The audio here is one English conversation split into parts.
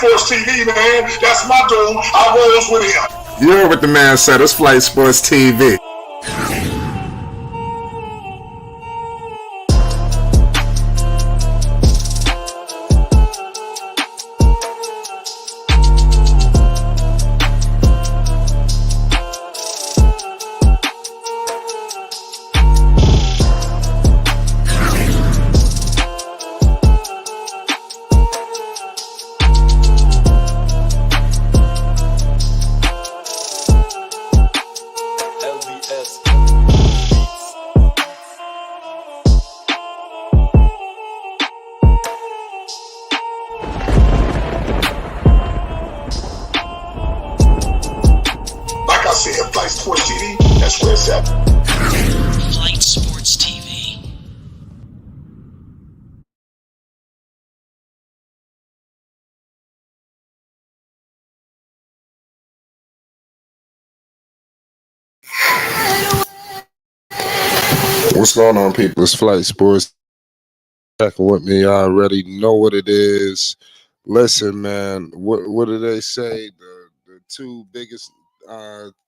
Sports TV, man. That's my dude. I rolls with him. You heard what the man said. It's Flight Sports TV. Flight Sports TV, that's where it's at. Flight Sports TV. What's going on, people? It's Flight Sports. Checking with me. I already know what it is. Listen, man, what do they say? The two biggest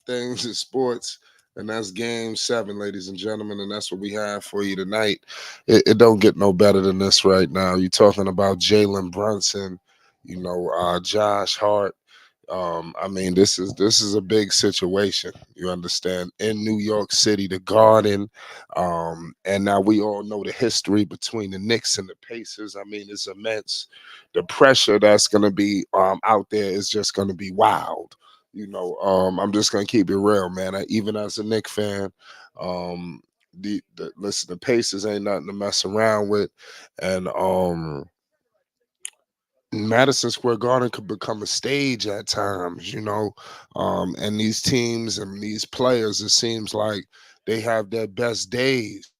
things in sports, and that's Game 7, ladies and gentlemen, and that's what we have for you tonight. It don't get no better than this right now. You're talking about Jalen Brunson, Josh Hart. I mean, this is a big situation. You understand? In New York City, the Garden, and now we all know the history between the Knicks and the Pacers. I mean, it's immense. The pressure that's going to be out there is just going to be wild. I'm just gonna keep it real, man. Even as a Knicks fan, the Pacers ain't nothing to mess around with, and Madison Square Garden could become a stage at times, and these teams and these players, it seems like they have their best days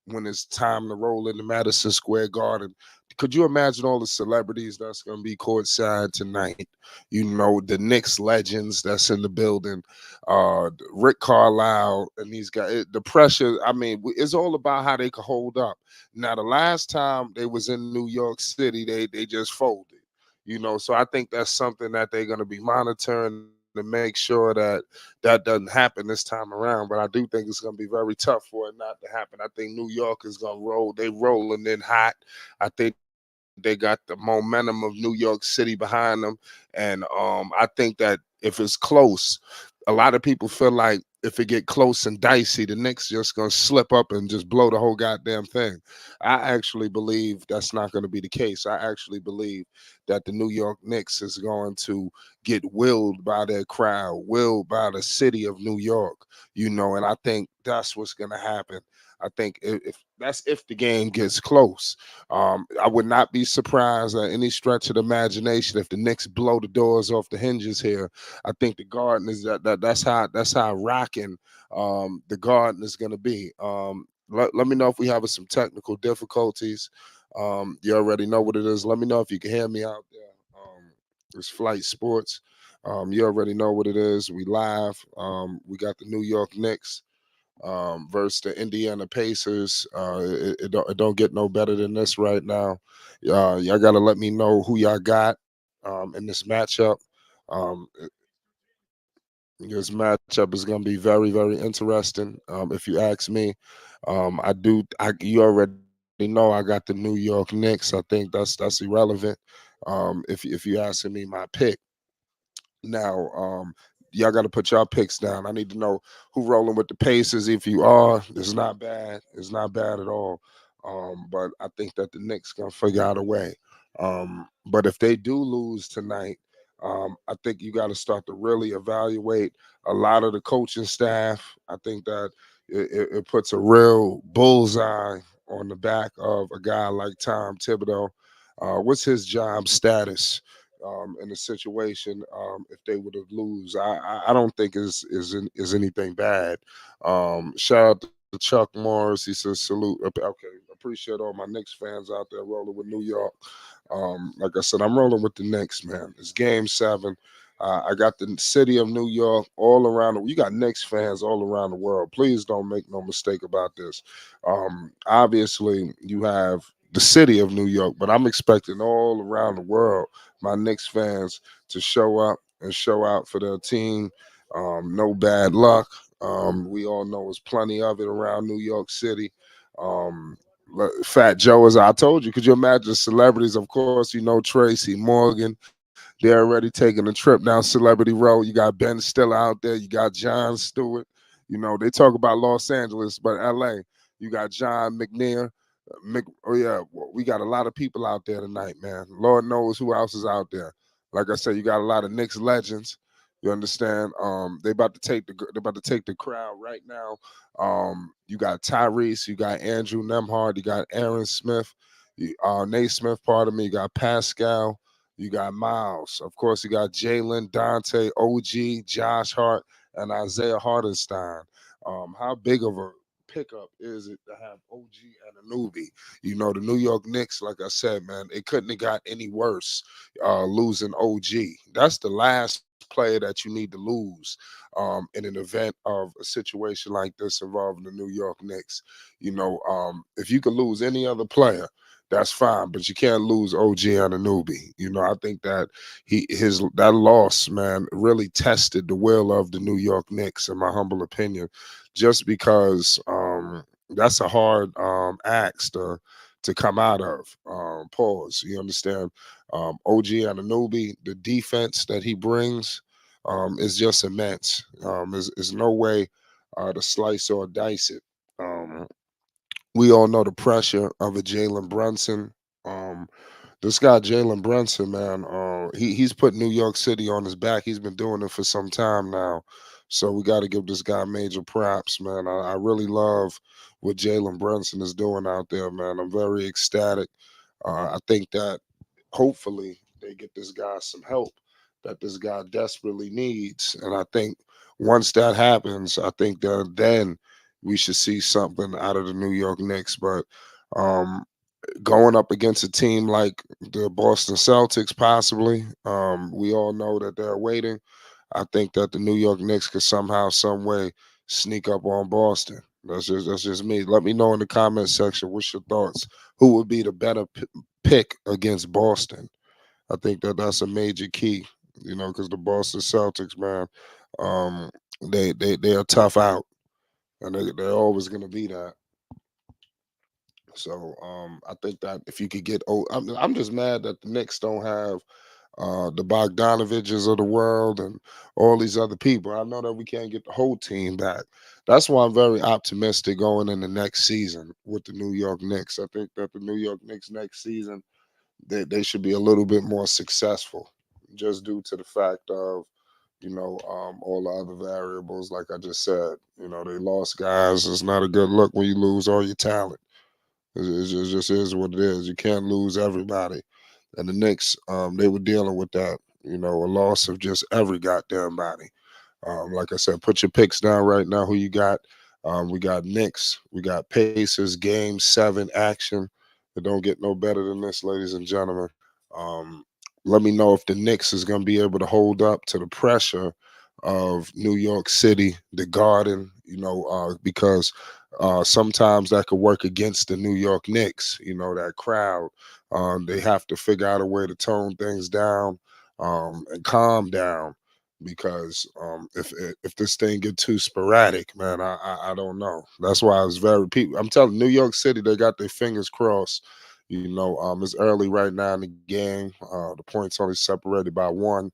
when it's time to roll into Madison Square Garden. Could you imagine all the celebrities that's going to be courtside tonight? The Knicks legends that's in the building, Rick Carlisle and these guys. The pressure, I mean, it's all about how they can hold up. Now, the last time they was in New York City, they just folded, So I think that's something that they're going to be monitoring to make sure that doesn't happen this time around. But I do think it's going to be very tough for it not to happen. I think New York is going to roll. They rolling in hot. I think they got the momentum of New York City behind them. And I think that if it's close, a lot of people feel like if it get close and dicey, the Knicks just going to slip up and just blow the whole goddamn thing. I actually believe that's not going to be the case. I actually believe that the New York Knicks is going to get willed by their crowd, willed by the city of New York, and I think that's what's going to happen. I think if the game gets close, I would not be surprised at any stretch of the imagination if the Knicks blow the doors off the hinges here. I think the Garden is that's how rocking the Garden is going to be. Let me know if we have some technical difficulties. You already know what it is. Let me know if you can hear me out there. It's Flight Sports. You already know what it is. We live. We got the New York Knicks versus the Indiana Pacers. It don't get no better than this right now. Y'all got to let me know who y'all got in this matchup. This matchup is going to be very, very interesting. If you ask me, you already know I got the New York Knicks. I think that's irrelevant. If you asking me my pick now, y'all got to put y'all picks down. I need to know who rolling with the Pacers. If you are, it's not bad. It's not bad at all. But I think that the Knicks gonna figure out a way. But if they do lose tonight, I think you got to start to really evaluate a lot of the coaching staff. I think that it puts a real bullseye on the back of a guy like Tom Thibodeau. What's his job status in the situation if they would have lose? I don't think is anything bad. Shout out to Chuck Morris. He says salute. Okay, appreciate all my Knicks fans out there rolling with New York. Like I said, I'm rolling with the Knicks, man. It's Game 7. I got the city of New York all around. You got Knicks fans all around the world. Please don't make no mistake about this. Obviously, you have the city of New York, but I'm expecting all around the world my Knicks fans to show up and show out for their team. No bad luck. We all know there's plenty of it around New York City. Um, Fat Joe, as I told you, could you imagine celebrities? Of course, you know Tracy Morgan. They're already taking a trip down Celebrity Road. You got Ben Stiller out there. You got John Stewart. You know, they talk about Los Angeles, but LA, you got John McNair. Oh yeah, well, we got a lot of people out there tonight, man. Lord knows who else is out there. Like I said, you got a lot of Knicks legends. You understand? They about to take the crowd right now. You got Tyrese, you got Andrew Nemhard, you got Aaron Smith, Nate Smith. Pardon me. You got Pascal. You got Miles. Of course, you got Jalen, Dante, OG, Josh Hart, and Isaiah Hardenstein. How big of a pickup is it to have OG and a newbie? You know, the New York Knicks, like I said, man, it couldn't have got any worse losing OG. That's the last player that you need to lose in an event of a situation like this involving the New York Knicks. You know, if you could lose any other player, that's fine, but you can't lose OG and a newbie. You know, I think that that loss, man, really tested the will of the New York Knicks, in my humble opinion, just because that's a hard axe to come out of. Pause. You understand? OG and a newbie, the defense that he brings is just immense. Is no way to slice or dice it. We all know the pressure of a Jalen Brunson. Um, this guy Jalen Brunson, man, he's put New York City on his back. He's been doing it for some time now, so we got to give this guy major props, man. I really love what Jalen Brunson is doing out there, man. I'm very ecstatic. I think that hopefully they get this guy some help that this guy desperately needs, and I think once that happens, I think that then we should see something out of the New York Knicks. But um, going up against a team like the Boston Celtics, possibly. We all know that they're waiting. I think that the New York Knicks could somehow, some way, sneak up on Boston. That's just me. Let me know in the comment section what's your thoughts. Who would be the better pick against Boston? I think that that's a major key. You know, because the Boston Celtics, man, um, they are tough out, and they're always going to be that. So I think that if you could get, I'm just mad that the Knicks don't have the Bogdanoviches of the world and all these other people. I know that we can't get the whole team back. That's why I'm very optimistic going in the next season with the New York Knicks. I think that the New York Knicks next season they should be a little bit more successful, just due to the fact of all the other variables. Like I just said, they lost guys. It's not a good look when you lose all your talent. It just is what it is. You can't lose everybody. And the Knicks, they were dealing with that, a loss of just every goddamn body. Like I said, put your picks down right now. Who you got? We got Knicks. We got Pacers. Game 7 action. It don't get no better than this, ladies and gentlemen. Um, Let me know if the Knicks is going to be able to hold up to the pressure of New York City, the Garden. Because sometimes that could work against the New York Knicks. That crowd. They have to figure out a way to tone things down and calm down because if this thing get too sporadic, man, I don't know. That's why it's very people. I'm telling New York City, they got their fingers crossed. It's early right now in the game. The points only separated by one.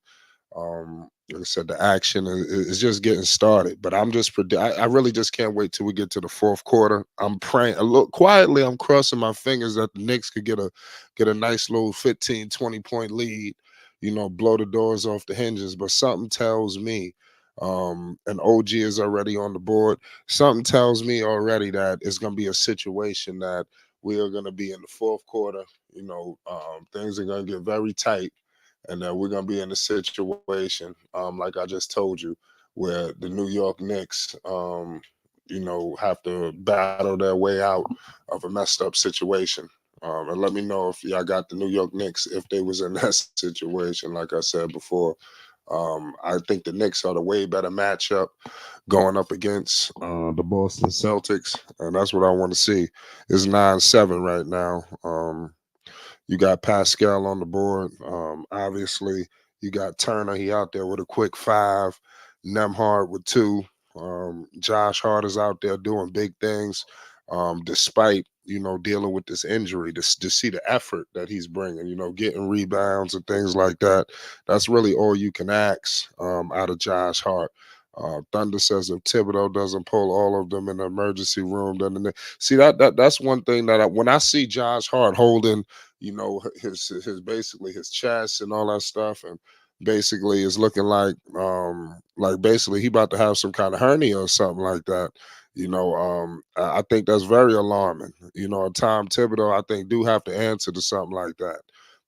Like I said, the action is just getting started. But I really just can't wait till we get to the fourth quarter. I'm praying a little quietly. I'm crossing my fingers that the Knicks could get a nice little 15, 20 point lead. Blow the doors off the hinges. But something tells me, and OG is already on the board. Something tells me already that it's going to be a situation that we are going to be in the fourth quarter. Things are going to get very tight and we're gonna be in a situation, like I just told you, where the New York Knicks, have to battle their way out of a messed up situation. And let me know if y'all got the New York Knicks if they was in that situation, like I said before. I think the Knicks are the way better matchup going up against the Boston Celtics, and that's what I want to see. It's 9-7 right now. You got Pascal on the board. Obviously, you got Turner. He out there with a quick five. Nemhard with two. Josh Hart is out there doing big things, despite dealing with this injury. To see the effort that he's bringing, getting rebounds and things like that. That's really all you can ask out of Josh Hart. Thunder says if Thibodeau doesn't pull all of them in the emergency room, then see that's one thing that when I see Josh Hart holding his basically his chest and all that stuff, and basically is looking like basically he about to have some kind of hernia or something like that. I think that's very alarming. Tom Thibodeau, I think, do have to answer to something like that.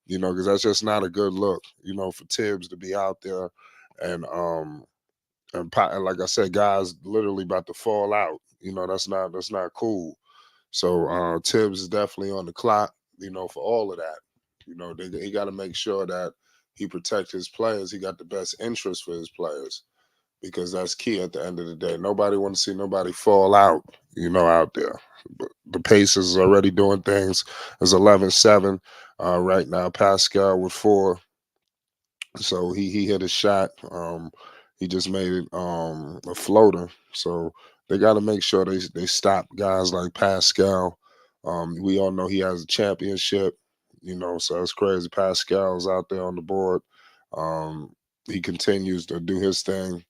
Because that's just not a good look. For Tibbs to be out there and like I said, guys literally about to fall out. That's not cool. So Tibbs is definitely on the clock, for all of that. He got to make sure that he protect his players. He got the best interest for his players because that's key at the end of the day. Nobody want to see nobody fall out, out there. But the Pacers is already doing things. It's 11-7 right now. Pascal with four. So he hit a shot. He just made it a floater. So they got to make sure they stop guys like Pascal. We all know he has a championship. So it's crazy. Pascal's out there on the board. Um, he continues to do his thing.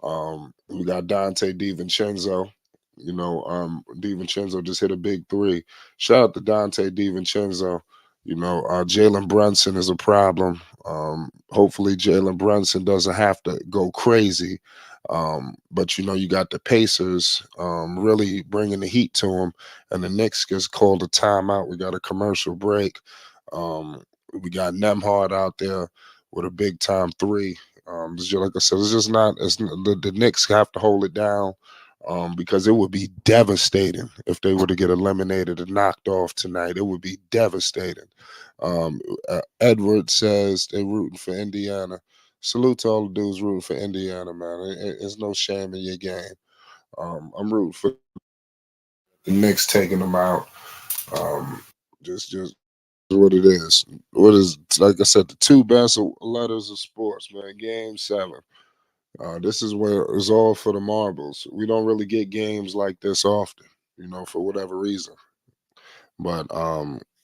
We got Dante DiVincenzo. DiVincenzo just hit a big three. Shout out to Dante DiVincenzo. Jalen Brunson is a problem. Hopefully, Jalen Brunson doesn't have to go crazy. But you got the Pacers really bringing the heat to him, and the Knicks just called a timeout. We got a commercial break. Um, we got Nemhard out there with a big time three. Like I said, it's just not. The Knicks have to hold it down because it would be devastating if they were to get eliminated and knocked off tonight. It would be devastating. Edward says they're rooting for Indiana. Salute to all the dudes rooting for Indiana, man. It's no shame in your game. I'm rooting for the Knicks taking them out. Just what it is. What is like I said, the two best letters of sports, man. Game 7. This is where it's all for the marbles. We don't really get games like this often, for whatever reason. But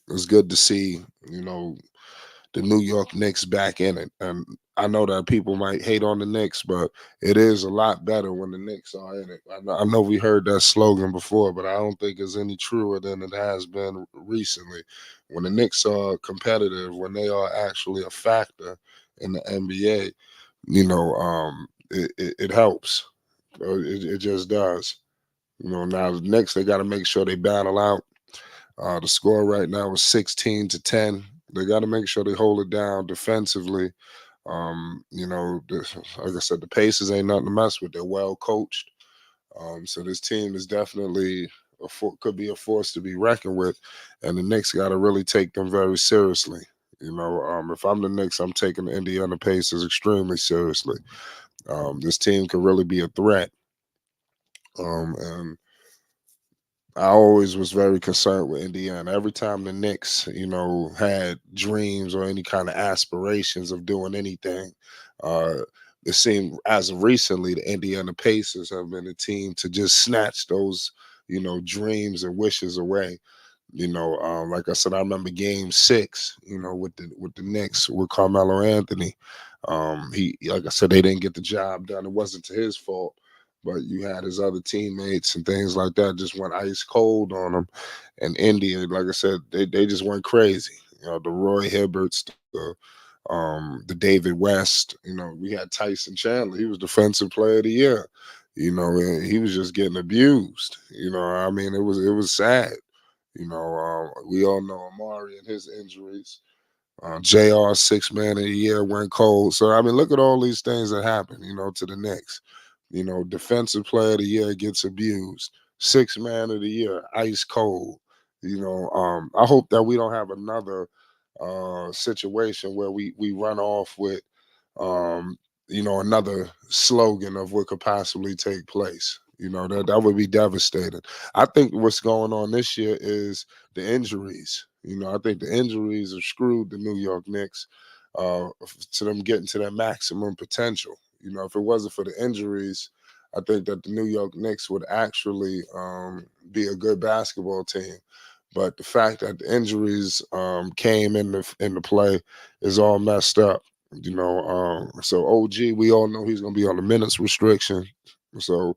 it's good to see, the New York Knicks back in it. And I know that people might hate on the Knicks, but it is a lot better when the Knicks are in it. I know we heard that slogan before, but I don't think it's any truer than it has been recently. When the Knicks are competitive, when they are actually a factor in the NBA, it helps. It just does. Now the Knicks, they got to make sure they battle out. The score right now is 16-10. They got to make sure they hold it down defensively. Like I said, the Pacers ain't nothing to mess with. They're well coached. So this team is definitely could be a force to be reckoned with, and the Knicks got to really take them very seriously. If I'm the Knicks, I'm taking the Indiana Pacers extremely seriously. This team could really be a threat. And I always was very concerned with Indiana. Every time the Knicks, had dreams or any kind of aspirations of doing anything, uh, it seemed as of recently the Indiana Pacers have been a team to just snatch those, dreams and wishes away. Like I said, I remember Game 6, with the Knicks with Carmelo Anthony. He, like I said, they didn't get the job done. It wasn't to his fault, but you had his other teammates and things like that just went ice cold on him. And India, like I said, they just went crazy. The Roy Hibberts, the David West. We had Tyson Chandler. He was Defensive Player of the Year. And he was just getting abused. I mean, it was sad. We all know Amari and his injuries. JR 6 man of the year went cold. So I mean, look at all these things that happen, to the Knicks. Defensive player of the year gets abused. 6 man of the year, ice cold. I hope that we don't have another situation where we run off with another slogan of what could possibly take place. That would be devastating. I think what's going on this year is the injuries. I think the injuries have screwed the New York Knicks to them getting to their maximum potential. If it wasn't for the injuries, I think that the New York Knicks would actually be a good basketball team. But the fact that the injuries came into play is all messed up. So OG, we all know he's gonna be on the minutes restriction. So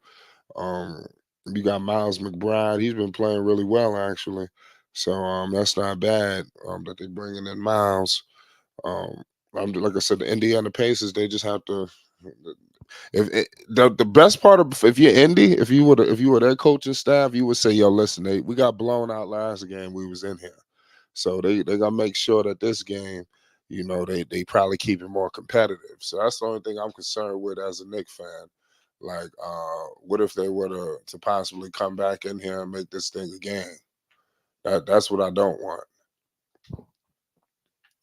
um, you got Miles McBride. He's been playing really well actually. So that's not bad that they're bringing in Miles. Um, like I said, the Indiana Pacers, they just have to. If the best part of if you're Indy, if you were their coaching staff, you would say, "Yo, listen, we got blown out last game. We was in here, so they gotta make sure that this game, they probably keep it more competitive." So that's the only thing I'm concerned with as a Knicks fan. Like, what if they were to possibly come back in here and make this thing a game? That's what I don't want.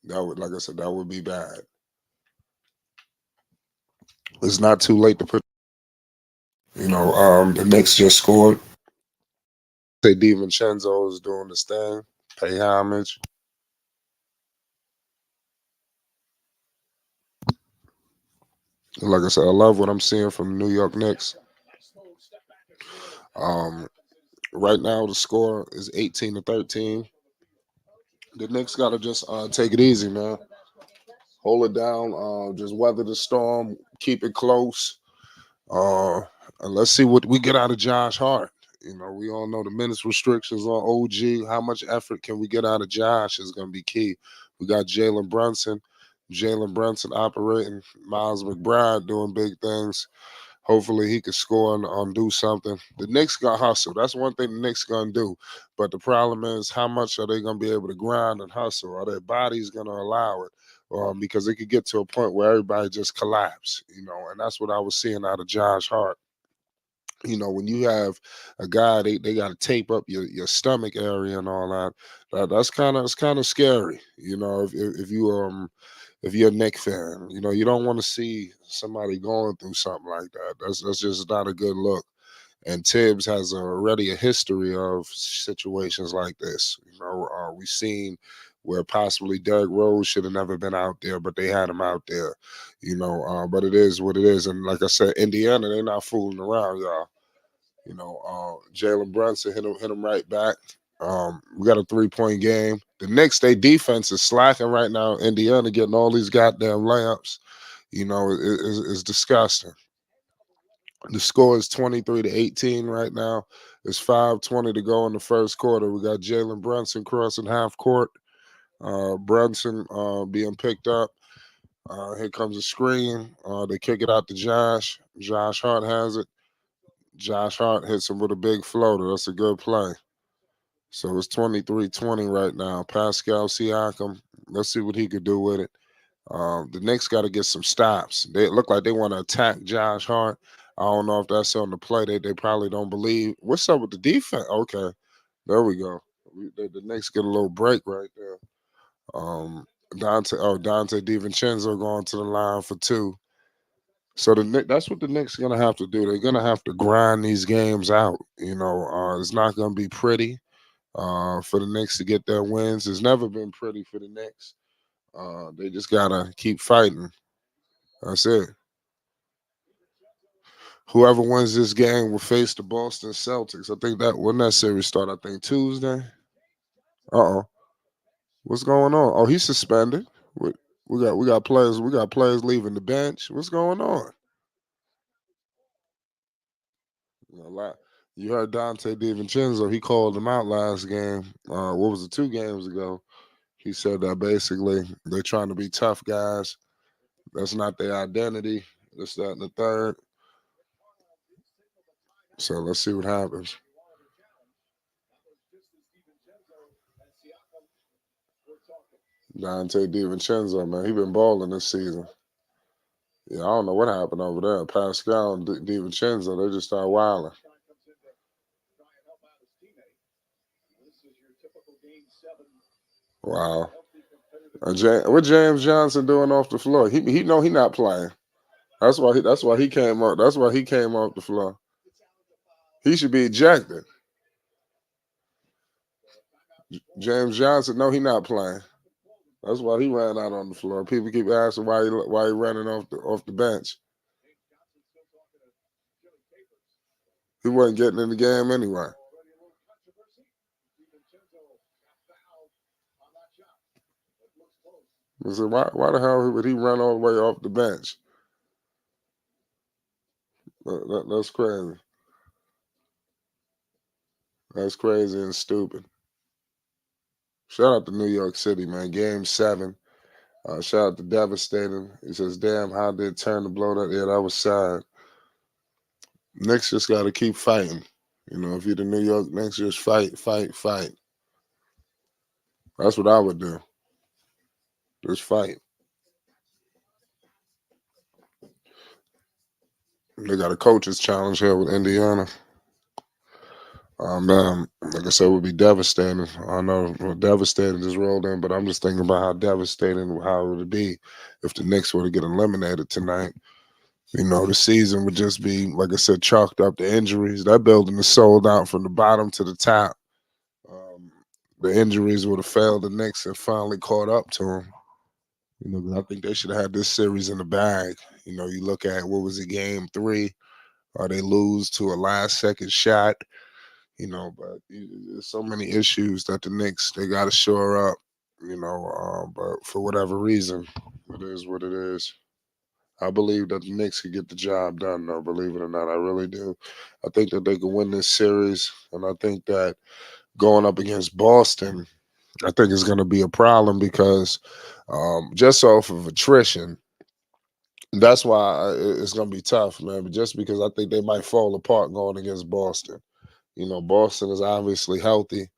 That would, like I said, that would be bad. It's not too late to put. The Knicks just scored. Say DiVincenzo is doing this thing. Pay homage. Like I said, I love what I'm seeing from the New York Knicks. Um, right now the score is 18-13. The Knicks gotta just take it easy, man. Hold it down. Just weather the storm. Keep it close. Uh, and let's see what we get out of Josh Hart. We all know the minutes restrictions on OG. How much effort can we get out of Josh is going to be key. We got Jalen Brunson operating, Miles McBride doing big things. Hopefully he can score and do something. The Knicks got hustle. That's one thing the Knicks gonna do. But the problem is, how much are they gonna be able to grind and hustle? Are their bodies gonna allow it? Because it could get to a point where everybody just collapse. And that's what I was seeing out of Josh Hart. When you have a guy, they got to tape up your stomach area and all that. That's kind of scary. If you're a Knicks fan, you don't want to see somebody going through something like that. That's just not a good look. And Tibbs has already a history of situations like this. We've seen where possibly Derrick Rose should have never been out there, but they had him out there. But it is what it is. And like I said, Indiana, they're not fooling around, y'all. Jalen Brunson hit him right back. We got a 3-point game. The Knicks, their defense is slacking right now. Indiana getting all these goddamn layups. It's disgusting. The score is 23-18 right now. It's 5:20 to go in the first quarter. We got Jalen Brunson crossing half court. Brunson being picked up. Here comes a screen. They kick it out to Josh. Josh Hart has it. Josh Hart hits him with a big floater. That's a good play. So it's 23-20 right now. Pascal Siakam, let's see what he could do with it. The Knicks got to get some stops. They look like they want to attack Josh Hart. I don't know if that's on the play. They probably don't believe. What's up with the defense? Okay, there we go. The Knicks get a little break right there. Dante DiVincenzo going to the line for two. So that's what the Knicks are gonna have to do. They're gonna have to grind these games out. It's not gonna be pretty for the Knicks to get their wins. It's never been pretty for the Knicks. They just gotta keep fighting. That's it. Whoever wins this game will face the Boston Celtics. I think that when that series start, I think Tuesday. Uh oh, what's going on? Oh, he's suspended. We, we got players. We got players leaving the bench. What's going on? A lot. You heard Dante DiVincenzo. He called him out last game. What was it? 2 games ago. He said that basically they're trying to be tough guys. That's not their identity. This, that, and the third. So let's see what happens. Dante DiVincenzo, man, he been balling this season. Yeah, I don't know what happened over there. Pascal and DiVincenzo, they just start wilding. Wow. What James Johnson doing off the floor? He know he not playing. That's why he came up. That's why he came off the floor. He should be ejected. James Johnson, no, he not playing. That's why he ran out on the floor. People keep asking why he running off the bench. He wasn't getting in the game anyway. I said, why the hell would he run all the way off the bench? That's crazy. That's crazy and stupid. Shout out to New York City, man. Game 7. Shout out to Devastating. He says, damn, how did it turn to blow that? Yeah, that was sad. Knicks just got to keep fighting. If you're the New York Knicks, just fight, fight, fight. That's what I would do. Just fight. They got a coach's challenge here with Indiana. Man, like I said, it would be devastating. I know devastating just rolled in, but I'm just thinking about how devastating how it would be if the Knicks were to get eliminated tonight. The season would just be, like I said, chalked up to injuries. That building is sold out from the bottom to the top. The injuries would have failed the Knicks and finally caught up to them. 'Cause I think they should have had this series in the bag. You look at what was it, game 3, or they lose to a last second shot. But there's so many issues that the Knicks they got to shore up. But for whatever reason, it is what it is. I believe that the Knicks could get the job done, though. Believe it or not, I really do. I think that they could win this series, and I think that going up against Boston, I think it's going to be a problem because just off of attrition, that's why it's going to be tough, man. But just because I think they might fall apart going against Boston. Boston is obviously healthy.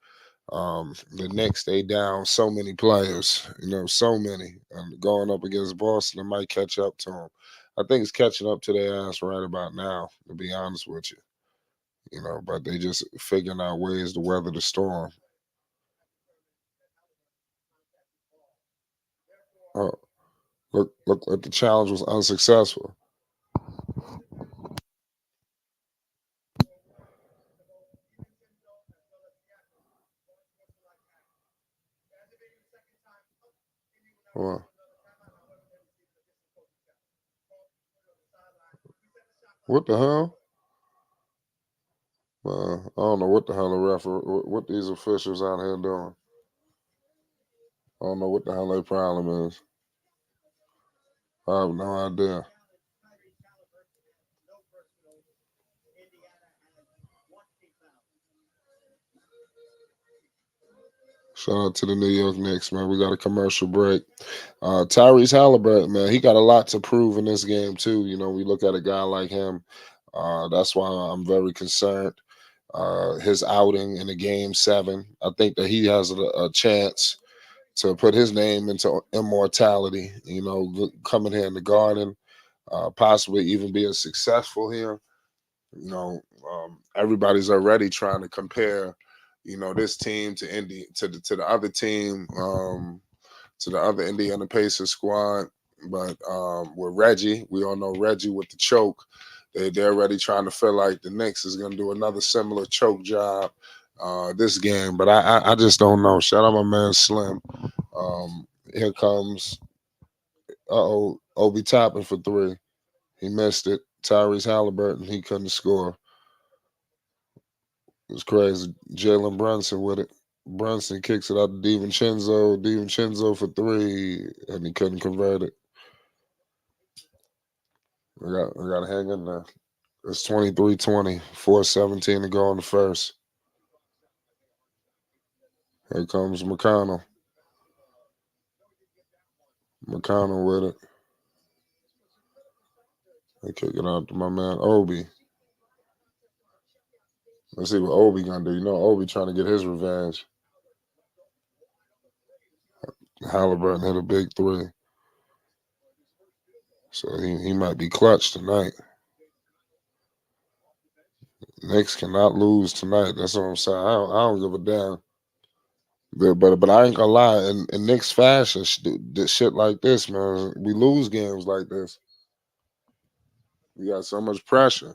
The Knicks, they down so many players, so many. Going up against Boston, it might catch up to them. I think it's catching up to their ass right about now, to be honest with you. But they just figuring out ways to weather the storm. Oh, look, the challenge was unsuccessful. Well, what the hell? I don't know what the hell the what these officials out here doing. I don't know what the hell their problem is. I have no idea. Shout out to the New York Knicks, man. We got a commercial break. Tyrese Halliburton, man, he got a lot to prove in this game too. We look at a guy like him. That's why I'm very concerned. His outing in the game 7, I think that he has a chance to put his name into immortality. Coming here in the Garden, possibly even being successful here. Everybody's already trying to compare, this team to the other team, to the other Indiana Pacers squad. But with Reggie, we all know Reggie with the choke. They're already trying to feel like the Knicks is going to do another similar choke job this game. But I just don't know. Shout out my man Slim. Here comes Obi Toppin for 3. He missed it. Tyrese Halliburton, he couldn't score. It was crazy. Jalen Brunson with it. Brunson kicks it out to DiVincenzo. DiVincenzo for 3, and he couldn't convert it. We got to hang in there. It's 23-20, 4:17 to go in the first. Here comes McConnell. McConnell with it. They kick it out to my man Obi. Let's see what Obi gonna do. Obi trying to get his revenge. Halliburton hit a big 3. So he might be clutch tonight. Knicks cannot lose tonight. That's what I'm saying. I don't give a damn. But I ain't gonna lie. In Knicks fashion, shit like this, man, we lose games like this. You got so much pressure.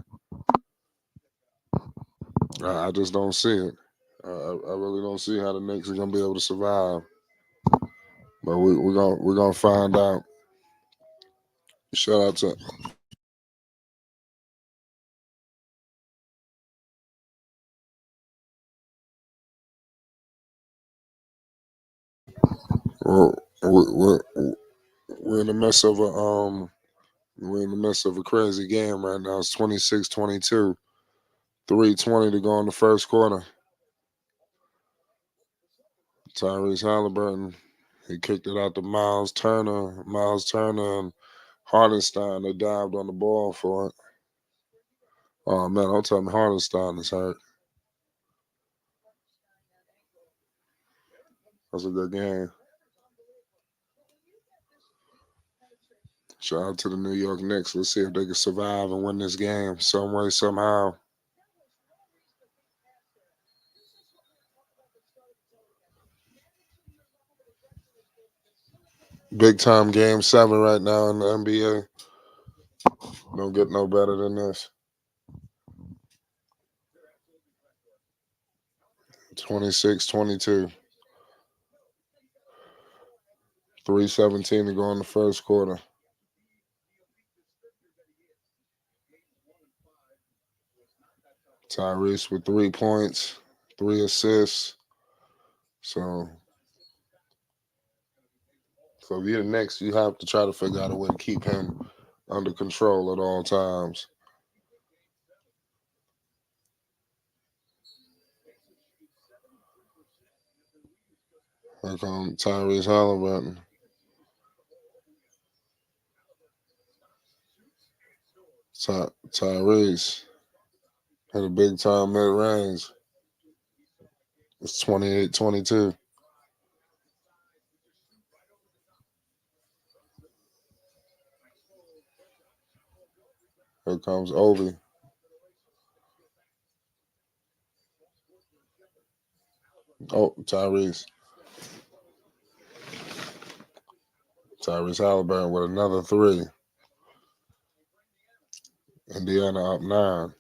I just don't see it. I really don't see how the Knicks are gonna be able to survive. But we're gonna find out. Shout out to we're, we're, we're in the midst of a crazy game right now. It's 26-22. 3:20 to go in the first quarter. Tyrese Halliburton, he kicked it out to Miles Turner. Miles Turner and Hardenstein, they dived on the ball for it. Oh man, don't tell me Hardenstein is hurt. That's a good game. Shout out to the New York Knicks. Let's see if they can survive and win this game some way, somehow. Big time game 7 right now in the NBA. Don't get no better than this. 26-22. 3:17 to go in the first quarter. Tyrese with 3 points, 3 assists. So if you're the Knicks, you have to try to figure out a way to keep him under control at all times. Here comes Tyrese Halliburton. Tyrese had a big time mid range. It's 28-22. Here comes Obi. Oh, Tyrese. Tyrese Halliburton with another 3. Indiana up 9.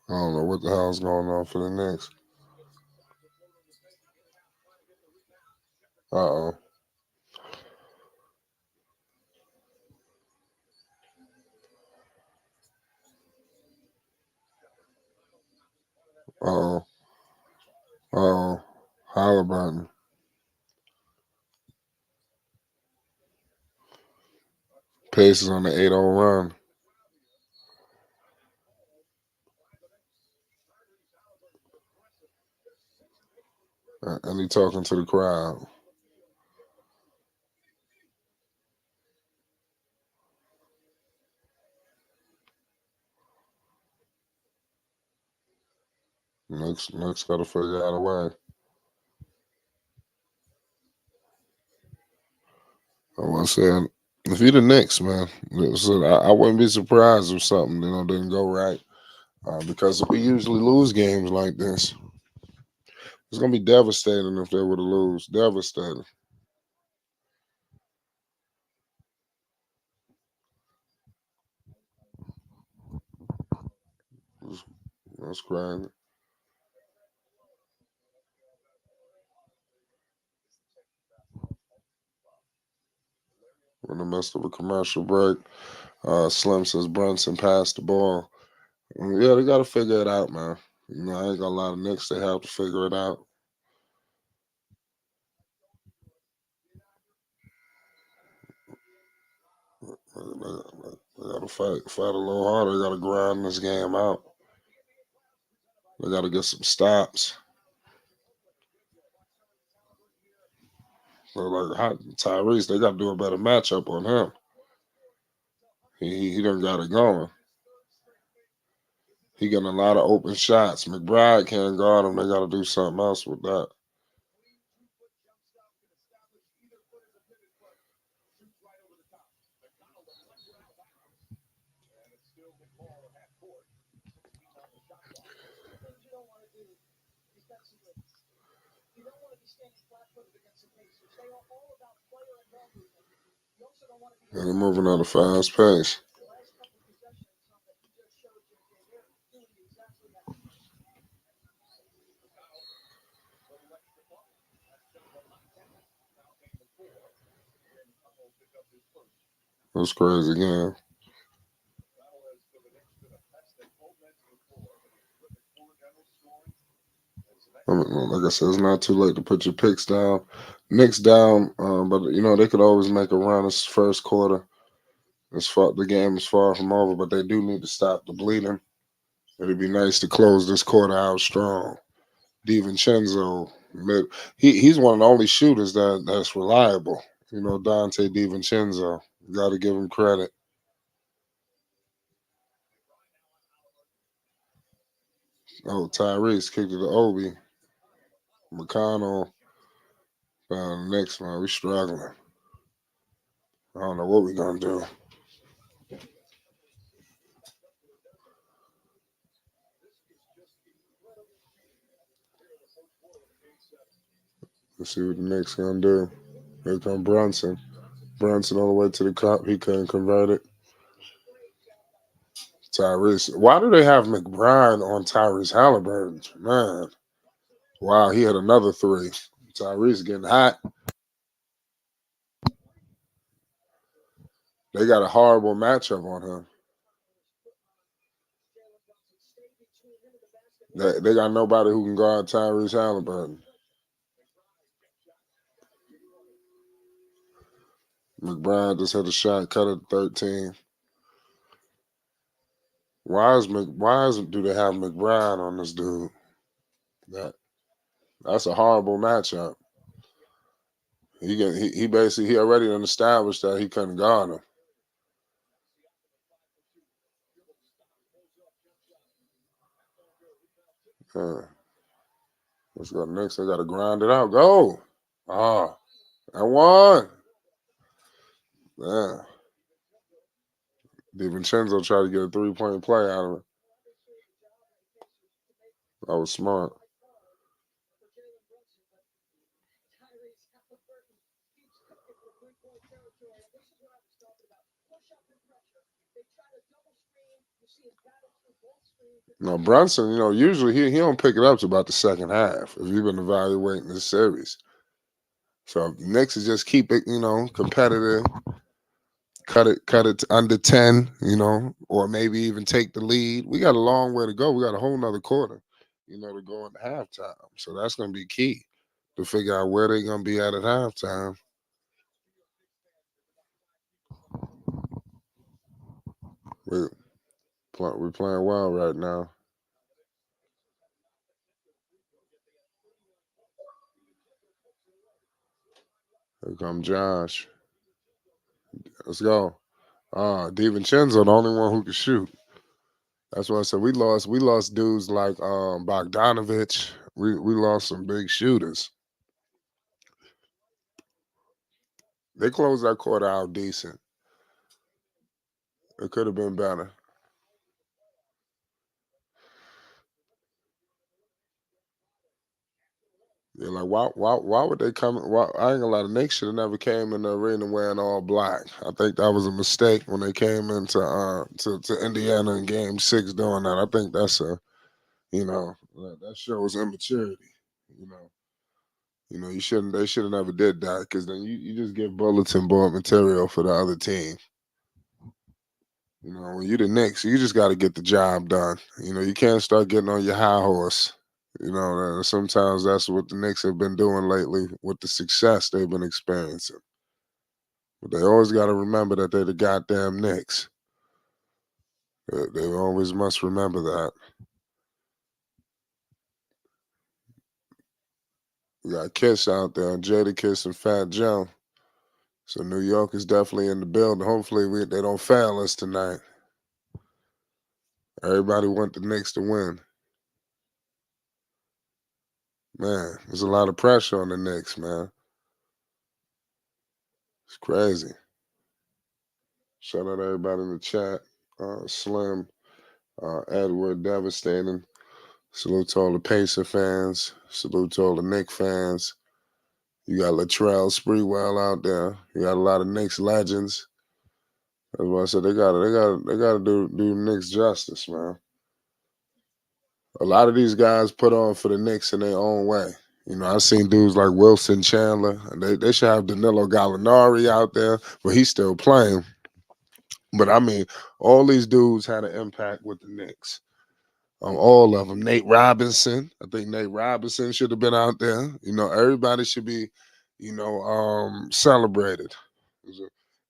I don't know what the hell's going on for the Knicks. Uh-oh. Uh-oh. Uh-oh. Halliburton. Pacers on the 8-0 run. And he talking to the crowd. Knicks got to figure out a way. I said, if you're the Knicks, man, listen, I wouldn't be surprised if something didn't go right, because we usually lose games like this. It's gonna be devastating if they were to lose. Devastating. That's crazy. We're in the midst of a commercial break. Slim says Brunson passed the ball. Yeah, they got to figure it out, man. I ain't gonna lie to Knicks. They have to figure it out. They got to fight a little harder. They got to grind this game out. They got to get some stops. So Tyrese, they got to do a better matchup on him. He done got it going. He getting a lot of open shots. McBride can't guard him. They got to do something else with that. And they're moving at a fast pace. That's crazy game. Like I said, it's not too late to put your picks down. Knicks down, but they could always make a run this first quarter. The game is far from over, but they do need to stop the bleeding. It'd be nice to close this quarter out strong. DiVincenzo, he's one of the only shooters that's reliable. Dante DiVincenzo. You got to give him credit. Oh, Tyrese kicked it to Obi. McConnell. Next man, we struggling. I don't know what we're gonna do. Let's see what the Knicks gonna do. Here come Brunson. Brunson on the way to the cup. He couldn't convert it. Tyrese. Why do they have McBride on Tyrese Halliburton? Man. Wow, he had another three. Tyrese getting hot. They got a horrible matchup on him. They got nobody who can guard Tyrese Halliburton. McBride just had a shot, cut at 13. Do they have McBride on this dude? That's a horrible matchup. He basically he already established that he couldn't guard him. Let's go next. They got to grind it out. Go. And one. Yeah. DiVincenzo tried to get a 3-point play out of it. That was smart. No, Brunson, usually he don't pick it up to about the second half if you've been evaluating this series. So if Knicks is just keep it, competitive, cut it to under 10, or maybe even take the lead. We got a long way to go. We got a whole nother quarter, to go into halftime. So that's gonna be key to figure out where they're gonna be at halftime. We're playing well right now. Here come Josh. Let's go. DiVincenzo, the only one who can shoot. That's why I said we lost dudes like Bogdanovich. We lost some big shooters. They closed that quarter out decent. It could have been better. Yeah, like why would they come? I ain't gonna lie, the Knicks should have never came in the arena wearing all black. I think that was a mistake when they came into to Indiana in Game 6 doing that. I think that's that shows immaturity. You know, you shouldn't. They should have never did that because then you just get bulletin board material for the other team. When you the Knicks, you just got to get the job done. You can't start getting on your high horse. Sometimes that's what the Knicks have been doing lately with the success they've been experiencing. But they always got to remember that they're the goddamn Knicks. They always must remember that. We got Kiss out there, Jada Kiss and Fat Joe. So New York is definitely in the building. Hopefully they don't fail us tonight. Everybody want the Knicks to win. Man, there's a lot of pressure on the Knicks, man. It's crazy. Shout out to everybody in the chat. Slim, Edward, devastating. Salute to all the Pacer fans. Salute to all the Knicks fans. You got Latrell Sprewell out there. You got a lot of Knicks legends. That's why I said they gotta do Knicks justice, man. A lot of these guys put on for the Knicks in their own way. I've seen dudes like Wilson Chandler, and they should have Danilo Gallinari out there, but he's still playing. But I mean, all these dudes had an impact with the Knicks. All of them. Nate Robinson, I think Nate Robinson should have been out there. Everybody should be, celebrated.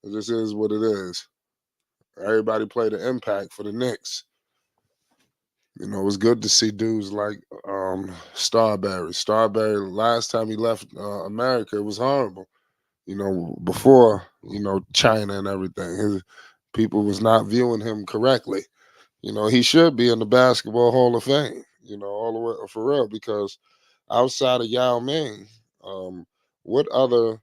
This is what it is. Everybody played an impact for the Knicks. It was good to see dudes like Starberry. Starberry, last time he left America, it was horrible. Before, China and everything. His people was not viewing him correctly. He should be in the Basketball Hall of Fame, all the way for real, because outside of Yao Ming, um, what other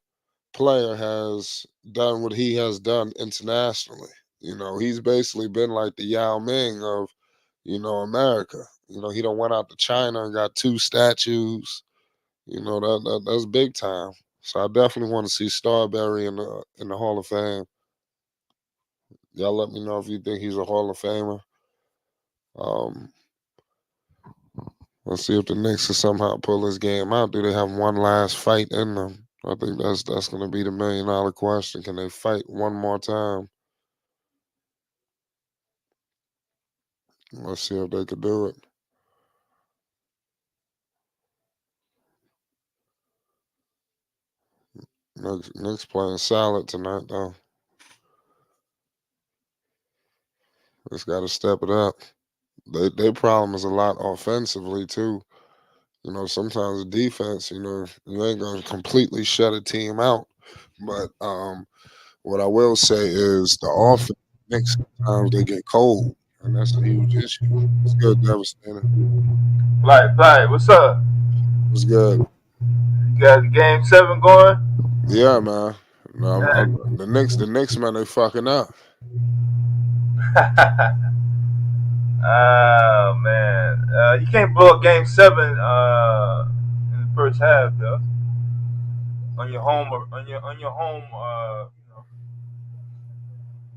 player has done what he has done internationally? He's basically been like the Yao Ming of, America. He don't went out to China and got two statues. That's big time. So I definitely want to see Starberry in the Hall of Fame. Y'all let me know if you think he's a Hall of Famer. Um, let's see if the Knicks can somehow pull this game out. Do they have one last fight in them? I think that's going to be the $1 million question. Can they fight one more time? Let's see if they could do it. Knicks playing solid tonight, though. Just got to step it up. Their problem is a lot offensively too. Sometimes the defense, you ain't gonna completely shut a team out. But what I will say is the offense, Knicks, sometimes they get cold, and that's a huge issue. It's good, Devastator. Flight, what's up? It's good. You got the game 7 going? Yeah, man. No, Yeah. the Knicks, man, they fucking up. Oh man, you can't blow up game 7 in the first half though. On your home or on your home,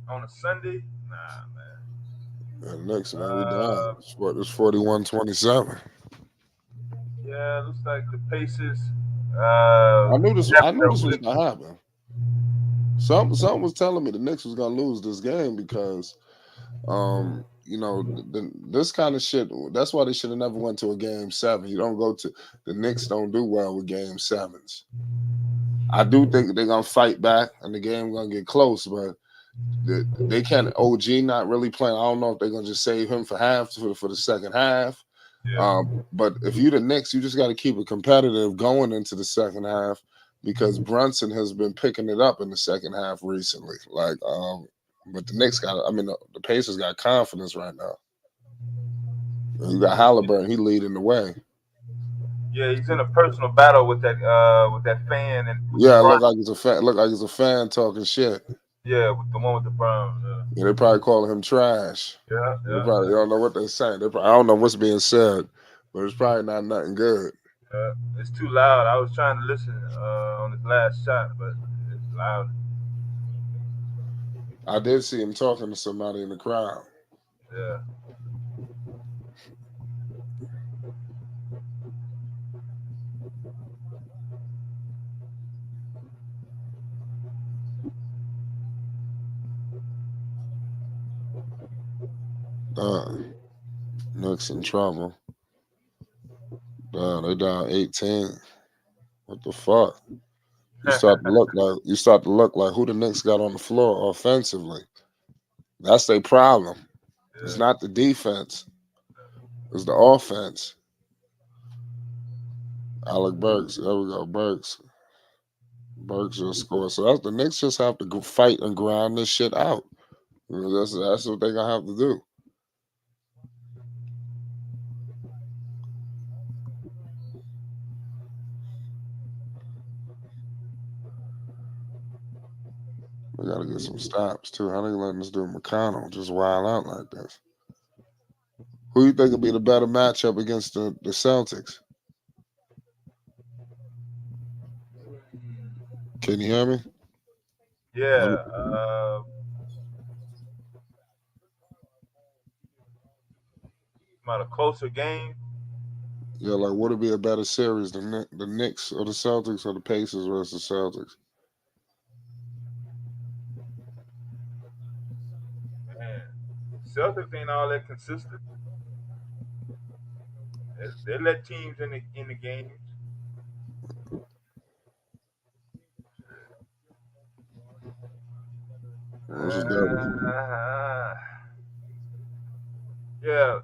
on a Sunday. Nah, man. Yeah, the Knicks, man, we down. Uh, It's 41-27. yeah, looks like the Pacers. I knew this. I Definitely knew a this was weak. gonna happen. Something was telling me the Knicks was gonna lose this game because this kind of shit. That's why they should have never went to a game 7. You don't go to the Knicks. Don't do well with game 7s. I do think they're gonna fight back and the game gonna get close, but they can't. OG not really playing. I don't know if they're gonna just save him for for the second half. Yeah, But if you the Knicks, you just got to keep it competitive going into the second half because Brunson has been picking it up in the second half recently. But the Knicks got. I mean, the Pacers got confidence right now. You got Halliburton. He leading the way. yeah, he's in a personal battle with that fan and with the Yeah, look Bron. like he's a fan. Look like he's a fan talking shit. Yeah, with the one with the Browns. Yeah, they probably calling him trash. Yeah, They yeah, probably don't know what they're saying. I don't know what's being said, but it's probably not nothing good. yeah. It's too loud. I was trying to listen on his last shot, but it's loud. I did see him talking to somebody in the crowd. Yeah. Knicks in trouble. They down 18. What the fuck? You start to look like who the Knicks got on the floor offensively. That's their problem. It's Yeah. not the defense. It's the offense. Alec Burks. There we go. Burks. Burks just scored. So that's the Knicks just have to go fight and grind this shit out. That's what they're gonna have to do. We gotta get some stops too. How they letting this dude McConnell just wild out like this? Who you think would be the better matchup against the Celtics? Can you hear me? Yeah. About a closer game. Yeah, like would it be a better series, the Knicks or the Celtics or the Pacers versus the Celtics? Man, Celtics ain't all that consistent. They let teams in the games. What's the better? Uh, yeah,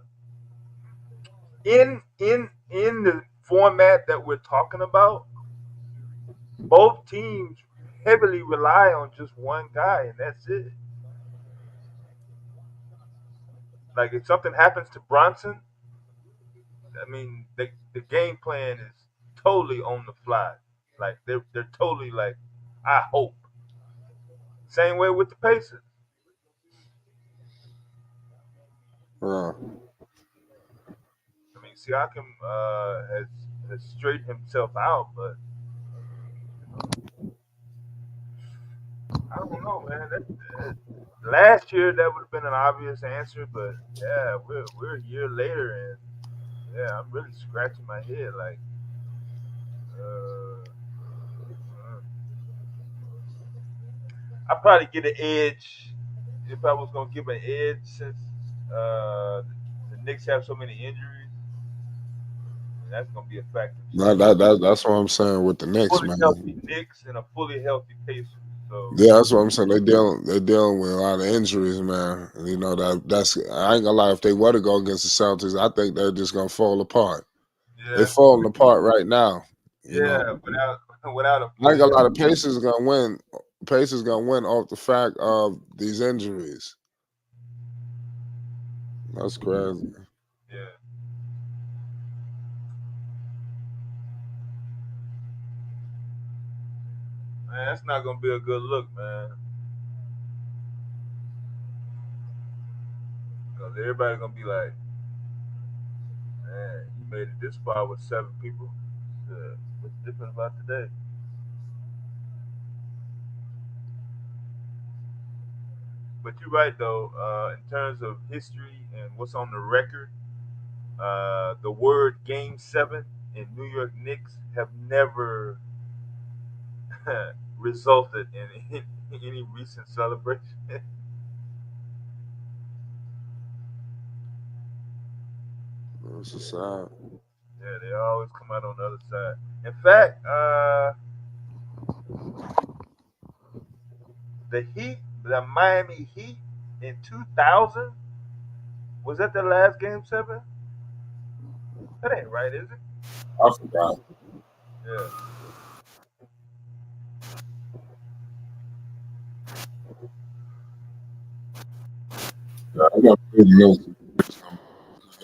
in the format that we're talking about, both teams heavily rely on just one guy, and that's it. Like if something happens to Bronson, I mean the game plan is totally on the fly. Like they're totally like, I hope. Same way with the Pacers. Yeah. I mean, Siakam has straightened himself out, but I don't know, man. Last year that would have been an obvious answer, but yeah, we're a year later, and yeah, I'm really scratching my head. Like, uh, uh, I'd probably get an edge if I was gonna give an edge since uh, the Knicks have so many injuries. And that's gonna be a factor too. That's what I'm saying with the Knicks, Fully man. healthy Knicks and a fully healthy Pacers. So Yeah, that's what I'm saying. They dealing with a lot of injuries, man. And, you know that's I ain't gonna lie. If they were to go against the Celtics, I think they're just gonna fall apart. They yeah, falling apart right now. You know, yeah, without a I ain't fully gonna lie. The healthy. Pacers gonna win. Pacers gonna win off the fact of these injuries. That's crazy. Yeah, man, that's not gonna be a good look, man. Because everybody's gonna be like, man, you made it this far with 7 people. What's different about today? But you're right though. In terms of history and what's on the record, the word Game Seven in New York Knicks have never resulted in any recent celebration. Yeah, It's a sad. they always come out on the other side. In fact, the Heat, the Miami Heat in 2000, was that the last Game Seven? That ain't right, is it? I forgot. Yeah. I got the Knicks.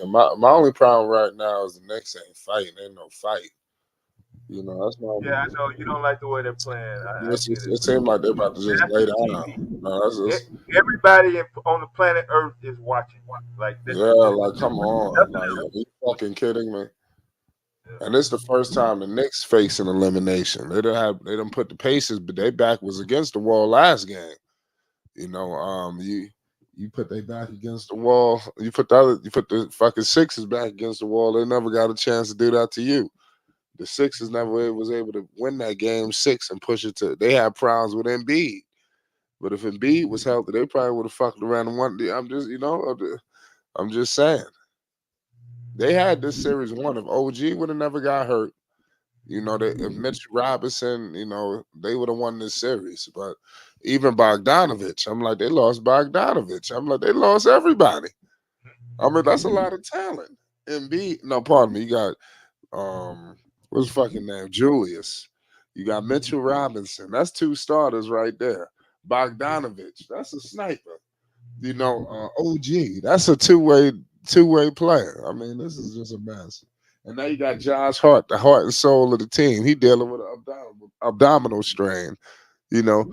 My only problem right now is the Knicks ain't fighting. Ain't no fight. You know, that's my Yeah, I know you don't like the way they're playing. I get it. it seems like they're about to just That's lay the down. TV. No, that's just Everybody on the planet Earth is watching. Like yeah, like come on. nothing Like else. are you fucking kidding me? Yeah. And this the first time the Knicks facing elimination. They don't put the Pacers, but they back was against the wall last game. You know, you put they back against the wall. You put the fucking Sixers back against the wall. They never got a chance to do that to you. The Sixers never was able to win that game 6 and push it to. They had problems with Embiid, but if Embiid was healthy, they probably would have fucked around and won. I'm just, I'm just saying they had this series won. If OG would have never got hurt, if Mitch Robinson, they would have won this series. But even Bogdanovich, I'm like, they lost Bogdanovich. I'm like, they lost everybody. I mean, that's a lot of talent. Embiid, no, pardon me. You got what's his fucking name? Julius. You got Mitchell Robinson. That's 2 starters right there. Bogdanovich, that's a sniper. OG, that's a two-way player. I mean, this is just a mess. And now you got Josh Hart, the heart and soul of the team. He dealing with an abdominal strain. You know,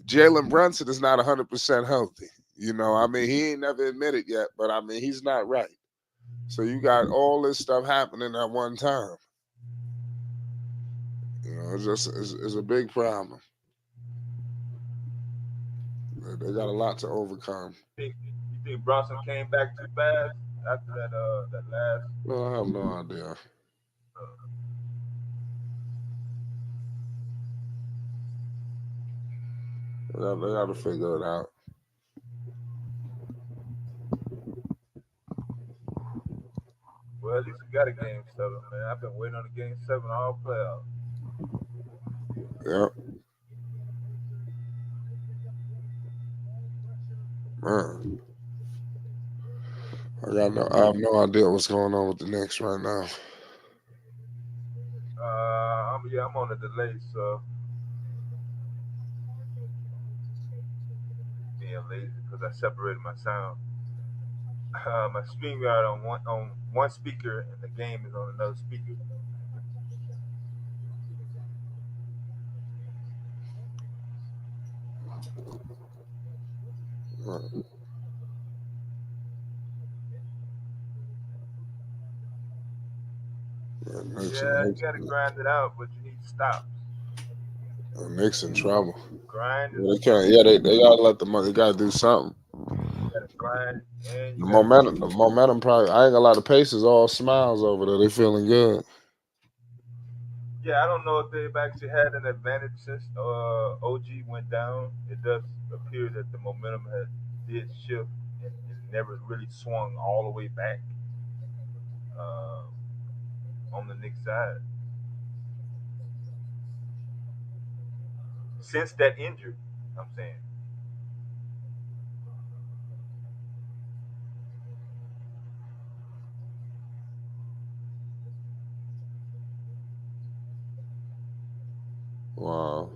Jalen Brunson is not 100% healthy. I mean, he ain't never admitted yet, but I mean, he's not right. So you got all this stuff happening at one time. It's a big problem. They got a lot to overcome. You think Bronson came back too fast after that last? Well, I have no idea. Uh, They got to figure it out. well, at least we got a game seven, man. I've been waiting on a game seven all playoffs. Yeah, man. I have no idea what's going on with the Knicks right now. I'm on a delay, so being lazy because I separated my sound. My stream yard on one speaker and the game is on another speaker. Man, Knicks, Yeah, you got to grind it out, but you need stops. Knicks in trouble. Grind is Well, they can't. Yeah, they gotta let the money. They gotta do something. you got to grind and The you got to momentum. The momentum. Probably. I ain't gonna lie. The Pacers all smiles over there. They feeling good. yeah. I don't know if they've actually had an advantage since OG went down. It does appear that the momentum has did shift and never really swung all the way back uh, on the Knicks side since that injury. I'm saying. Wow.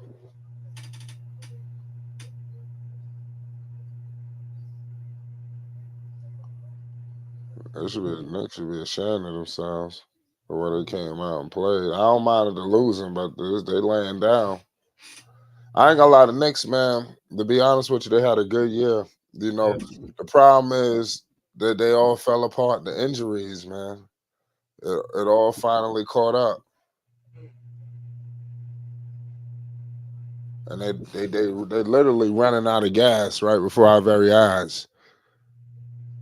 They should be. The Knicks should be ashamed of themselves for where they came out and played. I don't mind the losing, but they laying down. I ain't gonna lie. The Knicks, man. To be honest with you, they had a good year. Yeah. The problem is that they all fell apart. The injuries, man. It all finally caught up, and they literally running out of gas right before our very eyes.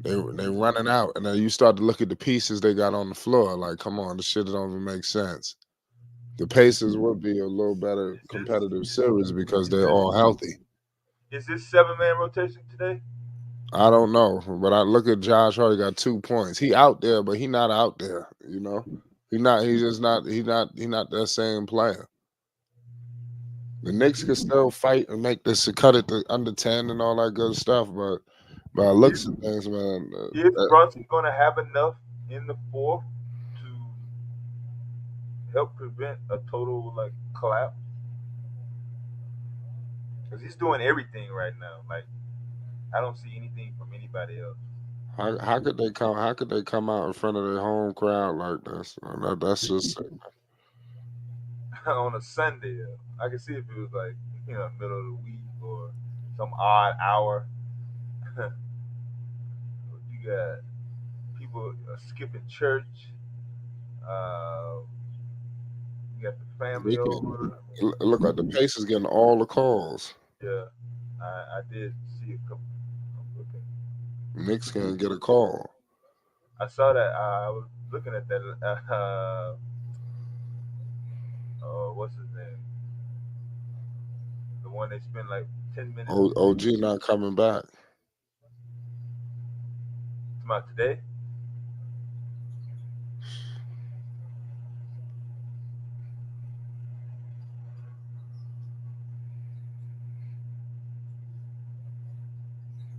They running out, and then you start to look at the pieces they got on the floor. Like, come on, this shit don't even make sense. The Pacers would be a little better Is this competitive series because is they're this all healthy. is this 7 man rotation today? I don't know, but I look at Josh Hart. He got 2 points. He out there, but he not out there. He not. He's just not. He not. He not that same player. The Knicks can still fight and make this cut it to under 10 and all that good stuff, but by Is looks of things, man, is Brunson going to have enough in the fourth to help prevent a total like collapse? Because he's doing everything right now. Like I don't see anything from anybody else. how could they come? How could they come out in front of their home crowd like this? That's just On a Sunday. I can see if it was like middle of the week or some odd hour. You got people skipping church. Uh, you got the they family can over. look like the Pacers getting all the calls. Yeah, I did see a couple. I'm looking. Knicks can't get a call. I saw that. I was looking at that. What's his name? The one they spent like 10 minutes OG not coming back. about today.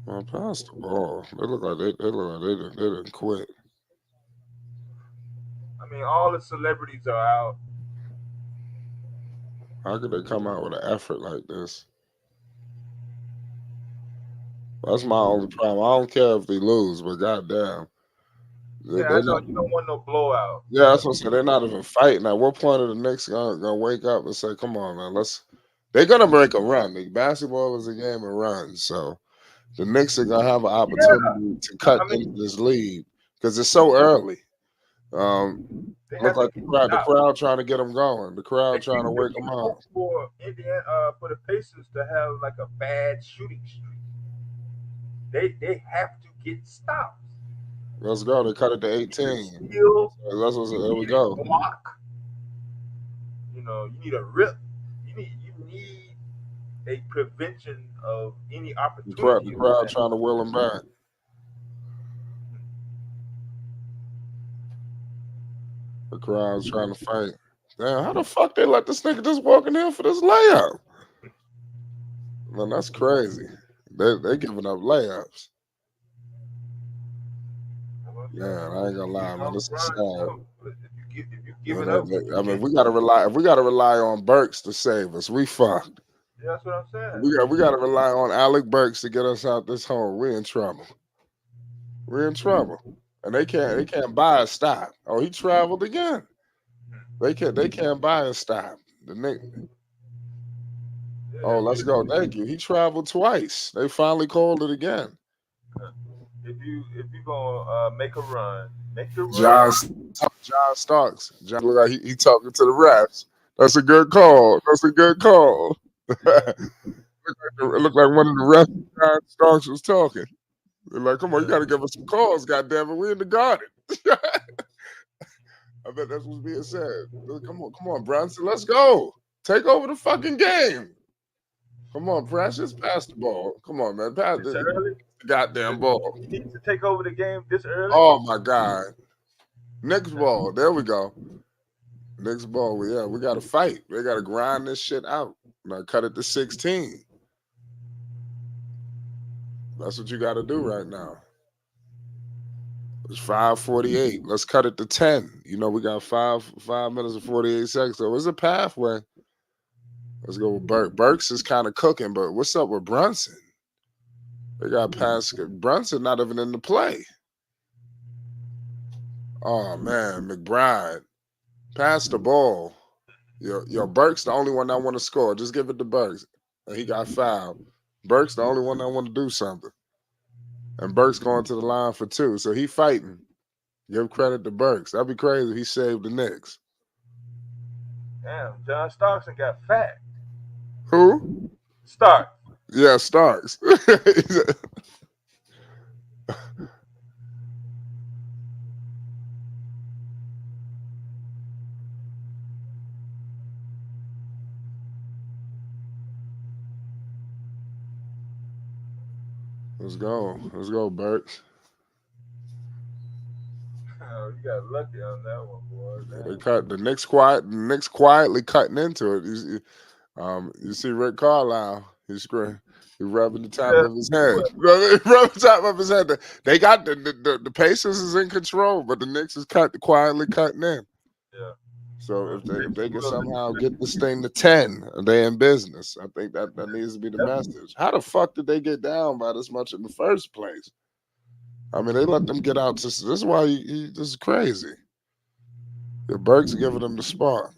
Well, pass the ball. They look like they didn't quit. I mean, all the celebrities are out. How could they come out with an effort like this? That's my only problem. I don't care if they lose, but goddamn, Yeah, they I know not. you don't want no blowout, Yeah, but that's what I'm saying. They're not even fighting. At what point are the Knicks gonna wake up and say, "Come on, man, let's"? They're gonna break a run. The basketball is a game of runs, so the Knicks are gonna have an yeah, opportunity to cut I mean, into this lead because it's so early. They Look have to like get the stops. crowd trying to get them going. The crowd trying to They wake them can't up. hope for Indiana for the Pacers to have like a bad shooting streak. They have to get stops. Let's go. They cut it to You need a 18. steal. There You we need a go. block. You need a rip. You need a prevention of any The opportunity of crowd that. trying to will them back. The crowd's trying to fight. Damn, how the fuck they let this nigga just walk in here for this layup? Man, that's crazy. They giving up layups. Man, I ain't gonna lie, man. This is LeBron, sad. if you Man, giving up I mean, contention, if we gotta rely on Burks to save us, we fucked. yeah, that's what I'm saying. We gotta rely on Alec Burks to get us out this hole. We in trouble. We're in trouble. And they can't buy a stop. Oh, he traveled again. They can't buy a stop. The Nick. Yeah, Oh, let's go. Thank you. He traveled twice. They finally called it again. if you gonna make a run, make the run. John John Starks. John look like he talking to the refs. That's a good call. That's a good call. It looked like one of the refs John Starks was talking. They're like, come on, you gotta give us some calls, goddamn it. We in the garden. I bet that's what's being said. Come on, Brunson. Let's go. Take over the fucking game. Come on, Precious. Pass the ball. Come on, man. Pass This the early, goddamn ball. he needs to take over the game this early. Oh my God. Next ball. There we go. Next ball. Yeah, we gotta fight. We gotta grind this shit out. Now cut it to 16. That's what you gotta do right now. It's 5:48. Let's cut it to 10. You know, we got 5 minutes and 48 seconds. So it's a pathway. Let's go with Burke. Burks is kind of cooking, but what's up with Brunson? They got past Brunson not even in the play. Oh man, McBride. Pass the ball. Yo, Burks the only one that want to score. Just give it to Burks. And he got fouled. Burks the only one that want to do something. And Burks going to the line for 2. So he fighting. Give credit to Burks. That'd be crazy if he saved the Knicks. Damn, John Stockton got fat. Who? Stark. Yeah, Starks. Let's go. Let's go, Burks. Oh, you got lucky on that one, boy. They Damn. cut the Knicks quietly cutting into it. You see Rick Carlisle. He's screwing. He rubbing the top Yeah. of his head. Rubbing the top of his head. They got the Pacers is in control, but the Knicks is quietly cutting in. Yeah. So if they can somehow get this thing to 10, they in business. I think that needs to be the message. How the fuck did they get down by this much in the first place? I mean, they let them get out. This is why this is crazy. The Burks giving them the spark.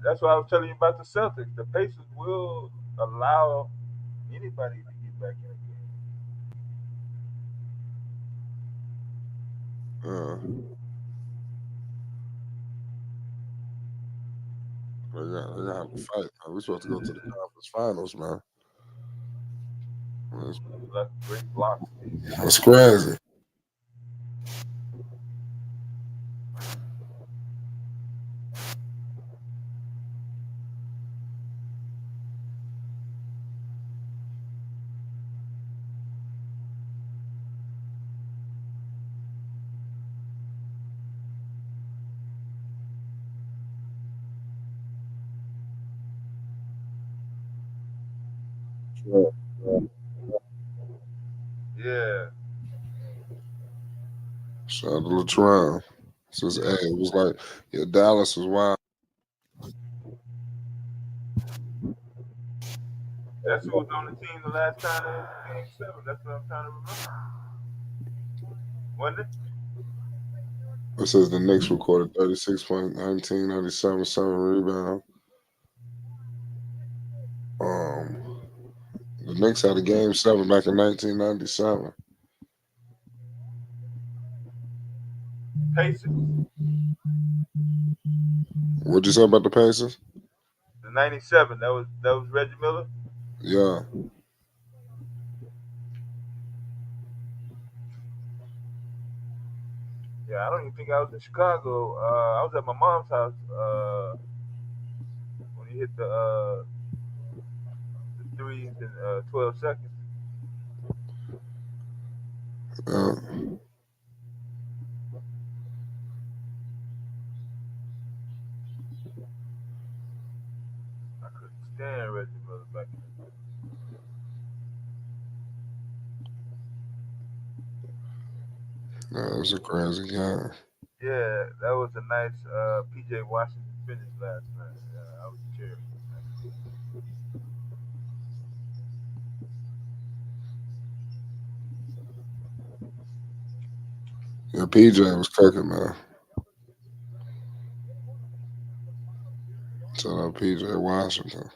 That's what I was telling you about the Celtics. The Pacers will allow anybody to get back in the game. Uh, they got to fight. Man. We're supposed to go to the conference finals, man. That's great blocks. That's crazy. Yeah. Shout out to Latron. Says, hey, it was like, yeah, Dallas was wild. That's who was on the team the last time they was in Game 7. That's what I'm trying to remember. Wasn't it? It says the Knicks recorded 36.19, 97, 7 rebound. The Knicks had a game 7 back in 1997. Pacers. What'd you say about the Pacers? The '97. That was Reggie Miller. Yeah. Yeah, I don't even think I was in Chicago. I was at my mom's house when he hit the threes in 12 seconds. Yeah. I couldn't stand Reggie Miller back in That was a crazy game. the day. Yeah, that was a nice PJ Washington finish last night. I was cheering. Yeah, PJ was cooking, man. Shout out PJ Washington.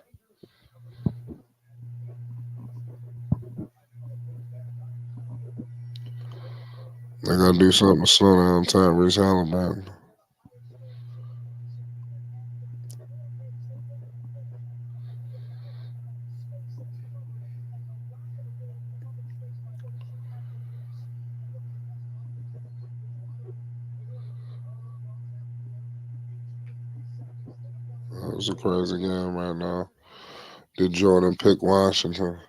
They gotta do something to slow down Tyrese Halliburton. That was a crazy game right now. Did Jordan pick Washington?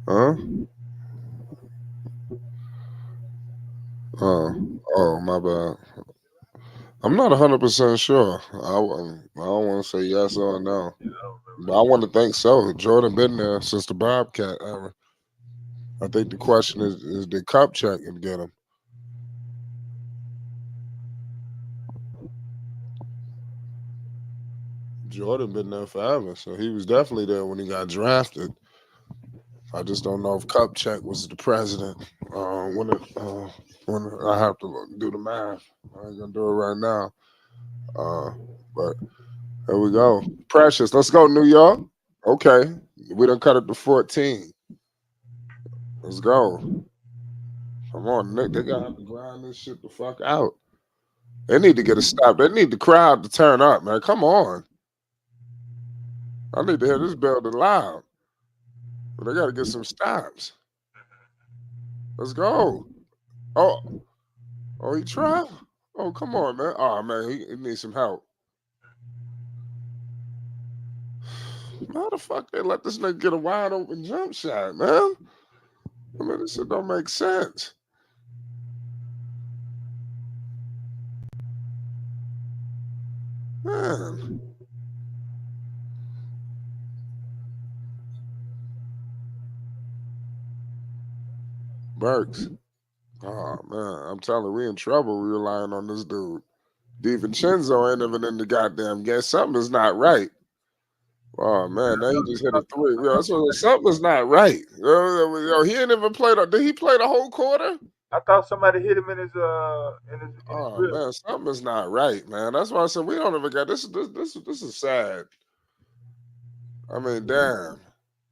Huh? Oh, oh, my bad. I'm not 100% sure. I don't want to say yes or no, Yeah, I don't but remember. I want to think so. Jordan been there since the Bobcat era. I think the question is did Cup check and get him? Jordan been there forever, so he was definitely there when he got drafted. I just don't know if Kupchak was the president. When I have to do the math, I ain't gonna do it right now. Uh, but here we go. Precious, let's go, New York. Okay, we done cut it to 14. Let's go. Come on, Nick. They gotta have to grind this shit the fuck out. They need to get a stop. They need the crowd to turn up, man. Come on. I need to hear this building loud. But they gotta get some stops. Let's go. Oh, oh, he tried. Oh, come on, man. Oh man, he needs some help. How the fuck they let this nigga get a wide open jump shot, man? I mean, this shit don't make sense. Man, Burks. Oh man, I'm telling you, we in trouble. We relying on this dude. DiVincenzo ain't even in the goddamn game. Something is not right. Oh man, now he just hit a three. Yo, so something's not right. Yo, he ain't even played. Did he play the whole quarter? I thought somebody hit him in his Oh ribs. man, something's not right, man. That's why I said we don't even got this. This is sad. I mean, damn,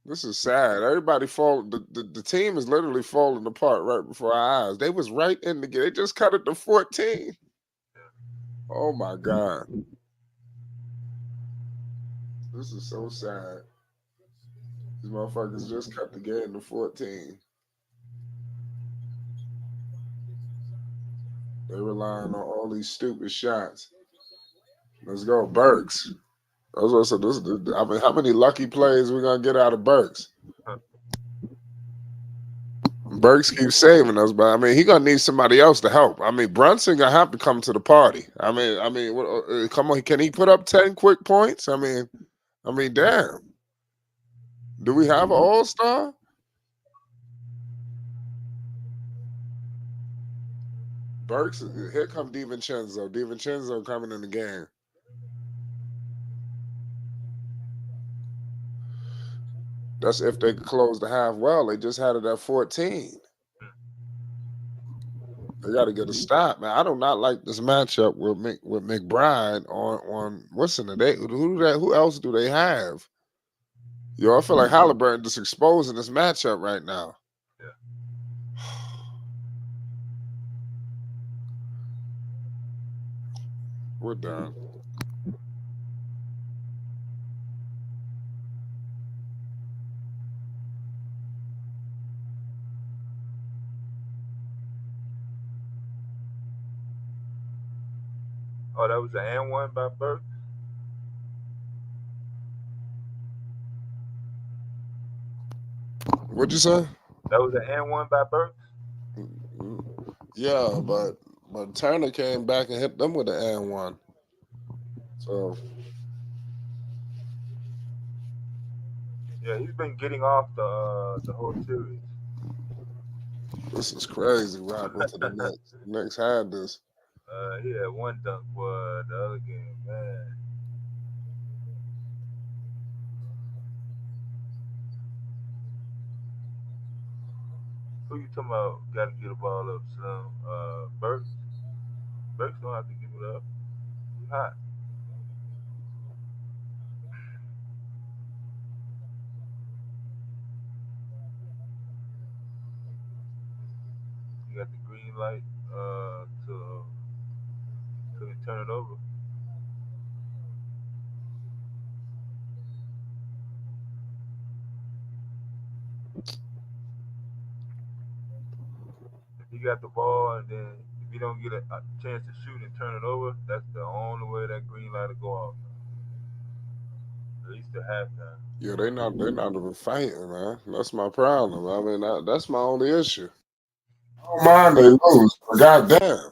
this is sad. Everybody fall. The team is literally falling apart right before our eyes. They was right in the game. They just cut it to 14. Oh my god, this is so sad. These motherfuckers just cut the game to 14. They relying on all these stupid shots. Let's go, Burks. I was also this. I mean, how many lucky plays we gonna get out of Burks? Burks keeps saving us, but I mean, he gonna need somebody else to help. I mean, Brunson gonna have to come to the party. Come on, can he put up 10 quick points? I mean, damn. Do we have an All Star? Burks, here come DiVincenzo. DiVincenzo coming in the game. That's if they could close the half well. They just had it at 14. They got to get a stop, man. I do not like this matchup with McBride on what's in the day. Who else do they have? Yo, I feel like Halliburton just exposing this matchup right now. Yeah. we're done. Oh, that was the and one by Burks. What'd you say? That was the and one by Burks. Yeah, but Turner came back and hit them with the and one. So Yeah, he's been getting off the whole series. this is crazy. What happened to the Knicks? The Knicks had this. He had one dunk for the other game, man. Who you talking about? Got to get the ball up, son. Burks. Burks don't have to give it up. He hot. He got the green light to he turn it over. If he got the ball and then if he don't get a chance to shoot and turn it over, that's the only way that green light will go off. At least at halftime. Yeah, they not even fighting, man. That's my problem. I mean, that's my only issue. I don't mind they lose, but goddamn,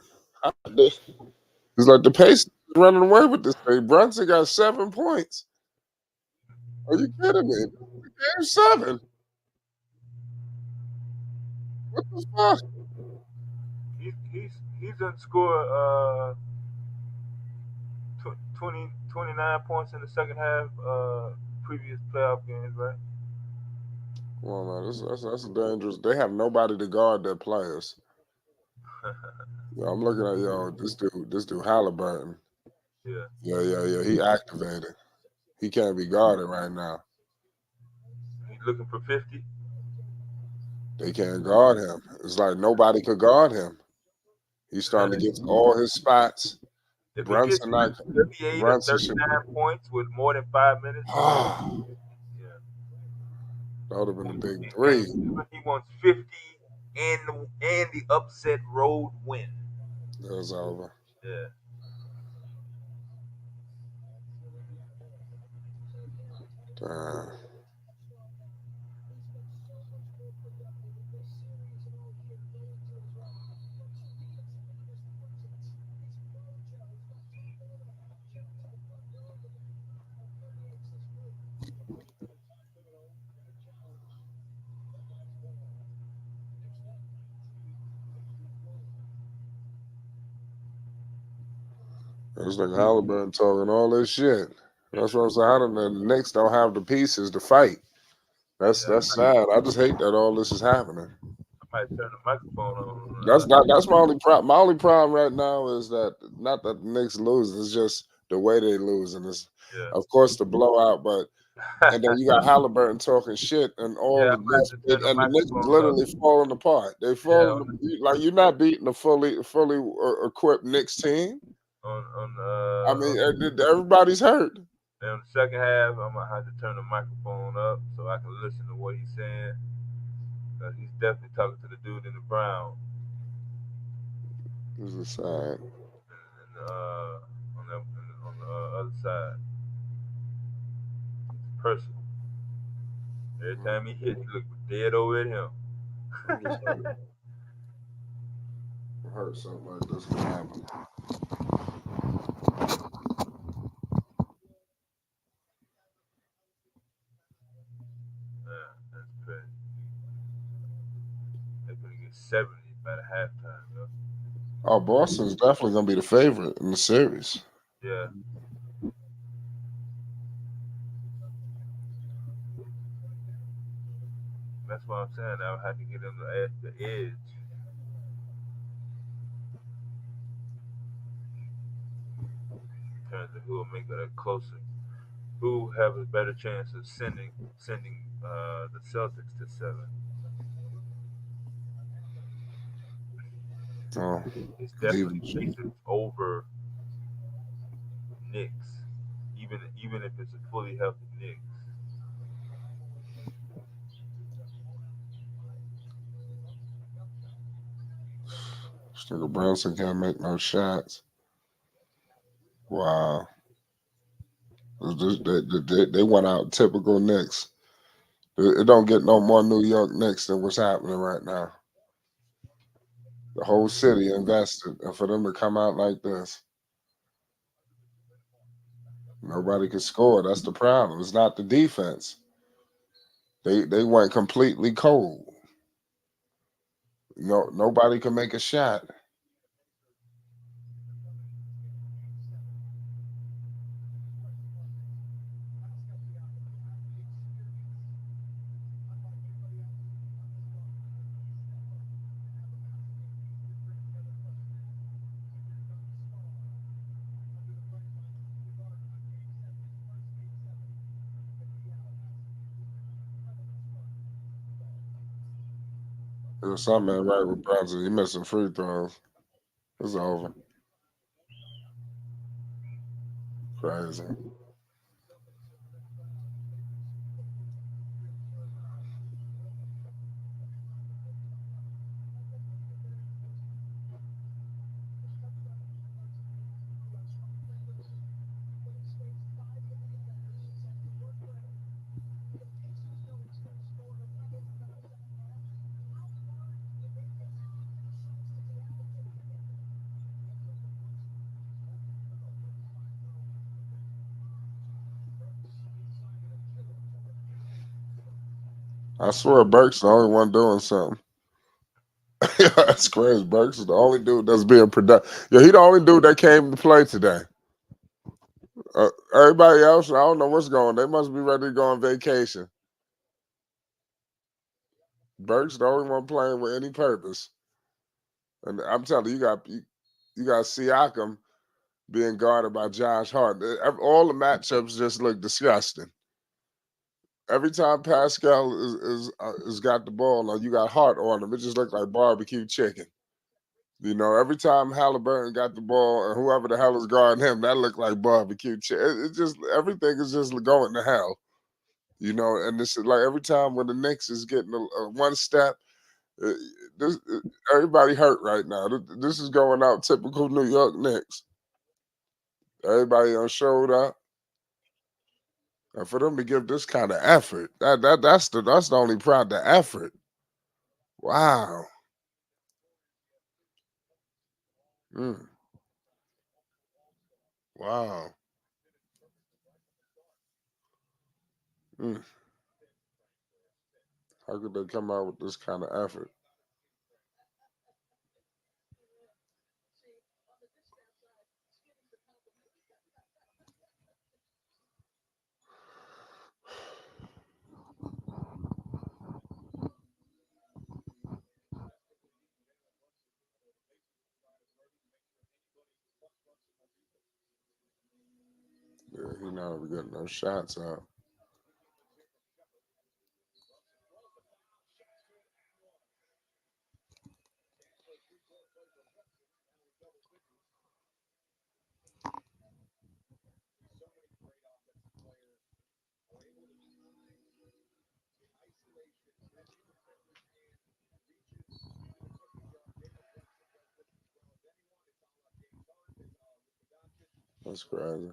it's like the Pacers running away with this thing. Brunson got 7 points. Are you kidding me? Game 7. What the fuck? He's done scored 29 points in the second half previous playoff games, right? Come on, man. That's dangerous. They have nobody to guard their players. Yeah, I'm looking at this dude Halliburton. Yeah. Yeah. He activated. He can't be guarded right now. He's looking for 50. They can't guard him. It's like nobody could guard him. He's starting to get to all his spots. If he gets Brunson not 38 or Brunson should 39 points with more than 5 minutes, that yeah. would have been a big In game three. 7, he wants 50 and the upset road win. It was over. Yeah. Damn. It's like Halliburton talking all this shit. That's what I'm saying. How the Knicks don't have the pieces to fight. Yeah. That's sad. I just hate that all this is happening. I might turn the microphone on. That's my only problem. My only problem right now is that not that the Knicks lose, it's just the way they lose, and it's Yeah. of course the blowout. But and then you got Halliburton talking shit and Yeah, all I of might this, have to turn the and the Knicks is microphone up. literally falling apart. They Yeah, falling like you're not beating a fully equipped Knicks team. on I mean, everybody's hurt. in the second half, I'm gonna have to turn the microphone up so I can listen to what he's saying. Cause he's definitely talking to the dude in the brown This is sad. and on the other side. It's personal. Every time he hit, he look dead over at him. I'm just hurt something like this can happen. Yeah, that's crazy. They're gonna get 70 by the halftime, though. Oh, Boston's definitely gonna be the favorite in the series. Yeah, that's what I'm saying. I'll have to get him the edge. In terms of who will make it closer. Who have a better chance of sending the Celtics to 7? Oh, It's leave definitely Pacers over Knicks, even if it's a fully healthy Knicks. This nigga Brunson can't make no shots. Wow. They went out typical Knicks. It don't get no more New York Knicks than what's happening right now. The whole city invested, and for them to come out like this, nobody can score. That's the problem. It's not the defense. They went completely cold. No, nobody can make a shot. There's something ain't right with Brunson. He missing free throws. It's over. Crazy. I swear Burke's the only one doing something. Yeah, that's crazy. Burks is the only dude that's being productive. Yeah, he the only dude that came to play today. Everybody else, I don't know what's going on. They must be ready to go on vacation. Burks the only one playing with any purpose. And I'm telling you, you got Siakam being guarded by Josh Hart. All the matchups just look disgusting. Every time Pascal is got the ball, like you got Hart on him, it just looked like barbecue chicken. You know, every time Halliburton got the ball and whoever the hell is guarding him, that looked like barbecue chicken. It just everything is just going to hell. You know, and this is like every time when the Knicks is getting a one step, uh, everybody hurt right now. This is going out typical New York Knicks. Everybody done showed up, and for them to give this kind of effort, that's the only proud the effort. Wow. Mm, wow. Mm. How could they come out with this kind of effort? Yeah, he not even getting no shots out. That's crazy.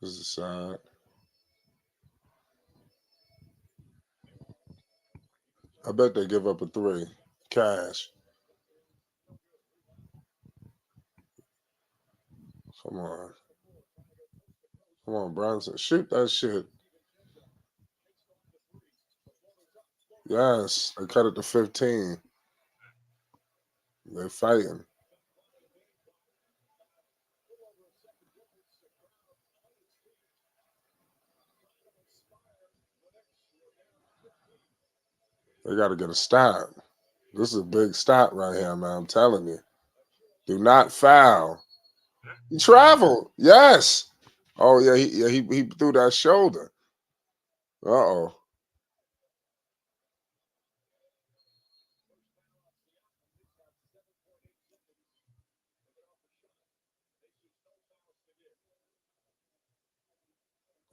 This is sad. I bet they give up a three. Cash. Come on. Come on, Bronson. Shoot that shit. Yes. They cut it to 15. They're fighting. They got to get a stop. This is a big stop right here, man. I'm telling you. Do not foul. He traveled. Yes. Oh yeah, he threw that shoulder. Uh-oh.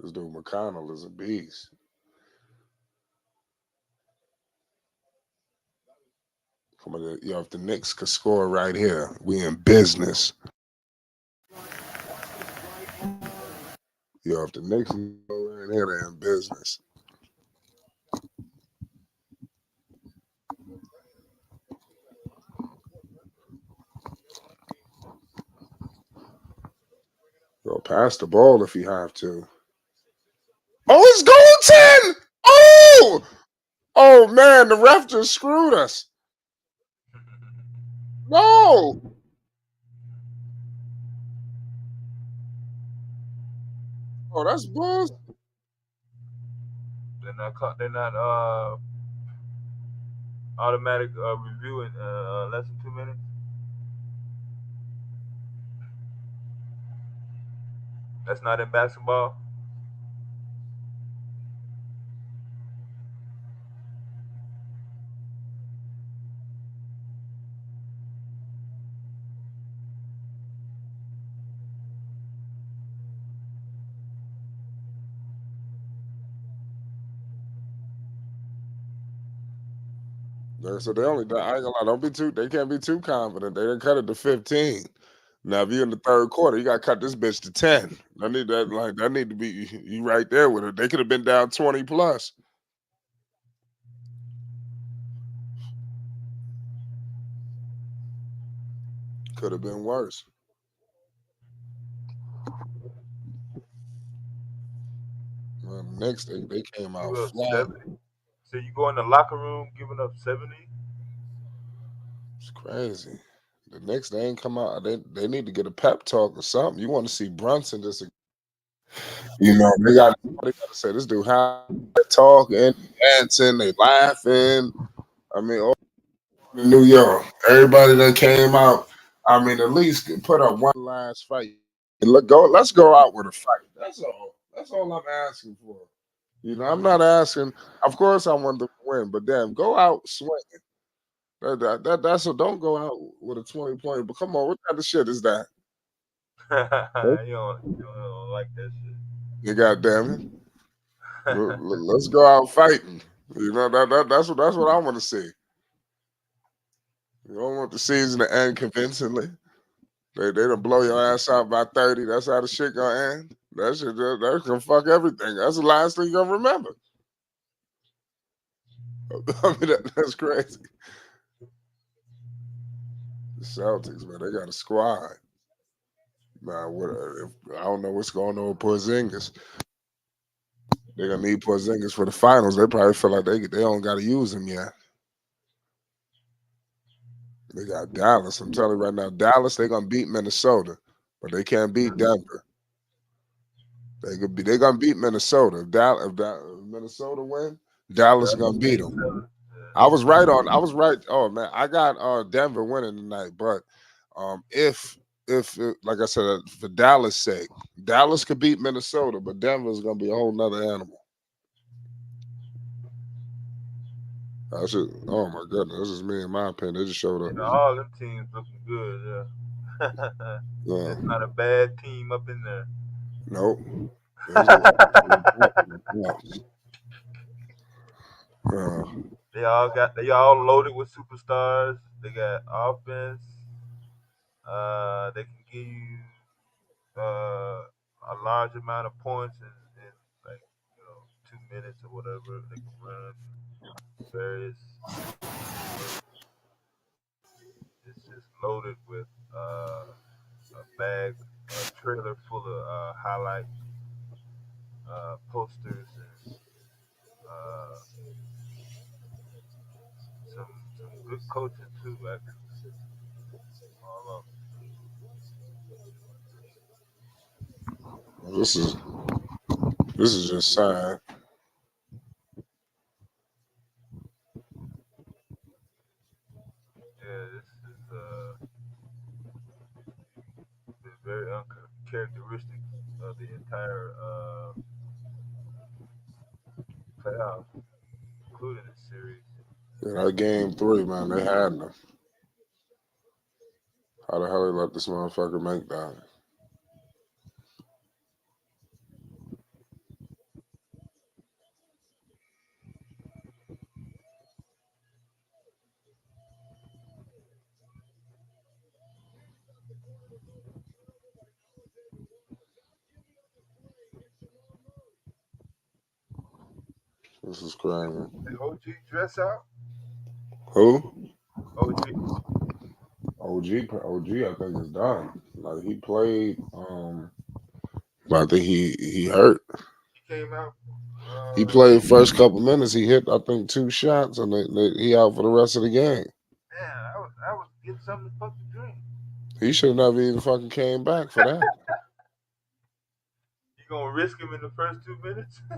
This dude McConnell is a beast. Come on, yo, if the Knicks could score right here, we in business. Yo, if the Knicks can score right here, they're in business. Yo, pass the ball if you have to. Oh, it's Goldton! Oh! Oh man, the ref just screwed us. No! Oh, that's bullshit. They're not automatic review in less than 2 minutes. That's not in basketball. So they only I ain't gonna lie, don't be too they can't be too confident. They didn't cut it to 15. Now if you're in the third quarter, you gotta cut this bitch to 10. I need that like that need to be you right there with it. They could have been down 20 plus. Could have been worse. Next they came out You up flat. 70. So you go in the locker room giving up 70. It's crazy. The next they ain't come out. They need to get a pep talk or something. You want to see Brunson just they gotta say this dude how talking, dancing, they laughing. I mean, all in New York, everybody that came out. I mean, at least put up one last fight. And let's go out with a fight. That's all. That's all I'm asking for. I'm not asking. Of course, I want them to win, but damn, go out swinging. That's a don't go out with a 20 point. But come on, what kind of shit is that? You don't like that shit. You goddamn it. Let's go out fighting. That's what I want to see. You don't want the season to end convincingly. They don't blow your ass out by 30. That's how the shit gonna end. That's gonna fuck everything. That's the last thing you're gonna remember. I mean that's crazy. The Celtics, man, they got a squad. Now, I don't know what's going on with Porzingis. They're gonna need Porzingis for the finals. They probably feel like they don't got to use him yet. They got Dallas. I'm telling you right now, Dallas they gonna beat Minnesota, but they can't beat Denver. They gonna beat Minnesota. If Minnesota win, Dallas is gonna beat them. I was right on. I was right. Oh man, I got Denver winning tonight. But if like I said, for Dallas' sake, Dallas could beat Minnesota, but Denver's gonna be a whole nother animal. I should. Oh my goodness, this is me in my opinion. They just showed up. All them teams looking good. Yeah. Yeah. It's not a bad team up in there. Nope. There's a lot. They all loaded with superstars. They got offense. They can give you a large amount of points in like 2 minutes or whatever. They can run various plays. It's just loaded with a trailer full of highlight posters and uh, some good coaching too. Actually, all of This is this is just sad. yeah, this is been very uncharacteristic of the entire playoffs, including the series. Yeah, that game 3, man, they had them. How the hell they let this motherfucker make that? This is crazy. Did OG dress out? Who? OG. OG, I think is done. Like he played, but I think he hurt. He came out. He Uh, played first couple minutes. He hit I think 2 shots, and he out for the rest of the game. Man, I was getting something to fucking drink. He should never even fucking came back for that. You gonna risk him in the first 2 minutes? Yeah,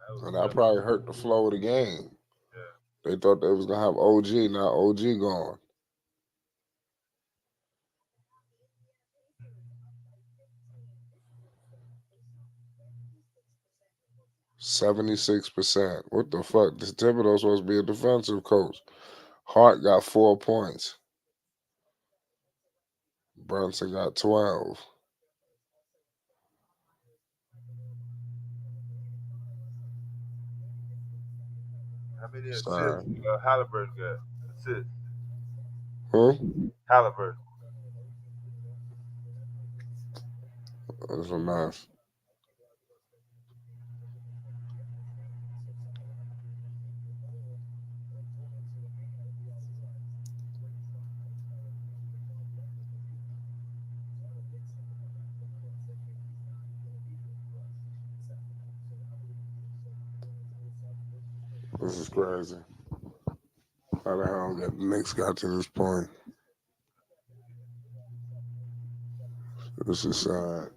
that was And that tough. probably hurt the flow of the game. Yeah. They thought they was gonna have OG. Now OG gone. 76%. What the fuck? This Thibodeau's supposed to be a defensive coach. Hart got 4 points. Brunson got 12. How many assists? Sorry. Halliburton got assists. Who? Halliburton. That's enough. This is crazy. How the hell the Knicks got to this point? This is sad.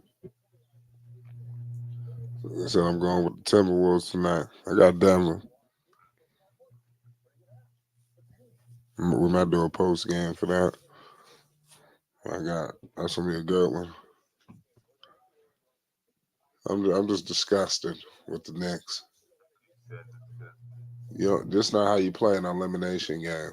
Like I said, I'm going with the Timberwolves tonight. I got Denver. We might do a post game for that. That's gonna be a good one. I'm just disgusted with the Knicks. Said that. This not how you play an elimination game.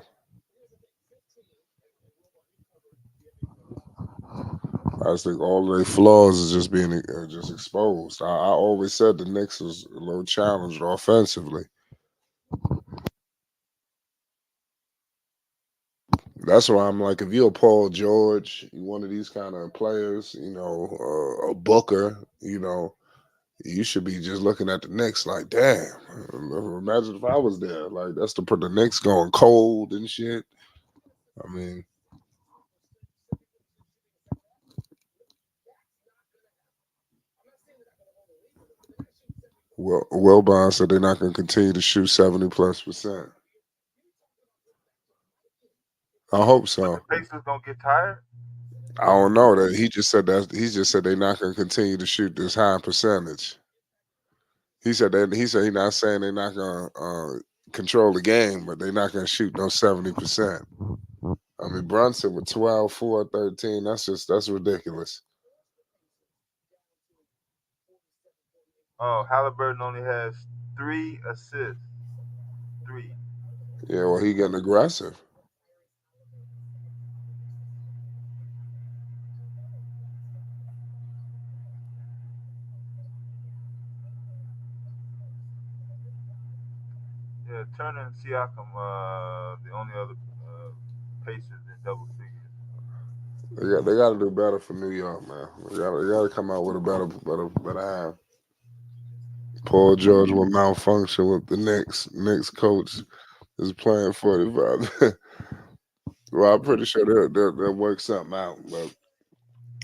I just think all of their flaws is just being just exposed. I always said the Knicks was a little challenged offensively. That's why I'm like, if you're a Paul George, you one of these kind of players, a Booker, you should be just looking at the Knicks like, damn. Imagine if I was there. Like that's to put the Knicks going cold and shit. I mean, Wilbon said they're not going to continue to shoot 70+%. I hope so. The Pacers gonna get tired. I don't know that he just said they're not going to continue to shoot this high percentage. He said he's not saying they're not going to control the game, but they're not going to shoot no 70%. I mean Brunson with 12, 4, 13. That's ridiculous. Oh, Halliburton only has 3 assists. 3. Yeah, well he getting aggressive. Yeah, Turner and Siakam, the only other Pacers in double figures. They got to do better for New York, man. They got to come out with a better half. Paul George will malfunction with the Knicks coach is playing 45. Well, I'm pretty sure they'll work something out, but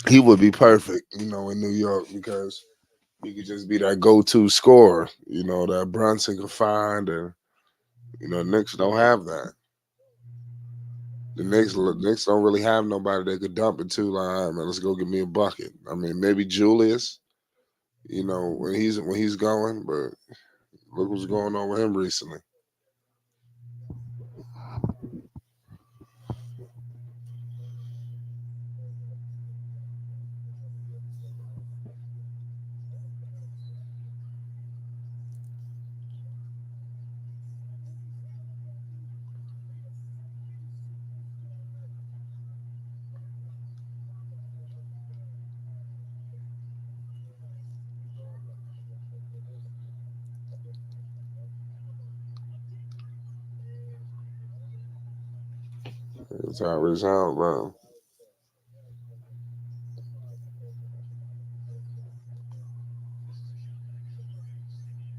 he would be perfect, in New York because he could just be that go-to scorer, that Brunson could find, and Knicks don't have that. The Knicks don't really have nobody they could dump it to. Like, all right, man, let's go get me a bucket. I mean, maybe Julius, when he's going, but look what's going on with him recently. It's Tyrese Halliburton.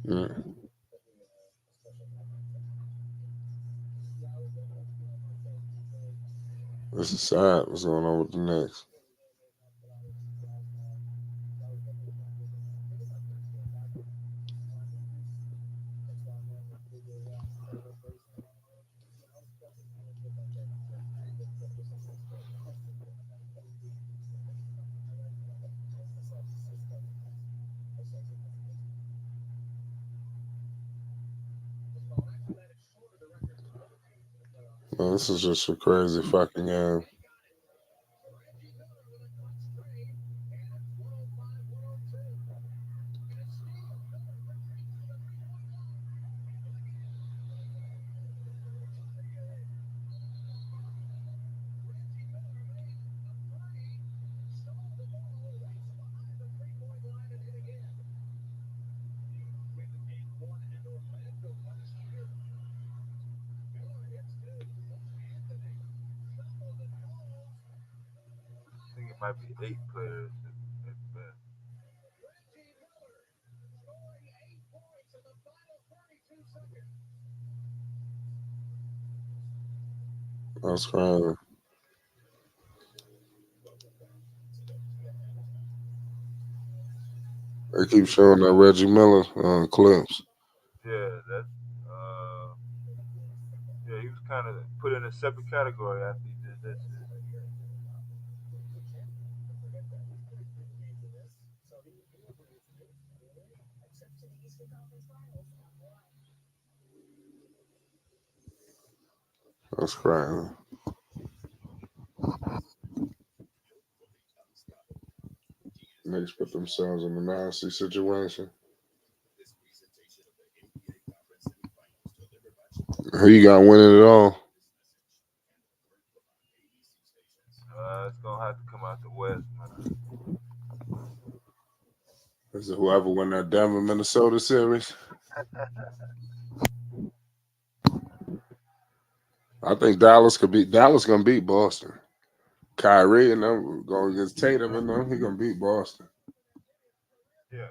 Mm. This is sad. What's going on with the Knicks? Man, this is just a crazy fucking game. I think it might be 8 players at best. That's crazy. They keep showing that Reggie Miller clips. Yeah, that's uh, yeah. He was kind of put in a separate category after he did that shit. That's crazy. Knicks put themselves in a nasty situation. Who you got winning it all? It's gonna have to come out the West, man. Is it whoever won that Denver Minnesota series? I think Dallas could beat Dallas. Gonna beat Boston. Kyrie and them going against Tatum and them. He gonna beat Boston. Yeah,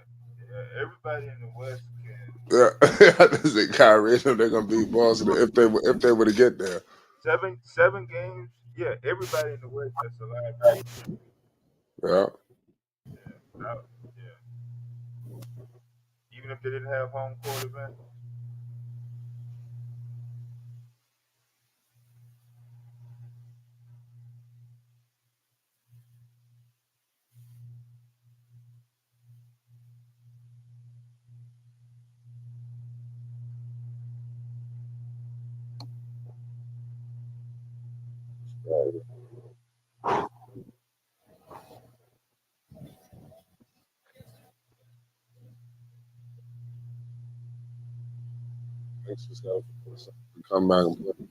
yeah. Everybody in the West can Yeah, I just think Kyrie and them they're gonna beat Boston if they were to get there. seven games. Yeah, everybody in the West that's alive right now. Yeah, Yeah, yeah. Even if they didn't have home court advantage. Knicks just gotta come back and play.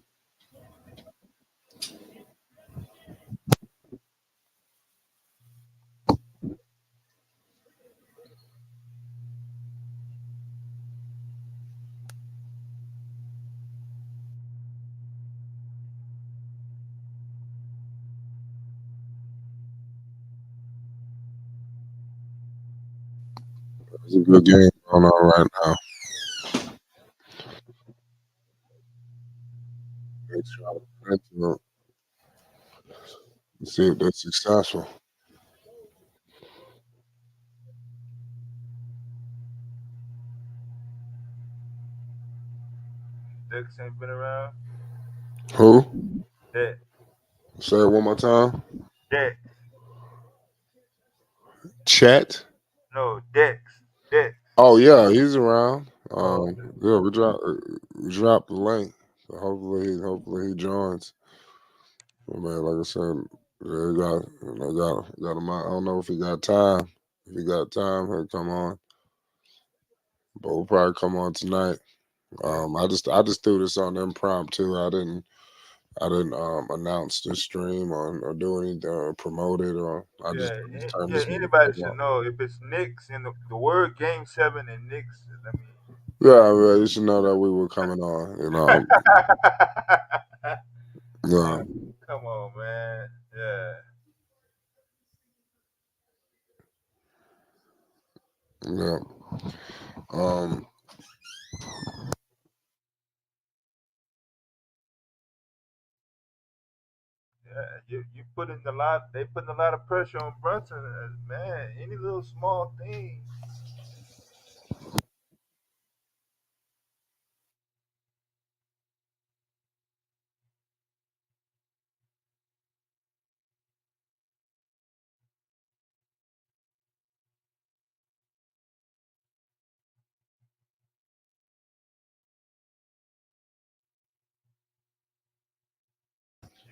It's a good game going on right now. Knicks trying to play to it, see if they're successful. Dex ain't been around. Who? Dex, Say it one more time. Dex. Chet. No, Dex. Oh yeah, he's around. Oh, Yeah, we dropped the link. So hopefully he joins. But man, like I said, yeah, got him out. I don't know if he got time. If he got time, he'll come on. But we'll probably come on tonight. yeah, I just threw this on impromptu. I didn't announce this stream or do anything or promote it or I just turned yeah. this Anybody motherfucker should on. know if it's Knicks and the word Game 7 and Knicks. I mean, Yeah, you should know that we were coming on. yeah. Yeah. Come on, man. Yeah. Yeah. Um. Yeah, you putting a lot. They putting a lot of pressure on Brunson. Man, any little small thing.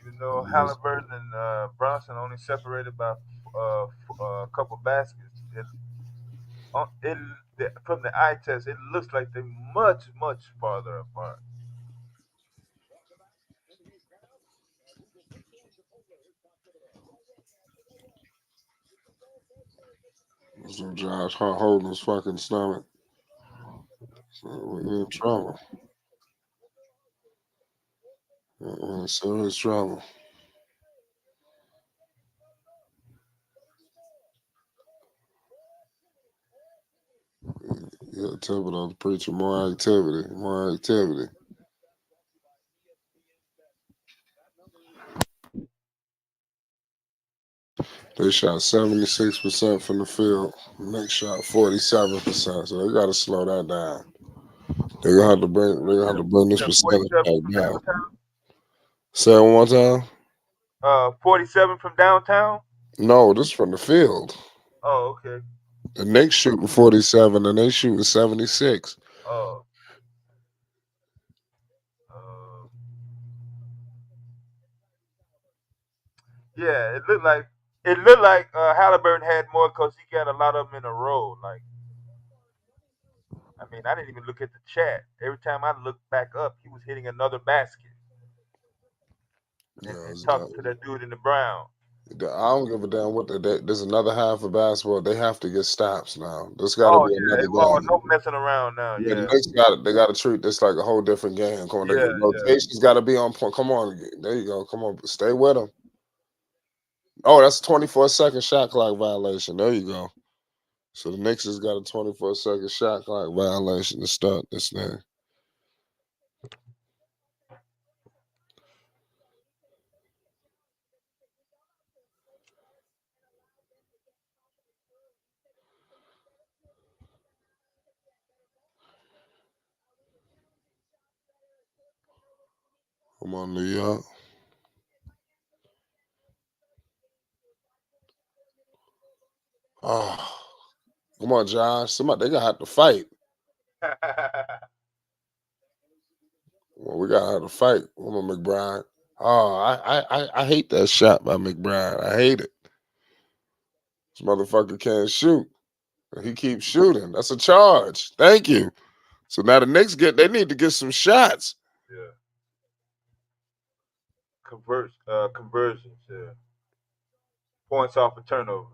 Even though Halliburton and Bronson only separated by a couple baskets, it from the eye test, it looks like they're much farther apart. So Josh holding his fucking stomach. So we're in trouble. We're in serious trouble. Yeah, Thibodeau's preaching more activity, more activity. They shot 76% from the field. Knicks shot 47%. So they gotta slow that down. They're gonna have to bring this Yeah, percentage 47 back from down. downtown. Say it one more time. 47 from downtown. No, this is from the field. Oh, okay. The Knicks shooting 47 and they shooting 76. Oh, uh, yeah. It looked like Halliburton had more because he got a lot of them in a row. Like, I mean, I didn't even look at the chat. Every time I looked back up, he was hitting another basket Yeah, and it's talking to done. that dude in the brown. I don't give a damn what there's another half of basketball. They have to get stops now. There's got to Oh be yeah. another Oh, game. no messing around now. Yeah, the Yeah. Knicks they got to treat this like a whole different game. Come on, the Yeah. Yeah. rotation's got to be on point. Come on, there you go. Come on, stay with them. Oh, that's a 24-second shot clock violation. There you go. So the Knicks has got a 24-second shot clock violation to start this thing. Come on, New York. Oh, come on, Josh. Somebody they gotta have to fight. Well, we gotta have to fight. Come on, McBride. Oh, I hate that shot by McBride. I hate it. This motherfucker can't shoot. He keeps shooting. That's a charge. Thank you. So now the Knicks they need to get some shots. Yeah. Conversions. Yeah. Points off of turnovers.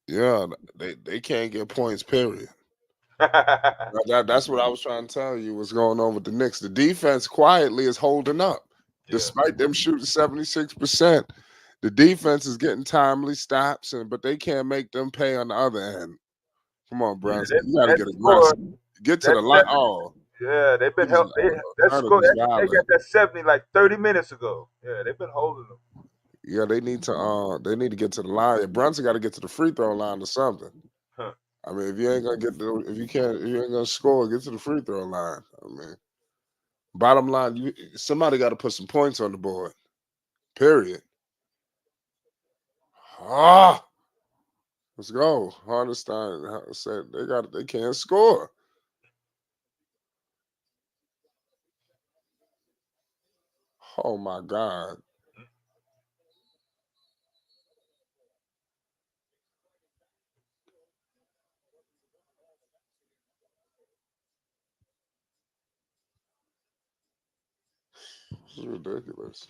Yeah, they can't get points, period. That's what I was trying to tell you what's going on with the Knicks. The defense quietly is holding up. Yeah. Despite them shooting 76%, the defense is getting timely stops, but they can't make them pay on the other end. Come on, Yeah. Brunson. That, You got to that get score. aggressive. Get to That the line. 70. Oh, Yeah, they've been these help. That score. turnovers They got violent. that 70 like 30 minutes ago. Yeah, they've been holding them. Yeah, they need to get to the line. Brunson got to get to the free throw line or something. Huh. I mean, if you ain't gonna if you ain't gonna score, get to the free throw line. I mean, bottom line, somebody got to put some points on the board. Period. Ah, let's go. Hardenstein said they can't score. Oh my God. This is ridiculous.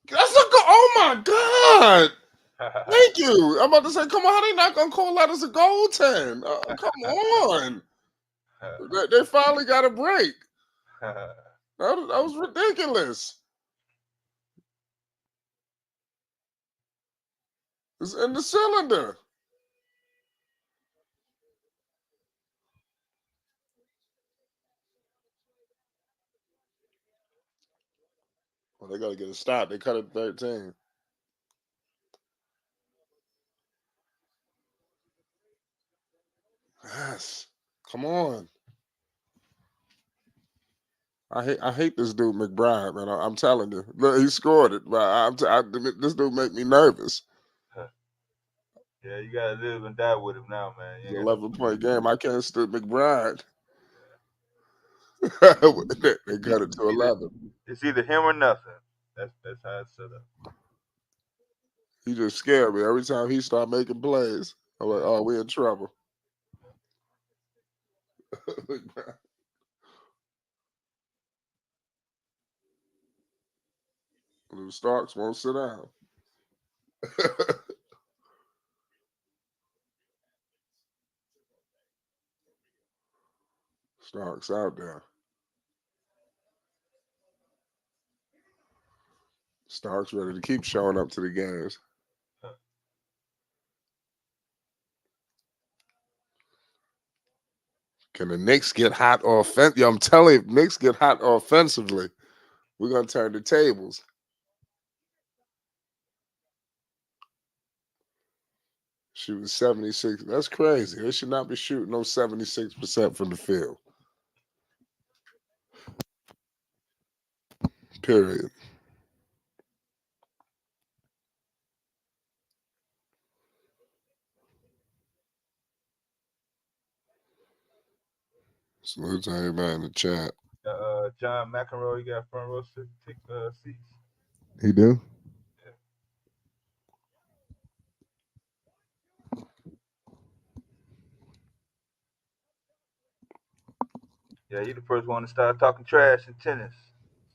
That's a go. Oh my God. Thank you. I'm about to say, come on, how they not gonna call that as a goaltend? Come on. They finally got a break. That was ridiculous. It's in the cylinder. Well, they gotta get a stop. They cut it 13. Yes. Come on. I hate this dude McBride, man. I'm telling you. Look, he scored it, but this dude make me nervous. Yeah, you gotta live and die with him now, man. It's You an ain't got 11-point game. I can't stand McBride. They cut it to 11. it's either him or nothing. That's how it's set up. He just scared me every time he start making plays. I'm like, oh, we in trouble. The Starks won't sit down. Starks out there. Starks ready to keep showing up to the games. Can the Knicks get hot offensively? I'm telling you, if Knicks get hot offensively, we're gonna turn the tables. Shooting 76. That's crazy. They should not be shooting no 76% from the field. Period. Salute to everybody in the chat. John McEnroe, you got front row seats. He do? Yeah, he the first one to start talking trash in tennis.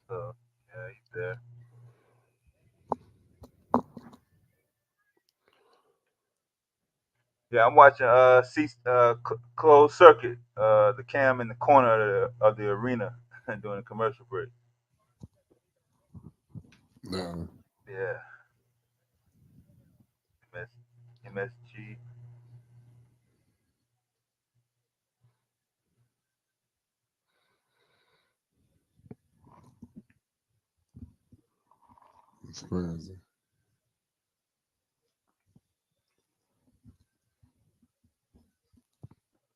So yeah, he's there. Yeah, I'm watching closed circuit. The cam in the corner of the arena during the commercial break. No. Yeah. MSG. It's crazy.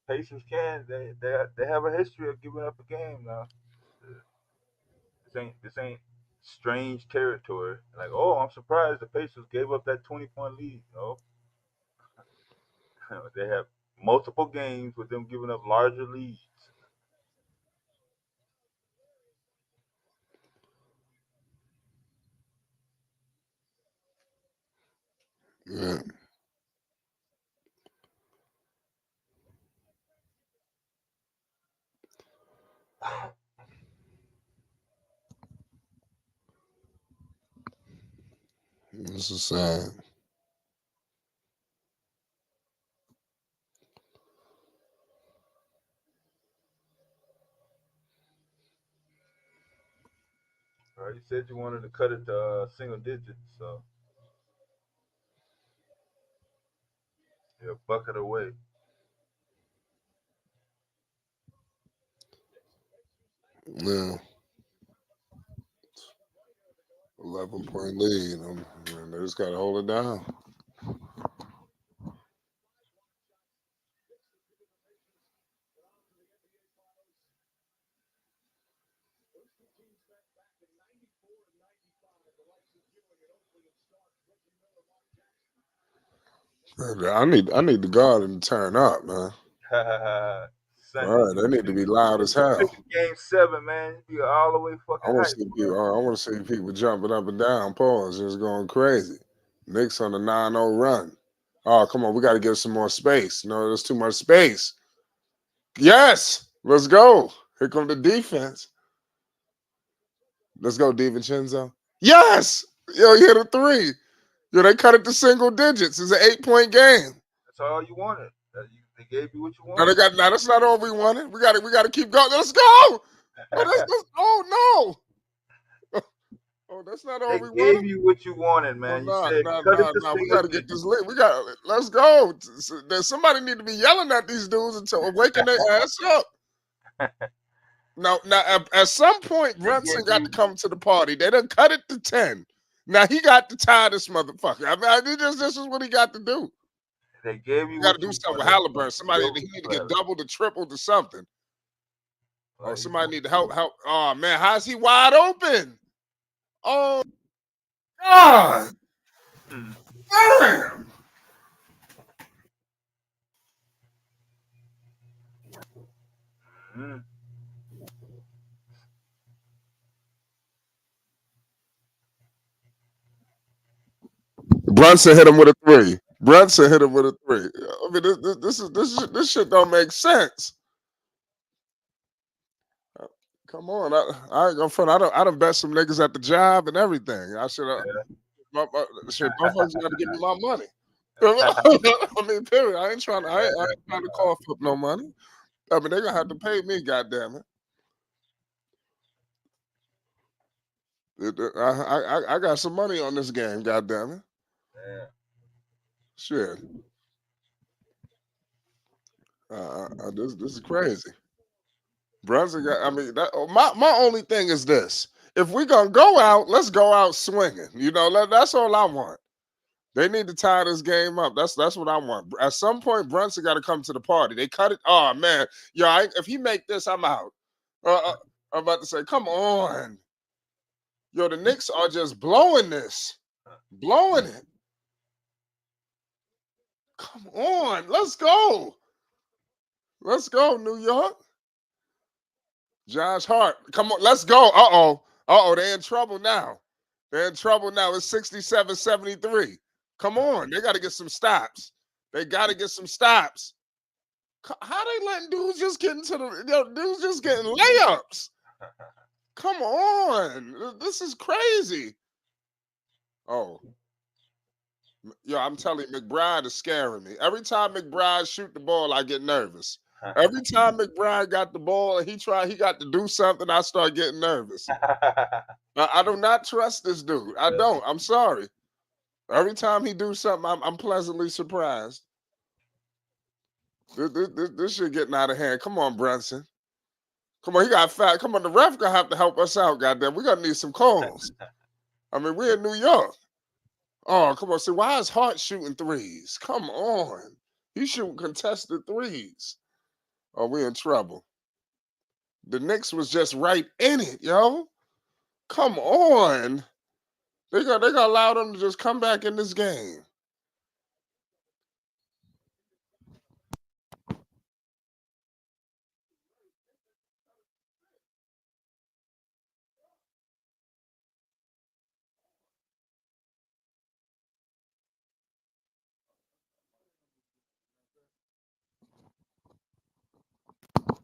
Pacers they have a history of giving up a game now. This ain't strange territory. Like, oh, I'm surprised the Pacers gave up that 20-point lead. No, they have multiple games with them giving up larger leads. Yeah. This is sad. Right? You said you wanted to cut it to single digits, so you're a bucket away. Yeah. 11-point lead. They just got to hold it down. I need the Garden to turn up, man. All Sunday. right, they need to be loud as hell. Game 7, man. You all the way I fucking want hype. to see people. I want to see people jumping up and down. Pause. Just going crazy. Knicks on a 9-0 run. Oh, come on. We got to give some more space. No, there's too much space. Yes. Let's go. Here come the defense. Let's go, DiVincenzo. Yes! Yo, he hit a three. Yo, they cut it to single digits. It's an 8-point game. That's all you wanted. They gave you what you Now they wanted. got now that's not all we wanted. We gotta keep going. Let's go. Oh, oh no. Oh, that's not all They we wanted. gave you what you wanted, Oh man. You no, said no, cut it no, to no. We single gotta get digits. this lit. Let's go. There's somebody need to be yelling at these dudes until waking their ass up. Now, at some point, Brunson got to come to the party. They done cut it to 10. Now he got to tie this motherfucker. I mean, this is what he got to do. They gave you You got to what do you something with wanted. Halliburton. Somebody Go he need to play. get double to triple to something. Oh, Like, somebody need to help. Oh man, how's he wide open? Oh God! Hmm. Damn! Hmm. Brunson hit him with a three. Brunson hit him with a three. I mean, this shit don't make sense. Come on, I ain't gonna front. I done bet some niggas at the job and everything. I should have. Shit, motherfuckers got to give me my money. I mean, period. I ain't trying to. I ain't trying to cough up no money. I mean, they gonna have to pay me. Goddamn it. I got some money on this game. Goddamn it. Yeah. Shit. This is crazy. Brunson got. I mean, my only thing is this: if we gonna go out, let's go out swinging. You know, that's all I want. They need to tie this game up. That's what I want. At some point, Brunson got to come to the party. They cut it. Oh man, yo, if he make this, I'm out. I'm about to say, come on, yo, the Knicks are just blowing this, blowing it. Come on, let's go, New York. Josh Hart, come on, let's go. They're in trouble now. They're in trouble now. It's 67-73. Come on, they got to get some stops. They got to get some stops. How they letting dudes just get into dudes just getting layups? Come on, this is crazy. Oh, yo, I'm telling you, McBride is scaring me. Every time McBride shoot the ball, I get nervous. Every time McBride got the ball and he got to do something, I start getting nervous. I do not trust this dude. I don't. I'm sorry. Every time he do something, I'm pleasantly surprised. This shit getting out of hand. Come on, Brunson. Come on, he got fat. Come on, the ref gonna have to help us out, goddamn. We gonna need some calls. I mean, we're in New York. Oh, come on. See, why is Hart shooting threes? Come on. He's shooting contested threes. Oh, we in trouble. The Knicks was just right in it, yo. Come on. They gonna allow them to just come back in this game.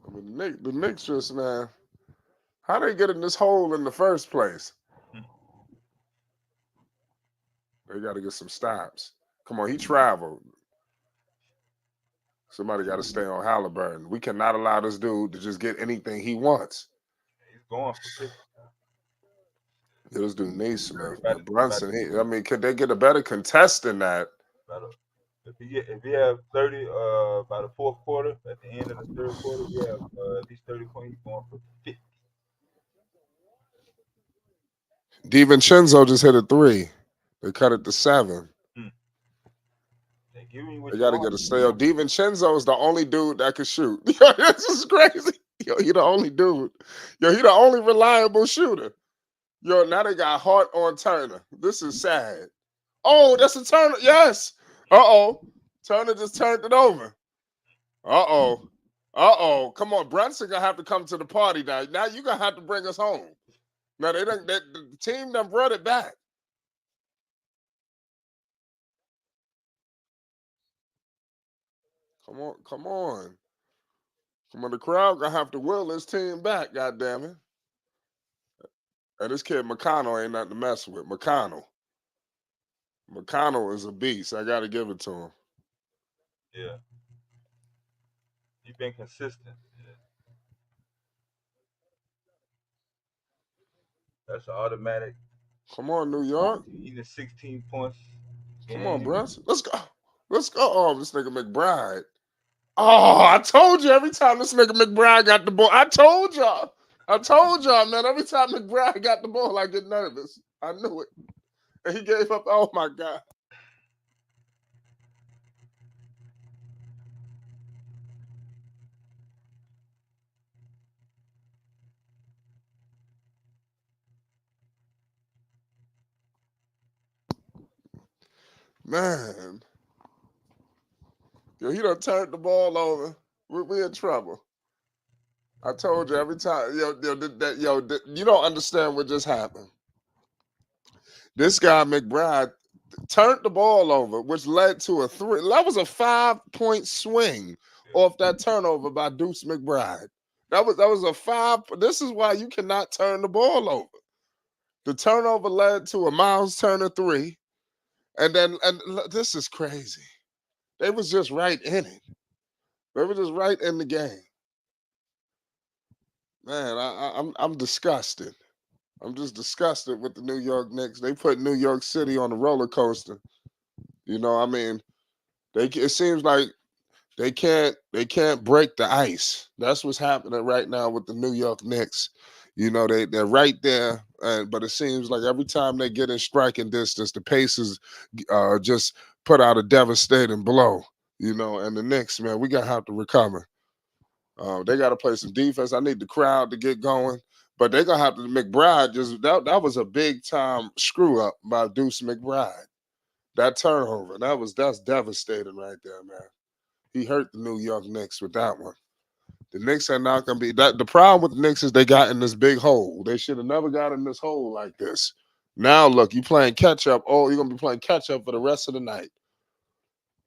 I mean, the Knicks just, man, how they get in this hole in the first place? They got to get some stops. Come on, he traveled. Somebody got to stay on Halliburton. We cannot allow this dude to just get anything he wants. He's going for 50. Yeah, this dude Naismith, but Brunson. Could they get a better contest than that? If he have 30 by the fourth quarter, at the end of the third quarter, we have at least 30 points. He's going for 50. DiVincenzo just hit a three. They cut it to 7. They giving you what They you got to want. get a steal. DiVincenzo is the only dude that can shoot. Yo, this is crazy. Yo, he the only dude. Yo, he the only reliable shooter. Yo, now they got Hart on Turner. This is sad. Oh, that's a Turner. Yes. Turner just turned it over. Come on, Brunson gonna have to come to the party now. Now you gonna have to bring us home. Now the team done brought it back. Come on. Come on, the crowd gonna have to will this team back, goddamn it. And this kid McConnell ain't nothing to mess with. McConnell is a beast. I gotta give it to him. Yeah, he's been consistent. Yeah. That's an automatic. Come on, New York. Even 16 points Come on, game. Brunson. Let's go. Let's go. Oh, this nigga McBride. Oh, I told you every time this nigga McBride got the ball. I told y'all. Man. Every time McBride got the ball, I get nervous. I knew it. And he gave up. Oh my God. Man. Yo, he done turned the ball over. We in trouble. I told you every time. You don't understand what just happened. This guy McBride turned the ball over, which led to a three. That was a 5-point swing off that turnover by Deuce McBride. That was a 5. This is why you cannot turn the ball over. The turnover led to a Miles Turner 3, and this is crazy. They was just right in it. They were just right in the game. Man, I'm disgusted. I'm just disgusted with the New York Knicks. They put New York City on a roller coaster. You know, I mean, it seems like they can't break the ice. That's what's happening right now with the New York Knicks. You know, they're right there, but it seems like every time they get in striking distance, the Pacers just put out a devastating blow. You know, and the Knicks, man, we gotta have to recover. They got to play some defense. I need the crowd to get going, but they're gonna have to. McBride just that was a big time screw up by Deuce McBride. That turnover, that's devastating right there, man. He hurt the New York Knicks with that one. The Knicks are not gonna be that. The problem with the Knicks is they got in this big hole. They should have never got in this hole like this. Now look, you playing catch up. Oh, you're gonna be playing catch up for the rest of the night.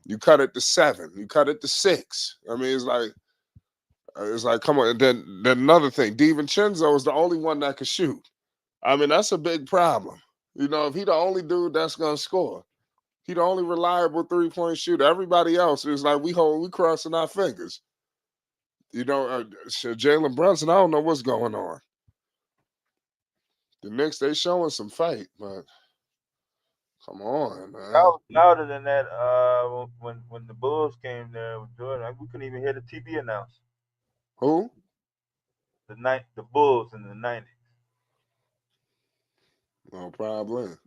You cut it to 7. You cut it to 6. I mean, it's like, come on. And then another thing, DiVincenzo is the only one that can shoot. I mean, that's a big problem. You know, if he the only dude that's gonna score, he the only reliable 3-point shooter. Everybody else is like we crossing our fingers. You know, Jalen Brunson, I don't know what's going on. The Knicks, they showing some fight, but come on, I man. was louder than that when the Bulls came there with Jordan. We couldn't even hear the TV announce. Who? The Bulls in the '90s. No problem.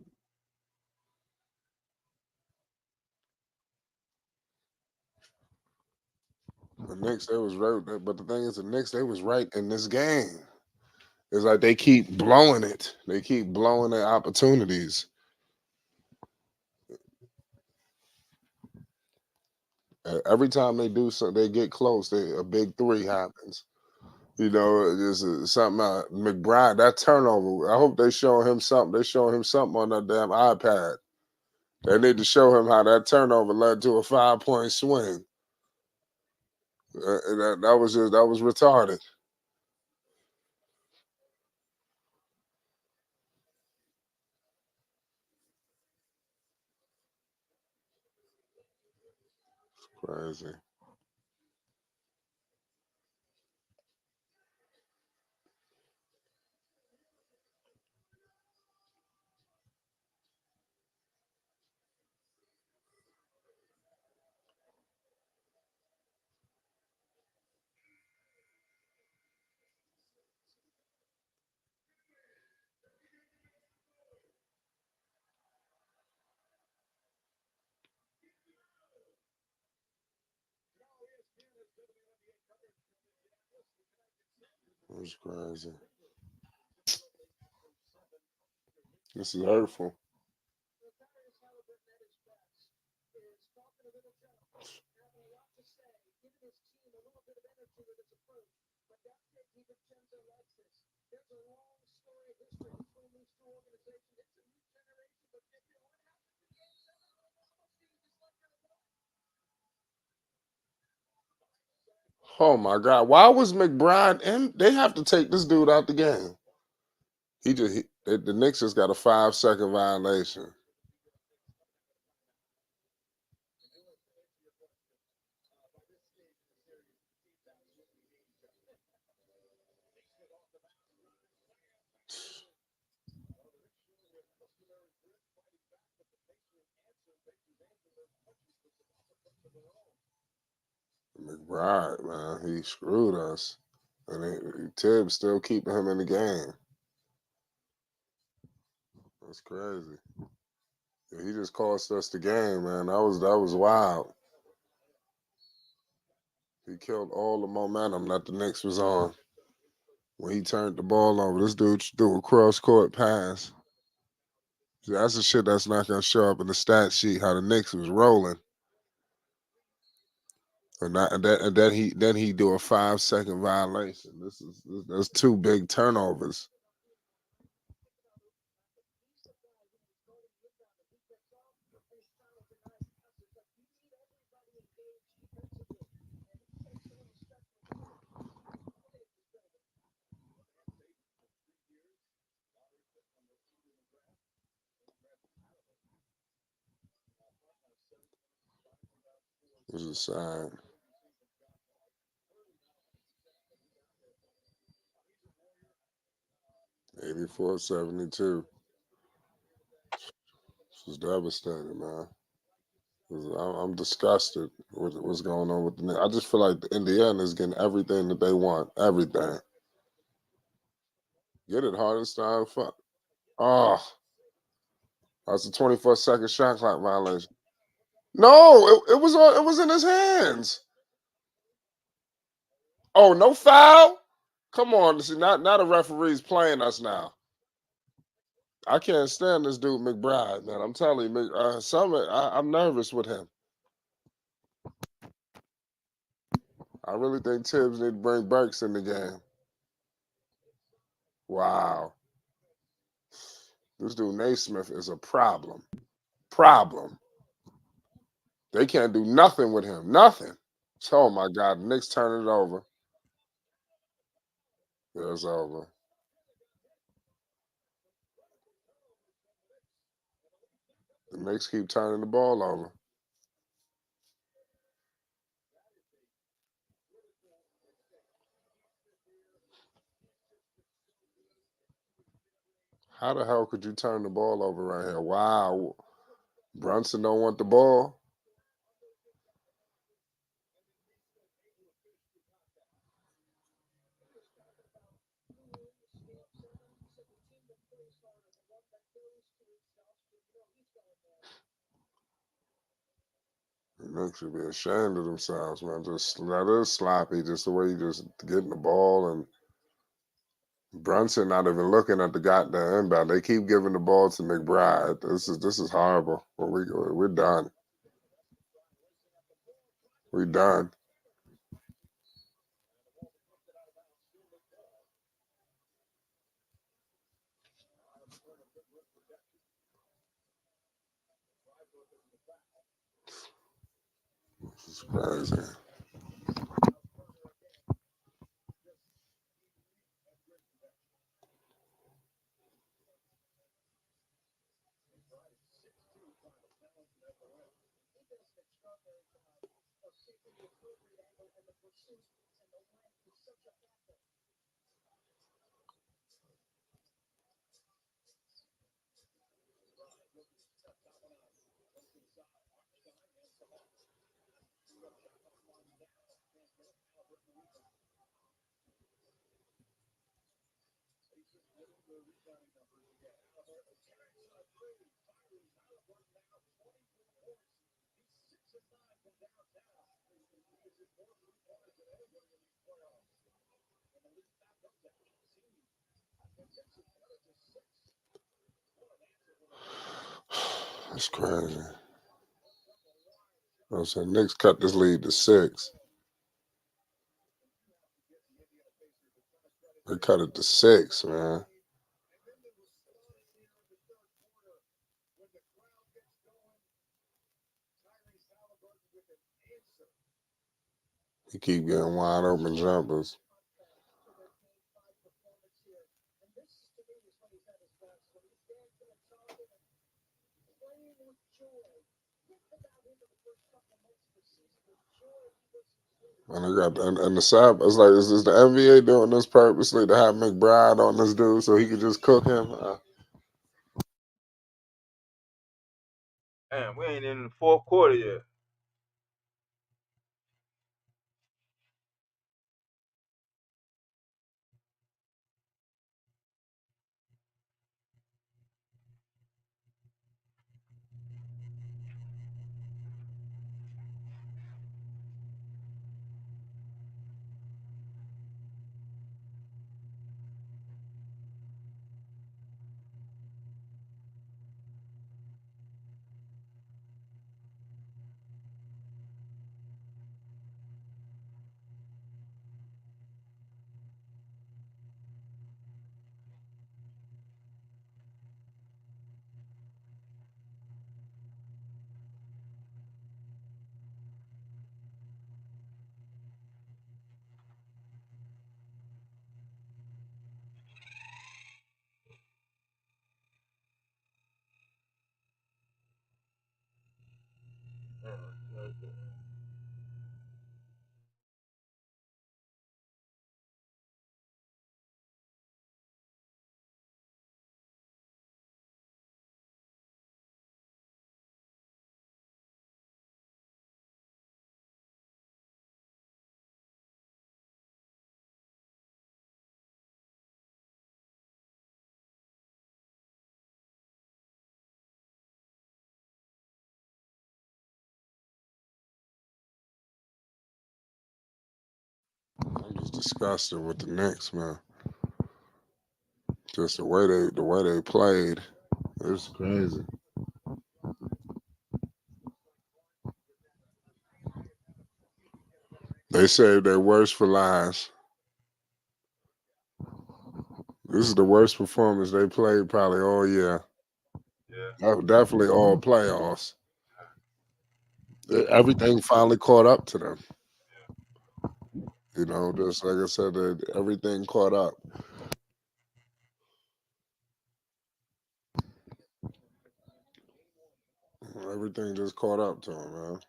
The Knicks, they was right, but the thing is, the Knicks, they was right in this game. It's like they keep blowing it. They keep blowing their opportunities. Every time they do something, they get close. A big 3 happens. You know, there's something. McBride, that turnover. I hope they show him something. They show him something on that damn iPad. They need to show him how that turnover led to a 5-point swing. That was retarded. Crazy. It was crazy. This is hurtful. Oh my God! Why was McBride in? They have to take this dude out the game. The Knicks just got a 5-second violation. McBride, man, he screwed us, and Tibbs still keeping him in the game. That's crazy. Yeah, he just cost us the game, man. That was wild. He killed all the momentum that the Knicks was on when he turned the ball over. This dude threw a cross court pass. That's the shit that's not gonna show up in the stat sheet. How the Knicks was rolling, and then he do a 5-second violation. That's two big turnovers. This is sad. 84-72. This is devastating, man. I'm disgusted with what's going on with the Knicks. I just feel like Indiana is getting everything that they want. Everything. Get it, Hardenstein. Fuck. Oh, that's a 24-second shot clock violation. No, it was on. It was in his hands. Oh, no foul. Come on, see, not a referee's playing us now. I can't stand this dude McBride, man. I'm telling you, I'm nervous with him. I really think Tibbs need to bring Burks in the game. Wow. This dude Naismith is a problem. Problem. They can't do nothing with him. Nothing. Oh my God, the Knicks turning it over. Yeah, it's over. The Knicks keep turning the ball over. How the hell could you turn the ball over right here? Wow. Brunson don't want the ball. The Knicks should be ashamed of themselves, man. That is sloppy, just the way you just getting the ball and Brunson not even looking at the goddamn inbound. They keep giving the ball to McBride. This is horrible. We're done. We're done. This is crazy. That's crazy. I said Knicks cut this lead to 6. They cut it to 6, man. He keep getting wide open jumpers. And they got and the sap. It's like is the NBA doing this purposely to have McBride on this dude so he could just cook him? Man, we ain't in the fourth quarter yet. I'm just disgusted with the Knicks, man. Just the way they played. It's crazy. They saved their worst for last. This is the worst performance they played probably all year. Yeah. Definitely all playoffs. Everything finally caught up to them. You know, just like I said, everything caught up. Everything just caught up to them, man.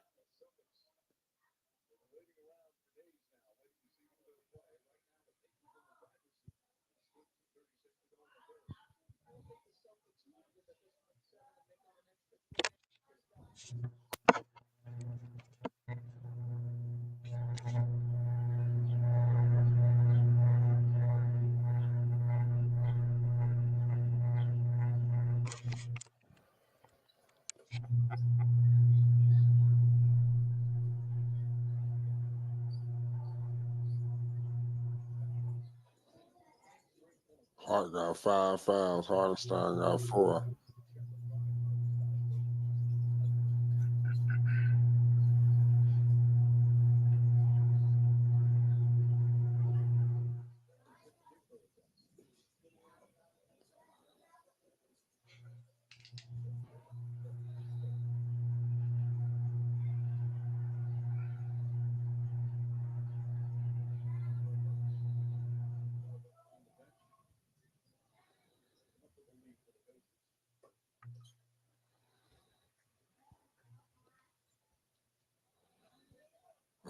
Hart got 5 fouls. Hartenstein got 4.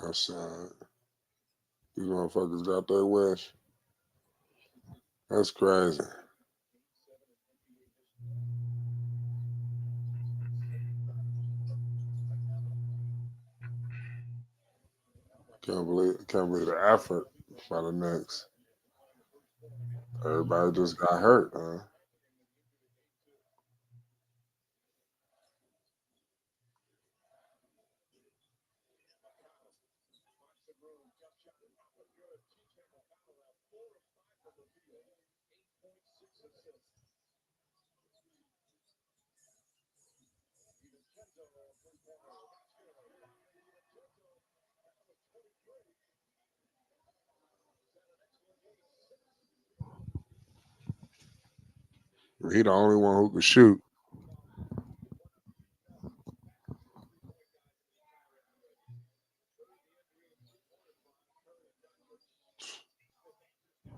That's sad. These motherfuckers got their wish. That's crazy. Can't believe the effort by the Knicks. Everybody just got hurt, huh? He the only one who could shoot.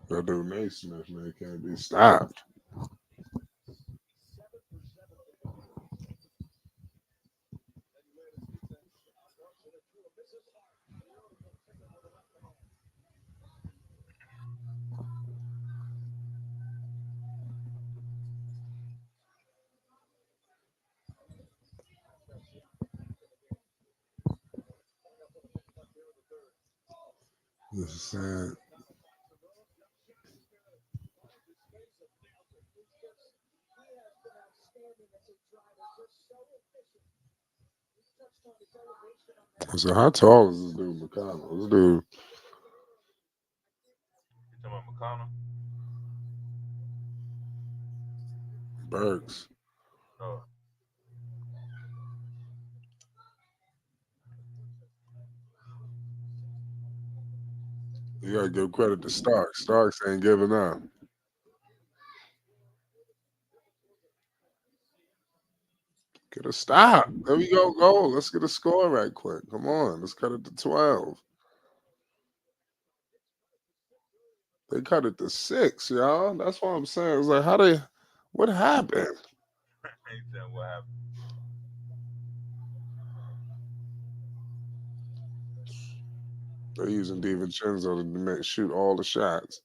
That dude Naismith, man, can't be stopped. This is sad. So how tall is this dude McConnell? This dude You talking about McConnell? Burks. No. You gotta give credit to Starks. Starks ain't giving up. Get a stop. There we go. Go. Let's get a score right quick. Come on. Let's cut it to 12. They cut it to 6, y'all. That's what I'm saying. It's like how they what happened? Ain't saying what happened. They're using DiVincenzo to shoot all the shots.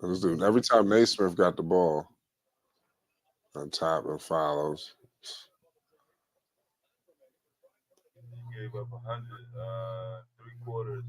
This dude, every time Naismith got the ball on top and follows. He gave up 100, 3 quarters.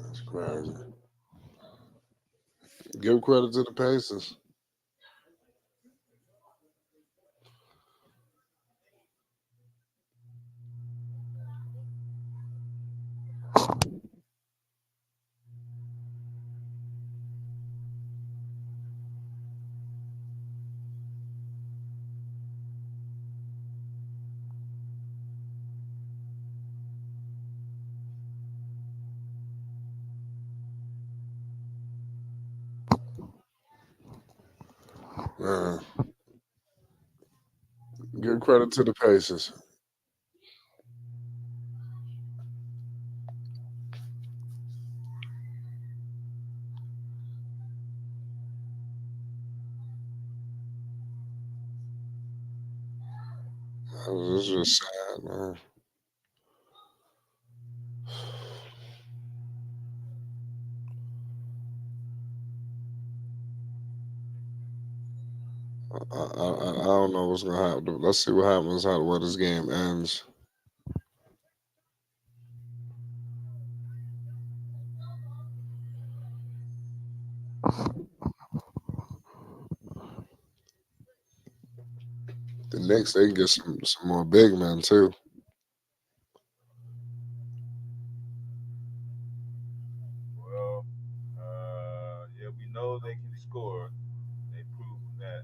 That's crazy. Give credit to the Pacers. Man, give credit to the Pacers. This is just sad, man. I don't know what's gonna happen. Let's see what happens how where this game ends. The Knicks they can get some more big men too. Well, yeah, we know they can score. They proven that.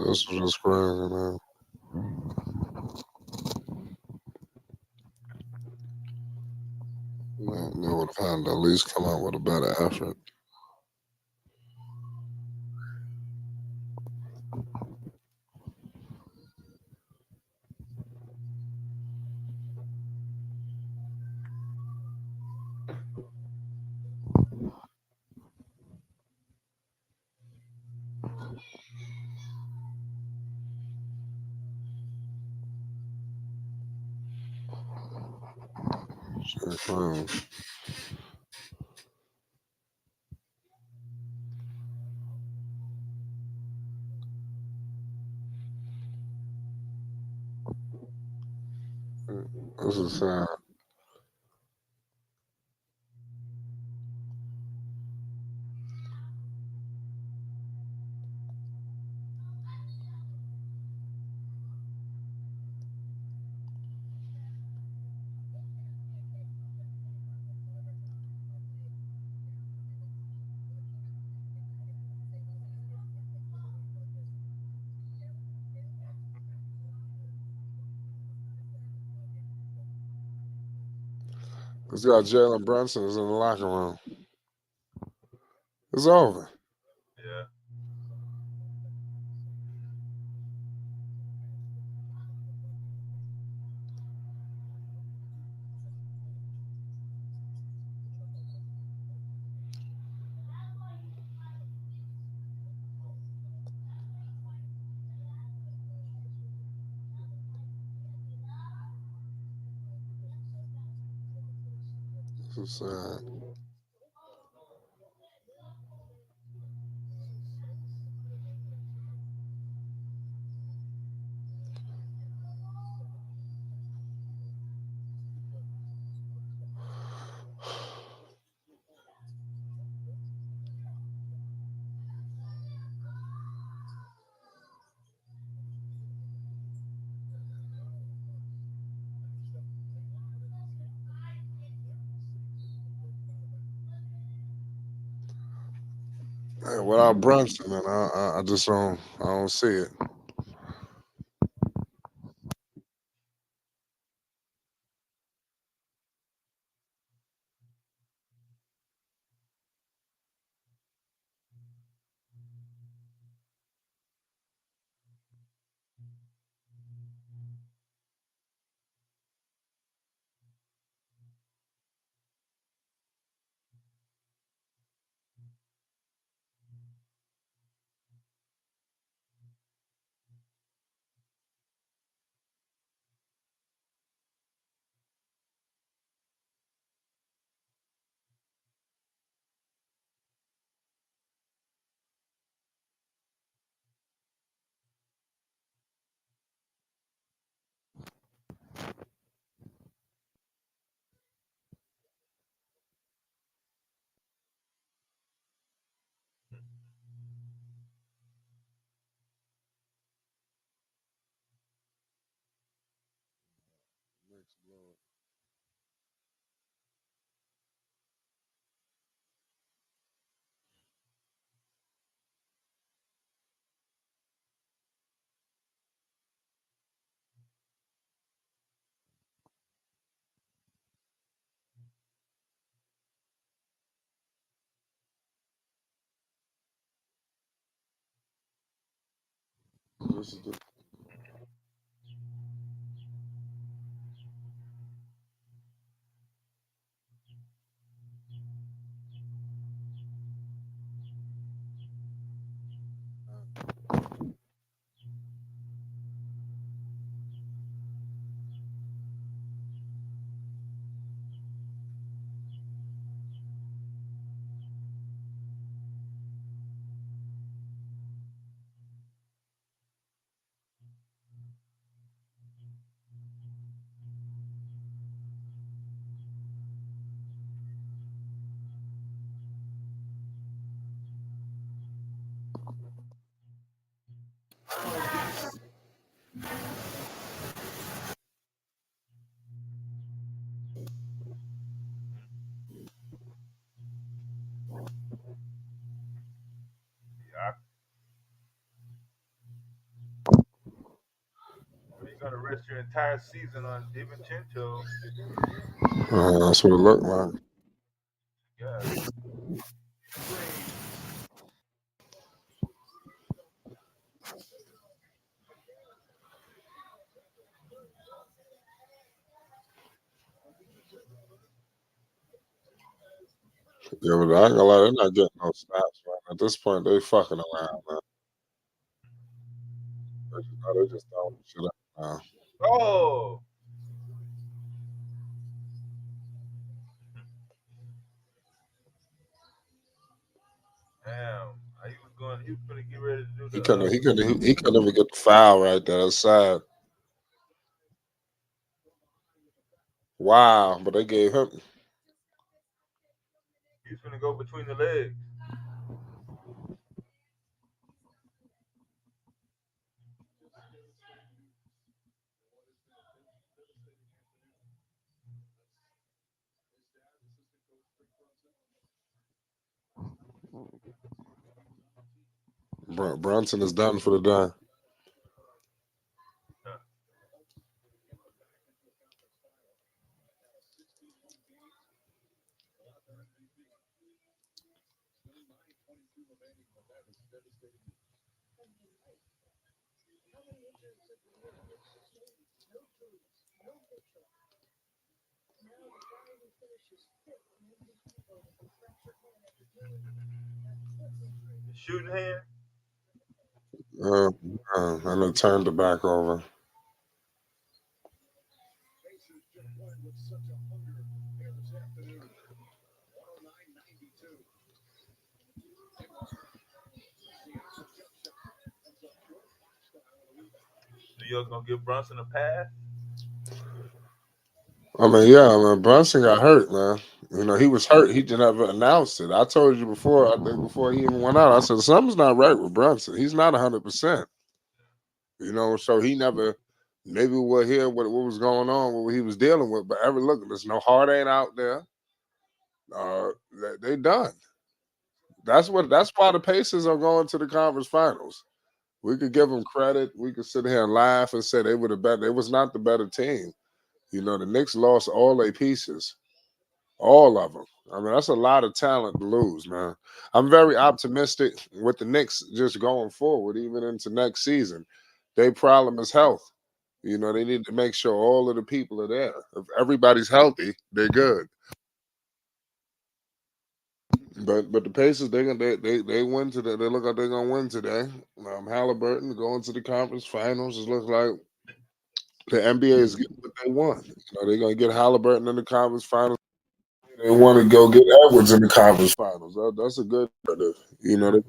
This was just crazy, man. Man, they would have had to at least come out with a better effort. Shit, clown. This is sad. This guy Jalen Brunson is in the locker room. It's over. Yeah. This is sad. Hey, without Brunson, man, I just don't see it. This is the, Yeah. You're gonna rest your entire season on DiVincenzo. that's what it looked like. Yeah. Yeah, but I ain't gonna lie, they're not getting no snaps, man. At this point, they fucking around, man. They just throwing shit up now. Oh. Damn, he was going. He was gonna get ready to do He the. couldn't. He couldn't even get the foul right there. That's sad. Wow, but they gave him. He was gonna go between the legs. Brunson is done for the day. Huh. The shooting hand. Uh, and they turned it back over. New York gonna give Brunson a pass. I mean, yeah, I mean, Brunson got hurt, man. You know, he was hurt. He just never announced it. I told you before, I think before he even went out, I said, something's not right with Brunson. He's not 100%. You know, so he never, maybe we'll hear what was going on, what he was dealing with. But every look, there's no heart ain't out there. They done. That's why the Pacers are going to the conference finals. We could give them credit. We could sit here and laugh and say they would have bet. They was not the better team. You know, the Knicks lost all their pieces. All of them. I mean, that's a lot of talent to lose, man. I'm very optimistic with the Knicks just going forward, even into next season. Their problem is health. You know, they need to make sure all of the people are there. If everybody's healthy, they're good. But the Pacers, they win today. They look like they're gonna win today. Halliburton going to the conference finals. It looks like the NBA is getting what they want. You know, they're gonna get Halliburton in the conference finals. They want to go get Edwards in the conference finals. That's a good narrative. You know, the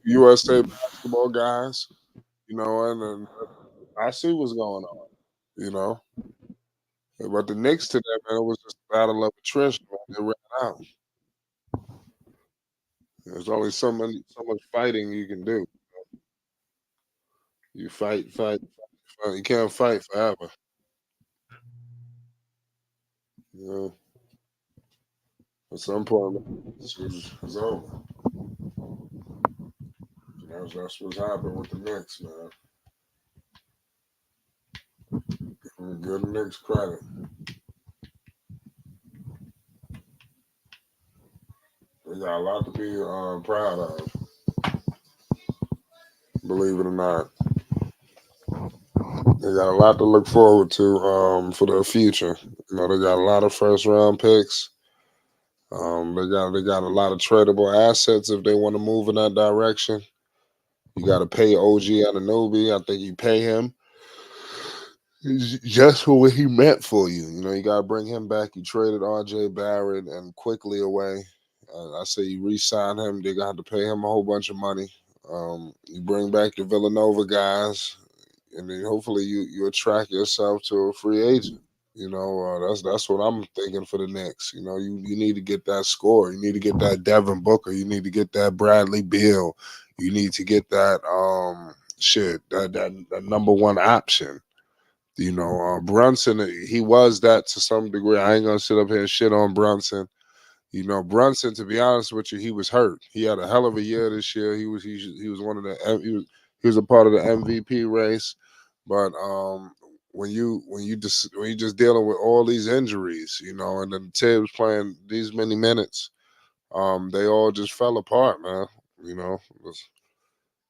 USA basketball guys. You know, and I see what's going on. You know, but the Knicks today, man, it was just a battle of attrition. Man. They ran out. There's only so much fighting you can do. You fight. You can't fight forever. You know, at some point, it's over. That's what's happened with the Knicks, man. Give the Knicks credit. They got a lot to be proud of, believe it or not. They got a lot to look forward to for their future. You know, they got a lot of first round picks. They got a lot of tradable assets if they want to move in that direction. You got to pay OG Anunoby. I think you pay him just for what he meant for you. You know, you got to bring him back. You traded RJ Barrett and quickly away. I say you re-sign him. They're gonna have to pay him a whole bunch of money. You bring back your Villanova guys, and then hopefully you attract yourself to a free agent. You know, that's what I'm thinking for the Knicks. You know, you need to get that score. You need to get that Devin Booker. You need to get that Bradley Beal. You need to get that that number one option. You know, Brunson, he was that to some degree. I ain't gonna sit up here and shit on Brunson. You know, Brunson, to be honest with you, he was hurt. He had a hell of a year this year. He was one of the he was a part of the MVP race. But when you just dealing with all these injuries, you know, and then Tibbs playing these many minutes, they all just fell apart, man. You know,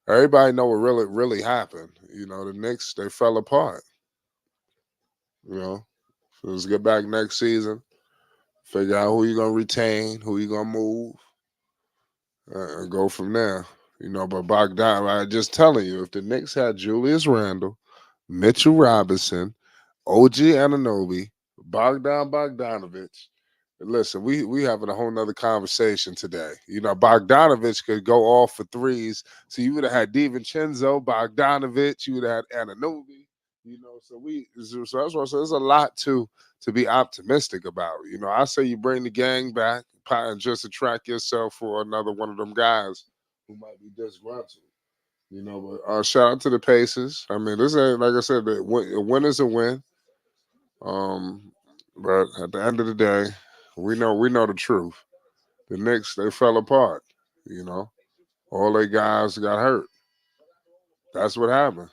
everybody know what really happened. You know, the Knicks, they fell apart. You know, so let's get back next season, figure out who you gonna retain, who you gonna move, and go from there. You know, but Bogdan, I just telling you, if the Knicks had Julius Randle, Mitchell Robinson, OG Anunoby, Bogdan Bogdanovich, Listen, we having a whole nother conversation today. You know, Bogdanovich could go off for threes. So you would have had DiVincenzo, Bogdanovich, you would have had Anunoby. You know, so that's why I say there's a lot to be optimistic about. You know, I say you bring the gang back and just attract yourself for another one of them guys who might be disgruntled. You know, but shout out to the Pacers. I mean, this ain't like I said, a win is a win. Um, but at the end of the day, we know the truth. The Knicks, they fell apart. You know, all their guys got hurt. That's what happened.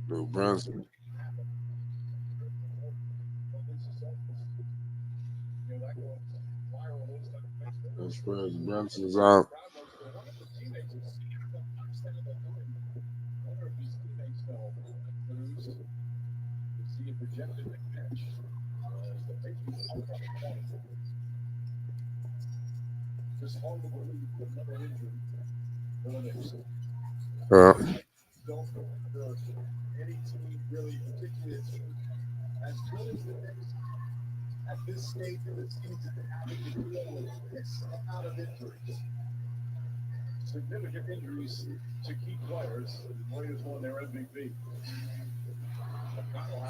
Dude, Brunson, that's crazy. Brunson is out.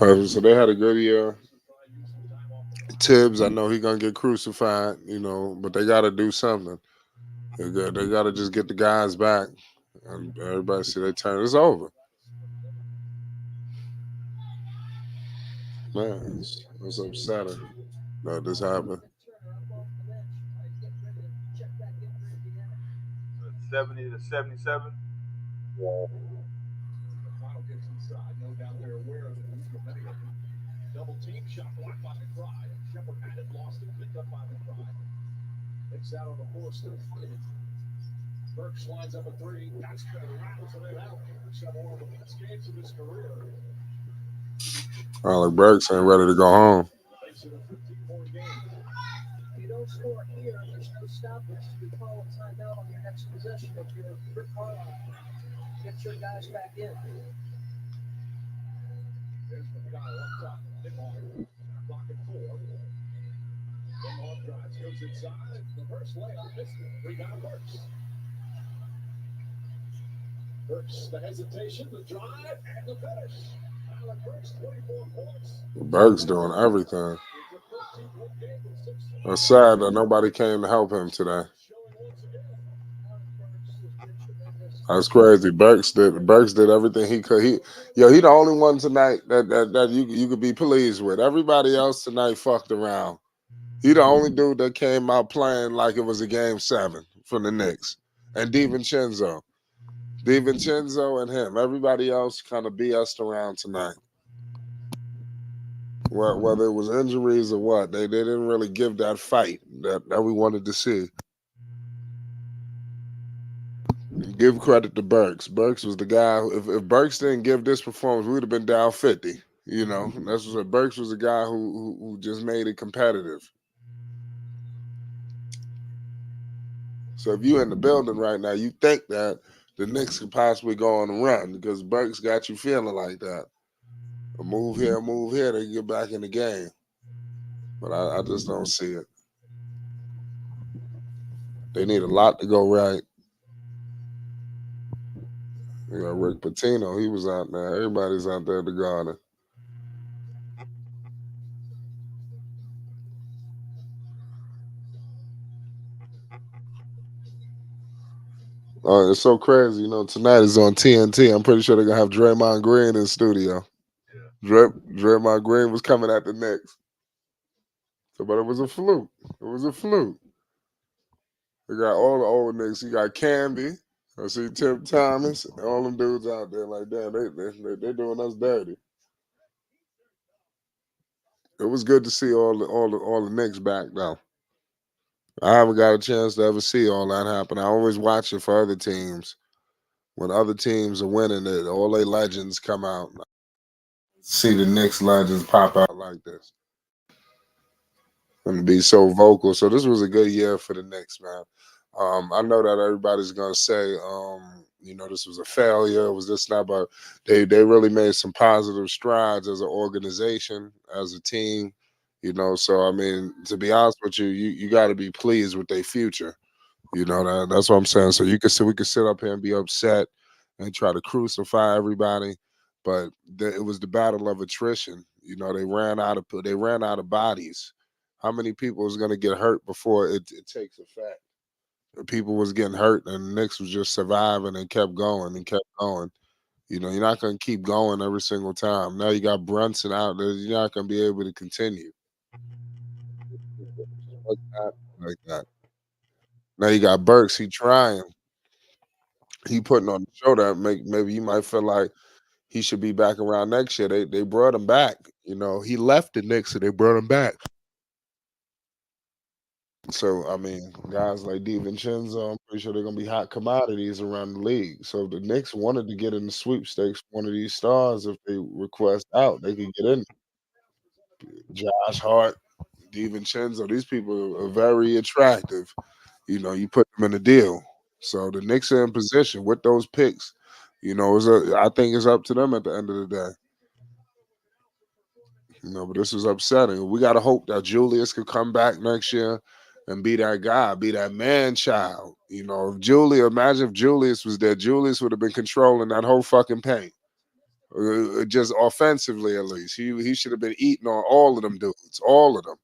Uh, so they had a good year. Tibbs, I know he gonna get crucified, you know, but they got to do something. They got to just get the guys back, and everybody see they turn. It's over, man. It's upsetting that this happened. 70 to 77. Alec Burks ain't ready to go home. Burks doing everything. It's sad that nobody came to help him today. That's crazy. Burks did everything he could. He the only one tonight that you could be pleased with. Everybody else tonight fucked around. He the only dude that came out playing like it was a game 7 for the Knicks. And DiVincenzo and him. Everybody else kind of BS'd around tonight. Whether it was injuries or what, they didn't really give that fight that we wanted to see. Give credit to Burks. Burks was the guy. If Burks didn't give this performance, we would have been down 50. You know, that's what Burks was the guy who just made it competitive. So if you're in the building right now, you think that the Knicks could possibly go on a run because Burks got you feeling like that. A move here, they get back in the game. But I just don't see it. They need a lot to go right. You know, Rick Pitino, he was out there. Everybody's out there at the Garden. It's so crazy. You know, tonight is on TNT. I'm pretty sure they're going to have Draymond Green in the studio. Yeah. Draymond Green was coming at the Knicks. So, but it was a fluke. It was a fluke. They got all the old Knicks. You got Camby. I see Tim Thomas. All them dudes out there like that. They doing us dirty. It was good to see all the Knicks back though. I haven't got a chance to ever see all that happen. I always watch it for other teams. When other teams are winning it, all their legends come out. See the Knicks legends pop out like this and be so vocal. So this was a good year for the Knicks, man. I know that everybody's gonna say This was a failure. It was this not, but they really made some positive strides as an organization, as a team. So I mean, to be honest with you, you got to be pleased with their future. That's what I'm saying. So we could sit up here and be upset and try to crucify everybody, but it was the battle of attrition. They ran out of bodies. How many people is going to get hurt before it takes effect? People was getting hurt, and the Knicks was just surviving and kept going and kept going. You're not going to keep going every single time. Now you got Brunson out there. You're not going to be able to continue. What's happening like that? Now you got Burks. He trying. He putting on the show that maybe you might feel like he should be back around next year. They brought him back. He left the Knicks and they brought him back. So I mean, guys like DiVincenzo, I'm pretty sure they're gonna be hot commodities around the league. So if the Knicks wanted to get in the sweepstakes, one of these stars, if they request out, they could get in. Josh Hart, DiVincenzo, these people are very attractive. You put them in a deal. So the Knicks are in position with those picks. I think it's up to them at the end of the day. But this is upsetting. We got to hope that Julius could come back next year and be that guy, be that man child. Imagine if Julius was there. Julius would have been controlling that whole fucking paint. Just offensively, at least. He should have been eating on all of them dudes, all of them.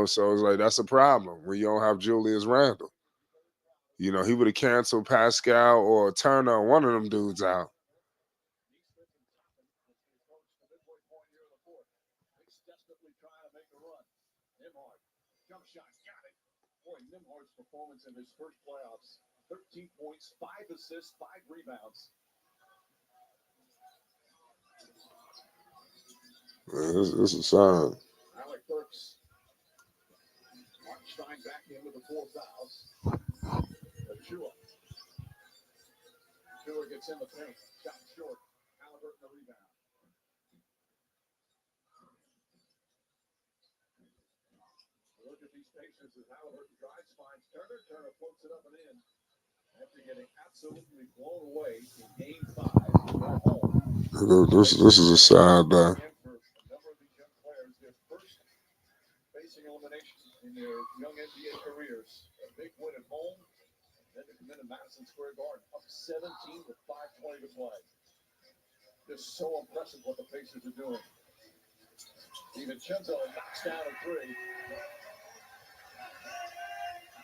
So it's like that's a problem when you don't have Julius Randle. He would have canceled Pascal or Turner, one of them dudes out. Performance in his first playoffs. 13 points, 5 assists, 5 rebounds. This is a sign. Alec Burks. Markstein back in with the 4 fouls. Achua. Achua gets in the paint. Shot short. Halliburton the rebound. Look at these patients as Halliburton drives, finds Turner. Turner floats it up and in. After getting absolutely blown away in Game 5, This is a side for a number of these young players, their first facing elimination in their young NBA careers. A big win at home, then to come into Madison Square Garden, up 17 with 5:20 to play. Just so impressive what the Pacers are doing. DiVincenzo knocks down a 3.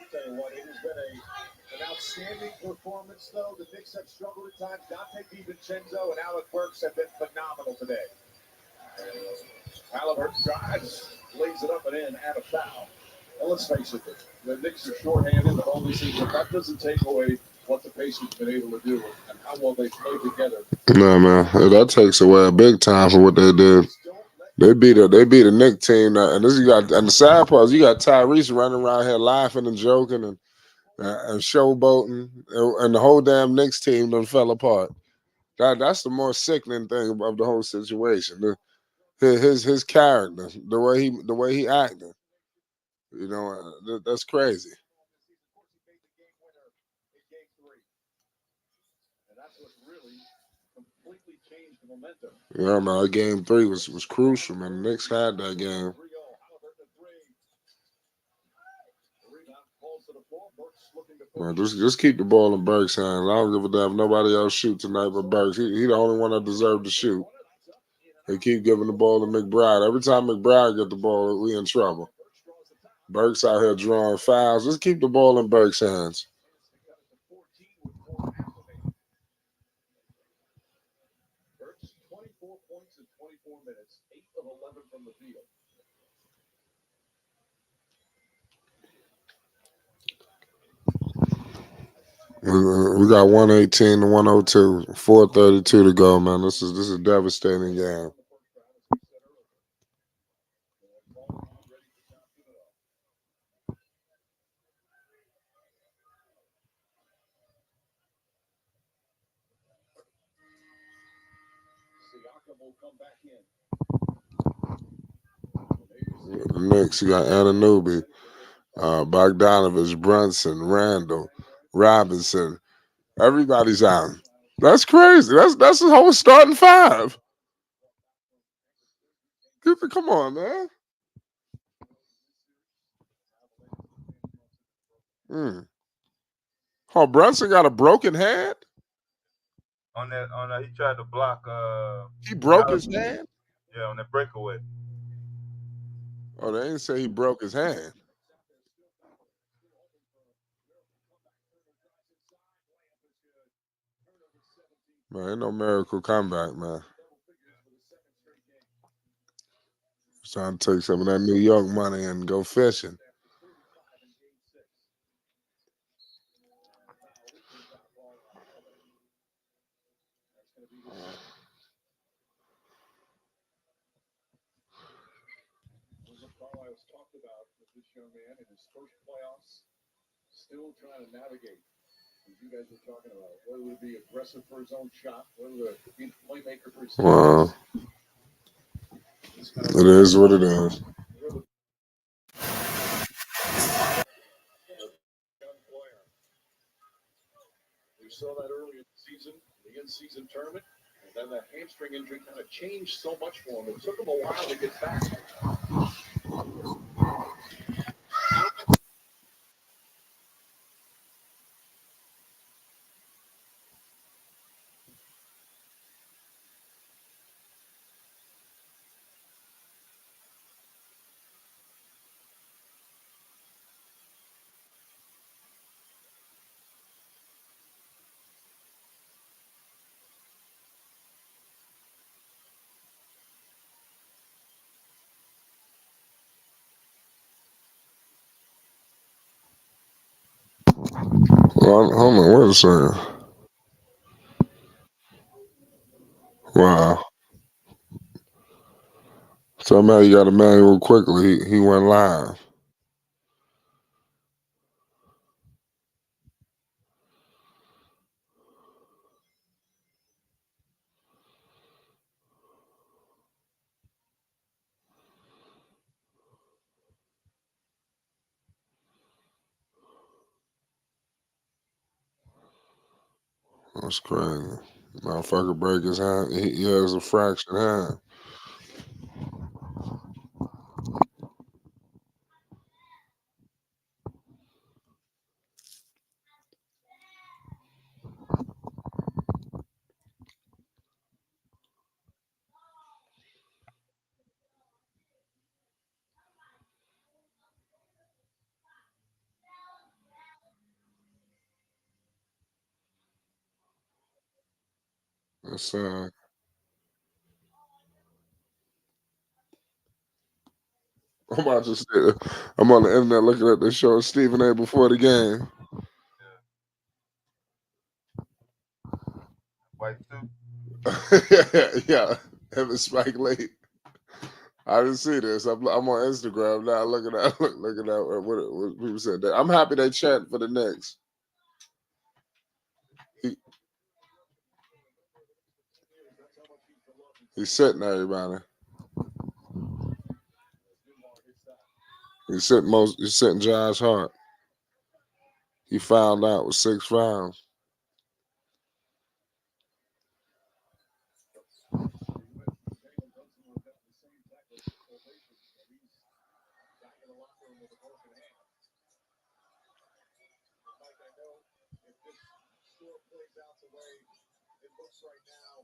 Tell you what, it has been an outstanding performance, though. The Knicks have struggled at times. Dante DiVincenzo and Alec Burks have been phenomenal today. Halliburton drives, lays it up and in, and a foul. Well, let's face it, the Knicks are shorthanded the whole season. That doesn't take away what the Pacers have been able to do and how well they play together. No, man, that takes away a big time for what they did. They beat a Knicks team, and the sad part is you got Tyrese running around here laughing and joking and showboating, and the whole damn Knicks team done fell apart. That's the more sickening thing of the whole situation. His character, the way he acted, that's crazy. Yeah, man, game 3 was crucial, man. The Knicks had that game. Man, just keep the ball in Burks' hands. I don't give a damn if nobody else shoot tonight but Burks. He the only one that deserved to shoot. They keep giving the ball to McBride. Every time McBride get the ball, we in trouble. Burks out here drawing fouls. Just keep the ball in Burks' hands. Burks, 24 points in 24 minutes, 8 of 11 from the field. We got 118 to 102, 4:32 to go, man. This is a devastating game. Next, you got Anunoby, Bogdanovich, Brunson, Randall, Robinson, Everybody's out. That's crazy. That's the whole starting five. Come on, man. Oh, Brunson got a broken hand? On that, he tried to block. He broke his hand? Yeah, on that breakaway. Oh, they didn't say he broke his hand. Man, ain't no miracle comeback, man. Trying to take some of that New York money and go fishing. Carlisle's talked about with this young man in his first playoffs, still trying to navigate. As you guys were talking about, whether it be aggressive for his own shot, whether it be the playmaker for his team. Wow. It is what it is. We saw that earlier in the season, the in-season tournament, and then that hamstring injury kind of changed so much for him. It took him a while to get back. Hold on, wait a second. Wow. Somehow you got a manual quickly. He went live. That's crazy. Motherfucker break his hand. He has a fractured hand. That's I'm about to say, I'm on the internet looking at the show Stephen A. before the game. White suit. Yeah, him and Spike Lee. I didn't see this. I'm on Instagram now looking at what people said. I'm happy they chant for the Knicks. He's sitting everybody. He's sitting Josh Hart. He fouled out with 6 fouls. It looks right now,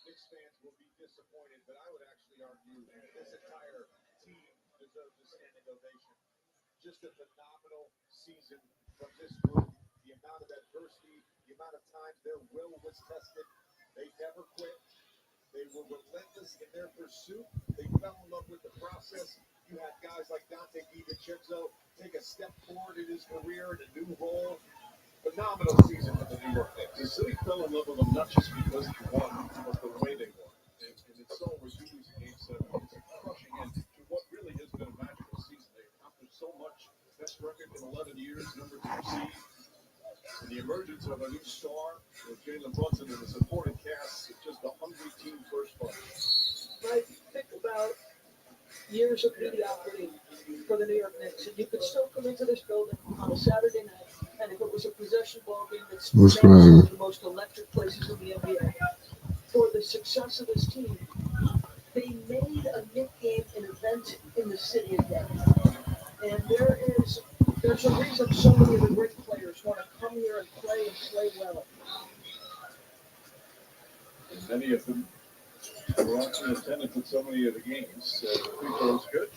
Knicks fans will be disappointed, but I would actually argue this entire team deserves a standing ovation. Just a phenomenal season from this group. The amount of adversity, the amount of times their will was tested. They never quit. They were relentless in their pursuit. They fell in love with the process. You had guys like Dante DiVincenzo take a step forward in his career in a new role. Phenomenal season for the New York Knicks. The city fell in love with them not just because they won, but the way they won. And it's so reduced in Game 7. It's a crushing end to what really has been a magical season. They accomplished so much. Best record in 11 years, number 2 seed. And the emergence of a new star with Jalen Brunson and the supporting cast. It's just a hungry team first fight. Right, think about years of mediocrity for the New York Knicks, and you could still come into this building on a Saturday night And if it was a possession ball game, that's That's now one crazy. of the most electric places in the NBA. For the success of this team, they made a Knick game an event in the city again. And there's a reason so many of the great players want to come here and play well. And many of them were also in attendance at so many of the games. The free throws good.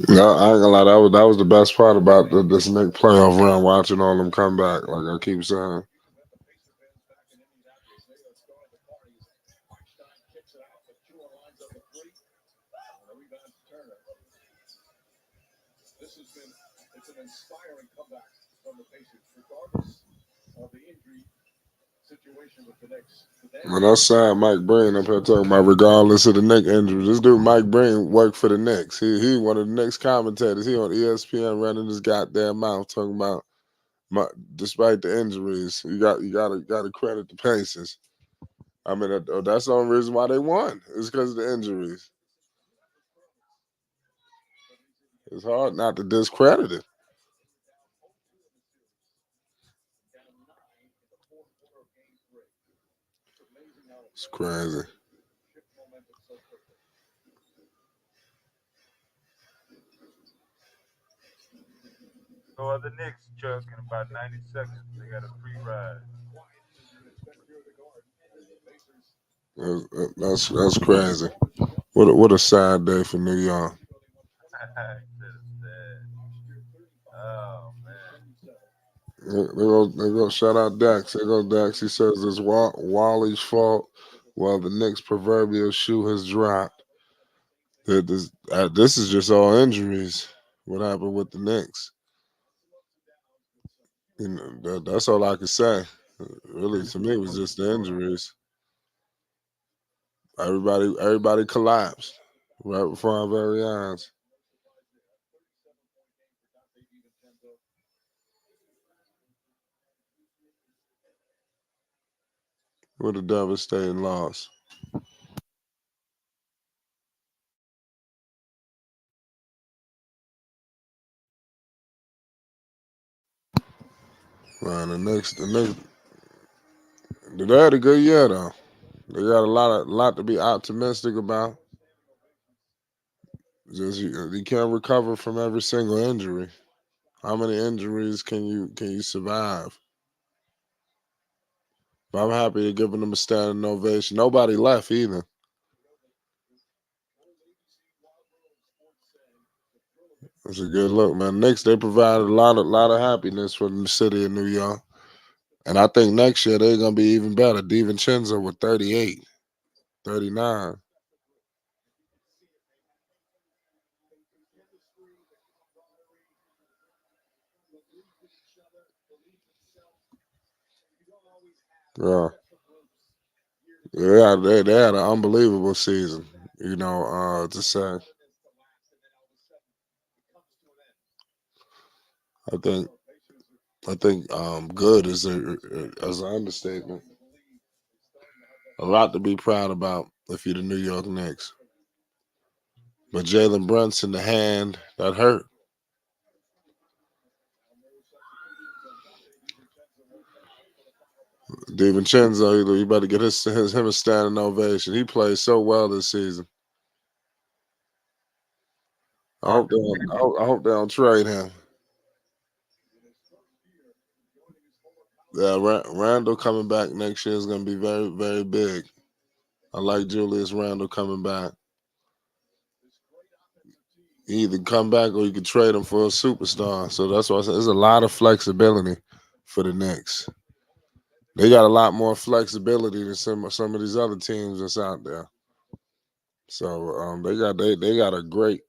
No, I ain't gonna lie. That was the best part about this Knick playoff run. Watching all them come back, like I keep saying. It's an inspiring comeback from the Pacers, regardless of the injury situation with the Knicks. Well, that's sad. Mike Breen up here talking about regardless of the Knicks injury. This dude Mike Breen worked for the Knicks. He one of the Knicks commentators. He on ESPN running his goddamn mouth talking about despite the injuries, you gotta credit the Pacers. I mean that's the only reason why they won. It's because of the injuries. It's hard not to discredit it. It's crazy. No other Knicks, Chuck, in about 90 seconds. They got a free ride. That's crazy. What a sad day for New York. Oh man. They go shout out Dax. There goes Dax. He says it's Wally's fault while the Knicks' proverbial shoe has dropped. This is just all injuries. What happened with the Knicks? You know, that's all I could say. Really, to me, it was just the injuries. Everybody collapsed right before our very eyes. What a devastating loss. Man, the Knicks, they had a good year though. They got a lot to be optimistic about. Just you can't recover from every single injury. How many injuries can you survive? But I'm happy to giving them a standing ovation. Nobody left either. It's a good look, man. Knicks they provided a lot of happiness for the city of New York. And I think next year they're gonna be even better. DiVincenzo with 38, 39. Yeah. Yeah, they had an unbelievable season, to say. I think good is as an understatement. A lot to be proud about if you're the New York Knicks. But Jalen Brunson, the hand that hurt. DiVincenzo, you better get him a standing ovation. He played so well this season. I hope they don't trade him. Yeah, Randall coming back next year is going to be very, very big. I like Julius Randle coming back. He either come back or you can trade him for a superstar. So that's why I said there's a lot of flexibility for the Knicks. They got a lot more flexibility than some of these other teams that's out there. So they got a great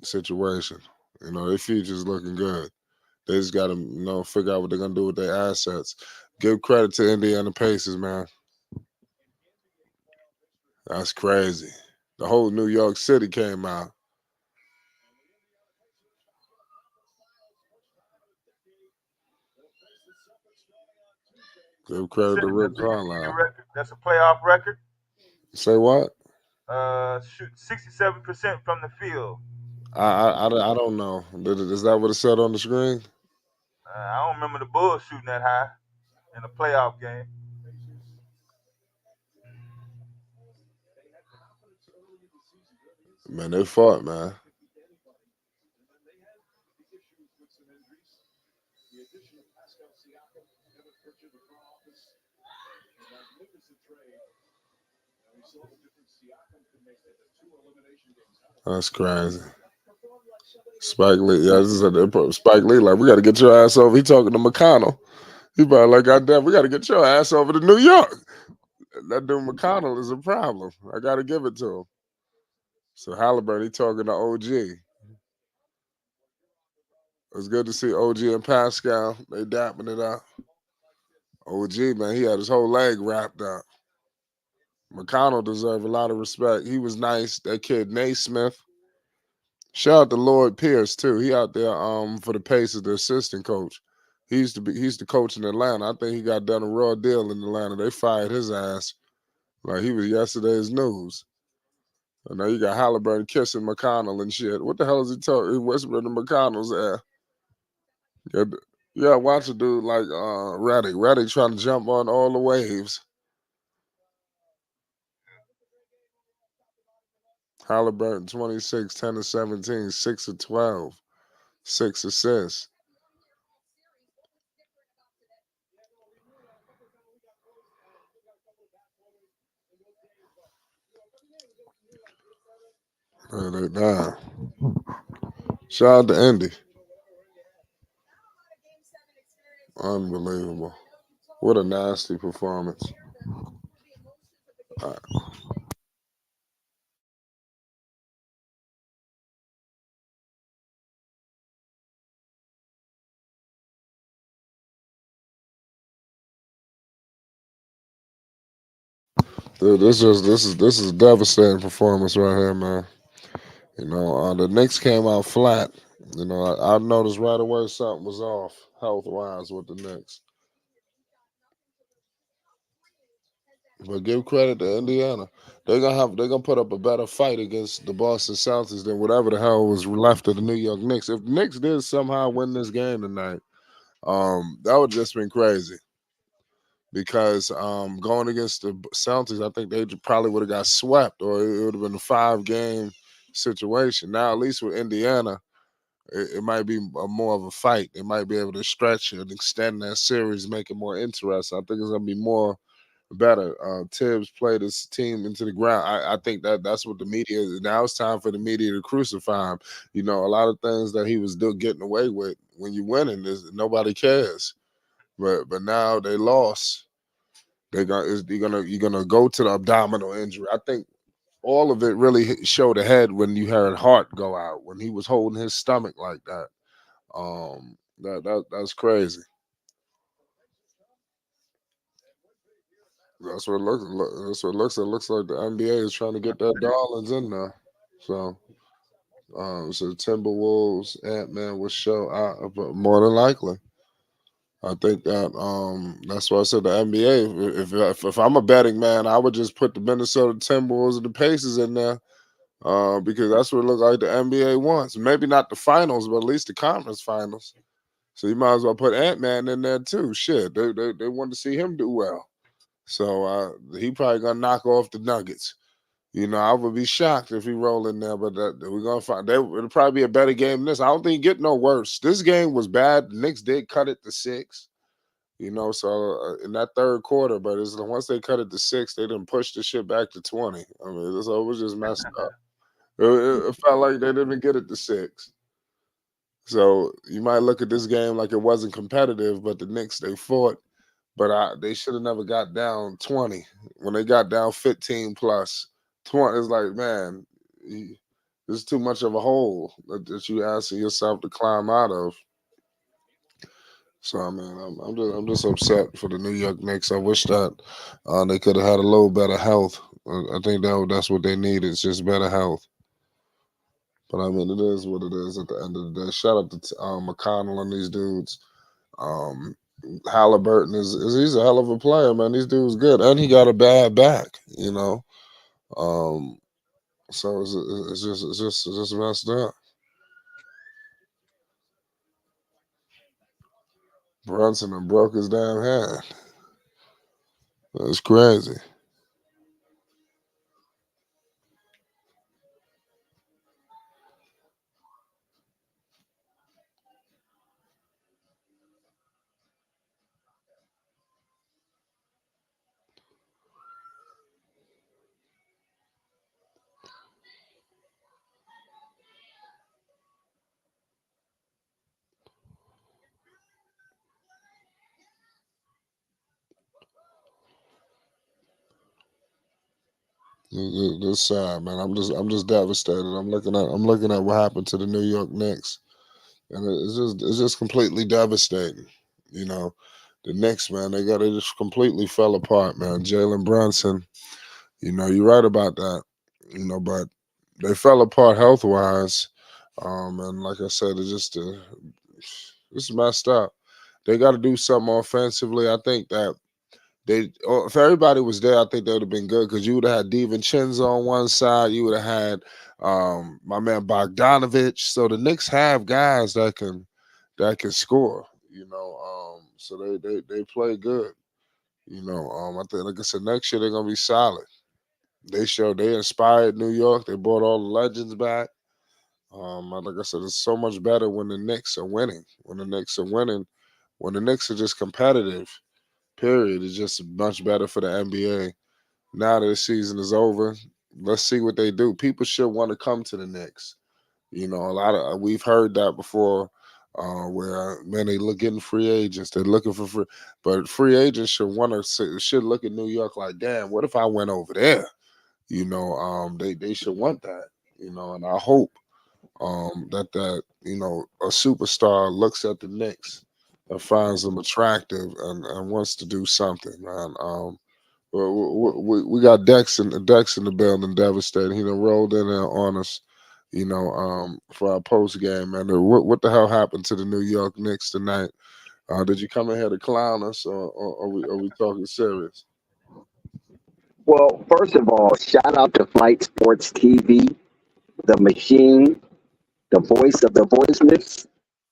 situation. Their future's looking good. They just got to figure out what they're gonna do with their assets. Give credit to Indiana Pacers, man. That's crazy. The whole New York City came out. Give You credit said to Rick that's a NBA Carlisle. record. That's a playoff record. Say what? Shoot, 67% from the field. I don't know. Is that what it said on the screen? I don't remember the Bulls shooting that high in a playoff game. Man, they fought, man. That's crazy. Spike Lee, yeah, this is Spike Lee. Like, we got to get your ass over. He talking to McConnell. He probably like, goddamn, we got to get your ass over to New York. That dude McConnell is a problem. I got to give it to him. So Halliburton, he talking to OG. It's good to see OG and Pascal. They dapping it up. OG, man, he had his whole leg wrapped up. McConnell deserved a lot of respect. He was nice. That kid, Naismith. Shout out to Lloyd Pierce too. He out there for the Pacers, the assistant coach. He's the coach in Atlanta. I think he got done a raw deal in Atlanta. They fired his ass. Like he was yesterday's news. And now you got Halliburton kissing McConnell and shit. What the hell is he talking? He whispering to McConnell's ear. Yeah, watch a dude like Reddick. Reddick trying to jump on all the waves. Halliburton 26, 10 to 17, 6 of 12, 6 assists. They down. Shout out to Indy. Unbelievable. What a nasty performance. All right. Dude, this is a devastating performance right here, man. You know, the Knicks came out flat. You know, I noticed right away something was off health wise with the Knicks. But give credit to Indiana. They're gonna put up a better fight against the Boston Celtics than whatever the hell was left of the New York Knicks. If the Knicks did somehow win this game tonight, that would just been crazy. Because going against the Celtics, I think they probably would have got swept, or it would have been a 5-game situation. Now, at least with Indiana, it might be more of a fight. They might be able to stretch and extend that series, make it more interesting. I think it's gonna be more better. Tibbs played his team into the ground. I think that's what the media is. Now it's time for the media to crucify him. You know, a lot of things that he was still getting away with when you're winning is nobody cares. But now they lost. You're gonna go to the abdominal injury. I think all of it really showed ahead when you heard Hart go out when he was holding his stomach like that. That's crazy. That's what it looks. That's what it looks. It looks like the NBA is trying to get that Darlings in there. So, so Timberwolves, Ant-Man will show out, but more than likely. I think that's why I said the NBA. If I'm a betting man, I would just put the Minnesota Timberwolves and the Pacers in there, because that's what it looks like the NBA wants. Maybe not the finals, but at least the conference finals. So you might as well put Ant-Man in there too. Shit, they want to see him do well. So he probably gonna knock off the Nuggets. You know, I would be shocked if he roll in there, but we're gonna find. It'll probably be a better game than this. I don't think it get no worse. This game was bad. The Knicks did cut it to 6. You know, so in that third quarter, but once they cut it to 6, they didn't push the shit back to 20. I mean, so it was just messed up. It felt like they didn't get it to 6. So you might look at this game like it wasn't competitive, but the Knicks they fought, but they should have never got down 20. When they got down 15 plus 20, it's like, man, there's too much of a hole that you asking yourself to climb out of. So I mean, I'm just upset for the New York Knicks. I wish that they could have had a little better health. I think that's what they need. It's just better health. But I mean, it is what it is at the end of the day. Shout out to McConnell and these dudes. Um, Halliburton is he's a hell of a player, man. These dudes good, and he got a bad back. You know, um, so it's just messed up. Brunson and broke his damn hand. That's crazy. This sad, man. I'm just devastated. I'm looking at what happened to the New York Knicks, and it's just completely devastating. You know, the Knicks, man, they just completely fell apart, man. Jalen Brunson, you're right about that. But they fell apart health wise, and like I said, it's messed up. They got to do something offensively. I think that if everybody was there, I think they would have been good because you would have had DiVincenzo on one side, you would have had my man Bogdanovich. So the Knicks have guys that can score. So they play good. I think, like I said, next year they're gonna be solid. They inspired New York. They brought all the legends back. Like I said, it's so much better when the Knicks are winning. When the Knicks are winning, when the Knicks are just competitive. Period. It's just much better for the NBA. Now that the season is over, let's see what they do. People should want to come to the Knicks. A lot of we've heard that before, where man they look getting free agents. They're looking for free, but free agents should look at New York like, damn, what if I went over there? They should want that. And I hope that a superstar looks at the Knicks and finds them attractive and wants to do something, man. We got Dex in the building, devastating. He done rolled in there on us, for our post game, man. What the hell happened to the New York Knicks tonight? Did you come in here to clown us, or are we talking serious? Well, first of all, shout out to Flight Sports TV, the machine, the voice of the voiceless,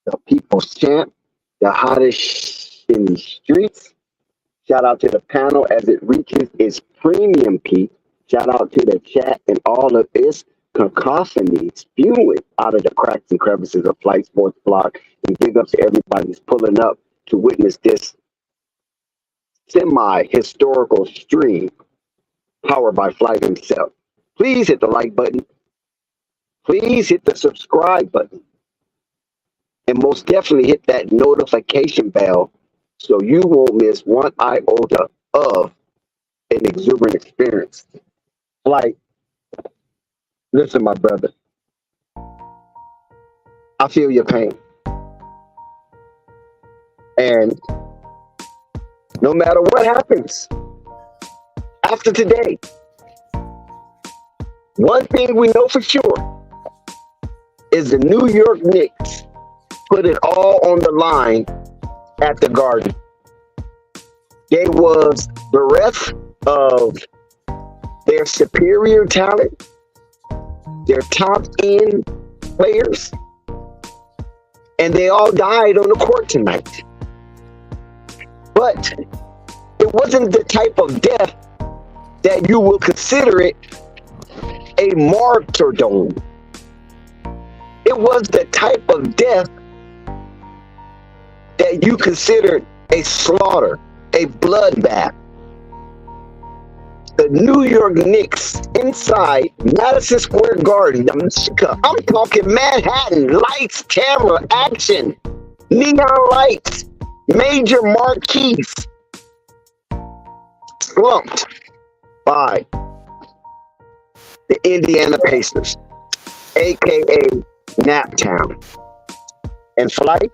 the people's champ, the hottest in the streets. Shout out to the panel as it reaches its premium peak. Shout out to the chat and all of its cacophony spewing out of the cracks and crevices of Flight Sports Blog. And big up to everybody who's pulling up to witness this semi-historical stream powered by Flight himself. Please hit the like button. Please hit the subscribe button. And most definitely hit that notification bell so you won't miss one iota of an exuberant experience. Flight, listen, my brother. I feel your pain. And no matter what happens after today, one thing we know for sure is the New York Knicks put it all on the line at the Garden. They was bereft of their superior talent, their top end players, and they all died on the court tonight. But it wasn't the type of death that you will consider it a martyrdom. It was the type of death that you considered a slaughter, a bloodbath. The New York Knicks inside Madison Square Garden, I'm talking Manhattan, lights, camera, action, neon lights, major marquees, slumped by the Indiana Pacers, aka Naptown. And Flight,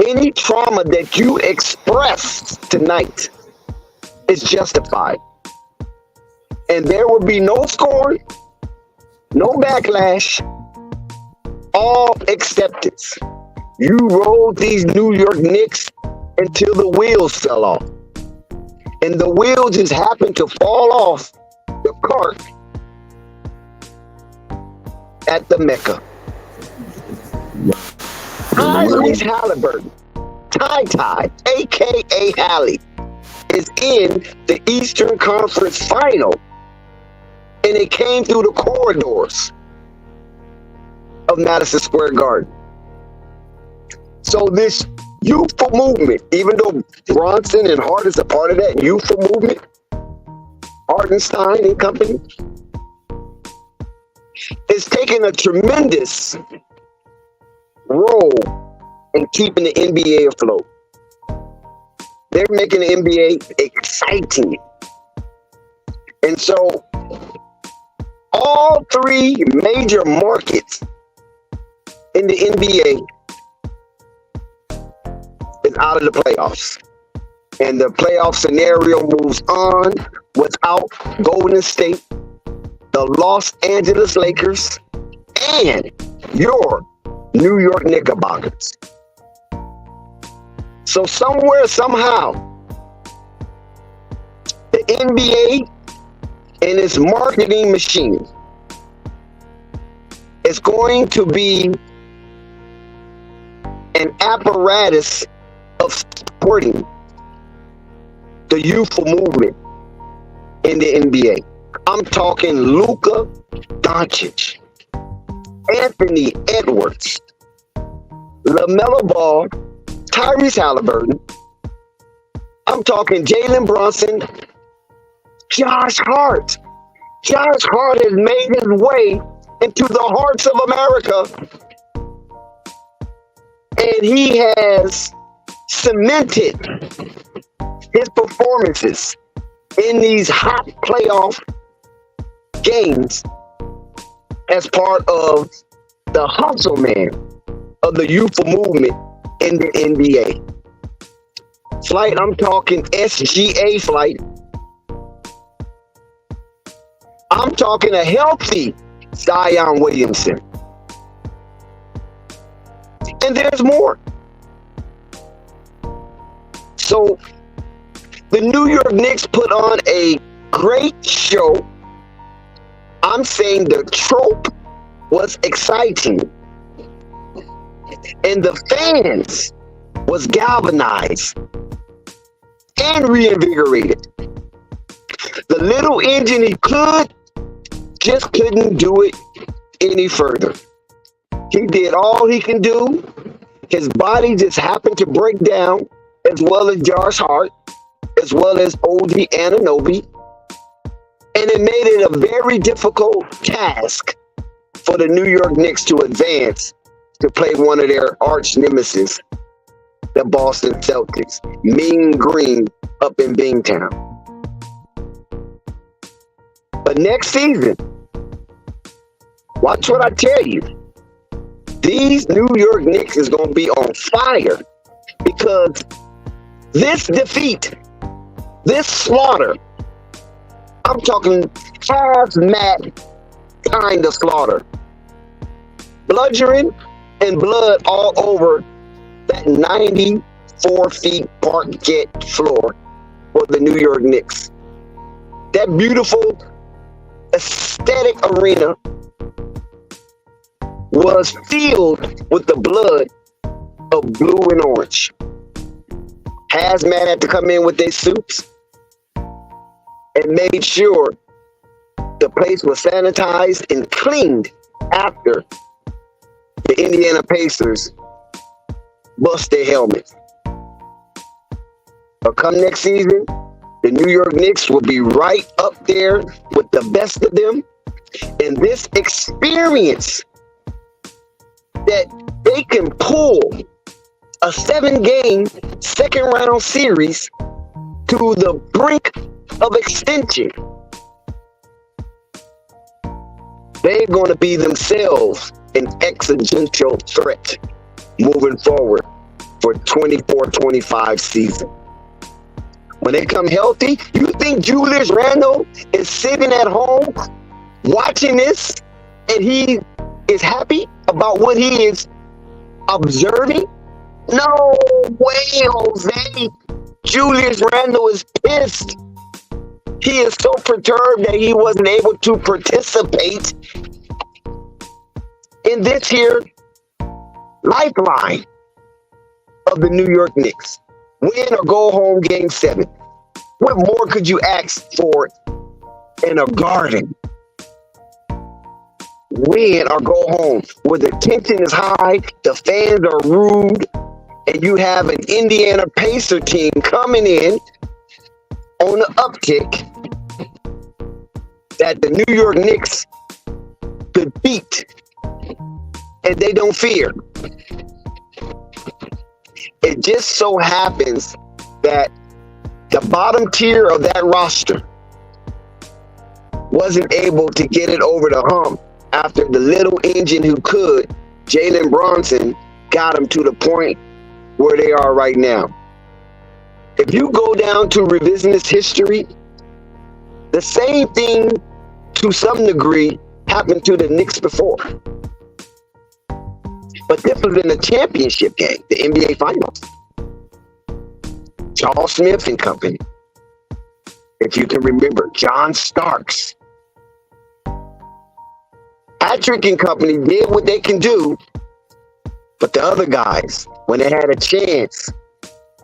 any trauma that you express tonight is justified. And there will be no scorn, no backlash, all acceptance. You rolled these New York Knicks until the wheels fell off. And the wheel just happened to fall off the cart at the Mecca. Tyrese Halliburton High Tide, a.k.a. Hallie, is in the Eastern Conference Final, and it came through the corridors of Madison Square Garden. So this youthful movement, even though Bronson and Hart is a part of that youthful movement, Hartenstein and company, is taking a tremendous role in keeping the NBA afloat. They're making the NBA exciting. And so all three major markets in the NBA is out of the playoffs. And the playoff scenario moves on without Golden State, the Los Angeles Lakers, and your New York Knickerbockers. So somewhere, somehow, the NBA and its marketing machine is going to be an apparatus of supporting the youthful movement in the NBA. I'm talking Luka Doncic, Anthony Edwards, LaMelo Ball, Tyrese Halliburton. I'm talking Jalen Brunson, Josh Hart. Josh Hart has made his way into the hearts of America, and he has cemented his performances in these hot playoff games as part of the hustle man of the youthful movement in the NBA. Flight, I'm talking SGA flight. I'm talking a healthy Zion Williamson. And there's more. So the New York Knicks put on a great show. I'm saying the trope was exciting. And the fans was galvanized and reinvigorated. The little engine he just couldn't do it any further. He did all he can do. His body just happened to break down, as well as Josh Hart, as well as OG Anunoby. And it made it a very difficult task for the New York Knicks to advance to play one of their arch nemesis, the Boston Celtics, Mean Green up in Bingtown. But next season, watch what I tell you. These New York Knicks is going to be on fire, because this defeat, this slaughter, I'm talking hazmat kind of slaughter, bludgeoning and blood all over that 94 feet parquet floor for the New York Knicks. That beautiful aesthetic arena was filled with the blood of blue and orange. Hazmat had to come in with their suits and made sure the place was sanitized and cleaned after the Indiana Pacers bust their helmets. But come next season, the New York Knicks will be right up there with the best of them. And this experience that they can pull a 7-game second round series to the brink of extension, they're going to be themselves an existential threat moving forward for 24-25 season. When they come healthy, you think Julius Randle is sitting at home watching this and he is happy about what he is observing? No way, Jose. Julius Randle is pissed. He is so perturbed that he wasn't able to participate in this here lifeline of the New York Knicks. Win or go home game 7. What more could you ask for in a garden? Win or go home where the tension is high, the fans are rude, and you have an Indiana Pacer team coming in on the uptick that the New York Knicks could beat, and they don't fear. It just so happens that the bottom tier of that roster wasn't able to get it over the hump after the little engine who could, Jalen Brunson, got them to the point where they are right now. If you go down to revisionist history, the same thing to some degree happened to the Knicks before. But this was in the championship game, the NBA Finals. Charles Smith and company. If you can remember, John Starks. Patrick and company did what they can do, but the other guys, when they had a chance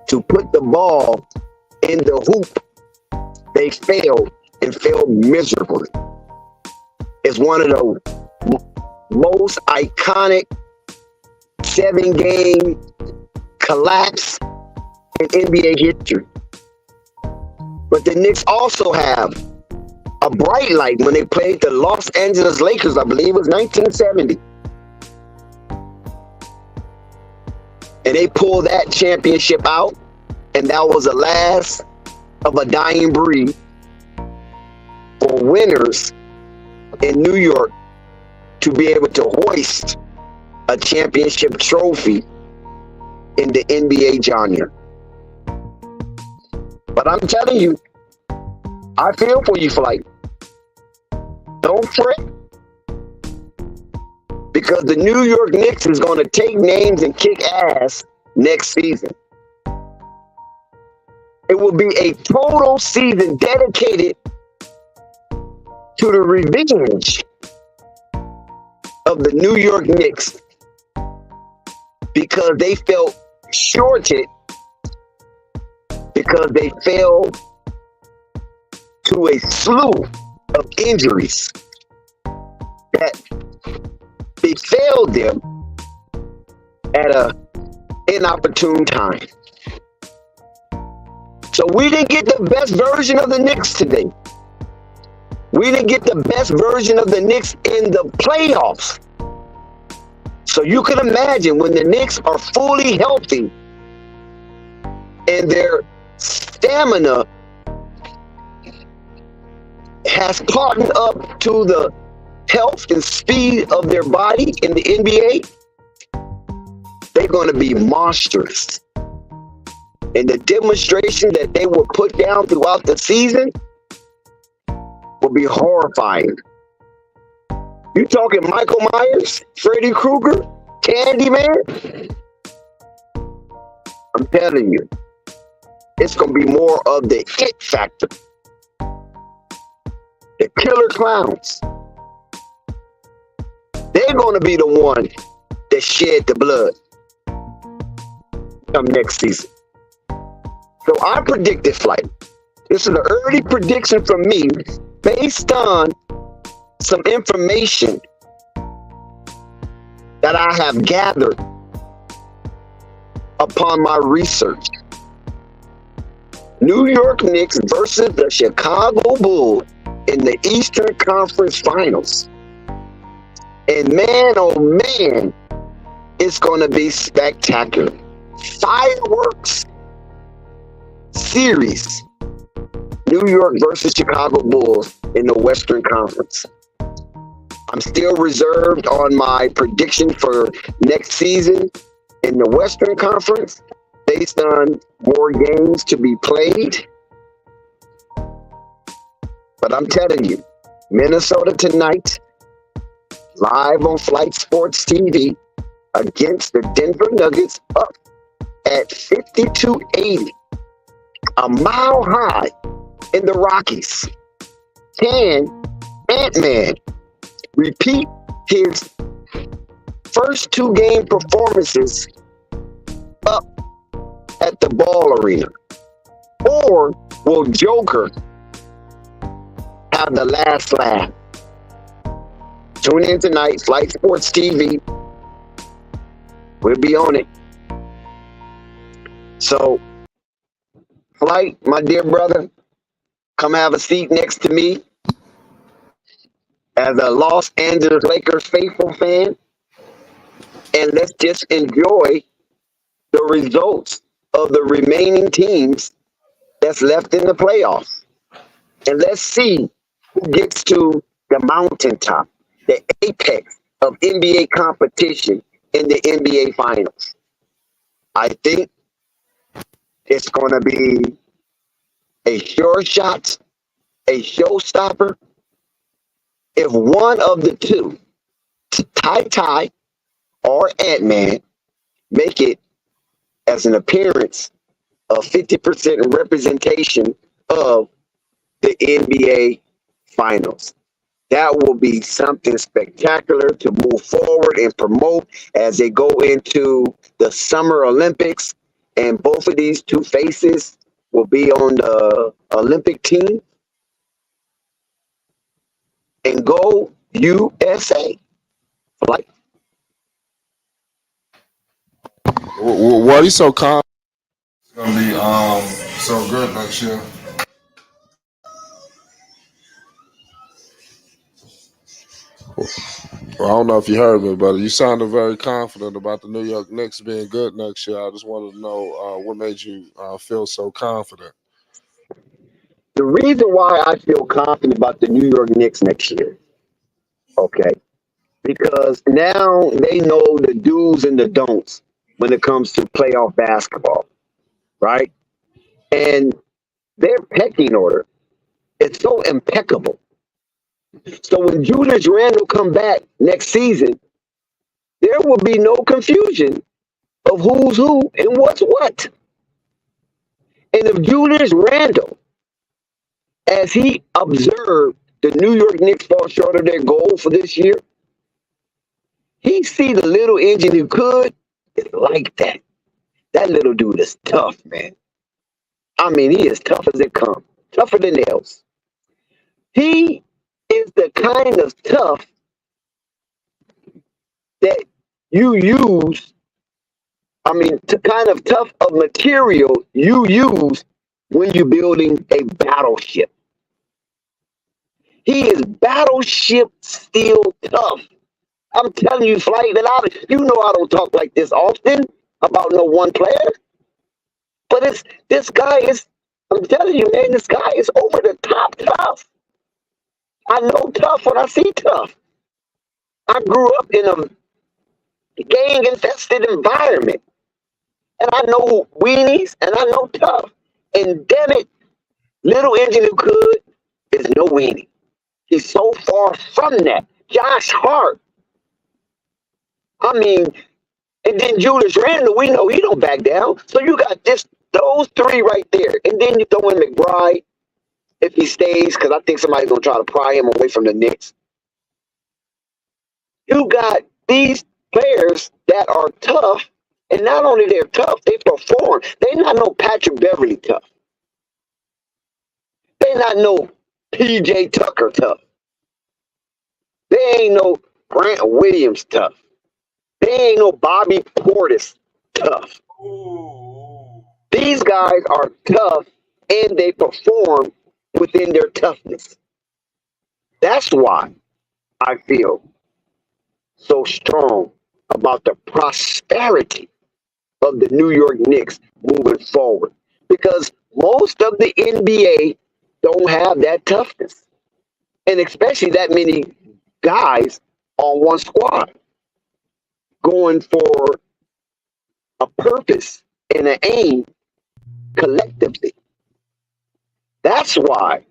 to put the ball in the hoop, they failed and failed miserably. It's one of the most iconic 7-game collapse in NBA history. But the Knicks also have a bright light when they played the Los Angeles Lakers, I believe it was 1970. And they pulled that championship out, and that was the last of a dying breed for winners in New York to be able to hoist a championship trophy in the NBA genre. But I'm telling you, I feel for you, Flight. Don't fret. Because the New York Knicks is going to take names and kick ass next season. It will be a total season dedicated to the revenge of the New York Knicks because they felt shorted because they fell to a slew of injuries that befell them at an inopportune time. So we didn't get the best version of the Knicks today. We didn't get the best version of the Knicks in the playoffs. So you can imagine when the Knicks are fully healthy and their stamina has caught up to the health and speed of their body in the NBA, they're going to be monstrous. And the demonstration that they will put down throughout the season will be horrifying. You talking Michael Myers, Freddy Krueger, Candyman? I'm telling you, it's going to be more of the it factor. The killer clowns. They're going to be the one that shed the blood come next season. So I predicted, Flight. This is an early prediction from me based on some information that I have gathered upon my research. New York Knicks versus the Chicago Bulls in the Eastern Conference Finals. And man, oh man, it's going to be spectacular. Fireworks series. New York versus Chicago Bulls in the Western Conference. I'm still reserved on my prediction for next season in the Western Conference based on more games to be played. But I'm telling you, Minnesota tonight, live on Flight Sports TV against the Denver Nuggets, up at 52-80, a mile high in the Rockies. Can Ant-Man repeat his first 2 game performances up the ball arena? Or will Joker have the last laugh? Tune in tonight, Flight Sports TV. We'll be on it. So, Flight, my dear brother, come have a seat next to me. As a Los Angeles Lakers faithful fan, and let's just enjoy the results of the remaining teams that's left in the playoffs. And let's see who gets to the mountaintop, the apex of NBA competition in the NBA Finals. I think it's going to be a sure shot, a showstopper. If one of the two, Ty or Ant-Man, make it as an appearance of 50% representation of the NBA Finals. That will be something spectacular to move forward and promote as they go into the Summer Olympics. And both of these two faces will be on the Olympic team. And go USA. Like, Why are you so confident it's gonna be so good next year? Well, I don't know if you heard me, but you sounded very confident about the New York Knicks being good next year. I just wanted to know what made you feel so confident. the reason why I feel confident about the New York Knicks next year, okay, because now they know the do's and the don'ts when it comes to playoff basketball, right? And their pecking order is so impeccable. So when Julius Randle come back next season, there will be no confusion of who's who and what's what. And if Julius Randle, as he observed the New York Knicks fall short of their goal for this year, he see the little engine who could is like that. That little dude is tough, man. I mean, he is tough as it comes, tougher than nails. He is the kind of tough that you use. I mean, the kind of tough of material you use when you're building a battleship. He is battleship steel tough. I'm telling you, Flight, that you know I don't talk like this often about no one player. But this guy is, I'm telling you, man, this guy is over the top tough. I know tough when I see tough. I grew up in a gang-infested environment. And I know weenies, and I know tough. And damn it, little engine who could is no weenie. He's so far from that. Josh Hart. I mean, and then Julius Randle, we know he don't back down. So you got those three right there. And then you throw in McBride if he stays, because I think somebody's going to try to pry him away from the Knicks. You got these players that are tough, and not only they're tough, they perform. They're not no Patrick Beverly tough. They're not no P.J. Tucker tough. They ain't no Grant Williams tough. They ain't no Bobby Portis tough. Ooh. These guys are tough, and they perform within their toughness. That's why I feel so strong about the prosperity of the New York Knicks moving forward. Because most of the NBA don't have that toughness. And especially that many guys on one squad going for a purpose and an aim collectively. That's why,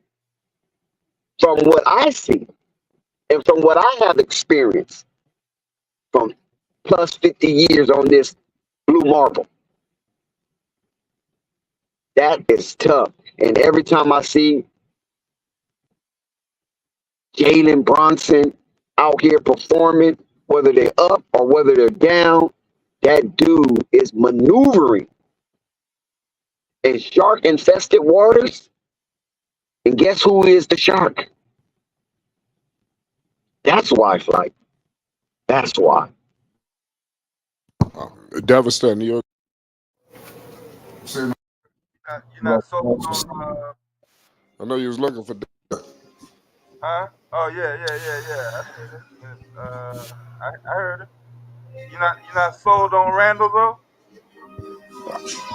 from what I see and from what I have experienced from plus 50 years on this blue marble, that is tough. And every time I see Jalen Brunson out here performing, whether they're up or whether they're down, that dude is maneuvering in shark infested waters. And guess who is the shark? That's why, Flight. That's why. Devastating. You're You're not sold on I know you was looking for. huh? Oh yeah. I seen it. I heard it. You're not sold on Randall though.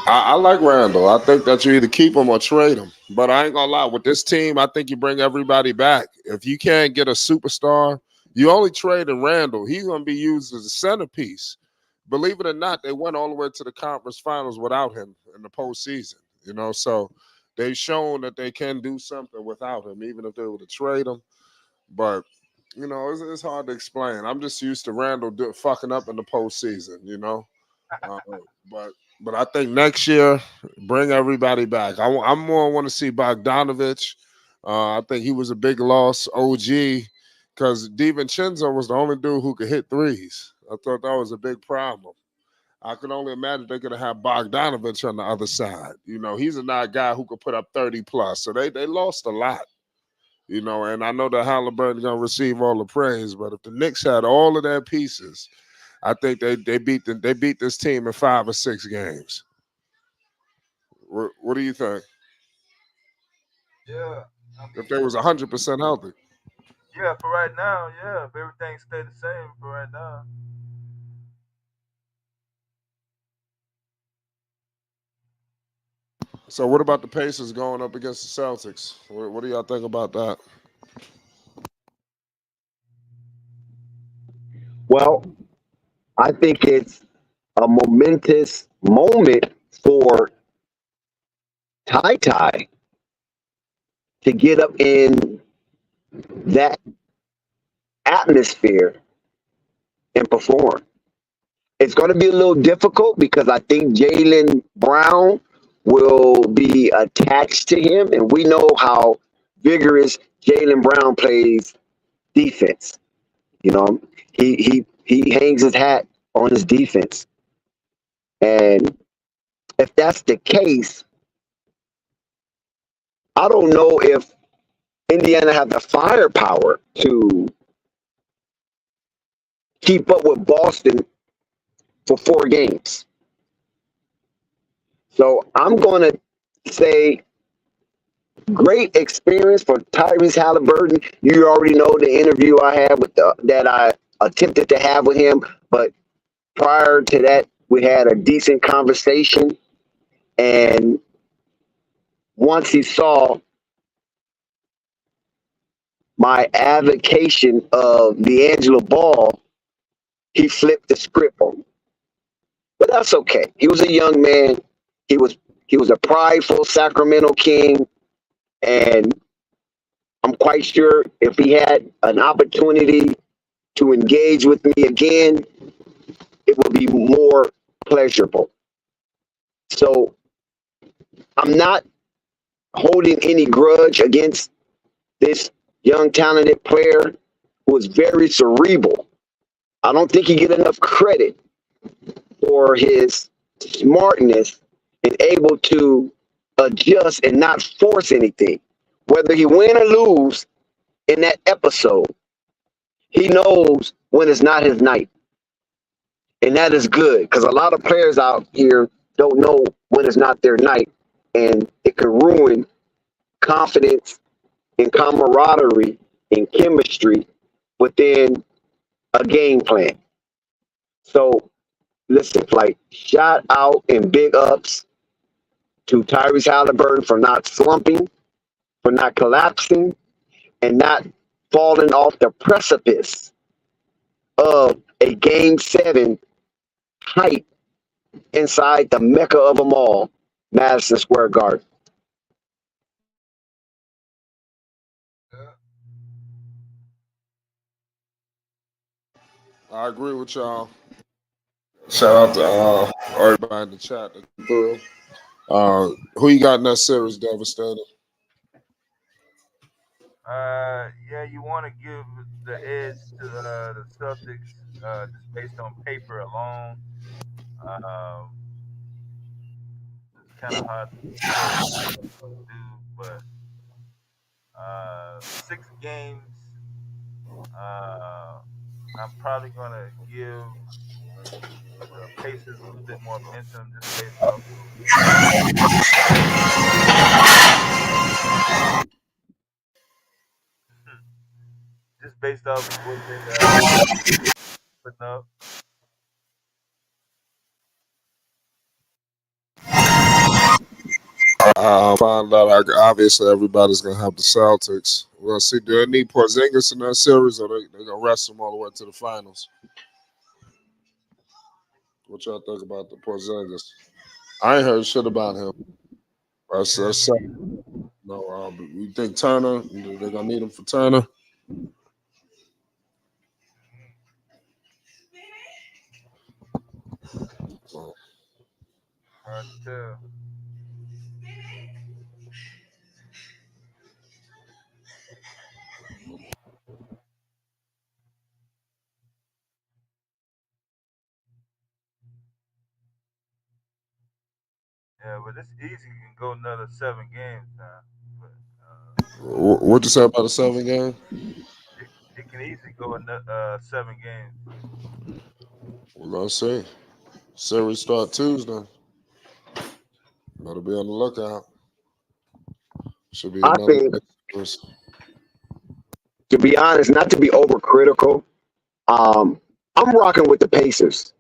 I like Randall. I think that you either keep him or trade him. But I ain't gonna lie, with this team, I think you bring everybody back. If you can't get a superstar, you only trade in Randall. He's gonna be used as a centerpiece. Believe it or not, they went all the way to the conference finals without him in the postseason. So they've shown that they can do something without him, even if they were to trade him. But it's hard to explain. I'm just used to Randall fucking up in the postseason. Uh, but I think next year, bring everybody back. I'm more want to see Bogdanovich. I think he was a big loss. OG, because DiVincenzo was the only dude who could hit threes. I thought that was a big problem. I could only imagine they're gonna have Bogdanovich on the other side. He's a not guy who could put up 30 plus. So they lost a lot. And I know that Halliburton's gonna receive all the praise, but if the Knicks had all of their pieces, I think they beat this team in 5 or 6 games. What do you think? Yeah. If they was 100% healthy. Yeah, for right now, yeah. If everything stayed the same for right now. So what about the Pacers going up against the Celtics? What do y'all think about that? Well, I think it's a momentous moment for Ty Ty to get up in that atmosphere and perform. It's going to be a little difficult because I think Jalen Brown will be attached to him, and we know how vigorous Jalen Brown plays defense. You know, he hangs his hat on his defense, and if that's the case, I don't know if Indiana have the firepower to keep up with Boston for 4 games. So I'm going to say great experience for Tyrese Halliburton. You already know the interview I had that I attempted to have with him, but prior to that, we had a decent conversation. And once he saw my avocation of D'Angelo Ball, he flipped the script on me. But that's okay. He was a young man. He was he was a prideful Sacramento King, and I'm quite sure if he had an opportunity to engage with me again, it would be more pleasurable. So I'm not holding any grudge against this young talented player who is very cerebral. I don't think he get enough credit for his smartness and able to adjust and not force anything. Whether he win or lose in that episode, he knows when it's not his night. And that is good because a lot of players out here don't know when it's not their night. And it can ruin confidence and camaraderie and chemistry within a game plan. So listen, like shout out and big ups to Tyrese Halliburton for not slumping, for not collapsing, and not falling off the precipice of a game 7 hype inside the mecca of them all, Madison Square Garden. I agree with y'all. Shout out to everybody in the chat that came through. Who you got in that series, Devastator? Yeah, you want to give the edge to the Celtics just based on paper alone. Um, kind of hard to tell what they're gonna do, but 6 games. Uh, I'm probably gonna give the Pacers a little bit more momentum just based off just based off the way they putting up. I found out like obviously everybody's gonna have the Celtics. Well, see, do they need Porzingis in that series, or they gonna rest him all the way to the finals? What y'all think about the Porzingis? I ain't heard shit about him. That's no. You think Turner? They're gonna need him for Turner? So, Hard to tell. Yeah, but it's easy. You can go another 7 games now. But what you say about the 7 game? it can easily go another 7 games. Well, let's see. Series start Tuesday. Better be on the lookout. Should be I another think, big series. to be honest, not to be overcritical, I'm rocking with the Pacers.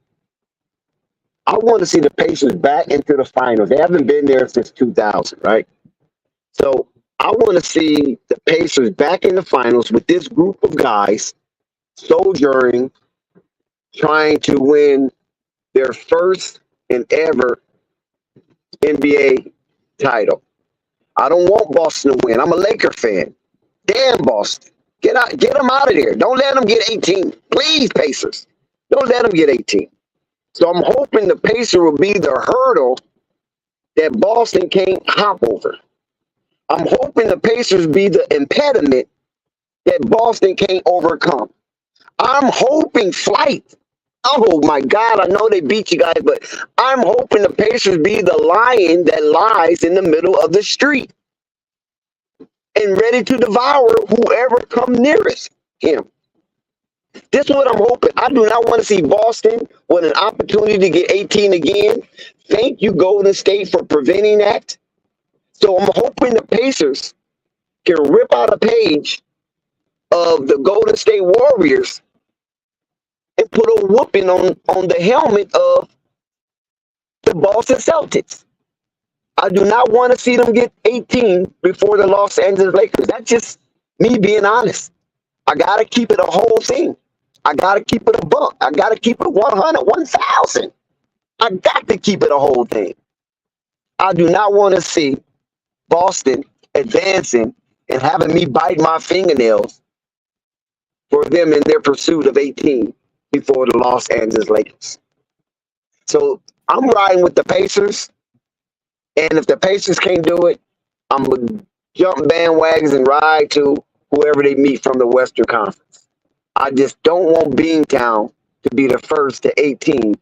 I want to see the Pacers back into the finals. They haven't been there since 2000, right? So I want to see the Pacers back in the finals with this group of guys soldiering, trying to win their first and ever NBA title. I don't want Boston to win. I'm a Laker fan. Damn Boston. Get them out of there. Don't let them get 18. Please, Pacers. Don't let them get 18. So I'm hoping the Pacer will be the hurdle that Boston can't hop over. I'm hoping the Pacers be the impediment that Boston can't overcome. I'm hoping flight. Oh my God, I know they beat you guys, but I'm hoping the Pacers be the lion that lies in the middle of the street and ready to devour whoever come nearest him. This is what I'm hoping. I do not want to see Boston with an opportunity to get 18 again. Thank you, Golden State, for preventing that. So I'm hoping the Pacers can rip out a page of the Golden State Warriors and put a whooping on the helmet of the Boston Celtics. I do not want to see them get 18 before the Los Angeles Lakers. That's just me being honest. I got to keep it a whole thing. I got to keep it a buck. I got to keep it 100, 1,000. I got to keep it a whole thing. I do not want to see Boston advancing and having me bite my fingernails for them in their pursuit of 18 before the Los Angeles Lakers. So I'm riding with the Pacers. And if the Pacers can't do it, I'm going to jump bandwagons and ride to whoever they meet from the Western Conference. I just don't want Beantown to be the first to 18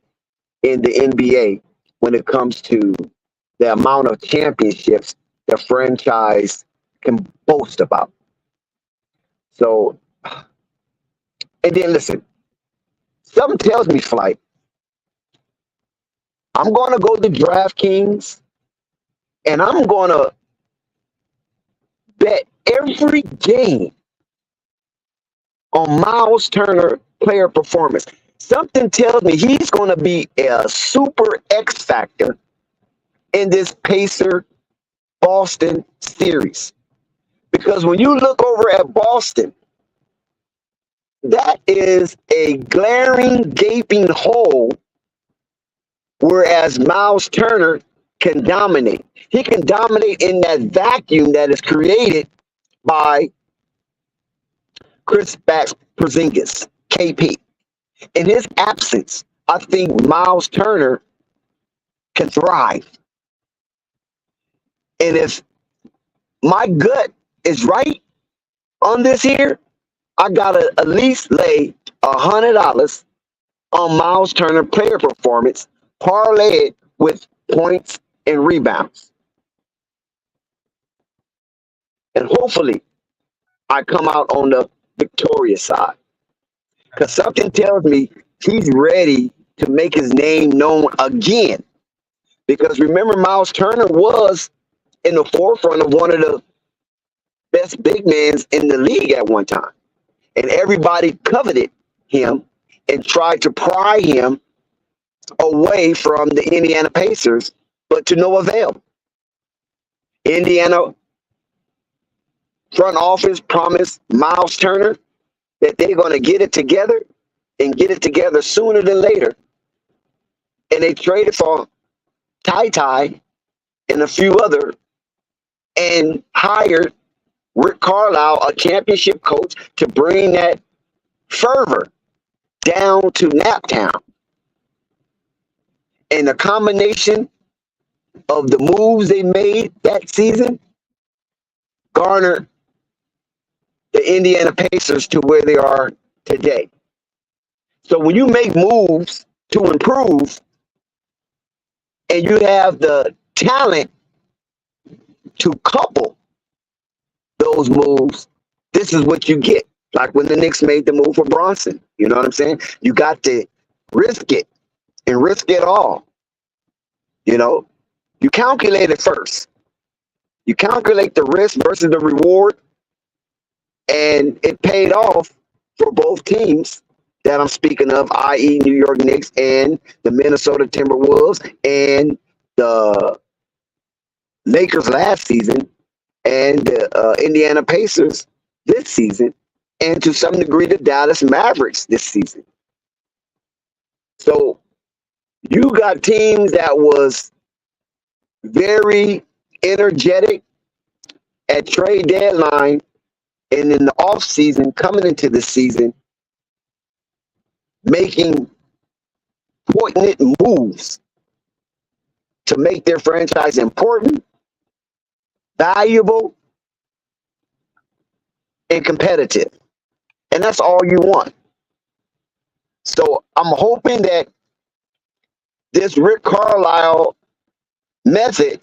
in the NBA when it comes to the amount of championships the franchise can boast about. So, and then listen, something tells me, Flight, I'm going to go to DraftKings and I'm going to bet every game on Miles Turner player performance. Something tells me he's going to be a super X factor in this Pacer Boston series. Because when you look over at Boston, that is a glaring, gaping hole, whereas Miles Turner can dominate. He can dominate in that vacuum that is created by Chris Porzingis, KP. In his absence, I think Miles Turner can thrive. And if my gut is right on this here, I gotta at least lay $100 on Miles Turner player performance, parlay it with points and rebounds. And hopefully I come out on the victorious side. Because something tells me he's ready to make his name known again. Because remember, Miles Turner was in the forefront of one of the best big men in the league at one time. And everybody coveted him and tried to pry him away from the Indiana Pacers, but to no avail. Indiana front office promised Miles Turner that they're going to get it together and get it together sooner than later. And they traded for Ty and a few other and hired Rick Carlisle, a championship coach, to bring that fervor down to Naptown. And the combination of the moves they made that season garnered the Indiana Pacers to where they are today. So when you make moves to improve and you have the talent to couple those moves, this is what you get. Like when the Knicks made the move for Bronson. You know what I'm saying? You got to risk it and risk it all. You know, you calculate it first. You calculate the risk versus the reward, and it paid off for both teams that I'm speaking of, i.e. New York Knicks and the Minnesota Timberwolves and the Lakers last season and the Indiana Pacers this season, and to some degree the Dallas Mavericks this season. So you got teams that was very energetic at trade deadline and in the offseason coming into the season, making poignant moves to make their franchise important, valuable, and competitive. And that's all you want. So I'm hoping that this Rick Carlisle method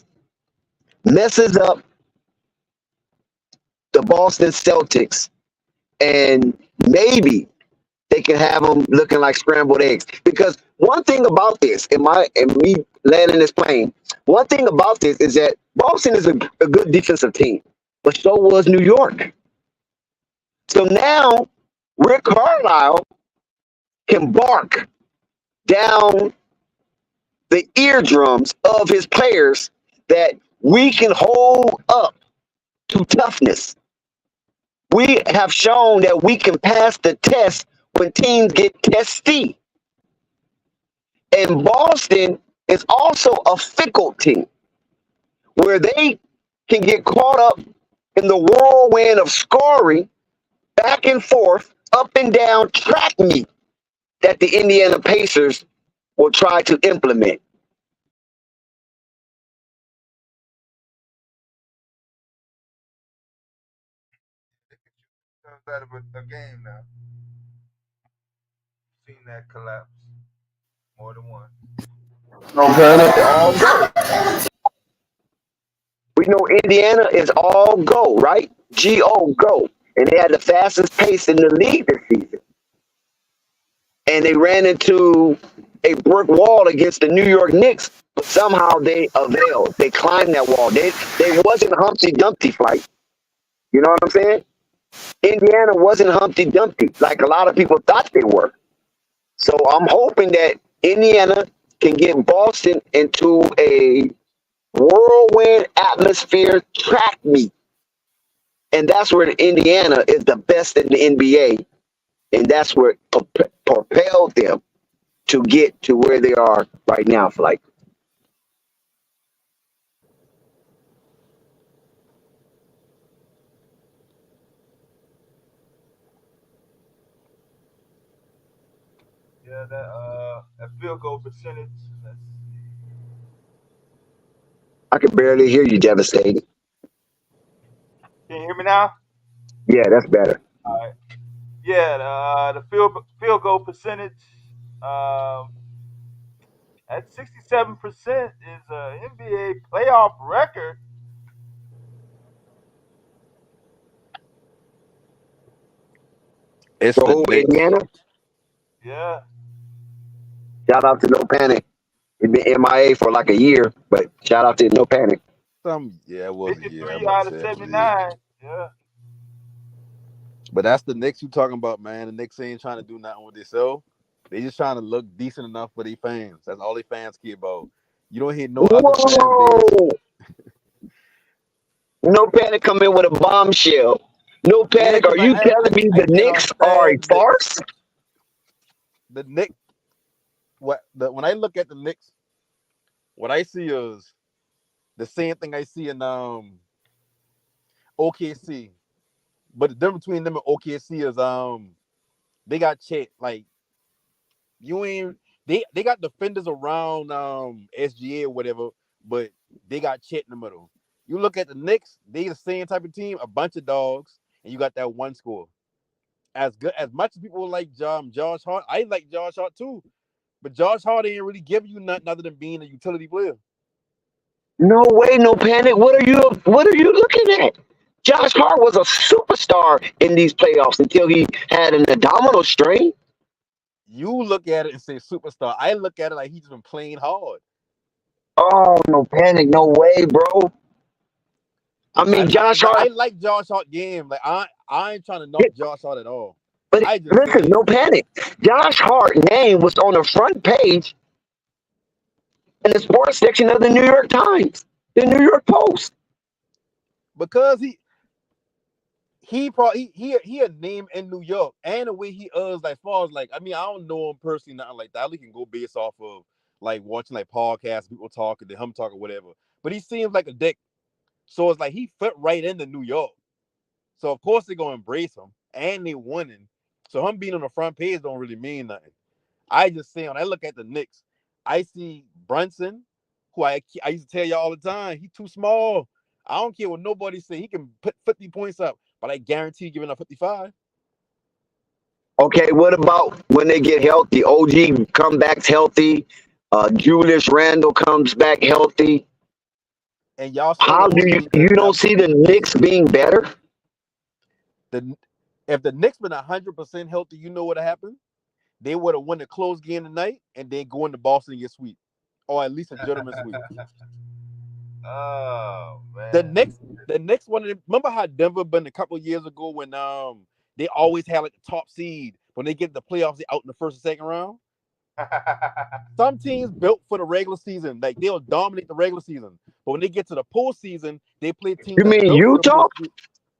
messes up the Boston Celtics, and maybe they can have them looking like scrambled eggs. Because one thing about this, and me landing this plane, one thing about this is that Boston is a good defensive team, but so was New York. So now Rick Carlisle can bark down the eardrums of his players that we can hold up to toughness. We have shown that we can pass the test when teams get testy. And Boston is also a fickle team where they can get caught up in the whirlwind of scoring back and forth, up and down track meet that the Indiana Pacers will try to implement. Comes out of a game now. Seen that collapse more than once. All go. We know Indiana is all go, right? Go, go. And they had the fastest pace in the league this season. And they ran into a brick wall against the New York Knicks, but somehow they availed. They climbed that wall. They wasn't Humpty Dumpty fight. You know what I'm saying? Indiana wasn't Humpty Dumpty like a lot of people thought they were. So I'm hoping that Indiana can get Boston into a whirlwind atmosphere track meet. And that's where Indiana is the best in the NBA. And that's where it propelled them to get to where they are right now, Flight. Yeah, that field goal percentage. Let's see. I can barely hear you, Devastating. Can you hear me now? Yeah, that's better. All right. Yeah, the field goal percentage. Um, At 67% is a NBA playoff record. It's So the who, Knicks. Indiana? Yeah. Shout out to No Panic. It been MIA for like a year, but shout out to No Panic. It was a year. I'm 53 about to out of say it was a year. 79. Yeah. But that's the Knicks you talking about, man. The Knicks ain't trying to do nothing with themselves. They just trying to look decent enough for their fans. That's all their fans care about. You don't hear no other fan base. Whoa! No Panic come in with a bombshell. No Yeah, Panic, are because you telling me I the cannot Knicks are a stand Knicks. farce? The Knicks. When I look at the Knicks, what I see is the same thing I see in OKC. But the difference between them and OKC is they got Chet. Like you ain't they got defenders around SGA or whatever, but they got Chet in the middle. You look at the Knicks, they the same type of team, a bunch of dogs, and you got that one score. As good as much as people like Josh Hart, I like Josh Hart too, but Josh Hart ain't really giving you nothing other than being a utility player. No way, No Panic. What are you looking at? Josh Hart was a superstar in these playoffs until he had an abdominal strain. You look at it and say superstar. I look at it like he's been playing hard. Oh, No Panic, no way, bro. I mean, Josh I Hart. like Josh Hart game. Like I ain't trying to knock Josh Hart at all. But I just listen, saying No Panic. Josh Hart name was on the front page in the sports section of the New York Times, the New York Post. because he probably he a name in New York and the way he is like far as like I mean I don't know him personally nothing like that. I only can go based off of like watching like podcasts, people talking, him talking whatever. But he seems like a dick, so it's like he fit right into New York. So of course they're gonna embrace him and they winning. So him being on the front page don't really mean nothing. I just say when I look at the Knicks, I see Brunson, who I used to tell y'all all the time, he too small. I don't care what nobody say. He can put 50 points up, but I guarantee giving up 55. Okay, what about when they get healthy? OG comes back healthy. Julius Randle comes back healthy. And y'all saw How what do OG you did don't last see week. the Knicks being better? The if the Knicks been 100% healthy, you know what happened? They would have won the close game tonight and then go into Boston and get sweep, or at least a gentleman sweep. Oh The man. next, the next one. Remember how Denver been a couple years ago when they always had like the top seed when they get the playoffs, they out in the first and second round. Some teams built for the regular season, like they'll dominate the regular season, but when they get to the postseason, they play teams You that's mean built for the Utah? postseason.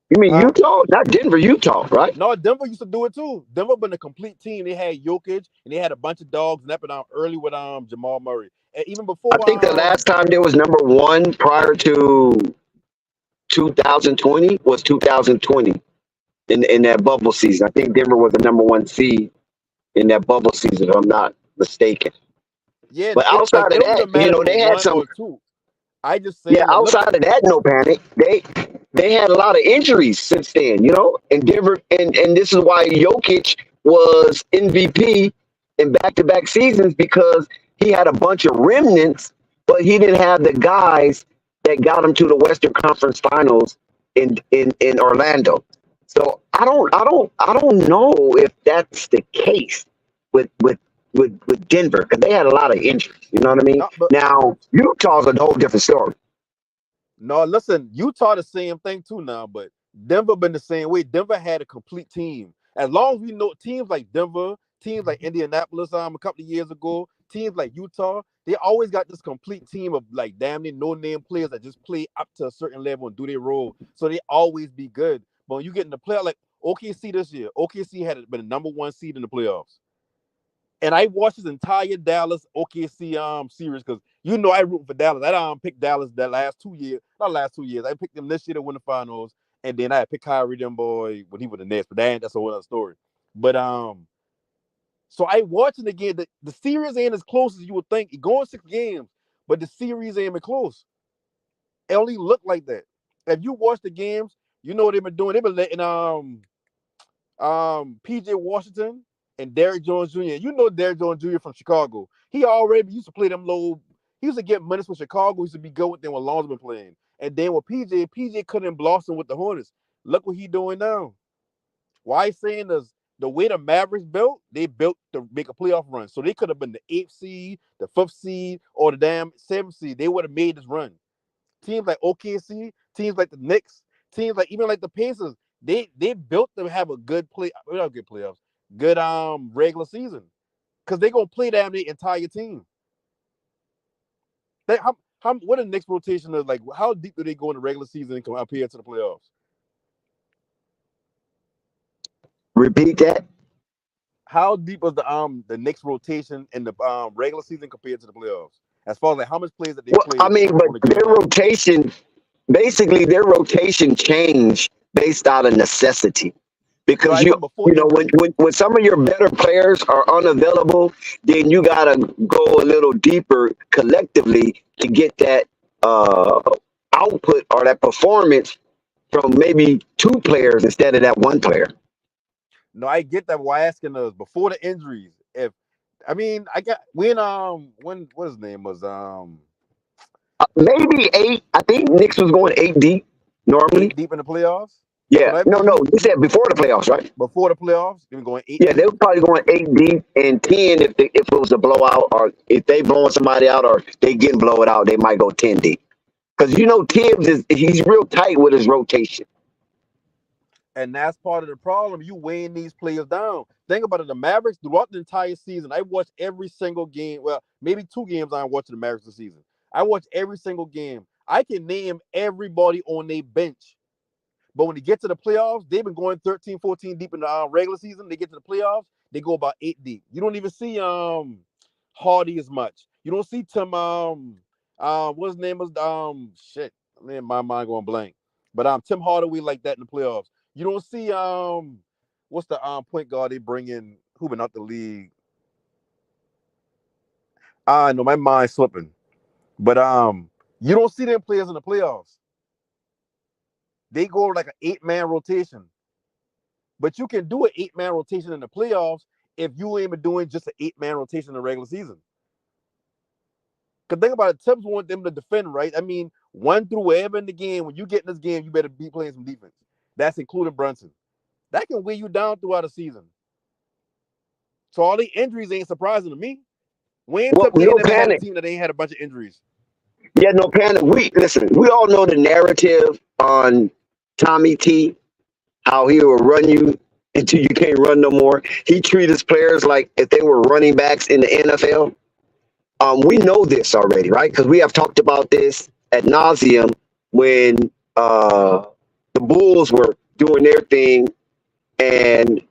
You mean Huh? Utah? Not Denver, Utah, right? No, Denver used to do it too. Denver been a complete team. They had Jokic and they had a bunch of dogs napping out early with Jamal Murray. And even I before think the last time they was number one prior to 2020 was 2020 in that bubble season. I think Denver was the number one seed in that bubble season, if I'm not mistaken. yeah, But it like outside of it don't that, even matter if it was they had one some. or two. I just Yeah, saying like look outside of that, No Panic. They had a lot of injuries since then, and Denver, and this is why Jokic was MVP in back-to-back seasons because he had a bunch of remnants, but he didn't have the guys that got him to the Western Conference Finals in Orlando. So I don't know if that's the case with Denver because they had a lot of injuries. You know what I mean? no, but Now Utah's a whole different story. no, listen, Utah the same thing too now, but Denver been the same way. Denver had a complete team. As long as we know teams like Denver, teams like Indianapolis, a couple of years ago, teams like Utah, they always got this complete team of like damn near no name players that just play up to a certain level and do their role. So they always be good. But when you get in the playoff, like OKC this year, OKC had been the number one seed in the playoffs. And I watched this entire Dallas OKC series because I root for Dallas. I don't pick Dallas that last 2 years, not last 2 years. I picked them this year to win the finals, and then I picked Kyrie them boy when he was the Nets. But that's a whole other story. But so I watching again. The series ain't as close as you would think. It going 6 games, but the series ain't even close. It only looked like that. If you watch the games, you know what they've been doing. They've been letting PJ Washington and Derrick Jones Jr. You know Derrick Jones Jr. from Chicago. He already used to play them low. He used to get minutes with Chicago. He used to be good with them when Lonzo been playing. And then with PJ couldn't blossom with the Hornets. Look what he doing now. Why I saying this? The way the Mavericks built, they built to make a playoff run. So they could have been the 8th seed, the 5th seed, or the damn 7th seed. They would have made this run. Teams like OKC, teams like the Knicks, teams like even like the Pacers, they built to have a good not good playoffs, good regular season. Because they're gonna play damn the entire team. What the Knicks rotation is like, how deep do they go in the regular season compared to the playoffs? Repeat that. How deep is the Knicks rotation in the regular season compared to the playoffs? As far as like how much plays that they Well, play I mean, on but a given their night. rotation, basically, their rotation changed based out of necessity. No, Because I talking before injuries. when some of your better players are unavailable, then you gotta go a little deeper collectively to get that uh, output or that performance from maybe two players instead of that one player. No, I get that. Why asking us before the injuries? If I mean, I got when what his name was Maybe eight. I think Knicks was going eight deep normally. 8 deep in the playoffs. That's Yeah, what I no, believe. you said before the playoffs, right? Before the playoffs, they were going 8 Yeah, they deep. were probably going eight deep and 10 if it was a blowout, or if they blowing somebody out or they getting blown out, they might go 10 deep. Because Tibbs he's real tight with his rotation. And that's part of the problem. You weighing these players down. Think about it. The Mavericks throughout the entire season, I watched every single game. Well, maybe 2 games I'm watching the Mavericks this season. I watched every single game. I can name everybody on their bench. But when they get to the playoffs, they've been going 13, 14 deep in the regular season. They get to the playoffs, they go about 8 deep. You don't even see Hardy as much. You don't see Tim what his name was shit. Man, my mind going blank. But Tim Hardaway like that in the playoffs. You don't see what's the point guard they bring in who been out the league. I know my mind's slipping. But you don't see them players in the playoffs. They go like an 8-man rotation. But you can do an 8-man rotation in the playoffs if you ain't been doing just an 8-man rotation in the regular season. Because think about it, Tibbs want them to defend, right? I mean, 1 through wherever in the game, when you get in this game, you better be playing some defense. That's including Brunson. That can weigh you down throughout the season. So all the injuries ain't surprising to me. Wayne Well, Tibbs ain't no never had a panic. team that ain't had a bunch of injuries. Yeah, no panic. We all know the narrative on Tommy T, how he will run you until you can't run no more. He treats his players like if they were running backs in the NFL. We know this already, right? Because we have talked about this ad nauseum when the Bulls were doing their thing and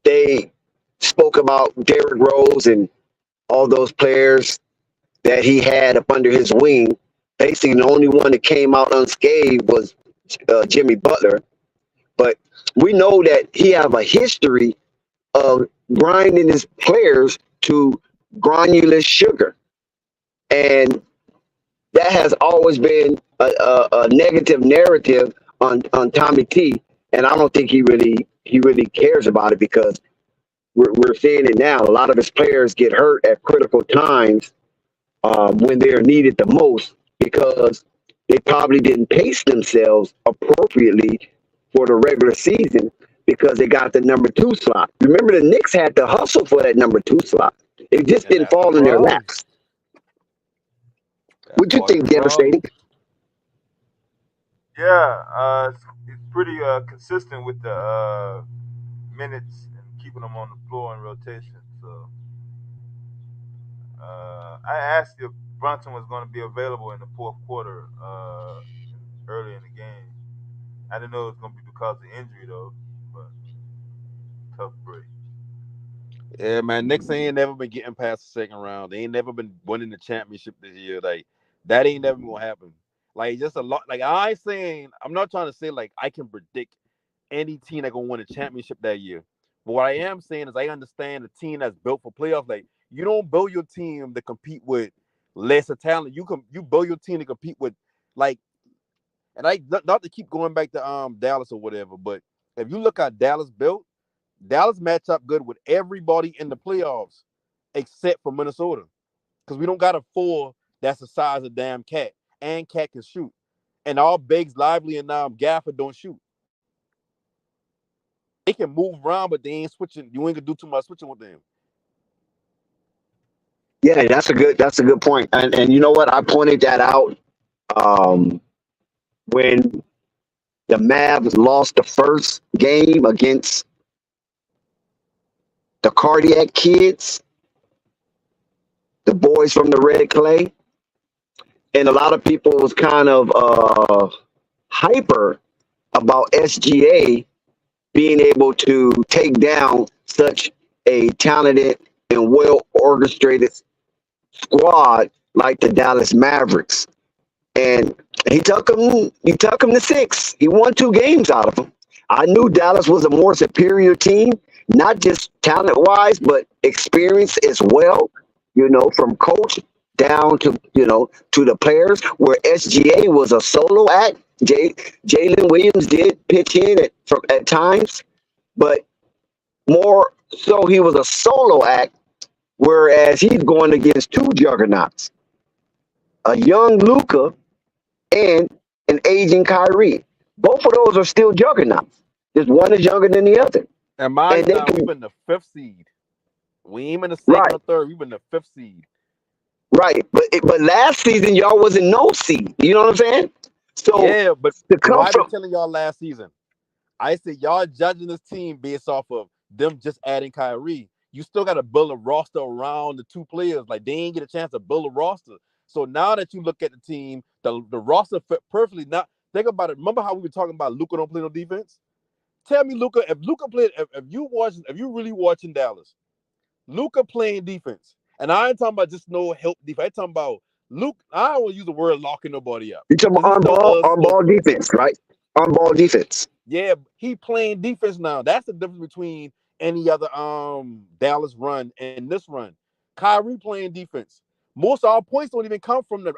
they spoke about Derrick Rose and all those players that he had up under his wing. Basically, the only one that came out unscathed was Jimmy Butler. But we know that he have a history of grinding his players to granulous sugar. And that has always been a negative narrative on Tommy T. And I don't think he really cares about it because we're seeing it now. A lot of his players get hurt at critical times when they're needed the most because they probably didn't pace themselves appropriately for the regular season because they got the number 2 slot. Remember, the Knicks had to hustle for that number 2 slot. It just And didn't that's the fall in their problem. laps. That's What you part of think, the problem. devastating? Yeah, it's pretty consistent with the minutes and keeping them on the floor in rotation. So I asked if Brunson was going to be available in the fourth quarter early in the game. I didn't know it was going to be because of injury though, but tough break. Yeah, man. Knicks ain't never been getting past the second round. They ain't never been winning the championship this year. Like that ain't never gonna happen. Like just a lot. Like I ain't saying I'm not trying to say like I can predict any team that gonna win a championship that year. But what I am saying is I understand a team that's built for playoffs. Like you don't build your team to compete with lesser talent. You build your team to compete with like, and I not to keep going back to Dallas or whatever, but If you look at Dallas built, Dallas match up good with everybody in the playoffs except for Minnesota. Because we don't got a 4 that's the size of damn Cat. And Cat can shoot. And all Biggs, Lively, and Gafford don't shoot. They can move around, but they ain't switching. You ain't gonna do too much switching with them. Yeah, that's a good point. And you know what? I pointed that out when the Mavs lost the first game against the Cardiac Kids, the boys from the Red Clay, and a lot of people was kind of hyper about SGA being able to take down such a talented and well orchestrated squad like the Dallas Mavericks. And he took him to 6. He won 2 games out of them. I knew Dallas was a more superior team, not just talent wise, but experience as well, from coach down to, to the players, where SGA was a solo act. Jalen Williams did pitch in at times, but more so he was a solo act, whereas he's going against 2 juggernauts, a young Luka and an aging Kyrie. Both of those are still juggernauts. Just one is younger than the other. And mind you, we've been the 5th seed. We ain't been the 2nd or 3rd. We've been the 5th seed. Right, but last season y'all wasn't no seed. You know what I'm saying? So yeah, but I been telling y'all last season. I said y'all judging this team based off of them just adding Kyrie. You still got to build a roster around the 2 players. Like they ain't get a chance to build a roster. So now that you look at the team, the roster fit perfectly. Now think about it. Remember how we were talking about Luka don't play no defense? Tell me, Luka, if Luka played, if you really watching Dallas, Luka playing defense, and I ain't talking about just no help defense. I'm talking about Luke. I don't want to use the word locking nobody up. You talking about on ball defense, right? On ball defense. Yeah, he playing defense now. That's the difference between any other Dallas run and this run. Kyrie playing defense. Most of our points don't even come from the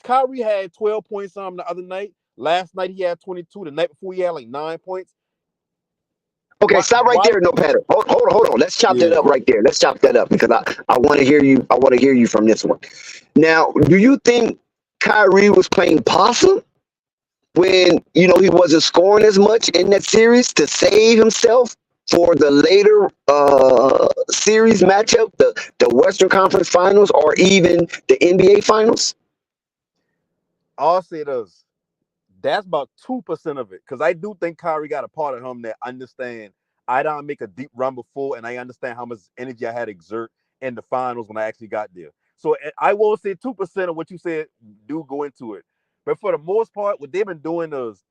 Kyrie had 12 points the other night. Last night he had 22. The night before he had like 9 points. Okay, stop right there, no pattern. Hold on. Let's chop that up right there. Let's chop that up because I want to hear you. I want to hear you from this one. Now, do you think Kyrie was playing possum when he wasn't scoring as much in that series to save himself for the later series matchup, the Western Conference Finals, or even the NBA Finals? I'll say this. That's about 2% of it, because I do think Kyrie got a part of him that understand I don't make a deep run before, and I understand how much energy I had to exert in the finals when I actually got there. So I won't say 2% of what you said do go into it. But for the most part, what they've been doing is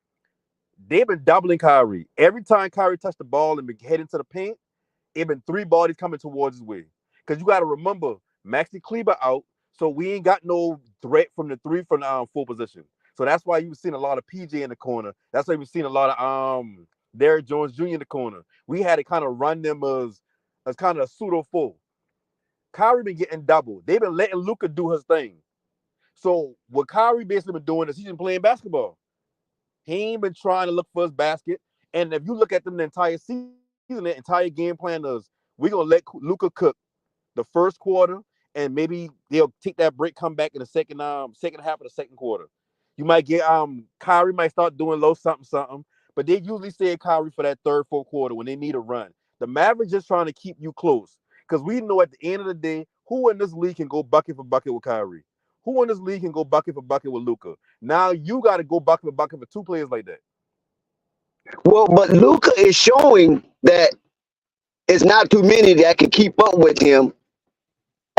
they've been doubling Kyrie. Every time Kyrie touched the ball and been heading to the paint, it been 3 bodies coming towards his way. Because you got to remember, Maxi Kleber out, so we ain't got no threat from the 3 from the full position. So that's why you've seen a lot of PJ in the corner. That's why you've seen a lot of Derrick Jones Jr. in the corner. We had to kind of run them as kind of a pseudo full. Kyrie been getting double. They've been letting Luka do his thing. So what Kyrie basically been doing is he's been playing basketball. He ain't been trying to look for his basket. And if you look at them the entire season, the entire game plan is we're gonna let Luka cook the first quarter, and maybe they'll take that break, come back in the second half of the second quarter. You might get Kyrie might start doing low something, but they usually say Kyrie for that 3rd, 4th quarter when they need a run. The Mavericks just trying to keep you close because we know at the end of the day, who in this league can go bucket for bucket with Kyrie? Who in this league can go bucket for bucket with Luka? Now you got to go bucket for bucket for 2 players like that. Well, but Luka is showing that it's not too many that can keep up with him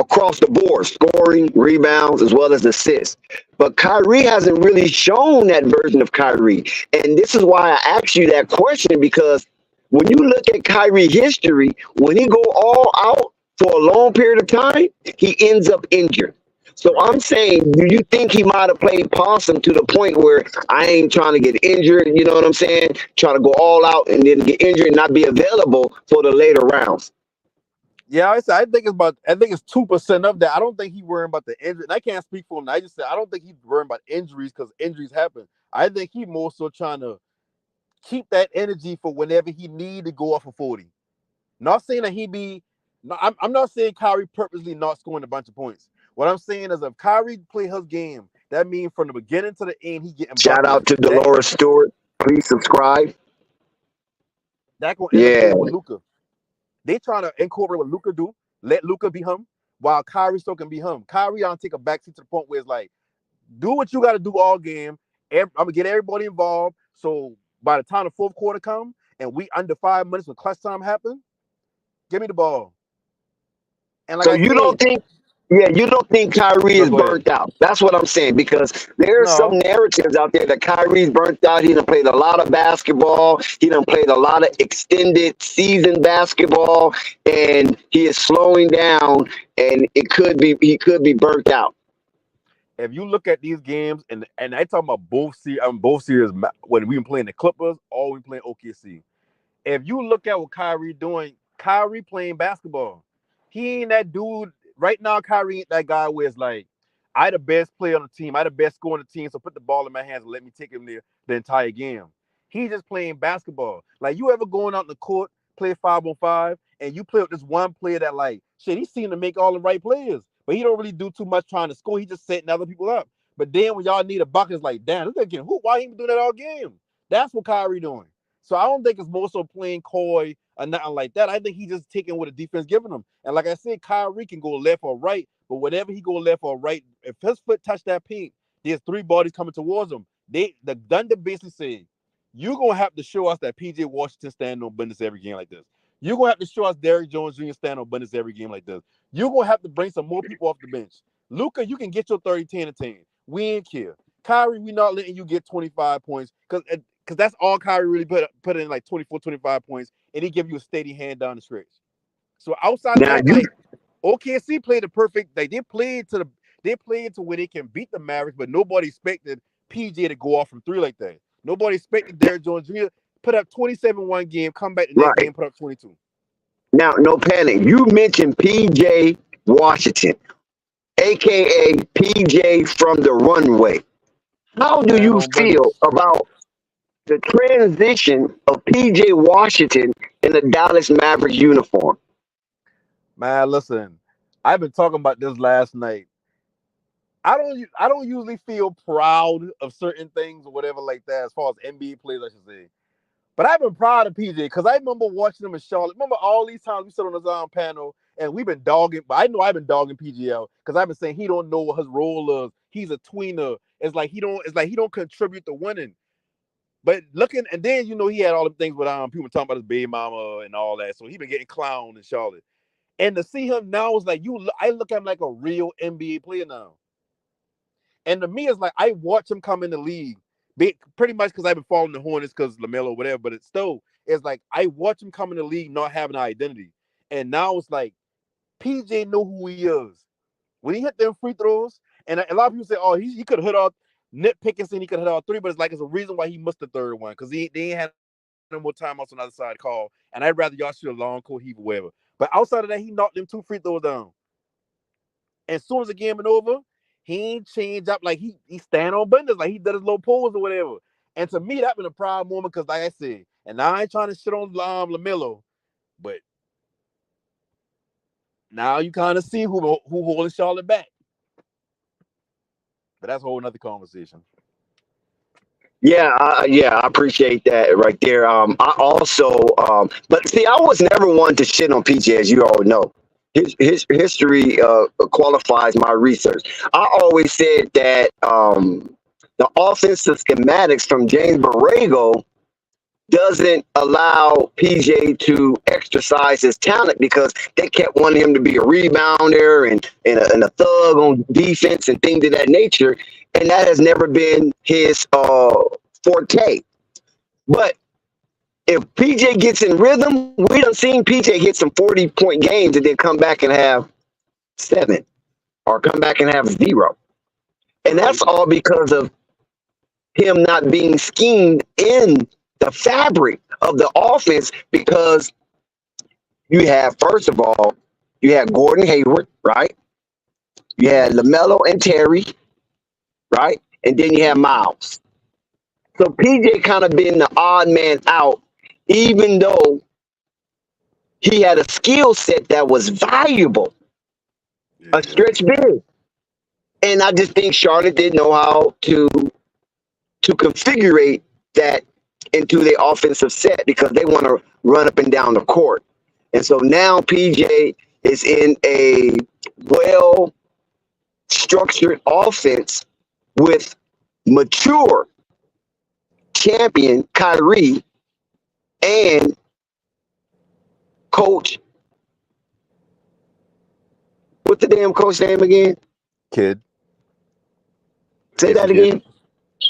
across the board, scoring, rebounds, as well as assists. But Kyrie hasn't really shown that version of Kyrie. And this is why I asked you that question, because when you look at Kyrie history, when he go all out for a long period of time, he ends up injured. So I'm saying, do you think he might have played possum to the point where I ain't trying to get injured, you know what I'm saying? Trying to go all out and then get injured and not be available for the later rounds? Yeah, I think it's 2% of that. I don't think he's worrying about the injury. And I can't speak for him. I just said I don't think he's worrying about injuries because injuries happen. I think he's more so trying to keep that energy for whenever he need to go off for 40. Not saying that he be. No, I'm not saying Kyrie purposely not scoring a bunch of points. What I'm saying is if Kyrie play his game, that means from the beginning to the end he getting Shout buckets. out to Dolores Stewart. Please subscribe. That gonna Yeah. interfere with Luka. They trying to incorporate what Luka do. Let Luka be him, while Kyrie still can be him. Kyrie on take a backseat to the point where it's like, do what you got to do all game. I'm gonna get everybody involved. So by the time the fourth quarter come and we under 5 minutes when clutch time happen, give me the ball. And like So I you said, don't think, you don't think Kyrie no, is go ahead. burnt out. That's what I'm saying, because there are some No, narratives out there that Kyrie's burnt out. He done played a lot of basketball. He done played a lot of extended season basketball, and he is slowing down. And he could be burnt out. if you look at these games and I talking about both series when we been playing the Clippers or we playing OKC. If you look at what Kyrie doing, Kyrie playing basketball. He ain't that dude right now. Kyrie ain't that guy where it's like, I the best player on the team, I the best scorer on the team, so put the ball in my hands and let me take him there the entire game. He's just playing basketball. Like, you ever going out in the court, play 5-on-5, and you play with this one player that like shit, he seemed to make all the right players, but he don't really do too much trying to score. He just setting other people up. But then when y'all need a bucket, it's like, damn, this guy getting who? Why he been doing that all game? That's what Kyrie doing. So I don't think it's more so playing coy or nothing like that. I think he just taking what the defense giving him. And like I said, Kyrie can go left or right, but whenever he go left or right, if his foot touch that paint, there's three bodies coming towards him. The Thunder basically said, you're gonna have to show us that PJ Washington stand on business every game like this. You're gonna have to show us Derrick Jones Jr. stand on business every game like this. You're gonna have to bring some more people off the bench. Luka, you can get your 30, 10, and 10. We ain't care. Kyrie, we not letting you get 25 points because that's all Kyrie really put in, like 24, 25 points, and he give you a steady hand down the stretch. So outside of Now that, you, like OKC played the perfect. Like they played to where they can beat the Mavericks, but nobody expected PJ to go off from three like that. Nobody expected Derrick Jones Jr. put up 27 one game, come back the next right game, put up 22. now, no panic. You mentioned PJ Washington, aka PJ from the runway. How do Stand you on feel business. about the transition of PJ Washington in the Dallas Mavericks uniform? Man, listen, I've been talking about this last night. I don't usually feel proud of certain things or whatever like that as far as NBA players, I should say. But I've been proud of PJ because I remember watching him in Charlotte. Remember all these times we sit on the Zion panel and we've been dogging, but I know I've been dogging PJ out because I've been saying he don't know what his role is. He's a tweener. It's like he don't contribute to winning. But looking, and then he had all the things with people talking about his baby mama and all that. So he been getting clowned in Charlotte. And to see him now is like I look at him like a real NBA player now. And to me, it's like I watch him come in the league, pretty much because I've been following the Hornets because LaMelo, whatever. But it's like I watch him come in the league not having an identity, and now it's like PJ know who he is when he hit them free throws. And a lot of people say, "Oh, he could have hit all nitpicking, saying he could have hit all three," but it's like it's a reason why he missed the third one because they ain't had no more timeouts on the other side call. And I'd rather y'all shoot a long court heave or whatever. But outside of that, he knocked them 2 free throws down. And as soon as the game went over, he ain't changed up. Like he stand on business, like he did his little pose or whatever. And to me, that been a proud moment because, like I said, and I ain't trying to shit on LaMelo, but now you kind of see who holding Charlotte back. But that's a whole nother conversation. Yeah, I appreciate that right there. I also, but see, I was never one to shit on PJ, as you all know. His history qualifies my research. I always said that the offensive schematics from James Borrego doesn't allow PJ to exercise his talent because they kept wanting him to be a rebounder and a thug on defense and things of that nature. And that has never been his forte. But if PJ gets in rhythm, we done seen PJ hit some 40-point games and then come back and have 7 or come back and have 0. And that's all because of him not being schemed in the fabric of the offense, because you have, first of all, you had Gordon Hayward, right? You had LaMelo and Terry, right? And then you had Miles. So PJ kind of been the odd man out, even though he had a skill set that was valuable, a stretch big. And I just think Charlotte didn't know how to configure that into their offensive set because they want to run up and down the court. And so now PJ is in a well-structured offense with mature champion Kyrie and coach. What's the damn coach name again? Kid. Say that again.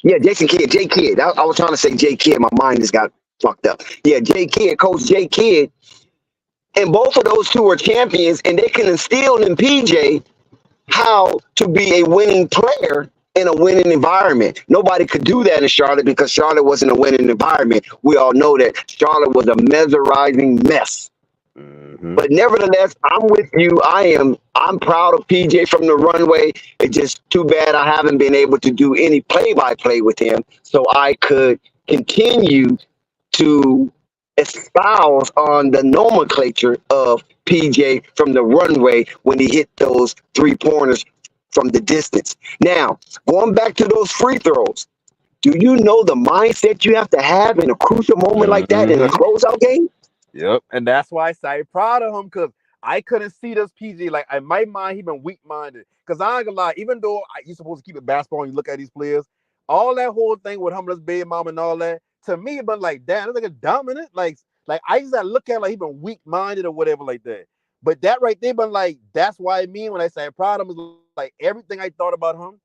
Yeah, Jason Kidd. J Kidd. I was trying to say J Kidd. My mind just got fucked up. Yeah, J Kidd, Coach J Kidd. And both of those two are champions, and they can instill in PJ how to be a winning player in a winning environment. Nobody could do that in Charlotte because Charlotte wasn't a winning environment. We all know that Charlotte was a mesmerizing mess. But nevertheless, I'm with you. I'm proud of PJ from the runway. It's just too bad I haven't been able to do any play-by-play with him so I could continue to espouse on the nomenclature of PJ from the runway when he hit those 3-pointers from the distance. Now, going back to those free throws, do you know the mindset you have to have in a crucial moment like that in a closeout game? Yep, and that's why I say proud of him because I couldn't see this PG. Like in my mind, he been weak-minded. Because I ain't gonna lie, even though you're supposed to keep it basketball and you look at these players, all that whole thing with him, this big mom and all that, to me, it been like, damn, this nigga dominant. Like I just gotta look at it like he been weak-minded or whatever like that. But that right there been like, that's why I mean when I say proud of him is like everything I thought about him,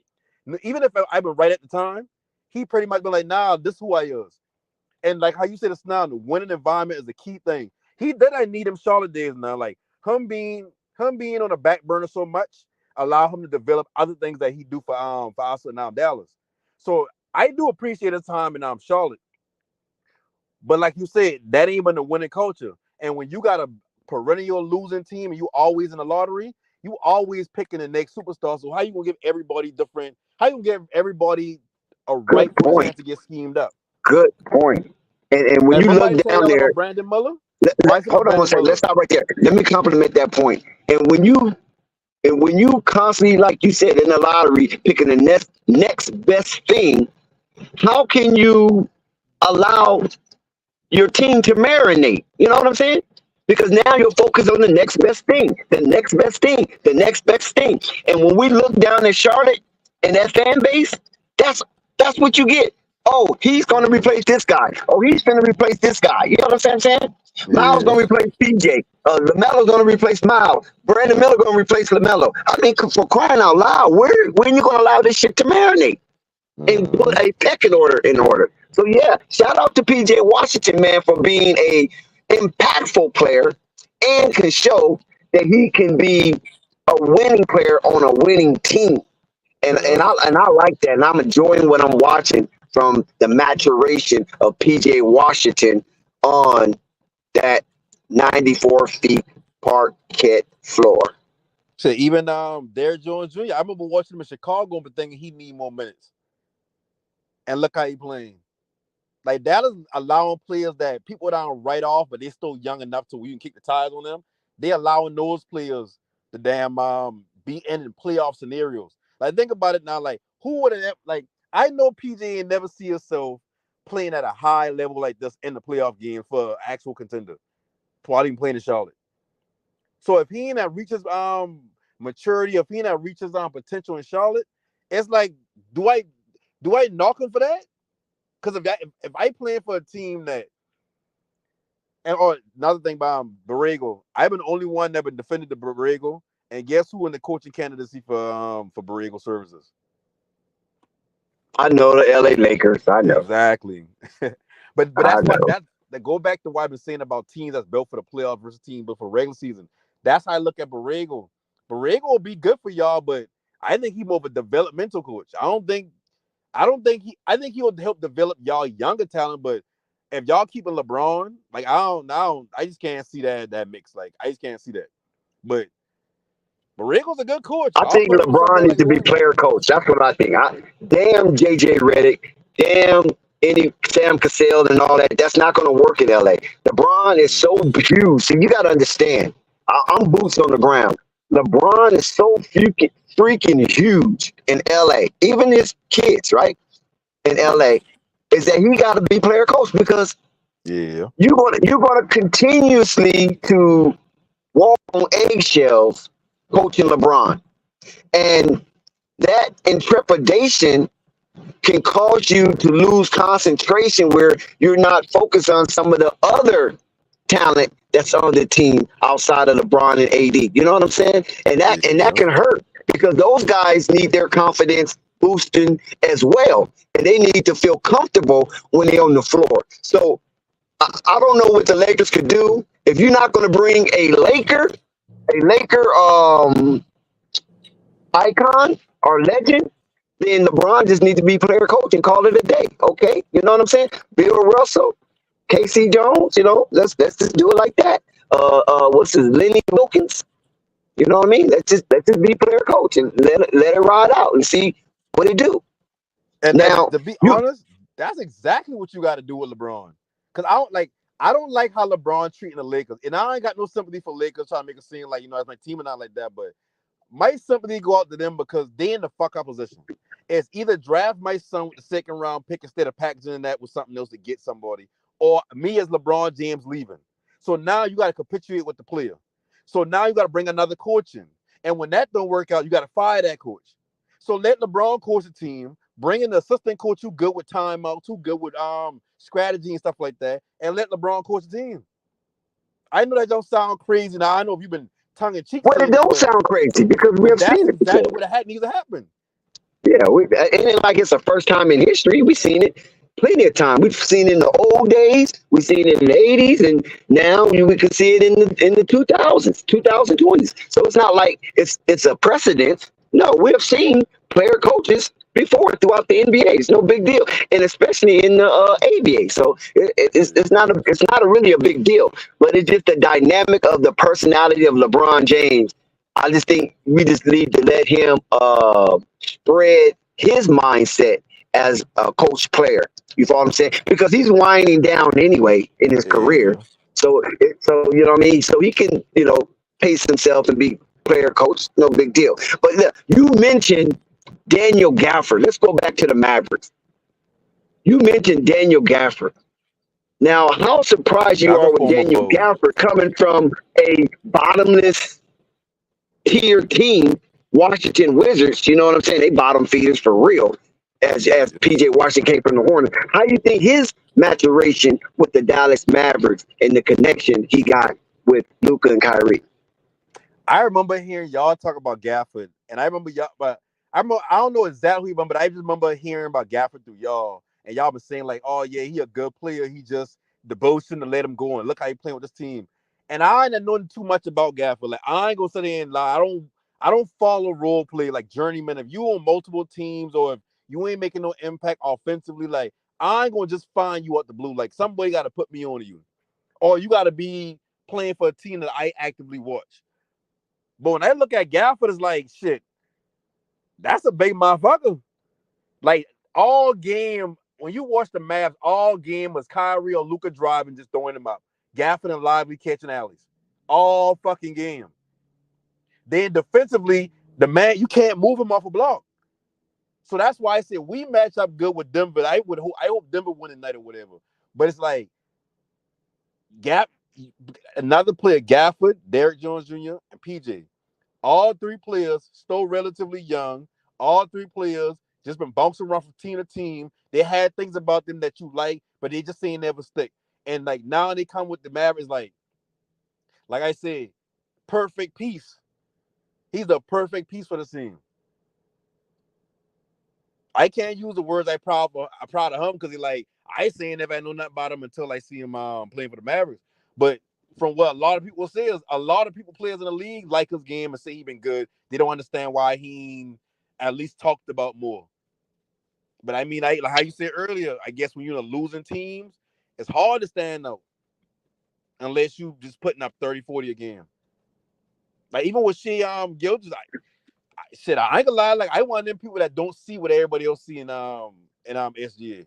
even if I've been right at the time, he pretty much been like, nah, this is who I is. And like how you said it's now, the winning environment is a key thing. He did I need him Charlotte days now. Like him being on the back burner so much, allow him to develop other things that he do for us now Dallas. So I do appreciate his time in Charlotte. But like you said, that ain't been the winning culture. And when you got a perennial losing team and you always in the lottery, you always picking the next superstar. So how you gonna give everybody different? How you gonna give everybody a rightful chance to get schemed up? Good point. And when you look down there, Brandon Miller. Hold on one second. Let's stop right there. Let me compliment that point. And when you constantly, like you said, in the lottery, picking the next best thing, how can you allow your team to marinate? You know what I'm saying? Because now you're focused on the next best thing, the next best thing, the next best thing. And when we look down at Charlotte and that fan base, that's what you get. Oh, he's going to replace this guy. Oh, he's going to replace this guy. You know what I'm saying? Miles going to replace PJ. LaMelo's going to replace Miles. Brandon Miller going to replace LaMelo. I mean, for crying out loud, when you going to allow this shit to marinate and put a pecking order in order? So, yeah, shout out to PJ Washington, man, for being a impactful player and can show that he can be a winning player on a winning team. And I like that. And I'm enjoying what I'm watching from the maturation of PJ Washington on that 94 feet parquet floor. So even Derrick Jones Jr., I remember watching him in Chicago but thinking he need more minutes. And look how he playing. Like that is allowing players that people don't write off, but they're still young enough to where you can kick the tires on them. They're allowing those players to damn be in playoff scenarios. Like think about it now. Like who would have I know PJ ain't never see himself playing at a high level like this in the playoff game for an actual contender. While even playing in Charlotte. So if he ain't that reaches maturity, if he ain't that reaches potential in Charlotte, it's like, do I knock him for that? Because if I playing for a team that, or another thing about Borrego, I've been the only one that been defended the Borrego, and guess who in the coaching candidacy for Borrego services? I know the LA Lakers. I know exactly, but that's why that go back to what I've been saying about teams that's built for the playoff versus team built for regular season. That's how I look at Borrego. Borrego will be good for y'all, but I think he's more of a developmental coach. I think he'll help develop y'all younger talent, but if y'all keeping LeBron, like I just can't see that mix. Like I just can't see that. But Borrego's a good coach. I think LeBron needs to be player coach. That's what I think. Damn JJ Redick. Damn any Sam Cassell and all that. That's not going to work in LA. LeBron is so huge. So you got to understand. I'm boots on the ground. LeBron is so freaking huge in LA. Even his kids, right, in LA, is that he got to be player coach because Yeah. you're gonna continuously to walk on eggshells coaching LeBron, and that intrepidation can cause you to lose concentration where you're not focused on some of the other talent that's on the team outside of LeBron and AD. You know what I'm saying? And that can hurt because those guys need their confidence boosting as well, and they need to feel comfortable when they're on the floor. So I don't know what the Lakers could do if you're not going to bring a Laker icon or legend. Then LeBron just needs to be player coach and call it a day. Okay, you know what I'm saying? Bill Russell, KC Jones. You know, let's just do it like that. What's his Lenny Wilkins? You know what I mean? Let's just be player coach and let it ride out and see what it do. And Now, to be honest, that's exactly what you got to do with LeBron. Because I don't like how LeBron treating the Lakers. And I ain't got no sympathy for Lakers trying to make it seem like, it's my team and not like that. But my sympathy go out to them because they in the fuck up position. It's either draft my son with the second round pick instead of packaging that with something else to get somebody, or me as LeBron James leaving. So now you got to capitulate with the player. So now you got to bring another coach in. And when that don't work out, you got to fire that coach. So let LeBron coach the team, bring in the assistant coach who good with timeout, who good with strategy and stuff like that, and let LeBron coach the team. I know that don't sound crazy. Now I know if you've been tongue in cheek. Well, it don't sound crazy because we have seen it before. That's exactly what needs to happen. Yeah, it ain't like it's the first time in history. We've seen it plenty of time. We've seen it in the old days. We've seen it in the 80s, and now we can see it in the 2000s, 2020s. So it's not like it's a precedent. No, we have seen player coaches before throughout the NBA. It's no big deal, and especially in the ABA. So it's not really a big deal, but it's just the dynamic of the personality of LeBron James. I just think we just need to let him spread his mindset as a coach player. You follow what I'm saying? Because he's winding down anyway in his career. So you know what I mean? So he can, pace himself and be player coach. No big deal. But look, you mentioned Daniel Gafford. Let's go back to the Mavericks. You mentioned Daniel Gafford. Now, how surprised you are with Daniel Gafford coming from a bottomless tier team, Washington Wizards? You know what I'm saying? They bottom feeders for real. As PJ Washington came from the Hornets, how do you think his maturation with the Dallas Mavericks and the connection he got with Luka and Kyrie? I remember hearing y'all talk about Gafford, and I remember y'all, but I don't know exactly, but I just remember hearing about Gafford through y'all, and y'all been saying like, "Oh yeah, he a good player. He just the Bulls shouldn't have let him go, and look how he playing with this team." And I ain't knowing too much about Gafford. Like I ain't gonna sit there and lie. I don't follow role play like journeyman. If you on multiple teams or if you ain't making no impact offensively, like I ain't gonna just find you out the blue. Like somebody got to put me on you, or you got to be playing for a team that I actively watch. But when I look at Gafford, it's like shit. That's a big motherfucker. Like all game when you watch the Mavs, all game was Kyrie or Luka driving, just throwing them up. Gafford and Lively catching alleys, all fucking game. Then defensively, the man you can't move him off a block. So that's why I said we match up good with Denver. I hope Denver win tonight or whatever. But it's like another player, Gafford, Derrick Jones Jr., and PJ. All three players still relatively young. All three players just been bouncing around from team to team. They had things about them that you like, but they just ain't never stick. And like now they come with the Mavericks, like I said, perfect piece. He's a perfect piece for the team. I can't use the words I'm proud of him because I ain't saying never I know nothing about him until I see him playing for the Mavericks. But from what a lot of people say is a lot of people players in the league like his game and say he been good. They don't understand why he at least talked about more. But I mean, like how you said earlier, I guess when you're in a losing teams, it's hard to stand out unless you just putting up 30, 40 a game. Like even with Gilchrist, I ain't gonna lie. Like I want them people that don't see what everybody else see in SGA.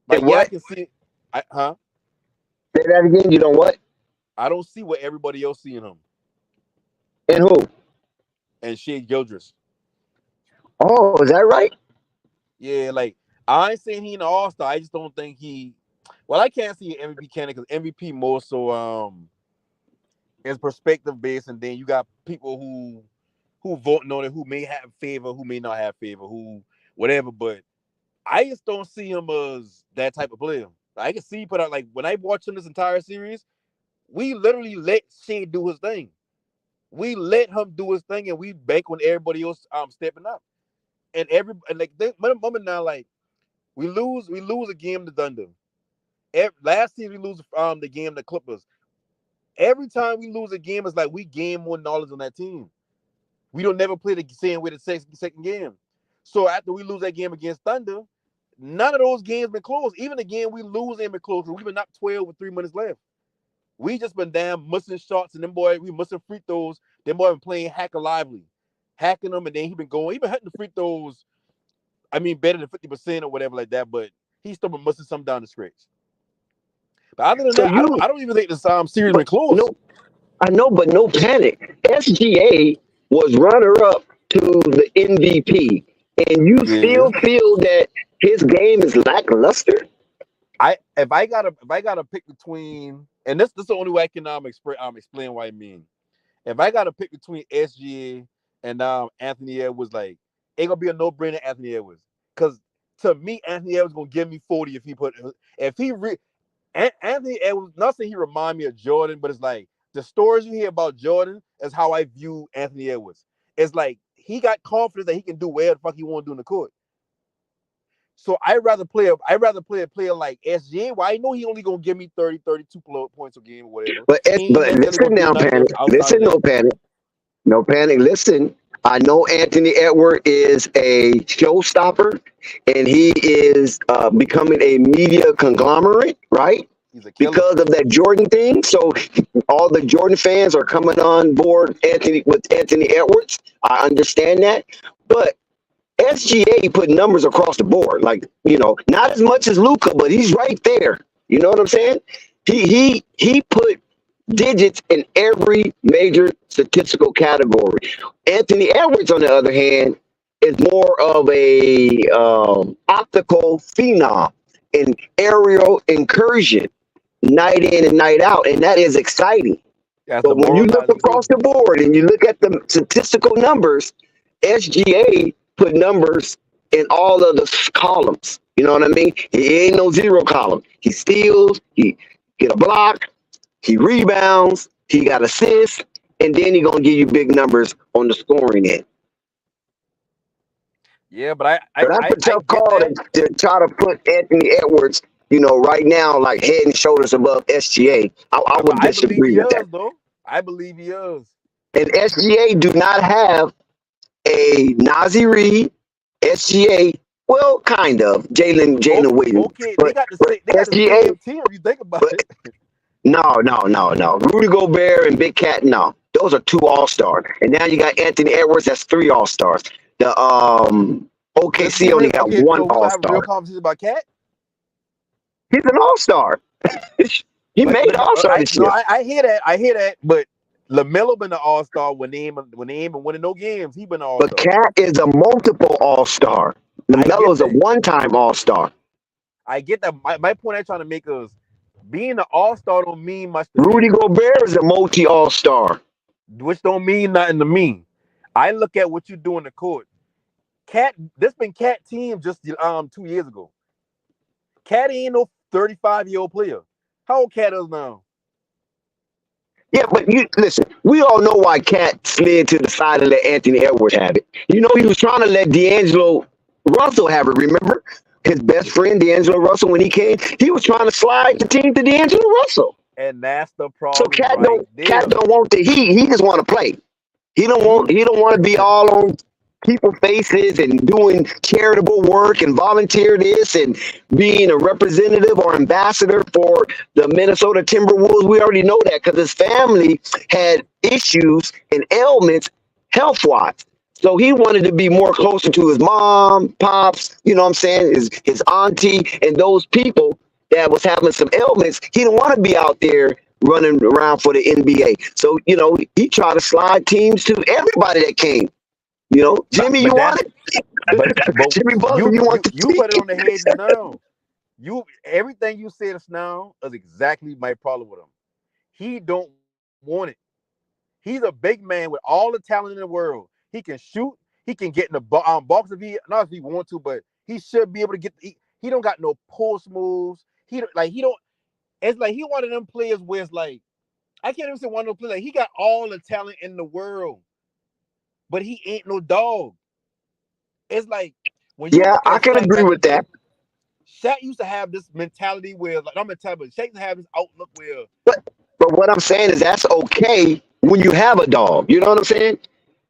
Like, what? yeah, I can see. Say that again. You know what? I don't see what everybody else see in him. And who? And Shea Gildress. Oh, is that right? Yeah, like I ain't saying he an all-star. I just don't think he. Well, I can't see an MVP candidate because MVP more so is perspective based, and then you got people who voting on it, who may have favor, who may not have favor, who whatever. But I just don't see him as that type of player. I can see put out like when I watched him this entire series, we literally let Shea do his thing. We let him do his thing, and we bank on everybody else stepping up. And like moment now, like we lose a game to Thunder. Last season we lose the game to Clippers. Every time we lose a game, it's like we gain more knowledge on that team. We don't never play the same way the second game. So after we lose that game against Thunder, none of those games been close. Even the game we lose ain't been close. We've been up 12 with 3 minutes left. We just been damn missing shots, and them boy, we missing free throws. Them boy been playing hacker lively, hacking them, and then he been hitting the free throws. I mean, better than 50% or whatever like that. But he's still been missing some down the stretch. But other than that, I don't even think this series been close. No, I know, but no panic. SGA was runner-up to the MVP, and you still feel that his game is lackluster. If I gotta pick between, and this is the only way I can explain what I mean. If I gotta pick between SGA and Anthony Edwards, like it gonna be a no-brainer Anthony Edwards, because to me Anthony Edwards gonna give me 40 Anthony Edwards. Not saying he remind me of Jordan, but it's like the stories you hear about Jordan is how I view Anthony Edwards. It's like he got confidence that he can do whatever the fuck he want to do in the court. So I'd rather play a player like SGA. Well, I know he only gonna give me 30, 32 points a game or whatever. But listen now, panic. Listen, no panic. No panic. Listen, I know Anthony Edwards is a showstopper, and he is becoming a media conglomerate, right? Because of that Jordan thing. So all the Jordan fans are coming on board with Anthony Edwards. I understand that. But SGA put numbers across the board. Like, not as much as Luka, but he's right there. You know what I'm saying? He put digits in every major statistical category. Anthony Edwards, on the other hand, is more of a optical phenom, an aerial incursion, night in and night out, and that is exciting. But when you look across the board and you look at the statistical numbers, SGA put numbers in all of the columns. You know what I mean? He ain't no zero column. He steals, he get a block, he rebounds, he got assists, and then he gonna give you big numbers on the scoring end. Yeah, but that's a tough call to try to put Anthony Edwards, right now, like head and shoulders above SGA. I would disagree with that. Though. I believe he is. And SGA do not have a Nazi Reed. SGA, well, kind of. Jalen Williams. Okay, they got the same team if you think about it. No. Rudy Gobert and Big Cat, no. Those are 2 all-stars. And now you got Anthony Edwards, that's 3 all-stars. The OKC only got 1 all-star. Have a real conversation about Cat? He's an all-star. He made all-star this year. I hear that, but LaMelo been an all-star when they ain't been winning no games. He been an all-star. But Cat is a multiple all-star. LaMelo is a one-time all-star. I get that. My point I'm trying to make is being an all-star don't mean much to Rudy Gobert is a multi-all-star. Which don't mean nothing to me. I look at what you do in the court. This been Cat team just 2 years ago. Cat ain't no 35-year-old player. How old Cat is now? Yeah, but listen, we all know why Cat slid to the side and let Anthony Edwards have it. He was trying to let D'Angelo Russell have it, remember? His best friend, D'Angelo Russell, when he came, he was trying to slide the team to D'Angelo Russell. And that's the problem. So Cat don't want the heat. He just want to play. He don't want to be all on people's faces and doing charitable work and volunteer this and being a representative or ambassador for the Minnesota Timberwolves. We already know that because his family had issues and ailments health-wise. So he wanted to be more closer to his mom, pops, you know what I'm saying, his auntie, and those people that was having some ailments. He didn't want to be out there running around for the NBA. So, you know, he tried to slide teams to everybody that came. You know, Jimmy, you But want that's it? but Jimmy Butler, you want to you put it take on the head just now. You everything you said just now is exactly my problem with him. He don't want it. He's a big man with all the talent in the world. He can shoot. He can get in the box if he not if he want to, but he should be able to get. He don't got no post moves. He don't. It's like he one of them players where it's like I can't even say one of those players. Like he got all the talent in the world, but he ain't no dog. It's like when you Yeah, look I at can Shaq agree back in with the day, that. Shaq used to have this mentality where, like, I'm gonna tell you, but Shaq used to have this outlook where But what I'm saying is that's okay when you have a dog. You know what I'm saying?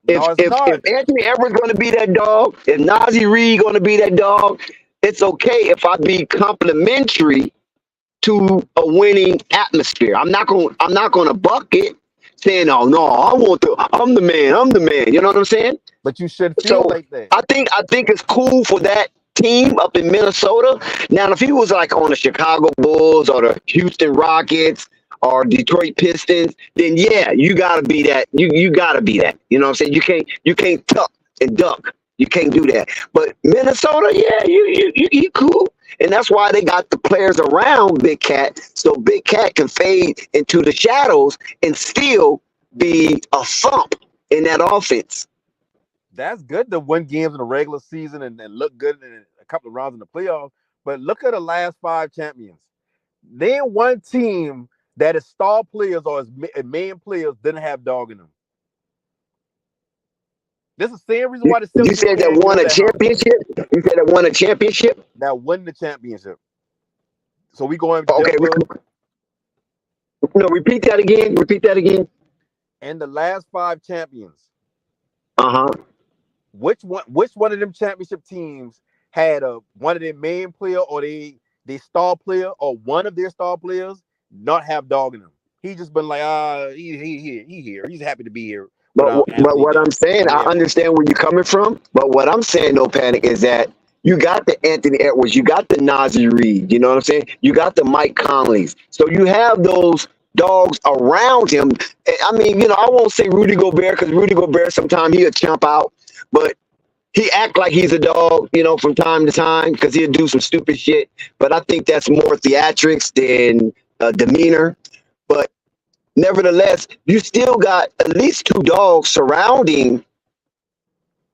no, it's If not. Anthony Edwards going to be that dog, if Nazi Reed going to be that dog, it's okay if I be complimentary to a winning atmosphere. I'm not going to buck it saying, "Oh no, I'm the man. I'm the man." You know what I'm saying? But you should feel So like that. I think it's cool for that team up in Minnesota. Now, if he was like on the Chicago Bulls or the Houston Rockets or Detroit Pistons, then yeah, you gotta be that. You gotta be that. You know what I'm saying? You can't tuck and duck. You can't do that. But Minnesota, yeah, you cool. And that's why they got the players around Big Cat, so Big Cat can fade into the shadows and still be a thump in that offense. That's good to win games in the regular season and look good in a couple of rounds in the playoffs. But look at the last 5 champions. They ain't one team that is star players or is main players didn't have dog in them. This is the same reason why the You Celtics said that can't won build a that house. championship. You said that won a championship. That win the championship. So we going Okay, Denver no, repeat that again. Repeat that again. and the last 5 champions. Uh huh. Which one of them championship teams had one of their main player or they star player or one of their star players not have dog in them? He just been like, he here. He's happy to be here without But Anthony what I'm saying, I Davis. understand where you're coming from. But what I'm saying, no panic, is that you got the Anthony Edwards, you got the Nazi Reed. You know what I'm saying? You got the Mike Conleys. So you have those dogs around him. I mean, you know, I won't say Rudy Gobert because Rudy Gobert sometimes he'll chump out, but he act like he's a dog, you know, from time to time because he'll do some stupid shit. But I think that's more theatrics than demeanor. But nevertheless, you still got at least two dogs surrounding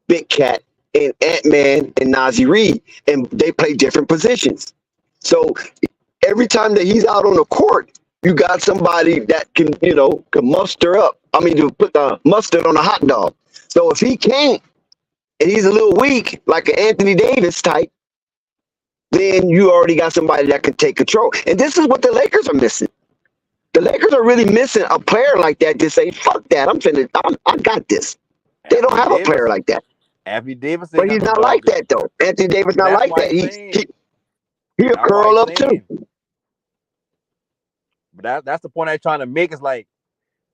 Big Cat and Ant-Man and Nazi Reed, and they play different positions. So every time that he's out on the court, you got somebody that can muster up. I mean, to put the mustard on a hot dog. So if he can't, and he's a little weak, like an Anthony Davis type, then you already got somebody that can take control. And this is what the Lakers are missing. The Lakers are really missing a player like that to say, "Fuck that! I got this." They don't Anthony have a player Davis. like that. Anthony Davis ain't But got he's no not like dog in him. that though. Anthony Davis But not that's like why that. he's saying. He'll That's why curl he's up too. saying. But that's the point I'm trying to make. Is like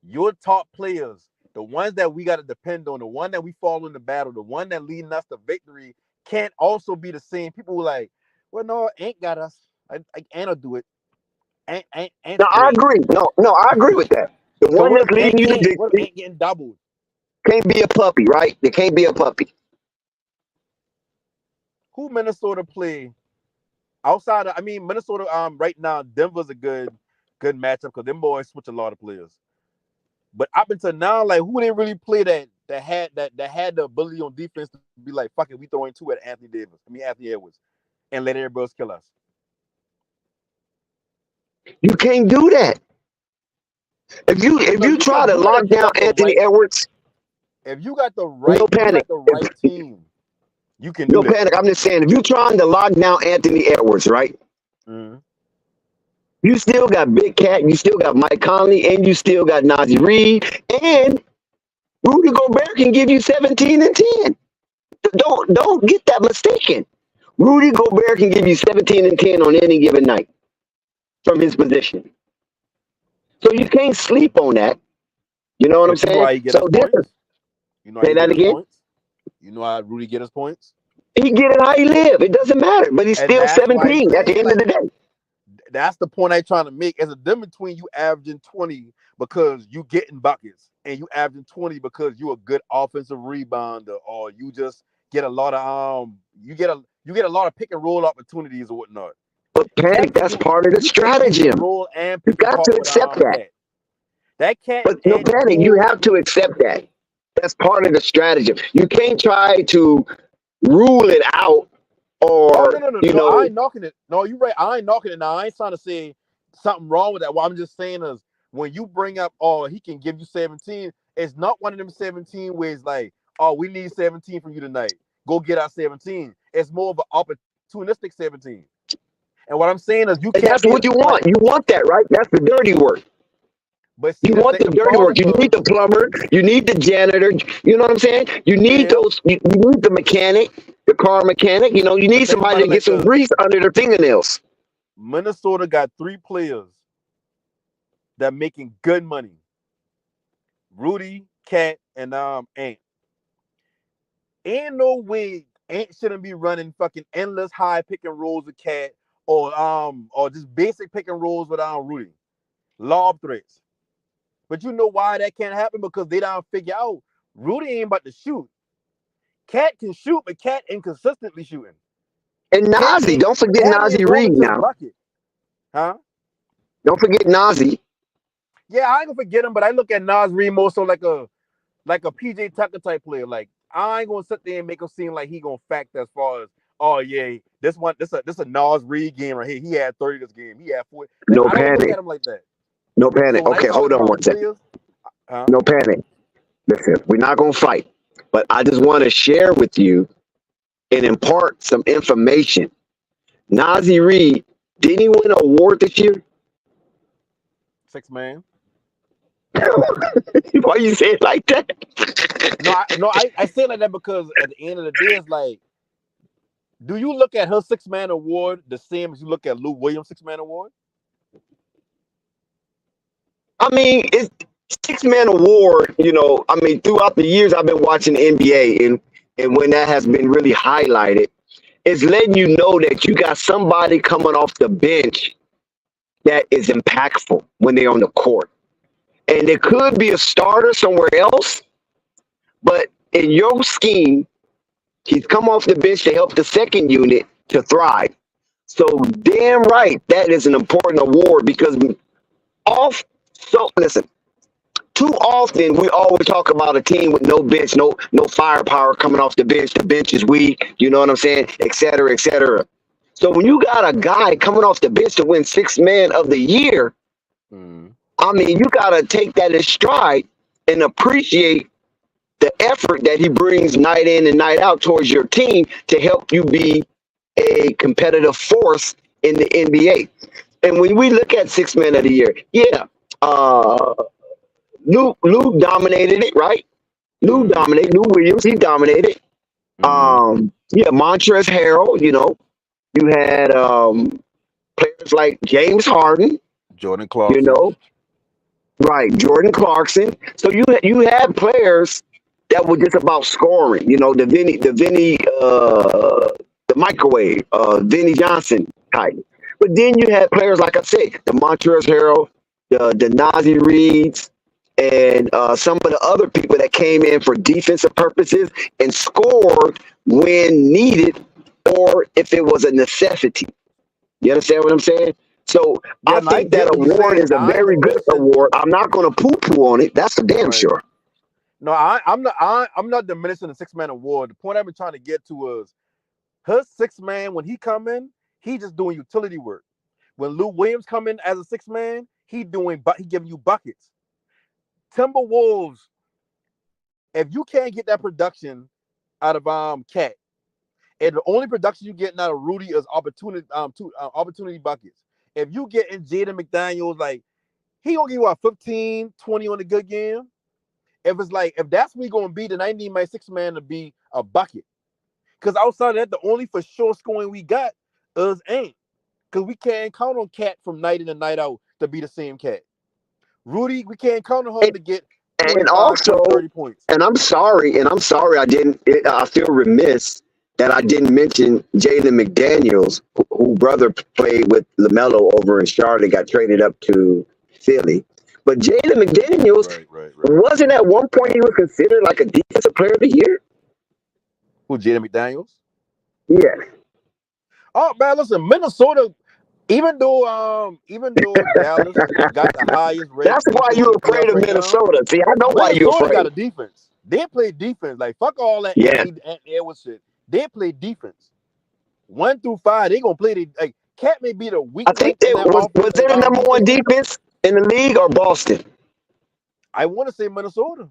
your top players, the ones that we got to depend on, the one that we fall in the battle, the one that leading us to victory, can't also be the same. People who like, well, no, Ant got us. Ant'll do it. Ant's No, I great. agree. No, I agree with that. The So one that's leading you to what if victory Ant getting doubled? can't be a puppy, right? They can't be a puppy. Who Minnesota play outside of, I mean, Minnesota, right now, Denver's a good matchup because them boys switch a lot of players. But up until now, like who they really play that had the ability on defense to be like, fuck it, we throwing two at Anthony Edwards, and let everybody else kill us. You can't do that. If No, you you try could to do that lock if you down got the Anthony right, Edwards, if you got the no right, if you panic. got the right team, you can No do that. panic. I'm just saying, if you're trying to lock down Anthony Edwards, right? Mhm. You still got Big Cat, you still got Mike Conley, and you still got Nazi Reed, and Rudy Gobert can give you 17 and 10. Don't get that mistaken. Rudy Gobert can give you 17 and 10 on any given night from his position. So you can't sleep on that. You know what I'm But you know saying? how you get So his this points. You know how say you get that his again. points. You know how Rudy get his points? He get it how he live. It doesn't matter. But he's And still that's why I'm 17 at the saying, end of like, the day. that's the point I'm trying to make. There's a difference between you averaging 20 because you getting buckets and you averaging 20 because you a good offensive rebounder, or you just get a lot of you get a lot of pick and roll opportunities or whatnot. But Panic, that's part of the You can do pick stratagem. and roll and You pick and got pop to with accept that. Cat. That Cat But no ain't Panic, you doing. have to accept that. That's part of the stratagem. You can't try to rule it out, Oh, or no, I ain't knocking it. No, you're right. I ain't knocking it. Now, I ain't trying to say something wrong with that. What I'm just saying is, when you bring up, oh, he can give you 17, it's not one of them 17 where it's like, oh, we need 17 from you tonight. Go get our 17. It's more of an opportunistic 17. And what I'm saying is, you and can't that's be what you want. You want that, right? That's the dirty work. But see, You want the dirty work. You need the plumber. You need the janitor. You know what I'm saying? You need those. You need the mechanic, the car mechanic. You need somebody to get some grease under their fingernails. Minnesota got 3 players that making good money: Rudy, Cat, and Ant. Ain't no way Ant shouldn't be running fucking endless high pick and rolls with Cat, or just basic pick and rolls with Rudy. Lob threats. But you know why that can't happen? Because they don't figure out Rudy ain't about to shoot. Cat can shoot, but Cat inconsistently shooting. And Nazi, don't forget Cat Nazi ain't going Reed to the now. bucket. Huh? Don't forget Nazi. Yeah, I ain't gonna forget him, but I look at Nas Reed more so like a PJ Tucker type player. Like, I ain't gonna sit there and make him seem like he gonna fact as far as, oh yeah, this a Nas Reed game right here. He had 30 this game. He had 40. Like, No I don't look panic. at him like that. No panic. So when I Okay, hold talk on about one second. players, No panic. Listen, we're not gonna fight, but I just want to share with you and impart some information. Nazi Reed, didn't he win an award this year? 6 man. Why you say it like that? I say it like that because at the end of the day, it's like, do you look at her 6 man award the same as you look at Lou Williams' 6 man award? I mean, it's 6 man award. I mean, throughout the years I've been watching the NBA, and when that has been really highlighted, it's letting you know that you got somebody coming off the bench that is impactful when they're on the court. And it could be a starter somewhere else, but in your scheme, he's come off the bench to help the second unit to thrive. So damn right, that is an important award because listen, too often we always talk about a team with no bench, no firepower coming off the bench. The bench is weak, you know what I'm saying, et cetera, et cetera. So when you got a guy coming off the bench to win 6 man of the year, I mean, you got to take that in stride and appreciate the effort that he brings night in and night out towards your team to help you be a competitive force in the NBA. And when we look at 6 man of the year, yeah, Lou dominated it, right? Lou dominated. Lou Williams, he dominated. Yeah, Montrezl Harrell, you had players like James Harden, Jordan Clarkson. Right, Jordan Clarkson. So you had players that were just about scoring. The microwave, Vinny Johnson type. But then you had players like I said, the Montrezl Harrell, the Nazi Reeds, and some of the other people that came in for defensive purposes and scored when needed, or if it was a necessity. You understand what I'm saying? So I think that award is a very good award. I'm not going to poo-poo on it. That's for damn sure. No, I'm not diminishing the 6 man award. The point I've been trying to get to was her 6 man, when he come in, he just doing utility work. When Lou Williams come in as a 6 man, he giving you buckets. Timberwolves, if you can't get that production out of Cat, and the only production you getting out of Rudy is opportunity buckets. If you get in Jaden McDaniels, like, he gonna give you 15, 20 on a good game. If that's where gonna be, then I need my 6 man to be a bucket. Because outside of that, the only for sure scoring we got is Ant. Because we can't count on Cat from night in and night out to be the same Cat. Rudy, we can't count on him to get And 25, also, 30 points. and I'm sorry, I feel remiss that I didn't mention Jalen McDaniels, who brother played with LaMelo over in Charlotte, got traded up to Philly. But Jalen McDaniels Right. wasn't at one point he was considered like a defensive player of the year. Who, Jaden McDaniels? Yes. Oh man, listen, Minnesota. Even though Dallas got the highest rated That's why defense in you're the afraid playoffs of right now, Minnesota. See, I know why you're Minnesota got a afraid. defense. They play defense. Like fuck all that Yeah. Anthony Edwards shit. They play defense. 1 through 5, they gonna play the like. Cat may be the weak I think link in that was offense. they the number one defense in the league or Boston? I want to say Minnesota.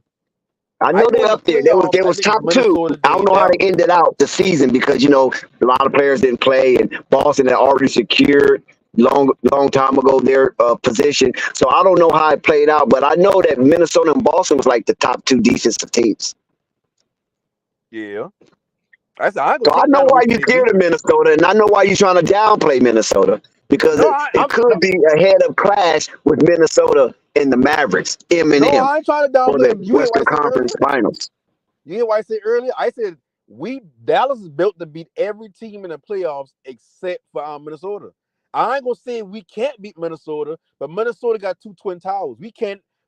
I know they're in the up there. playoffs, They I was think it's top two. Minnesota, I don't then know how they Dallas. ended out the season because a lot of players didn't play, and Boston had already secured long time ago their position. So I don't know how it played out, but I know that Minnesota and Boston was like the top two defensive teams. Yeah. I said I So I know why you're scared of defense. Minnesota, and I know why you're trying to downplay Minnesota because it could be a head-up clash with Minnesota and the Mavericks, M&M, No, I ain't trying to for downplay the them. You hear what Western I said Conference earlier? Finals. You hear what I said earlier? I said Dallas is built to beat every team in the playoffs except for Minnesota. I ain't gonna say we can't beat Minnesota, but Minnesota got 2 twin towers.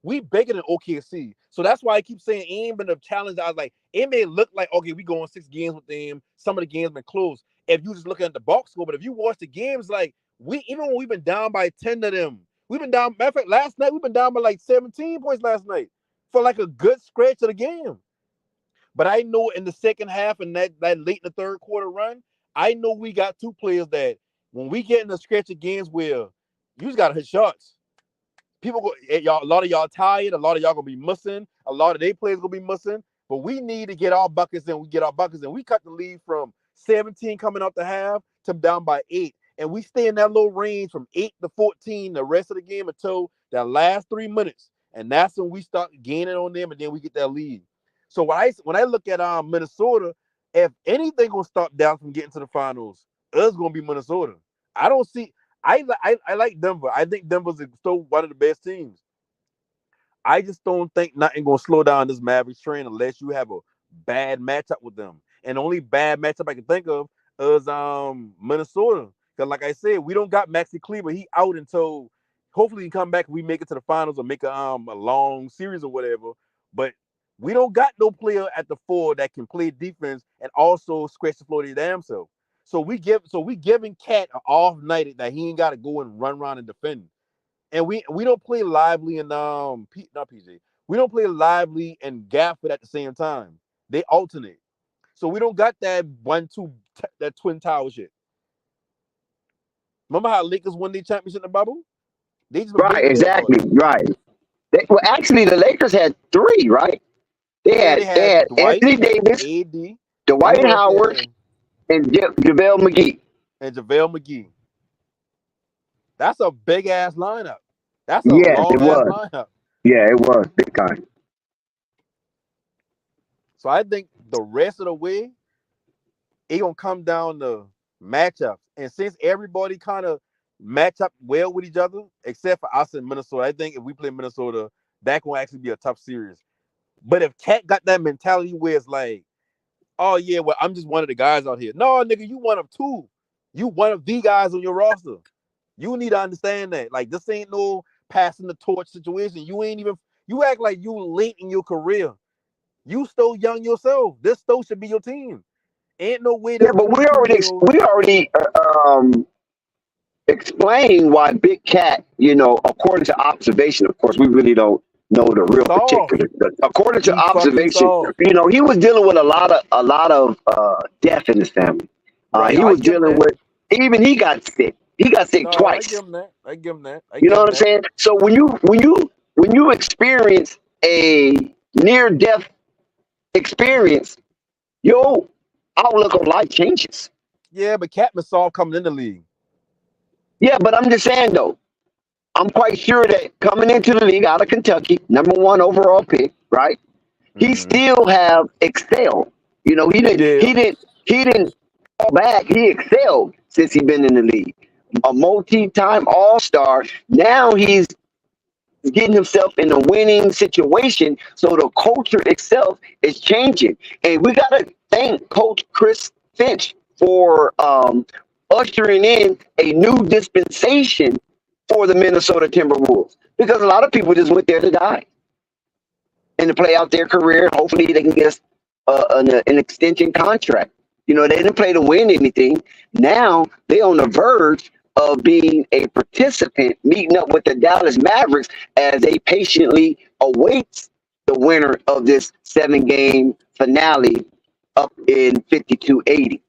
We bigger than OKC. So that's why I keep saying it ain't been a challenge. I was like, it may look like okay, we going 6 games with them. Some of the games been close. If you just looking at the box score, but if you watch the games, like even when we've been down by 10 of them, we've been down. Matter of fact, last night we've been down by like 17 points last night for like a good stretch of the game. But I know in the second half and that late in the third quarter run, I know we got 2 players that when we get in the stretch of games where you just gotta hit shots. People go, y'all, a lot of y'all tired, a lot of y'all gonna be missing, a lot of their players gonna be missing. But we need to get our buckets in. We cut the lead from 17 coming up the half to down by 8. And we stay in that little range from 8 to 14 the rest of the game until that last 3 minutes. And that's when we start gaining on them, and then we get that lead. So when I look at Minnesota, if anything gonna stop Dallas from getting to the finals, it's gonna be Minnesota. I don't see. I like Denver. I think Denver's still one of the best teams. I just don't think nothing gonna slow down this Mavericks train unless you have a bad matchup with them. And the only bad matchup I can think of is Minnesota. Because like I said, we don't got Maxi Kleber. He out until hopefully he come back and we make it to the finals or make a long series or whatever. But we don't got no player at the 4 that can play defense and also scratch the floor their damn self. So we giving Cat an off night that he ain't got to go and run around and defend. And we don't play Lively and not PJ. We don't play Lively and Gafford at the same time. They alternate. So we don't got that 1-2 that twin tower shit. Remember how Lakers won their championship in the bubble? They just Right, exactly. Right. Actually, the Lakers had 3, right? They had Dwight, Anthony Davis, AD, Dwight Howard, and JaVale McGee. That's a big ass lineup. That's a Yes, long it ass was. lineup. Yeah, it was big time. So I think the rest of the way, it gonna come down to matchups. And since everybody kind of match up well with each other, except for us in Minnesota, I think if we play Minnesota, that gonna actually be a tough series. But if Cat got that mentality where it's like, oh yeah, well, I'm just one of the guys out here. No, nigga, you one of 2. You one of the guys on your roster. You need to understand that. Like, this ain't no passing the torch situation. You act like you late in your career. You still young yourself. This still should be your team. Ain't no way that. Yeah, but we already explained why Big Cat, according to observation, of course, we really don't know the real particulars. But according to observation, he was dealing with a lot of death in his family. Right, he was dealing with, even he got sick. He got sick twice. I give him that. You know what I'm saying? So when you experience a near death experience, your outlook on life changes. Yeah, but Cat saw coming in the league. Yeah, but I'm just saying though, I'm quite sure that coming into the league out of Kentucky, number 1 overall pick, right? Mm-hmm. He still have excelled. He didn't fall back. He excelled since he been in the league. A multi-time All-Star. Now he's getting himself in a winning situation. So the culture itself is changing. And we got to thank Coach Chris Finch for ushering in a new dispensation for the Minnesota Timberwolves, because a lot of people just went there to die and to play out their career. Hopefully they can get an extension contract. You know, they didn't play to win anything. Now they're on the verge of being a participant, meeting up with the Dallas Mavericks as they patiently awaits the winner of this 7-game finale up in 52-80.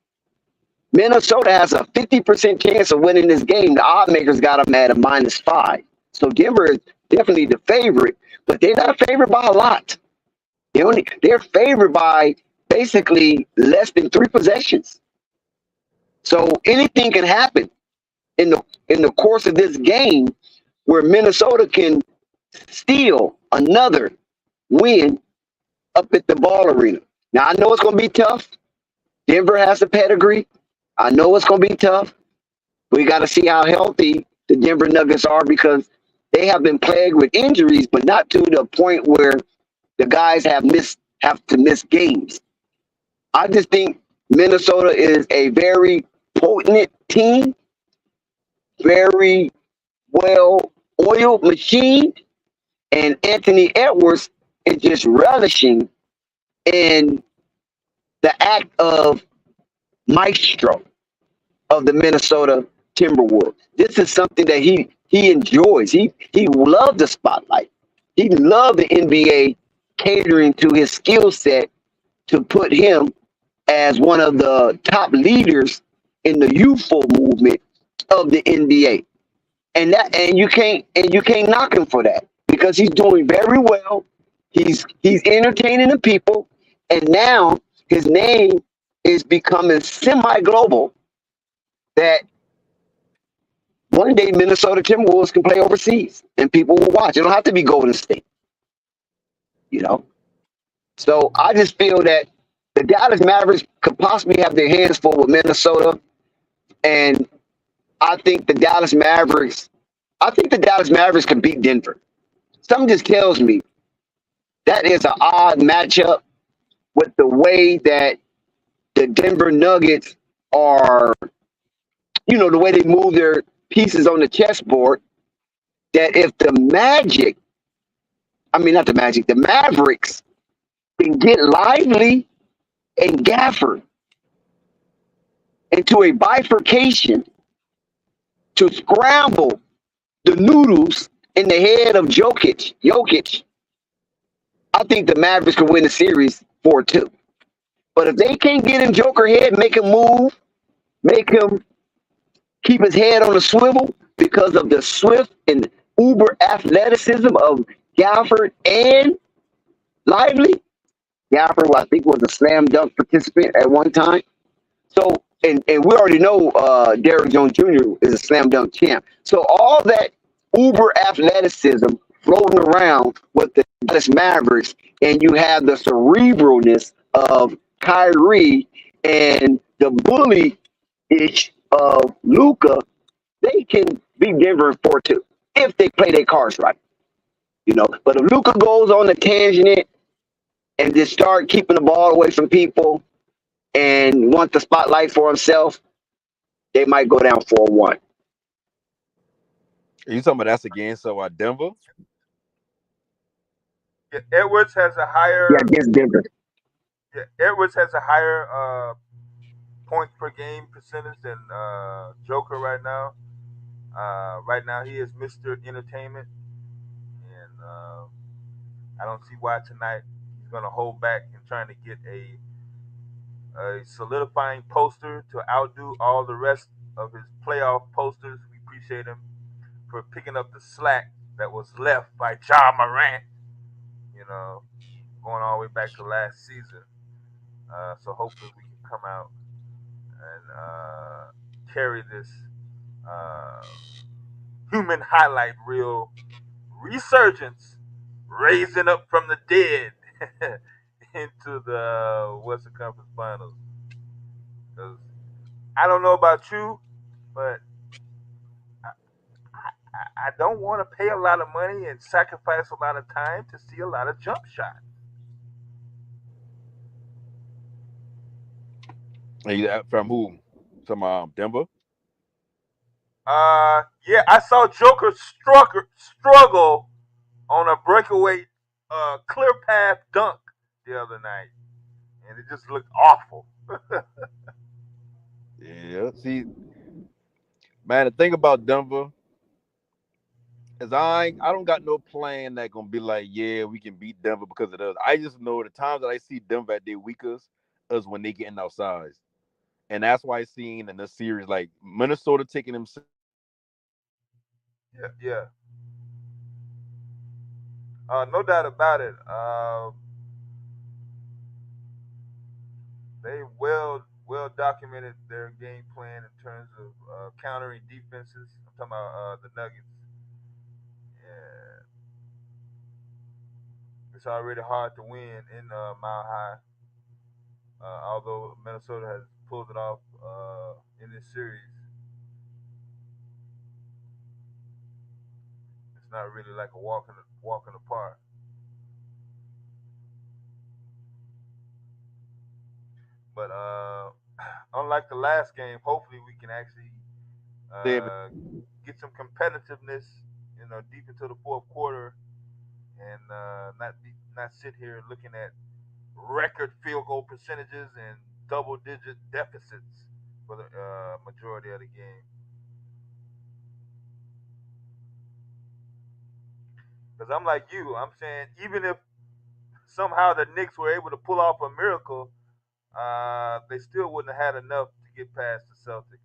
Minnesota has a 50% chance of winning this game. The odd makers got them at a -5. So Denver is definitely the favorite, but they're not favored by a lot. They're favored by basically less than 3 possessions. So anything can happen in the course of this game, where Minnesota can steal another win up at the Ball Arena. Now I know it's going to be tough. Denver has a pedigree. I know it's going to be tough. We got to see how healthy the Denver Nuggets are, because they have been plagued with injuries, but not to the point where the guys have to miss games. I just think Minnesota is a very potent team, very well-oiled machine, and Anthony Edwards is just relishing in the act of maestro of the Minnesota Timberwolves. This is something that he enjoys. He loved the spotlight. He loved the NBA catering to his skill set to put him as one of the top leaders in the youthful movement of the NBA. And you can't knock him for that, because he's doing very well. He's entertaining the people, and now his name is becoming semi-global, that one day Minnesota Timberwolves can play overseas and people will watch. It don't have to be Golden State, you know. So I just feel that the Dallas Mavericks could possibly have their hands full with Minnesota, and I think the Dallas Mavericks can beat Denver. Something just tells me that is an odd matchup with the way that the Denver Nuggets are, the way they move their pieces on the chessboard, that if the Mavericks can get Lively and Gafford into a bifurcation to scramble the noodles in the head of Jokic, I think the Mavericks can win the series 4-2. But if they can't get in Joker head, make him move, make him keep his head on a swivel because of the swift and uber athleticism of Gafford and Lively. Gafford, I think, was a slam dunk participant at one time. So, and we already know Derrick Jones Jr. is a slam dunk champ. So all that uber athleticism floating around with the Dallas Mavericks, and you have the cerebralness of Kyrie and the bully-ish of Luka, they can beat Denver in 4-2 if they play their cards right. But if Luka goes on a tangent and just start keeping the ball away from people and want the spotlight for himself, they might go down 4-1. Are you talking about that's against Denver? Yeah, Edwards has a higher. Yeah, against Denver. Yeah, Edwards has a higher points per game percentage than Joker right now. Right now, he is Mr. Entertainment, and I don't see why tonight he's going to hold back and trying to get a solidifying poster to outdo all the rest of his playoff posters. We appreciate him for picking up the slack that was left by Ja Morant, going all the way back to last season. So hopefully we can come out and carry this human highlight reel resurgence, raising up from the dead into the Western Conference Finals. I don't know about you, but I don't want to pay a lot of money and sacrifice a lot of time to see a lot of jump shots. From who? From Denver. Yeah, I saw Joker struggle on a breakaway clear path dunk the other night, and it just looked awful. Yeah. See, man, the thing about Denver is I don't got no plan that gonna be like, yeah, we can beat Denver because of us. I just know the times that I see Denver at their weakest is when they getting outsized. And that's why I seen in this series like Minnesota taking them. Yeah, yeah. No doubt about it. They well documented their game plan in terms of countering defenses. I'm talking about the Nuggets. Yeah, it's already hard to win in Mile High. Although Minnesota has pulled it off in this series, it's not really like a walk in the park. But unlike the last game, hopefully we can actually uh, get some competitiveness, deep into the fourth quarter, and not sit here looking at record field goal percentages and double digit deficits for the majority of the game. Because I'm like you, I'm saying even if somehow the Knicks were able to pull off a miracle, they still wouldn't have had enough to get past the Celtics.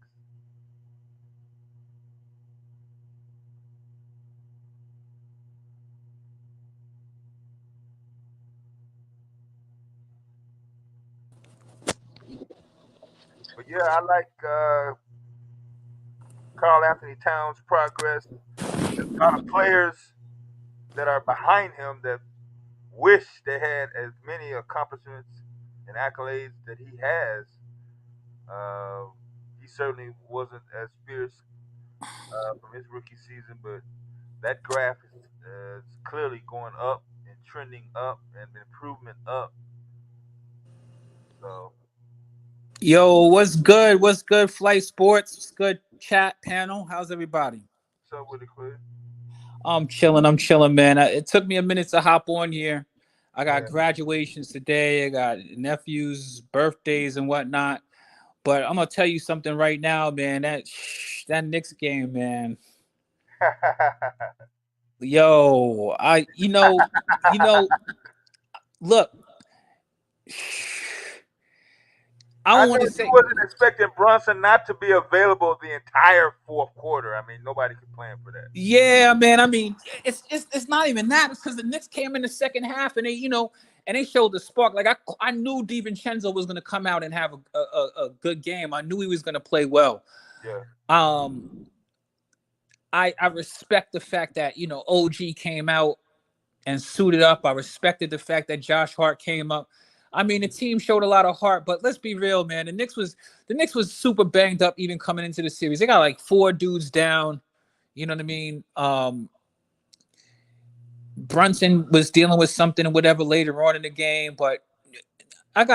But yeah, I like Carl Anthony Towns' progress. There's a lot of players that are behind him that wish they had as many accomplishments and accolades that he has. Uh, he certainly wasn't as fierce from his rookie season, but that graph is clearly going up and trending up and improvement up. So, Yo, what's good? What's good, Flight Sports? What's good, chat panel? How's everybody? what's up with it, Quid? I'm chilling. I'm chilling, man. It took me a minute to hop on here. I got Yeah. graduations today. I got nephews' birthdays and whatnot. But I'm gonna tell you something right now, man. That Knicks game, man. Yo, look. I I don't know want to you say. wasn't expecting Brunson not to be available the entire fourth quarter. I mean, nobody could plan for that. Yeah, man. I mean, it's not even that. It's because the Knicks came in the second half and they showed the spark. Like I knew DiVincenzo was going to come out and have a good game. I knew he was going to play well. Yeah. I respect the fact that OG came out and suited up. I respected the fact that Josh Hart came up. I mean, the team showed a lot of heart, but let's be real, man. The Knicks was super banged up even coming into the series. They got like 4 dudes down. You know what I mean? Brunson was dealing with something or whatever later on in the game, but I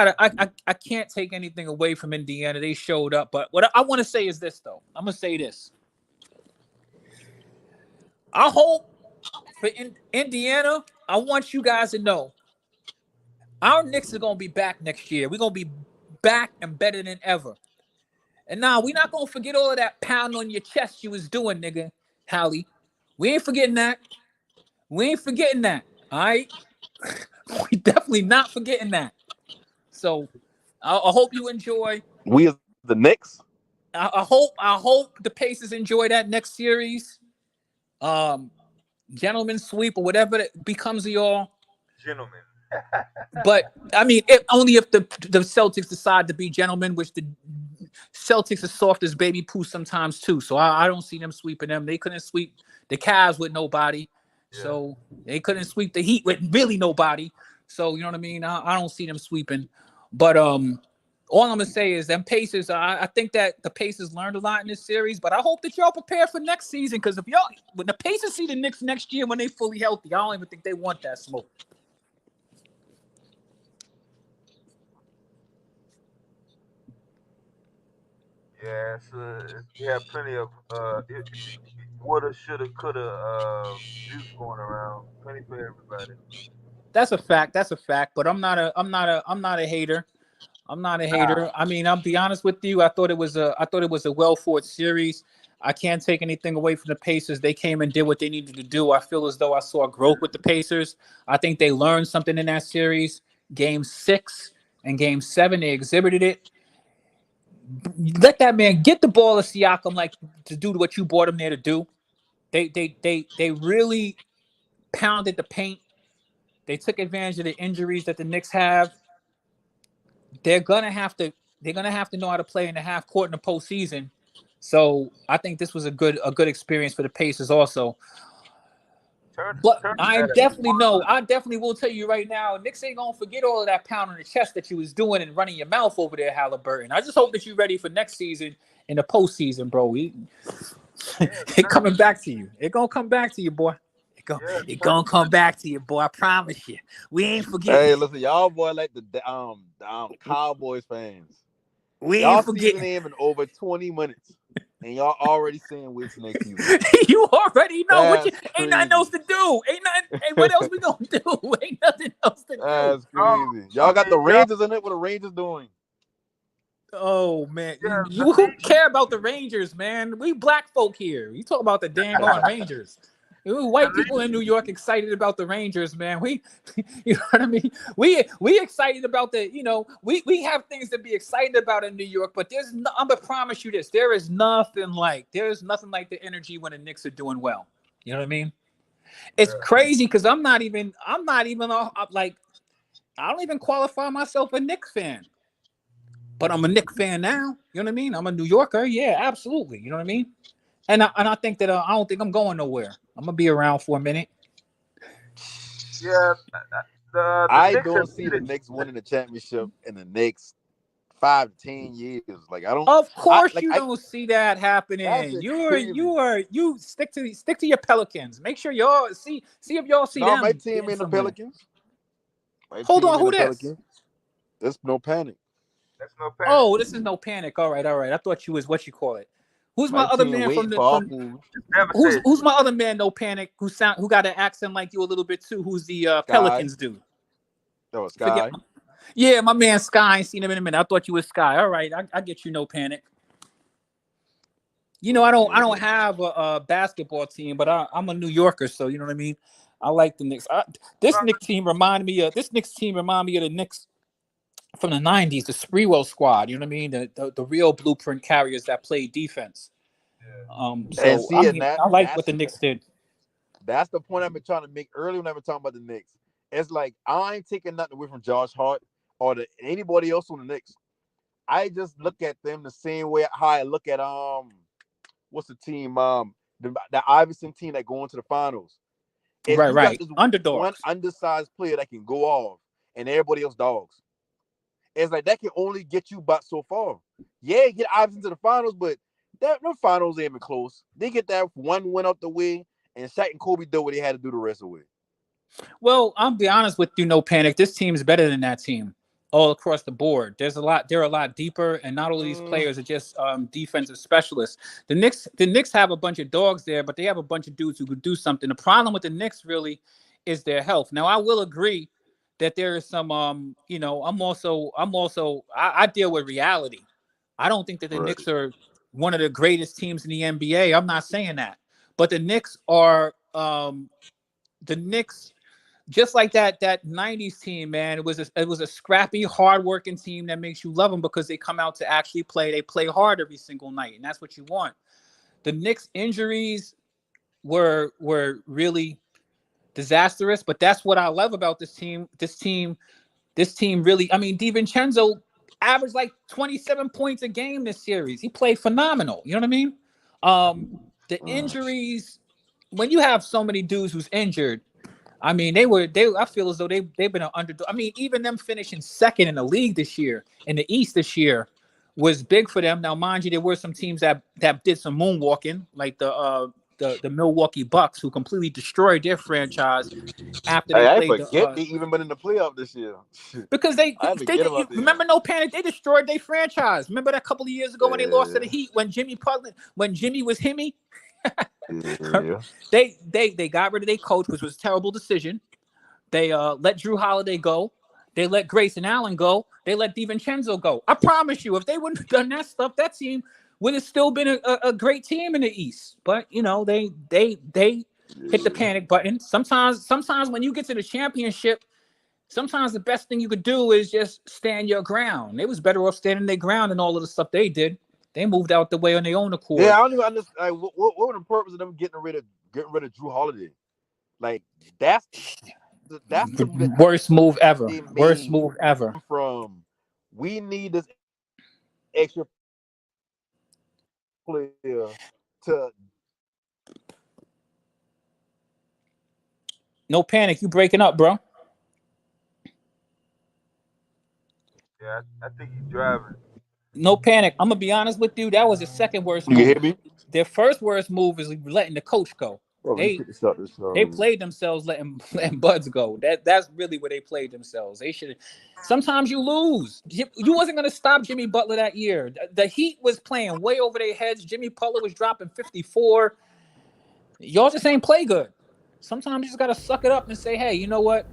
can't take anything away from Indiana. They showed up, but what I want to say is this though. I'm gonna say this. I hope for Indiana. I want you guys to know our Knicks are gonna be back next year. We're gonna be back and better than ever. And now we're not gonna forget all of that pound on your chest you was doing, nigga, Hallie. We ain't forgetting that. We ain't forgetting that. All right. We definitely not forgetting that. So I hope you enjoy. We as the Knicks. I hope the Pacers enjoy that next series. Gentlemen sweep or whatever it becomes of y'all. Gentlemen. But I mean, only if the Celtics decide to be gentlemen, which the Celtics are soft as baby poo sometimes too. So I don't see them sweeping them. They couldn't sweep the Cavs with nobody. Yeah. So they couldn't sweep the Heat with really nobody. So you know what I mean? I don't see them sweeping. But all I'm gonna say is them Pacers. I think that the Pacers learned a lot in this series, but I hope that y'all prepare for next season. Because when the Pacers see the Knicks next year when they fully healthy, I don't even think they want that smoke. Yeah, we have plenty of woulda, shoulda, coulda juice going around. Plenty for everybody. That's a fact. That's a fact. But I'm not a hater. I'm not a hater. I mean, I'll be honest with you. I thought it was a well fought series. I can't take anything away from the Pacers. They came and did what they needed to do. I feel as though I saw growth with the Pacers. I think they learned something in that series. Game 6 and Game 7, they exhibited it. Let that man get the ball to Siakam like to do what you brought him there to do. They really pounded the paint. They took advantage of the injuries that the Knicks have. They're gonna have to know how to play in the half court in the postseason. So I think this was a good experience for the Pacers also. But I definitely will tell you right now, Knicks ain't gonna forget all of that pound on the chest that you was doing and running your mouth over there, Halliburton. I just hope that you're ready for next season in the postseason, bro. It coming back to you. It gonna come back to you, boy. It gonna come back to you, boy. I promise you. We ain't forgetting. Hey, listen, y'all boy like the Cowboys fans. We y'all ain't forgetting. Season ain't even over 20 minutes, and y'all already saying wait till next season. You already know. Ain't nothing crazy. else to do. Ain't nothing. Hey, what else we gonna do? Ain't nothing else to do. That's crazy. Y'all got the Rangers in it. What the Rangers doing? Oh man, who care about the Rangers, man? We black folk here. You talk about the dang on Rangers. White people in New York excited about the Rangers, man. You know what I mean? We excited about we have things to be excited about in New York, but I'm gonna promise you this: there's nothing like the energy when the Knicks are doing well. You know what I mean? It's crazy because I'm not even like I don't even qualify myself a Knicks fan, but I'm a Knicks fan now. You know what I mean? I'm a New Yorker. Yeah, absolutely. You know what I mean? And I think that I don't think I'm going nowhere. I'm gonna be around for a minute. Yeah, I don't see the Knicks winning the championship in the next 5 to 10 years. Like I don't. Of course, you don't see that happening. You stick to your Pelicans. Make sure y'all see if y'all see them. My team in the Pelicans. Hold on, who this? There's no panic. That's no panic. Oh, this is no panic. All right. I thought you was what you call it. Who's my other man who's my other man? No panic. Who got an accent like you a little bit too? Who's the Pelicans dude? Oh, Sky. Yeah, my man Sky. I ain't seen him in a minute. I thought you was Sky. All right, I get you. No panic. You know, I don't have a basketball team, but I'm a New Yorker, so you know what I mean. I like the Knicks. This Knicks team remind me of the Knicks from the 90s, the Sprewell squad. You know what I mean? The real blueprint carriers that play defense. So I like what the Knicks did. That's the point I've been trying to make earlier when I've been talking about the Knicks. It's like I ain't taking nothing away from Josh Hart or anybody else on the Knicks. I just look at them the same way how I look at what's the team the Iverson team that go into the finals. Right. Underdogs. One undersized player that can go off and everybody else dogs. It's like that can only get you but so far. Yeah, get Iverson to the finals, but the finals ain't even close. They get that one win out the way, and Shaq and Kobe did what they had to do the rest of the way. Well, I'll be honest with you, no panic. This team is better than that team all across the board. They're a lot deeper, and not all of these players are just defensive specialists. The Knicks have a bunch of dogs there, but they have a bunch of dudes who could do something. The problem with the Knicks really is their health. Now, I will agree that there is some I deal with reality. I don't think that the Knicks are one of the greatest teams in the NBA. I'm not saying that. But the Knicks are just like that 90s team, man. It was a scrappy, hardworking team that makes you love them because they come out to actually play. They play hard every single night, and that's what you want. The Knicks injuries were really disastrous, but that's what I love about this team. This team really, I mean, DiVincenzo averaged like 27 points a game this series. He played phenomenal. You know what I mean? The injuries, when you have so many dudes who's injured, I mean, I feel as though they've been an underdog. I mean, even them finishing second in the league this year, in the East this year, was big for them. Now, mind you, there were some teams that did some moonwalking, like the Milwaukee Bucks, who completely destroyed their franchise after they Hey, I played forget they even been in the playoff this year. because they I forget about did, this. remember, no panic, they destroyed their franchise. Remember that a couple of years ago when they lost to the Heat when Jimmy was Himmy. Yeah. They got rid of their coach, which was a terrible decision. They let Drew Holiday go. They let Grayson Allen go. They let DiVincenzo go. I promise you, if they wouldn't have done that stuff, that team would have still been a great team in the East. But you know, they hit the panic button. Sometimes when you get to the championship, sometimes the best thing you could do is just stand your ground. They was better off standing their ground than all of the stuff they did. They moved out the way on their own accord. Yeah, I don't even understand. Like, what were the purpose of them getting rid of Drew Holiday? Like that's the worst move ever. they Worst made move ever. from we need this extra player to No panic. You breaking up, bro? Yeah, I think he's driving. No panic. I'm gonna be honest with you. That was the second worst you move. hear me? Their first worst move is letting the coach go. Bro, They played themselves letting Buds go. That's really where they played themselves. They should. Sometimes you lose. You wasn't gonna stop Jimmy Butler that year. The Heat was playing way over their heads. Jimmy Butler was dropping 54. Y'all just ain't play good. Sometimes you just gotta suck it up and say, hey, you know what?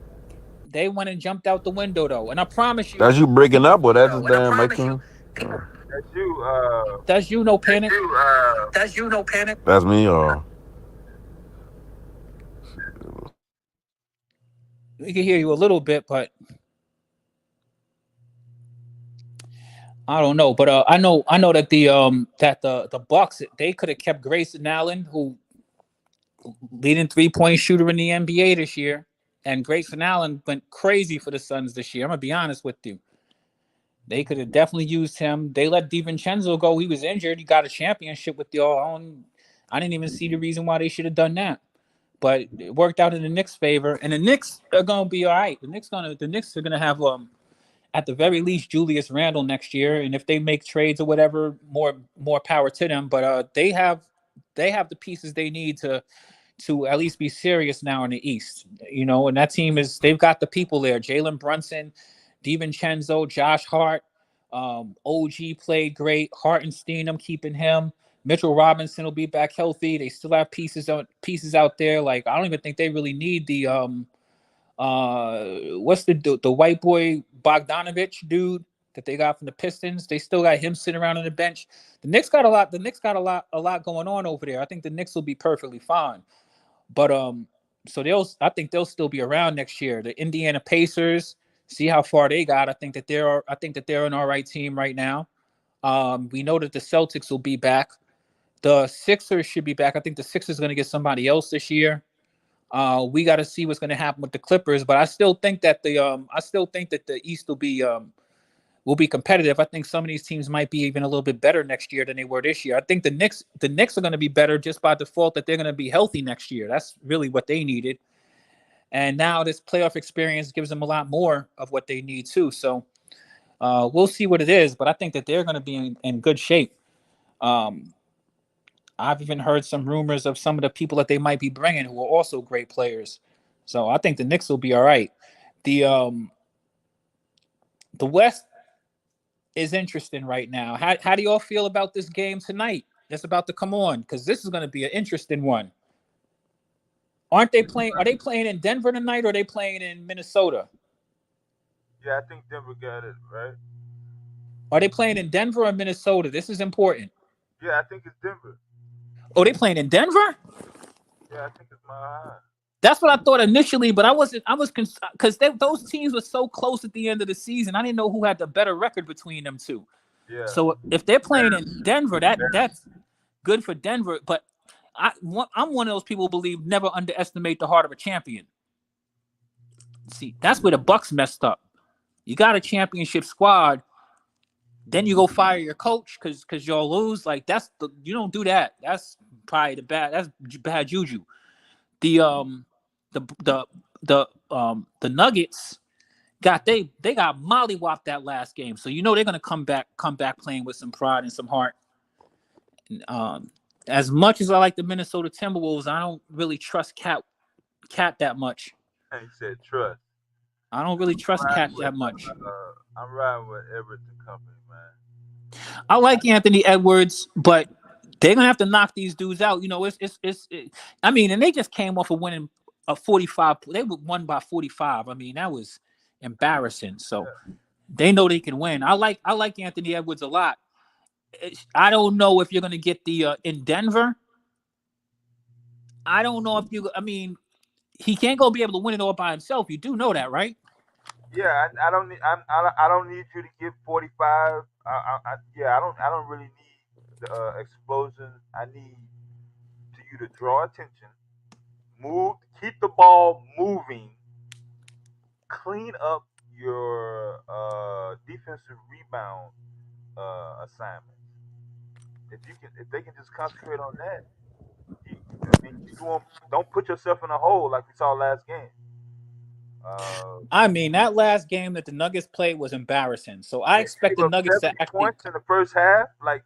They went and jumped out the window though, and I promise you. That's you breaking up, or that's just damn making. That's you. That's you. No panic. That's you, no panic. That's me, or We can hear you a little bit, but I don't know. But I know that the Bucks, they could have kept Grayson Allen, who leading 3-point shooter in the NBA this year, and Grayson Allen went crazy for the Suns this year. I'm gonna be honest with you. They could have definitely used him. They let DiVincenzo go. He was injured. He got a championship with y'all. I didn't even see the reason why they should have done that. But it worked out in the Knicks' favor, and the Knicks are gonna be all right. The Knicks are gonna have at the very least Julius Randle next year, and if they make trades or whatever, more power to them. But they have the pieces they need to at least be serious now in the East, you know. And that team they've got the people there: Jalen Brunson, DiVincenzo, Josh Hart, OG played great. Hartenstein, I'm keeping him. Mitchell Robinson will be back healthy. They still have pieces out there. Like, I don't even think they really need the what's the white boy Bogdanovich dude that they got from the Pistons. They still got him sitting around on the bench. The Knicks got a lot going on over there. I think the Knicks will be perfectly fine. But I think they'll still be around next year. The Indiana Pacers, see how far they got. I think that they're an all right team right now. We know that the Celtics will be back. The Sixers should be back. I think the Sixers are going to get somebody else this year. We got to see what's going to happen with the Clippers, but I still think that the East will be competitive. I think some of these teams might be even a little bit better next year than they were this year. I think the Knicks are going to be better just by default that they're going to be healthy next year. That's really what they needed. And now this playoff experience gives them a lot more of what they need too. So we'll see what it is, but I think that they're going to be in good shape. I've even heard some rumors of some of the people that they might be bringing who are also great players. So I think the Knicks will be all right. The West is interesting right now. How do you all feel about this game tonight that's about to come on? Because this is going to be an interesting one. Are they playing in Denver tonight, or are they playing in Minnesota? Yeah, I think Denver got it, right? Are they playing in Denver or Minnesota? This is important. Yeah, I think it's Denver. Oh, they playing in Denver? Yeah, I think it's Mile High. That's what I thought initially, but I was because those teams were so close at the end of the season. I didn't know who had the better record between them two. Yeah. So if they're playing in Denver, that's good for Denver. But I'm one of those people who believe never underestimate the heart of a champion. See, that's where the Bucks messed up. You got a championship squad, then you go fire your coach because you'll lose. Like you don't do that. That's probably that's bad juju. The Nuggets they got mollywopped that last game, so they're gonna come back playing with some pride and some heart. As much as I like the Minnesota Timberwolves, I don't really trust Cat that much. And he said trust. I don't really trust Cat that much. I'm riding with Everett and company, man. I like Anthony Edwards, but they're gonna have to knock these dudes out. I mean, and they just came off of winning a 45. They won by 45. I mean, that was embarrassing. So they know they can win. I like Anthony Edwards a lot. I don't know if you're gonna get the in Denver. I don't know if you. I mean, he can't go be able to win it all by himself. You do know that, right? Yeah, I don't need. I don't need you to get 45. I don't really need the explosion. I need you to draw attention, keep the ball moving, clean up your defensive rebound assignments. If they can just concentrate on that, don't put yourself in a hole like we saw last game. I mean, that last game that the Nuggets played was embarrassing. So I expect the Nuggets to actually points in the first half. Like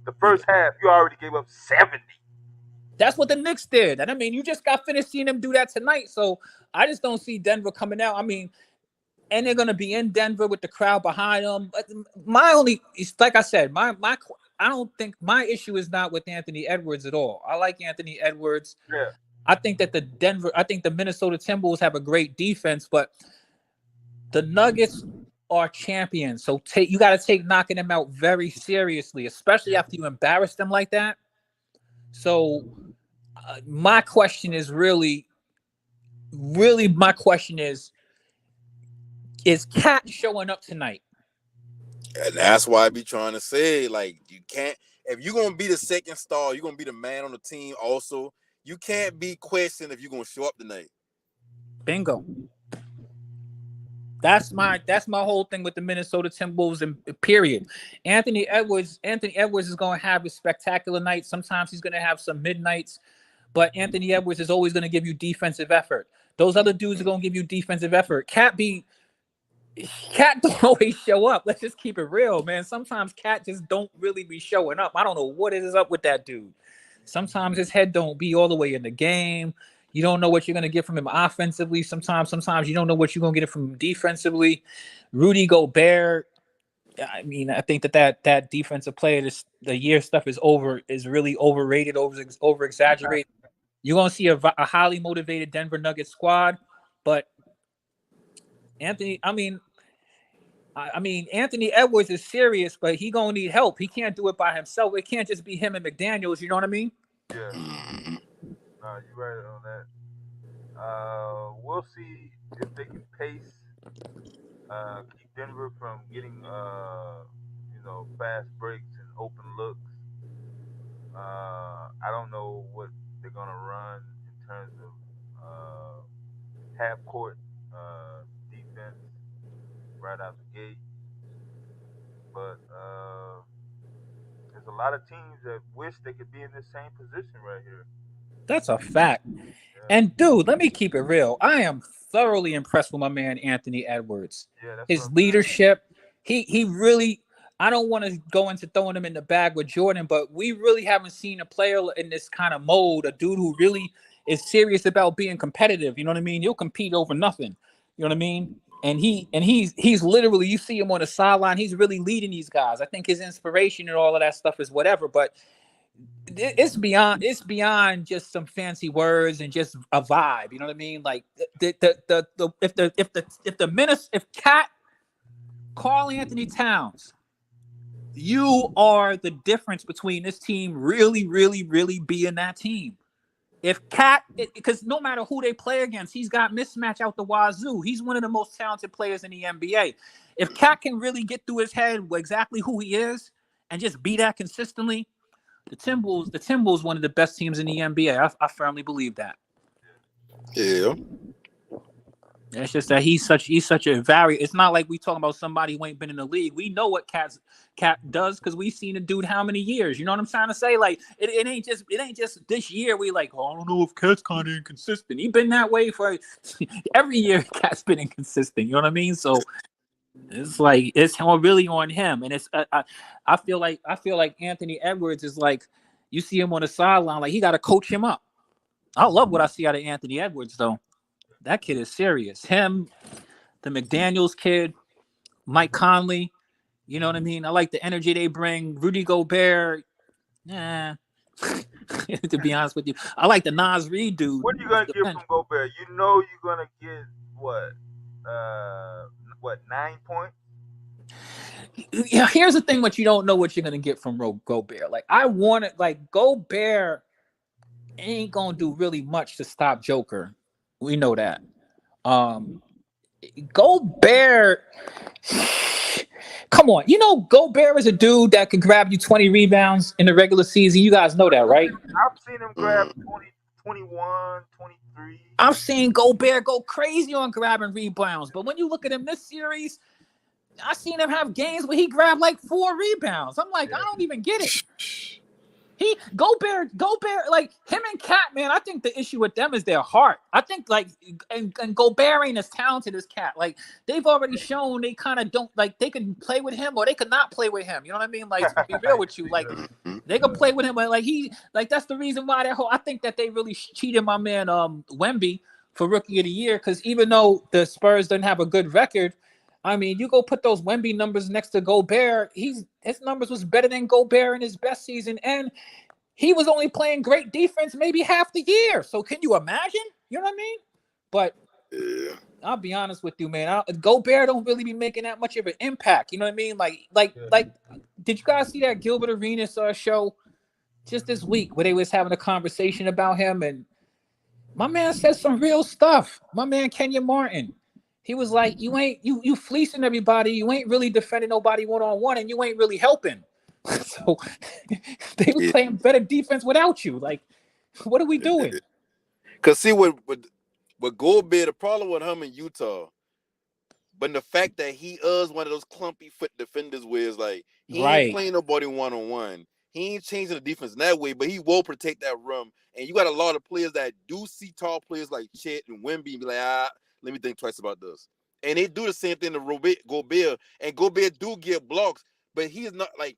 the first half, you already gave up 70. That's what the Knicks did. And I mean, you just got finished seeing them do that tonight. So I just don't see Denver coming out. I mean, and they're going to be in Denver with the crowd behind them. But like I said, I don't think my issue is not with Anthony Edwards at all. I like Anthony Edwards. Yeah. I think the Minnesota Timberwolves have a great defense, but the Nuggets are champions. So you got to take knocking them out very seriously, especially after you embarrass them like that. So my question is really my question is Cat showing up tonight? And that's why I be trying to say, like, you can't, if you're going to be the second star, you're going to be the man on the team also. You can't be questioned if you're going to show up tonight. Bingo. That's my whole thing with the Minnesota Timberwolves and period. Anthony Edwards is going to have a spectacular night. Sometimes he's going to have some midnights, but Anthony Edwards is always going to give you defensive effort. Those other dudes are going to give you defensive effort. Cat don't always show up. Let's just keep it real, man. Sometimes Cat just don't really be showing up. I don't know what is up with that dude. Sometimes his head don't be all the way in the game. You don't know what you're going to get from him offensively. Sometimes you don't know what you're going to get from him defensively. Rudy Gobert, I mean, I think that defensive player, the year stuff is really overrated, over exaggerated. You're going to see a highly motivated Denver Nuggets squad, but Anthony Edwards is serious, but he going to need help. He can't do it by himself. It can't just be him and McDaniels. You know what I mean? Yeah. No, you're right on that. We'll see if they can pace, keep Denver from getting, fast breaks and open looks. I don't know what they're gonna run in terms of half court defense right out the gate, but there's a lot of teams that wish they could be in this same position right here. That's a fact. Yeah. And dude, let me keep it real. I am thoroughly impressed with my man Anthony Edwards. Yeah, his leadership. He really. I don't want to go into throwing him in the bag with Jordan, but we really haven't seen a player in this kind of mode. A dude who really is serious about being competitive. You know what I mean? He'll compete over nothing. You know what I mean? And he's literally, you see him on the sideline. He's really leading these guys. I think his inspiration and all of that stuff is whatever, but it's beyond just some fancy words and just a vibe. You know what I mean? Like if Cat, Karl Anthony Towns, you are the difference between this team really, really, really being that team. If Cat, because no matter who they play against, he's got mismatch out the wazoo. He's one of the most talented players in the NBA. If Cat can really get through his head exactly who he is and just be that consistently, the Timberwolves, one of the best teams in the NBA. I firmly believe that. Yeah. It's just that he's such a variant. It's not like we talking about somebody who ain't been in the league. We know what Cat does because we've seen the dude how many years. You know what I'm trying to say? Like it ain't just this year. We like, oh, I don't know if Cat's kind of inconsistent. He's been that way for every year. Cat's been inconsistent. You know what I mean? So it's like it's really on him. And it's I feel like Anthony Edwards is like, you see him on the sideline, like he got to coach him up. I love what I see out of Anthony Edwards though. That kid is serious. Him, the McDaniels kid, Mike Conley. You know what I mean? I like the energy they bring. Rudy Gobert. To be honest with you, I like the Nas Reed dude. What are you gonna get from Gobert? You know you're gonna get what 9 points? Yeah, here's the thing: what you don't know what you're gonna get from Gobert. Like I wanted, like Gobert ain't gonna do really much to stop Joker. We know that. Gobert, come on. You know, Gobert is a dude that can grab you 20 rebounds in the regular season. You guys know that, right? I've seen him grab 20, 21, 23. I've seen Gobert go crazy on grabbing rebounds. But when you look at him this series, I've seen him have games where he grabbed like 4 rebounds. I'm like, I don't even get it. Gobert, like him and Cat, man. I think the issue with them is their heart. I think like, and Gobert ain't as talented as Cat. Like they've already shown they kind of don't like they can play with him or they could not play with him. You know what I mean? Like to be real with you, like they could play with him, but like that's the reason why I think that they really cheated my man Wemby for Rookie of the Year, because even though the Spurs didn't have a good record. I mean, you go put those Wemby numbers next to Gobert. His numbers was better than Gobert in his best season, and he was only playing great defense maybe half the year. So can you imagine? You know what I mean? But I'll be honest with you, man. Gobert don't really be making that much of an impact. You know what I mean? Like, did you guys see that Gilbert Arenas show just this week where they was having a conversation about him? And my man said some real stuff. My man Kenya Martin. He was like, you fleecing everybody. You ain't really defending nobody one-on-one, and you ain't really helping. So they were playing better defense without you. Like, what are we doing? Because see, with Gobert, the problem with him in Utah, but the fact that he is one of those clumpy foot defenders where it's like, he ain't playing nobody one-on-one. He ain't changing the defense in that way, but he will protect that rim. And you got a lot of players that do see tall players like Chet and Wemby and be like, let me think twice about this. And they do the same thing to Gobert. And Gobert do get blocks, but he's not like,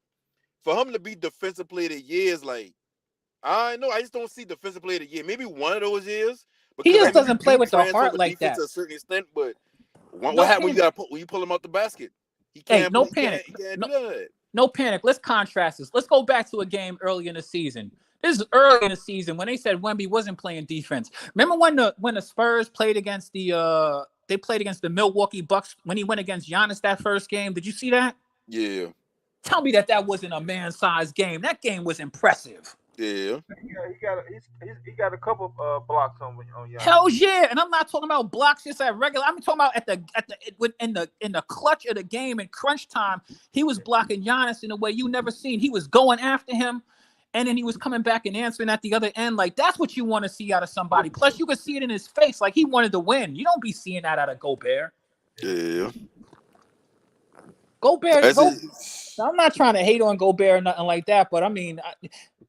for him to be defensive player of the year is like, I know, I just don't see defensive player of the year. Maybe one of those years. He just doesn't play with the heart like that. To a certain extent, but what happened when you pull him out the basket? He can't. Hey, no panic. He can't do that. No panic. Let's contrast this. Let's go back to a game early in the season. This is early in the season when they said Wemby wasn't playing defense. Remember when the Spurs played against the Milwaukee Bucks when he went against Giannis that first game? Did you see that? Yeah. Tell me that wasn't a man-sized game. That game was impressive. Yeah. He got a couple blocks on Giannis. Hell yeah! And I'm not talking about blocks just at regular. I'm talking about in the clutch of the game in crunch time. He was blocking Giannis in a way you never seen. He was going after him, and then he was coming back and answering at the other end. Like that's what you want to see out of somebody. Plus, you could see it in his face, like he wanted to win. You don't be seeing that out of Gobert. Yeah. Gobert. I'm not trying to hate on Gobert or nothing like that, but I mean,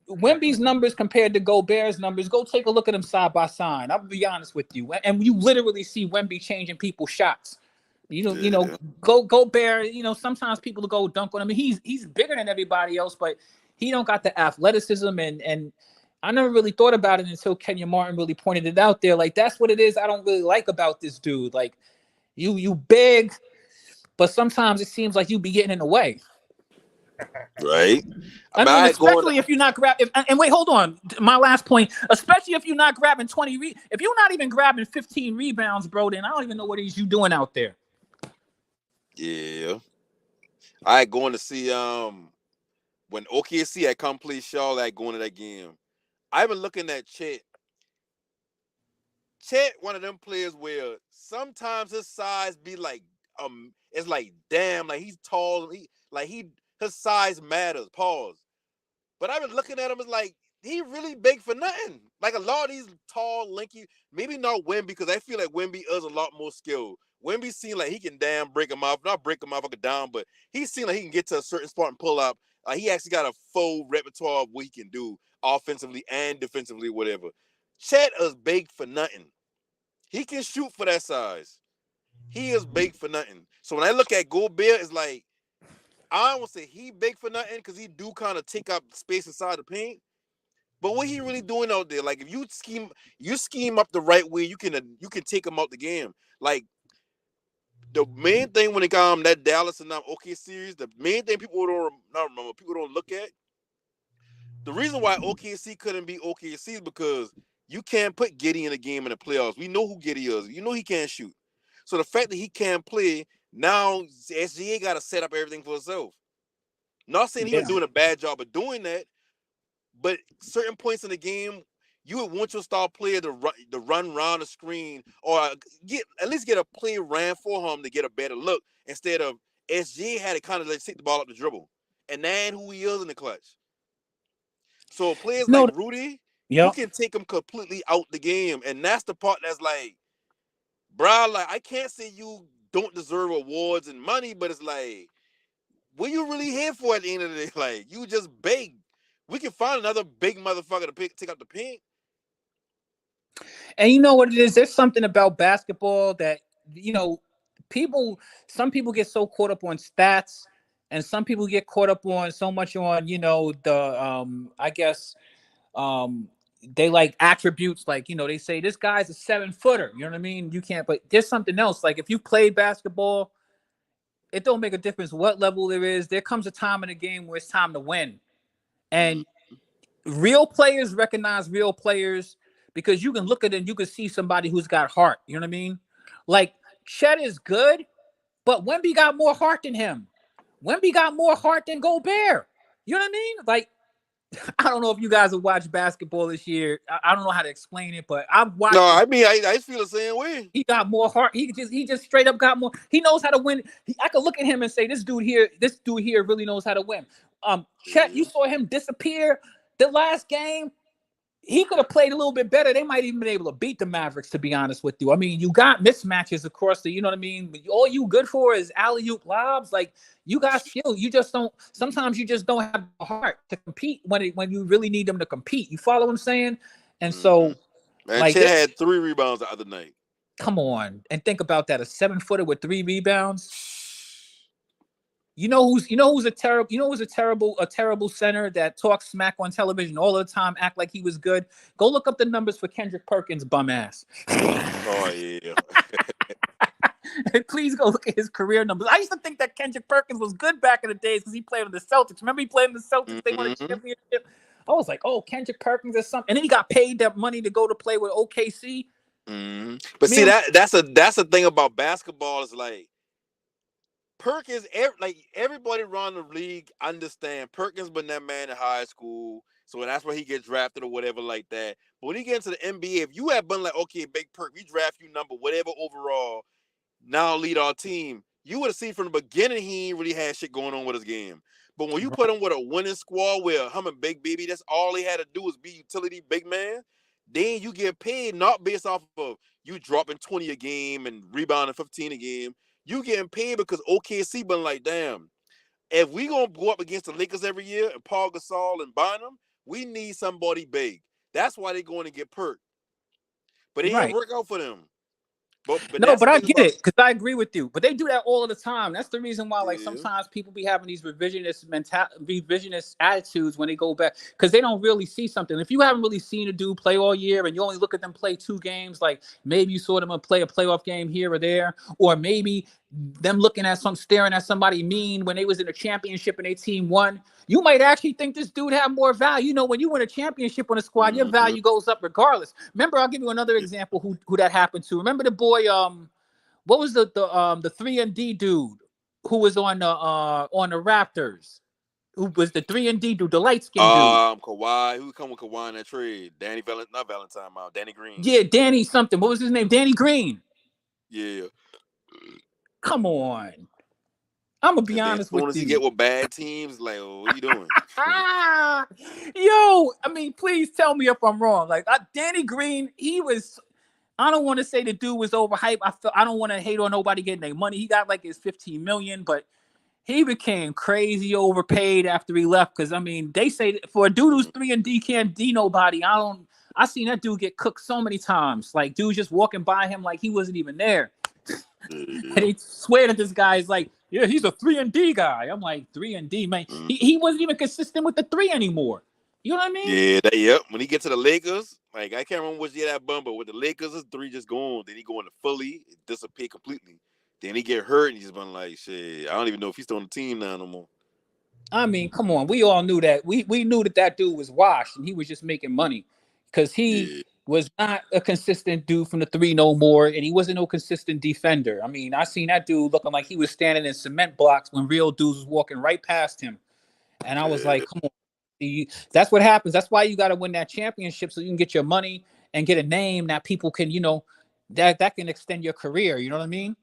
Wemby's numbers compared to Gobert's numbers, go take a look at them side by side. I'll be honest with you, and you literally see Wemby changing people's shots. Gobert. Sometimes people go dunk on him. He's bigger than everybody else, but he don't got the athleticism, and I never really thought about it until Kenya Martin really pointed it out there. Like that's what it is. I don't really like about this dude. Like you big, but sometimes it seems like you be getting in the way. Right. I mean, especially if you're not grabbing. And wait, hold on. My last point. Especially if you're not grabbing 20. If you're not even grabbing 15 rebounds, bro, then I don't even know what it is you doing out there. Yeah. I going to see when OKC had come play Charlotte going to that game. I've been looking at Chet. Chet, one of them players where sometimes his size be like it's like damn, like he's tall. His size matters. Pause. But I've been looking at him as like he really big for nothing. Like a lot of these tall, lanky, maybe not Wemby, because I feel like Wemby is a lot more skilled. Wemby seems like he can break him off, not break him off like a down, but he seems like he can get to a certain spot and pull up. He actually got a full repertoire of what he can do offensively and defensively, whatever. Chet is big for nothing. He can shoot for that size. He is big for nothing. So when I look at Gobert, it's like, I don't want to say he big for nothing because he do kind of take up space inside the paint. But what he really doing out there? Like if you scheme up the right way, you can take him out the game. Like the main thing when it comes that Dallas and OK series, the main thing people don't look at. The reason why OKC couldn't be OKC is because you can't put Giddey in a game in the playoffs. We know who Giddey is. You know he can't shoot. So the fact that he can't play, now SGA got to set up everything for himself. Not saying he was doing a bad job of doing that, but certain points in the game, you would want your star player to run around the screen or at least get a play ran for him to get a better look instead of SGA had to kind of like take the ball up the dribble. And then who he is in the clutch. So players like Rudy, you can take him completely out the game. And that's the part that's like, bro, like I can't say you don't deserve awards and money, but it's like, what you really here for at the end of the day? Like, you just big. We can find another big motherfucker to take up the paint. And you know what it is? There's something about basketball that, some people get so caught up on stats, and some people get caught up on so much on, they like attributes, like, they say this guy's a 7-footer. You know what I mean? You can't, but there's something else. Like if you play basketball, it don't make a difference what level there is. There comes a time in the game where it's time to win. And real players recognize real players because you can look at it and you can see somebody who's got heart. You know what I mean? Like Chet is good, but Wemby got more heart than him. Wemby got more heart than Gobert. You know what I mean? Like, I don't know if you guys have watched basketball this year. I don't know how to explain it, but I've watched. No, I mean, I feel the same way. He got more heart. He just straight up got more. He knows how to win. I could look at him and say, this dude here really knows how to win. Chet, you saw him disappear the last game. He could have played a little bit better. They might even been able to beat the Mavericks, to be honest with you. I mean, you got mismatches across the, you know what I mean? All you good for is alley-oop lobs. Like, you got skill. You just don't, sometimes you just don't have the heart to compete when you really need them to compete. You follow what I'm saying? And so, man, like, Chet had 3 rebounds the other night. Come on. And think about that. A 7-footer with 3 rebounds. You know who's a terrible center that talks smack on television all the time, act like he was good. Go look up the numbers for Kendrick Perkins' bum ass. Oh yeah. Please go look at his career numbers. I used to think that Kendrick Perkins was good back in the days because he played on the Celtics. Remember he played in the Celtics? They won a championship. I was like, oh, Kendrick Perkins or something. And then he got paid that money to go to play with OKC. But see, that's the thing about basketball is like, Perkins, everybody around the league understand Perkins been that man in high school, so that's why he gets drafted or whatever like that. But when he gets into the NBA, if you had been like, okay, Big Perk, we draft you number whatever overall, now lead our team, you would have seen from the beginning he ain't really had shit going on with his game. But when you put him with a winning squad where him and Big Baby, that's all he had to do was be utility big man, then you get paid not based off of you dropping 20 a game and rebounding 15 a game. You getting paid because OKC been like, damn, if we gonna go up against the Lakers every year and Paul Gasol and Bynum, we need somebody big. That's why they going to get Perk. But it didn't work out for them. But I get it because I agree with you. But they do that all of the time. That's the reason why, like, sometimes people be having these revisionist attitudes when they go back because they don't really see something. If you haven't really seen a dude play all year and you only look at them play 2 games, like maybe you saw them play a playoff game here or there, or maybe them staring at somebody mean when they was in a championship and their team won, you might actually think this dude had more value. You know, when you win a championship on a squad, your value goes up regardless. Remember, I'll give you another example who that happened to. Remember the boy, what was the 3-and-D dude who was on the Raptors? Who was the 3-and-D dude, the light-skinned dude? Kawhi. Who come with Kawhi in that trade? Danny Green. Yeah, Danny something. What was his name? Danny Green. Yeah. Come on. I'm gonna be honest with you. As soon as you get with bad teams, like, oh, what are you doing? Yo, please tell me if I'm wrong. Like Danny Green, he was. I don't want to say the dude was overhyped. I don't want to hate on nobody getting their money. He got like his $15 million, but he became crazy overpaid after he left. Because they say that for a dude who's 3-and-D can't D nobody. I seen that dude get cooked so many times. Like dude just walking by him like he wasn't even there. And they swear that this guy is like, yeah, he's a 3-and-D guy. I'm like 3-and-D, man. He wasn't even consistent with the 3 anymore. You know what I mean? Yeah, when he get to the Lakers, like I can't remember which year that bum, but with the Lakers, his 3 just gone. Then he go into Philly, it disappear completely. Then he get hurt, and he's been like, shit. I don't even know if he's still on the team now no more. Come on. We all knew that. We knew that dude was washed, and he was just making money because he was not a consistent dude from the 3 no more, and he wasn't no consistent defender. I seen that dude looking like he was standing in cement blocks when real dudes was walking right past him, and I was like, come on. That's what happens. That's why you got to win that championship so you can get your money and get a name that people can, that can extend your career. You know what I mean?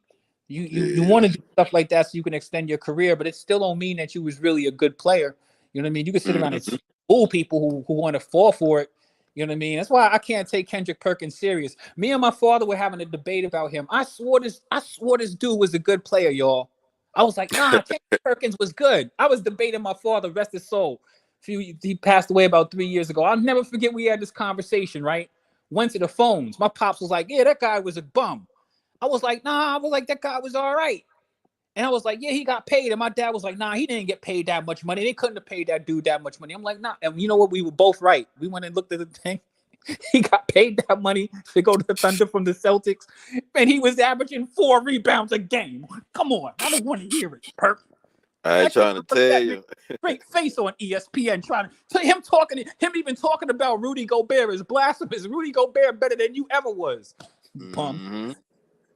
You want to do stuff like that so you can extend your career, but it still don't mean that you was really a good player. You know what I mean? You can sit around and fool people who want to fall for it. You know what I mean? That's why I can't take Kendrick Perkins serious. Me and my father were having a debate about him. I swore this dude was a good player, y'all. I was like, nah, Kendrick Perkins was good. I was debating my father, rest his soul. He passed away about 3 years ago. I'll never forget we had this conversation, right? Went to the phones. My pops was like, yeah, that guy was a bum. I was like, nah, that guy was all right. And I was like, yeah, he got paid. And my dad was like, nah, he didn't get paid that much money. They couldn't have paid that dude that much money. I'm like, nah. And you know what? We were both right. We went and looked at the thing. He got paid that money to go to the Thunder from the Celtics. And he was averaging 4 rebounds a game. Come on. I don't want to hear it, Perk. I ain't trying to tell you. Great face on ESPN him even talking about Rudy Gobert is blasphemous. Rudy Gobert better than you ever was. Bum.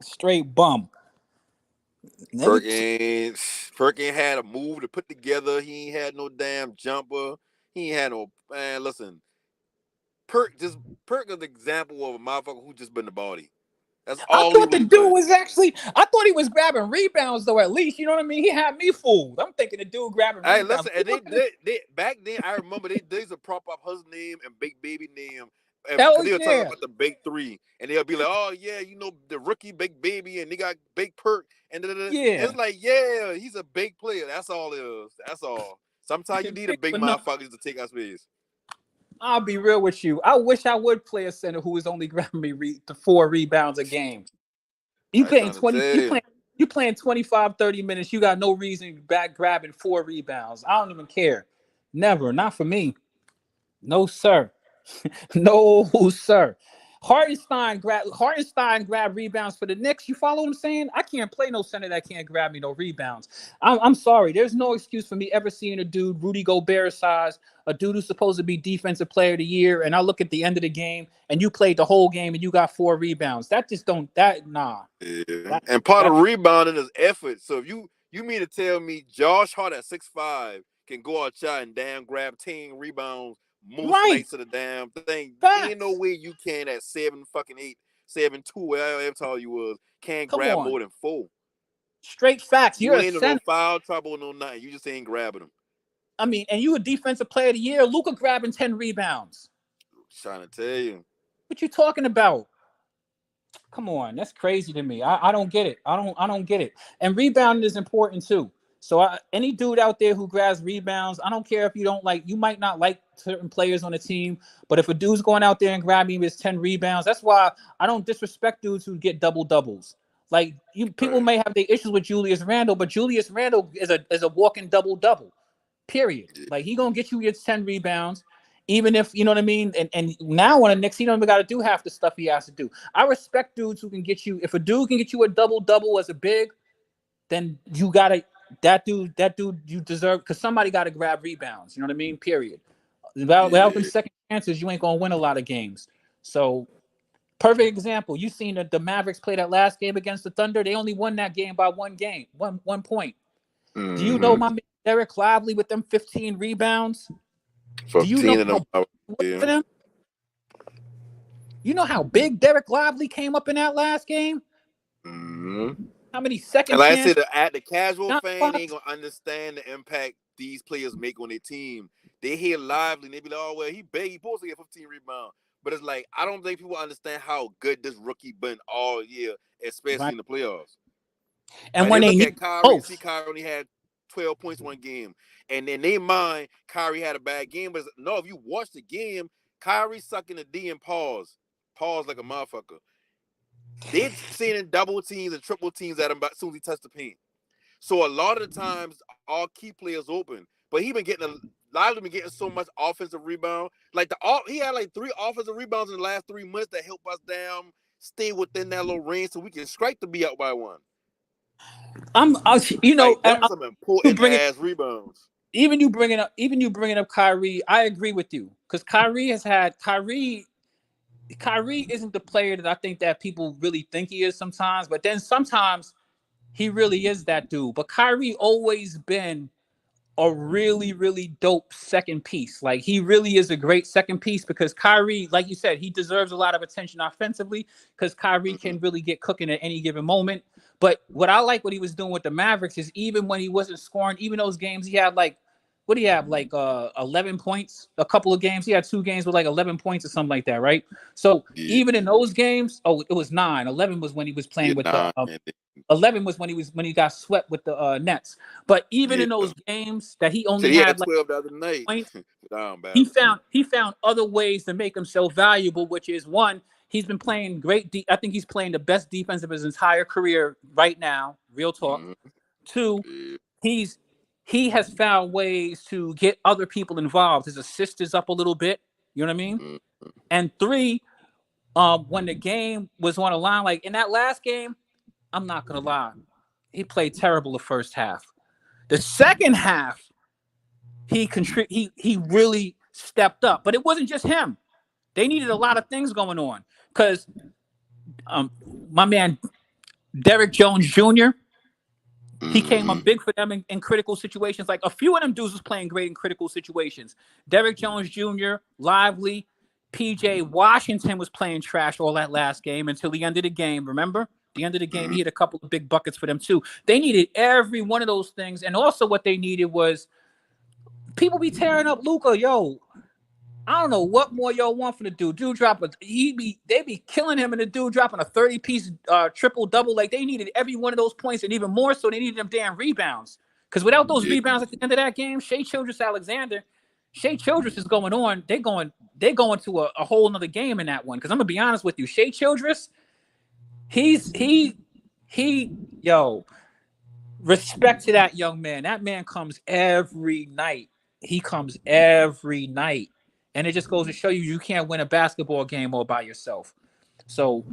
Straight bum. Perkins had a move to put together. He ain't had no damn jumper. He ain't had no man. Listen, Perk is an example of a motherfucker who just been the body. That's all. I thought the dude was I thought he was grabbing rebounds though. At least you know what I mean. He had me fooled. I'm thinking the dude grabbing rebounds. Hey, listen, and they back then. I remember they used to prop up his name and Big Baby name. Because they were talking about the Big 3, and they'll be like, "Oh yeah, the rookie Big Baby, and they got Big Perk." And it's like, yeah, he's a big player. That's all it is. That's all. Sometimes you need a big motherfucker to take our space. I'll be real with you. I wish I would play a center who was only grabbing me 4 rebounds a game. You playing 20. You playing 25, 30 minutes. You got no reason back grabbing 4 rebounds. I don't even care. Never. Not for me. No, sir. No, sir. Hartenstein grabbed rebounds for the Knicks. You follow what I'm saying? I can't play no center that can't grab me no rebounds. I'm sorry. There's no excuse for me ever seeing a dude Rudy Gobert size, a dude who's supposed to be defensive player of the year, and I look at the end of the game and you played the whole game and you got 4 rebounds. Nah. Yeah. And part of rebounding is effort. So if you mean to tell me Josh Hart at 6'5" can go outside and damn grab 10 rebounds most nights of the damn thing. Ain't no way you can at 7'8", 7'2", whatever tall you was, can't grab more than 4. Straight facts. You ain't no foul trouble, no nothing. You just ain't grabbing them. And you a defensive player of the year. Luka grabbing 10 rebounds. I'm trying to tell you. What you talking about? Come on, that's crazy to me. I don't get it. I don't get it. And rebounding is important too. So any dude out there who grabs rebounds, I don't care if you might not like certain players on the team, but if a dude's going out there and grabbing his 10 rebounds, that's why I don't disrespect dudes who get double doubles. Like people may have their issues with Julius Randle, but Julius Randle is a walking double double. Period. Like he gonna get you your 10 rebounds, even if you know what I mean. And now on the Knicks, he don't even got to do half the stuff he has to do. I respect dudes who can get you. If a dude can get you a double double as a big, then you gotta. That dude, you deserve because somebody got to grab rebounds. You know what I mean? Period. Without them second chances, you ain't gonna win a lot of games. So, perfect example. You seen the Mavericks play that last game against the Thunder. They only won that game by one point. Mm-hmm. Do you know my man Derek Lively with them 15 rebounds? 15 Do you know for them? You know how big Derek Lively came up in that last game? Mm-hmm. How many seconds? And like I said, the casual fan ain't gonna understand the impact these players make on their team. they hear Lively and they be like, oh well, he supposed to get 15 rebounds. But it's like I don't think people understand how good this rookie been all year, especially Right. in the playoffs. And Like when they they look need at Kyrie and see both. Kyrie only had 12 points one game. And in their mind, Kyrie had a bad game. But no, if you watch the game, Kyrie sucking the D and pause like a motherfucker. They're sending double teams and triple teams at him as soon as he touched the paint. So a lot of the times, all key players open. But he been getting been getting so much offensive rebound. Like he had like 3 offensive rebounds in the last 3 months that help us down, stay within that little range so we can strike to be out by 1. Like them some you important bring it. ass rebounds. Even you bringing up Kyrie, I agree with you because Kyrie isn't the player that I think that people really think he is sometimes, but then sometimes he really is that dude. But Kyrie always been a really, really dope second piece. Like he really is a great second piece because Kyrie, like you said, he deserves a lot of attention offensively because Kyrie can really get cooking at any given moment. But what I like what he was doing with the Mavericks is even when he wasn't scoring, even those games he had like, what do you have, like 11 points? A couple of games. He had 2 games with like 11 points or something like that, right? So even in those games, it was 9. 11 was when he was playing with the 11 was when he got swept with the Nets. But even in those games that he only he had had like 12 the other night. points, he found other ways to make himself valuable, which is one, he's been playing great. I think he's playing the best defense of his entire career right now. Real talk. 2, he has found ways to get other people involved. His assist is up a little bit. You know what I mean? And 3, when the game was on the line, like in that last game, I'm not gonna lie, he played terrible the first half. The second half, he really stepped up. But it wasn't just him. They needed a lot of things going on because my man Derrick Jones Jr. He came up big for them in critical situations. Like a few of them dudes was playing great in critical situations. Derrick Jones Jr., Lively, PJ Washington was playing trash all that last game until the end of the game. Remember? The end of the game, he had a couple of big buckets for them too. They needed every one of those things. And also what they needed was people be tearing up Luka. Yo, I don't know what more y'all want from the dude. Dude they be killing him, and the dude dropping a 30-piece triple double. Like they needed every one of those points, and even more so, they needed them damn rebounds. Because without those rebounds at the end of that game, Shea Childress is going on. They going to a whole nother game in that one. Because I'm gonna be honest with you, Shea Childress, respect to that young man. That man comes every night. He comes every night. And it just goes to show you can't win a basketball game all by yourself. So,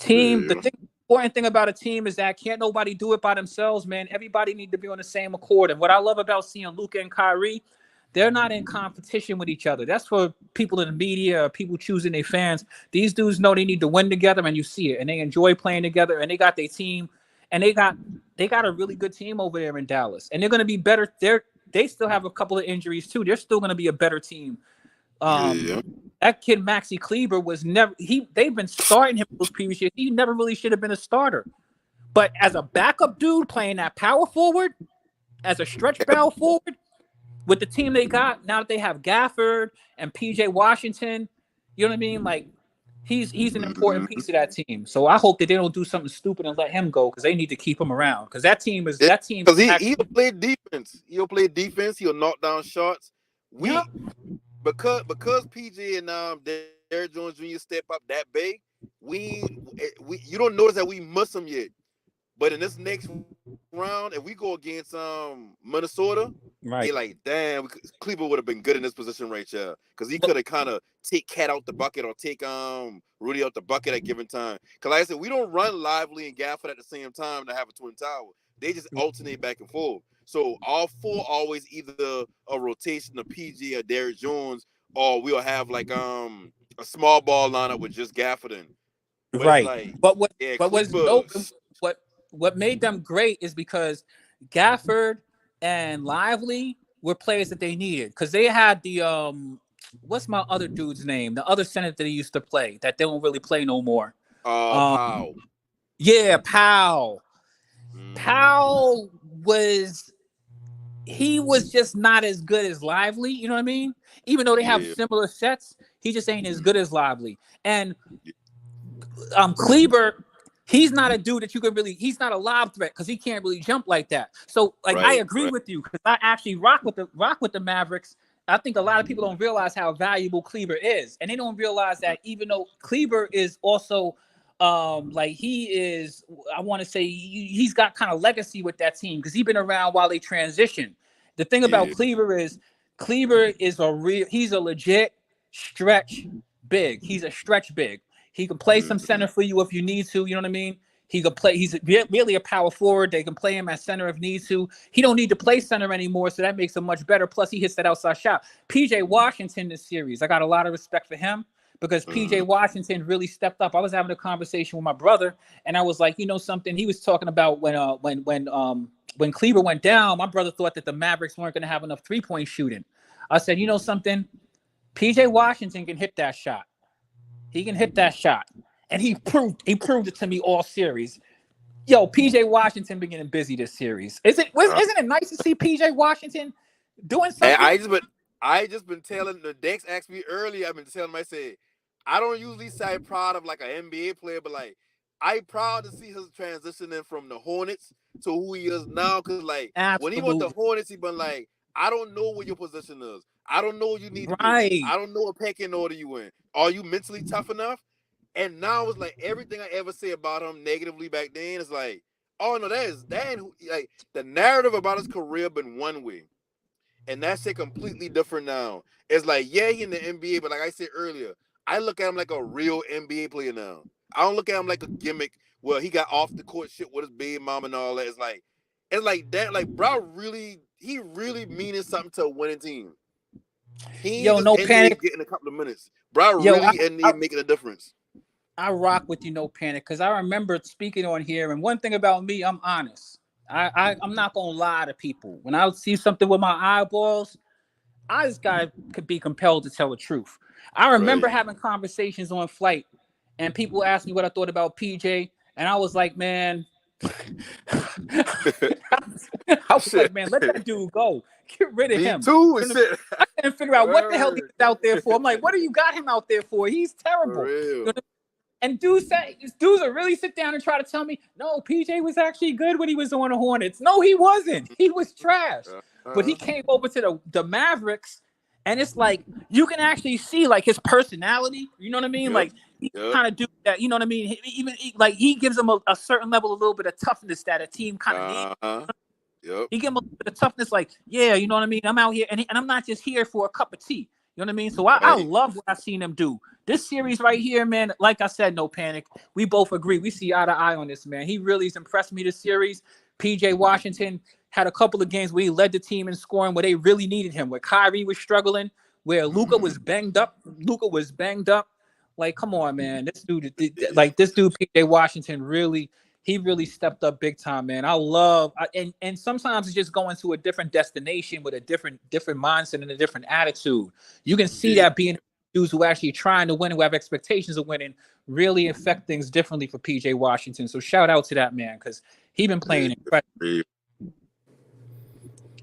the important thing about a team is that can't nobody do it by themselves, man. Everybody need to be on the same accord. And what I love about seeing Luka and Kyrie, they're not in competition with each other. That's for people in the media, people choosing their fans. These dudes know they need to win together, and you see it. And they enjoy playing together, and they got their team. And they got a really good team over there in Dallas. And they're going to be better. They still have a couple of injuries, too. They're still going to be a better team. That kid Maxi Kleber was never they've been starting him those previous years. He never really should have been a starter. But as a backup dude playing that power forward, as a stretch power forward, with the team they got, now that they have Gafford and PJ Washington, you know what I mean? Like he's an important piece of that team. So I hope that they don't do something stupid and let him go because they need to keep him around. Because that team because he'll play defense. He'll knock down shots. Because PJ and Derrick Jones Jr. step up that big, you don't notice that we miss him yet. But in this next round, if we go against Minnesota, they're like, damn, Cleveland would have been good in this position right here because he could have kind of take Cat out the bucket or take Rudy out the bucket at given time. Because like I said, we don't run Lively and Gafford at the same time to have a twin tower. They just alternate back and forth. So all 4 always either a rotation of PG or Derrick Jones, or we'll have like a small ball lineup with just Gafford in. But what made them great is because Gafford and Lively were players that they needed because they had the what's my other dude's name? The other center that he used to play that they don't really play no more. Powell. Yeah, Powell. Powell was he was just not as good as Lively. You know what I mean? Even though they have similar sets, he just ain't as good as Lively. And Kleber, he's not a dude that you could really. He's not a lob threat because he can't really jump like that. So, like, I agree with you because I actually rock with the Mavericks. I think a lot of people don't realize how valuable Kleber is, and they don't realize that even though Kleber is also, like he is, I want to say he's got kind of legacy with that team because he's been around while they transition. The thing about Kleber is he's a legit stretch big. He's a stretch big. He can play some center for you if you need to. You know what I mean? He could play. He's really a power forward. They can play him at center if need to. He don't need to play center anymore, so that makes him much better. Plus, he hits that outside shot. PJ Washington this series, I got a lot of respect for him because PJ Washington really stepped up. I was having a conversation with my brother, and I was like, you know something? He was talking about when Kleber went down. My brother thought that the Mavericks weren't going to have enough 3-point shooting. I said, you know something? PJ Washington can hit that shot. He can hit that shot. And he proved it to me all series. Yo, PJ Washington been getting busy this series. Isn't it nice to see PJ Washington doing something? And I just been telling the Dex asked me earlier. I've been telling him, I said, I don't usually say I'm proud of like an NBA player, but like I'm proud to see his transitioning from the Hornets to who he is now. Cause like when he went to Hornets, he been like, I don't know what your position is. I don't know what you need to do. I don't know what pecking order you in. Are you mentally tough enough? And now it's like everything I ever say about him negatively back then is like, oh no, like the narrative about his career been one way. And that shit completely different now. It's like, yeah, he in the NBA, but like I said earlier, I look at him like a real NBA player now. I don't look at him like a gimmick where he got off the court shit with his baby mom and all that. It's like that, like bro he really meaning something to a winning team. He no panic getting a couple of minutes. Bro really making a difference. I rock with you, no panic, because I remember speaking on here, and one thing about me, I'm honest. I'm not gonna lie to people. When I see something with my eyeballs, I just could be compelled to tell the truth. I remember having conversations on flight, and people asked me what I thought about PJ, and I was like, man, man, let that dude go. Get rid of him. Too, I couldn't figure out what the hell he's out there for. I'm like, what do you got him out there for? He's terrible. And dudes will really sit down and try to tell me, no, PJ was actually good when he was on the Hornets. No, he wasn't. He was trash. But he came over to the Mavericks, and it's like you can actually see like his personality. You know what I mean? Like he kind of do that. You know what I mean? He gives them a certain level, a little bit of toughness that a team kind of needs. He gives them a little bit of toughness, like, yeah, you know what I mean? I'm out here, and I'm not just here for a cup of tea. You know what I mean? So I love what I've seen him do. This series right here, man, like I said, no panic. We both agree. We see eye to eye on this, man. He really has impressed me this series. PJ Washington had a couple of games where he led the team in scoring where they really needed him, where Kyrie was struggling, where Luka was banged up. Like, come on, man. This dude, PJ Washington, really stepped up big time, man. And sometimes it's just going to a different destination with a different mindset and a different attitude. You can see that being dudes who actually trying to win, who have expectations of winning, really affect things differently for PJ Washington. So shout out to that man because he been playing incredible.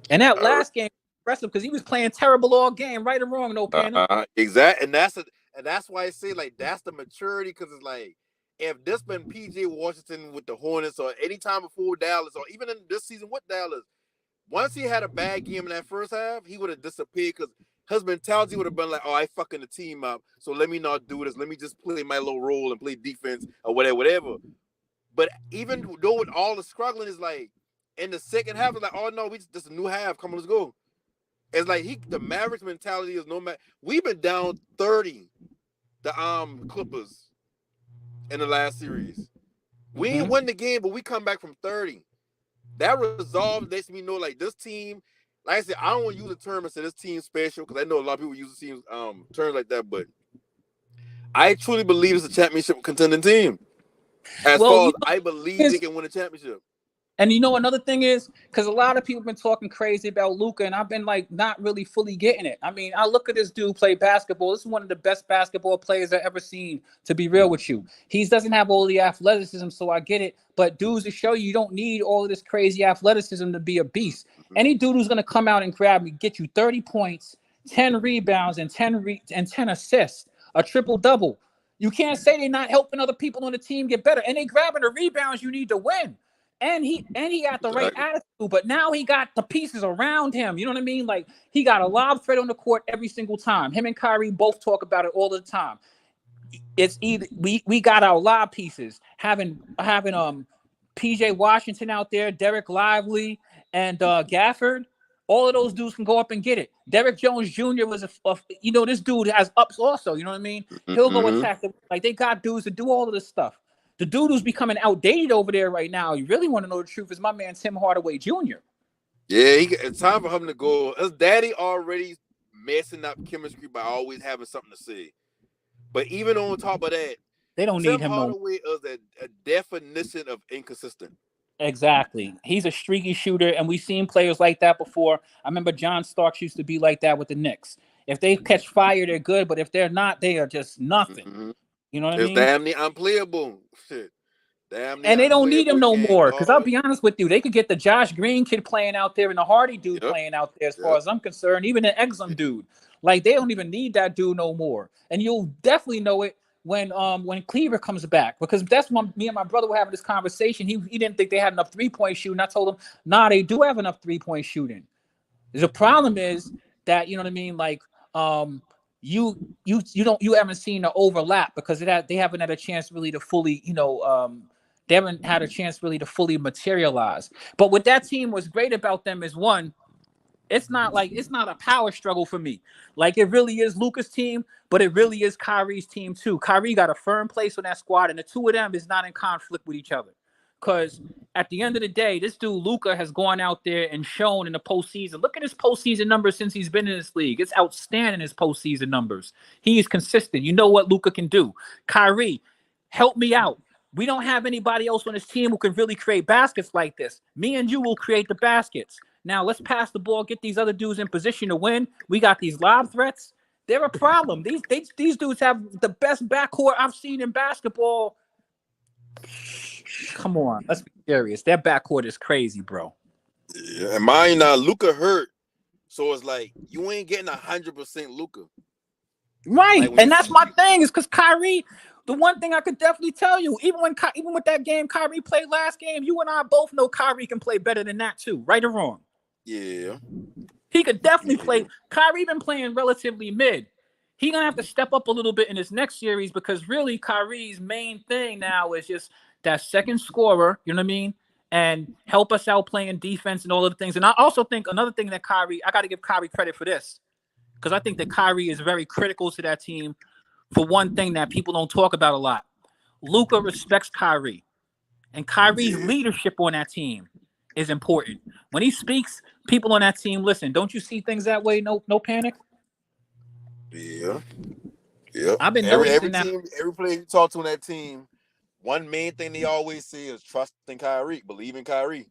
And that last game was impressive because he was playing terrible all game, right or wrong, no panic. Exactly, and that's why I say like that's the maturity because it's like if this been PJ Washington with the Hornets or any time before Dallas or even in this season with Dallas, once he had a bad game in that first half, he would have disappeared because his mentality would have been like, oh, I fucking the team up, so let me not do this. Let me just play my little role and play defense or whatever. But even though with all the struggling is like in the second half, it's like, oh no, just a new half. Come on, let's go. It's like the Mavericks mentality is no matter. We've been down 30, the Clippers in the last series. We ain't win the game, but we come back from 30. That resolve lets me know like this team. Like I said, I don't want to use the term and say this team special because I know a lot of people use the team terms like that, but I truly believe it's a championship contending team. As far as I believe they can win a championship. And you know, another thing is, because a lot of people have been talking crazy about Luka, and I've been like not really fully getting it. I mean, I look at this dude play basketball. This is one of the best basketball players I've ever seen, to be real with you. He doesn't have all the athleticism, so I get it. But dudes, to show you don't need all of this crazy athleticism to be a beast. Any dude who's going to come out and grab me, get you 30 points, 10 rebounds, and 10 assists, a triple-double. You can't say they're not helping other people on the team get better. And they grabbing the rebounds you need to win. And he got the right attitude, but now he got the pieces around him. You know what I mean? Like, he got a lob threat on the court every single time. Him and Kyrie both talk about it all the time. It's either we got our lob pieces, having PJ Washington out there, Derek Lively, and Gafford. All of those dudes can go up and get it. Derek Jones Jr. was this dude has ups also. You know what I mean? He'll go attack them. Like, they got dudes to do all of this stuff. The dude who's becoming outdated over there right now, you really want to know the truth, is my man Tim Hardaway Jr. Yeah, it's time for him to go. His daddy already messing up chemistry by always having something to say. But even on top of that, they don't Tim need him. Hardaway is a definition of inconsistent. Exactly. He's a streaky shooter, and we've seen players like that before. I remember John Starks used to be like that with the Knicks. If they catch fire, they're good, but if they're not, they are just nothing. You know what I mean? It's damn near unplayable. Shit. Damn near and they don't need him no more. Because I'll hard. be honest with you, they could get the Josh Green kid playing out there and the Hardy dude playing out there, as far as I'm concerned, even the Exum dude. Like, they don't even need that dude no more. And you'll definitely know it when Cleaver comes back, because that's when me and my brother were having this conversation. He didn't think they had enough 3-point shooting. I told him, nah, they do have enough 3-point shooting. The problem is that, you know what I mean, like, you haven't seen the overlap, because they haven't had a chance really to fully, they haven't had a chance really to fully materialize. But what that team was great about them is, one, it's not a power struggle for me. Like, it really is Luka's team, but it really is Kyrie's team too. Kyrie got a firm place on that squad, and the two of them is not in conflict with each other. Because at the end of the day, this dude Luka has gone out there and shown in the postseason. Look at his postseason numbers since he's been in this league. It's outstanding, his postseason numbers. He is consistent. You know what Luka can do. Kyrie, help me out. We don't have anybody else on this team who can really create baskets like this. Me and you will create the baskets. Now, let's pass the ball, get these other dudes in position to win. We got these lob threats. They're a problem. These dudes have the best backcourt I've seen in basketball. Come on, let's be serious. Their backcourt is crazy, bro. Yeah, and mine now, Luka hurt, so it's like you ain't getting 100% Luka. Right, like and that's my thing. Is because Kyrie. The one thing I could definitely tell you, even with that game Kyrie played last game, you and I both know Kyrie can play better than that too, right or wrong. Yeah, he could definitely play. Kyrie been playing relatively mid. He gonna have to step up a little bit in his next series, because really Kyrie's main thing now is just that second scorer, you know what I mean, and help us out playing defense and all of the things. And I also think another thing that I got to give Kyrie credit for this, because I think that Kyrie is very critical to that team for one thing that people don't talk about a lot. Luka respects Kyrie, and Kyrie's leadership on that team is important. When he speaks, people on that team listen. Don't you see things that way? No panic. Yeah. I've been noticing that every player you talk to on that team, one main thing they always say is trust in Kyrie, believe in Kyrie.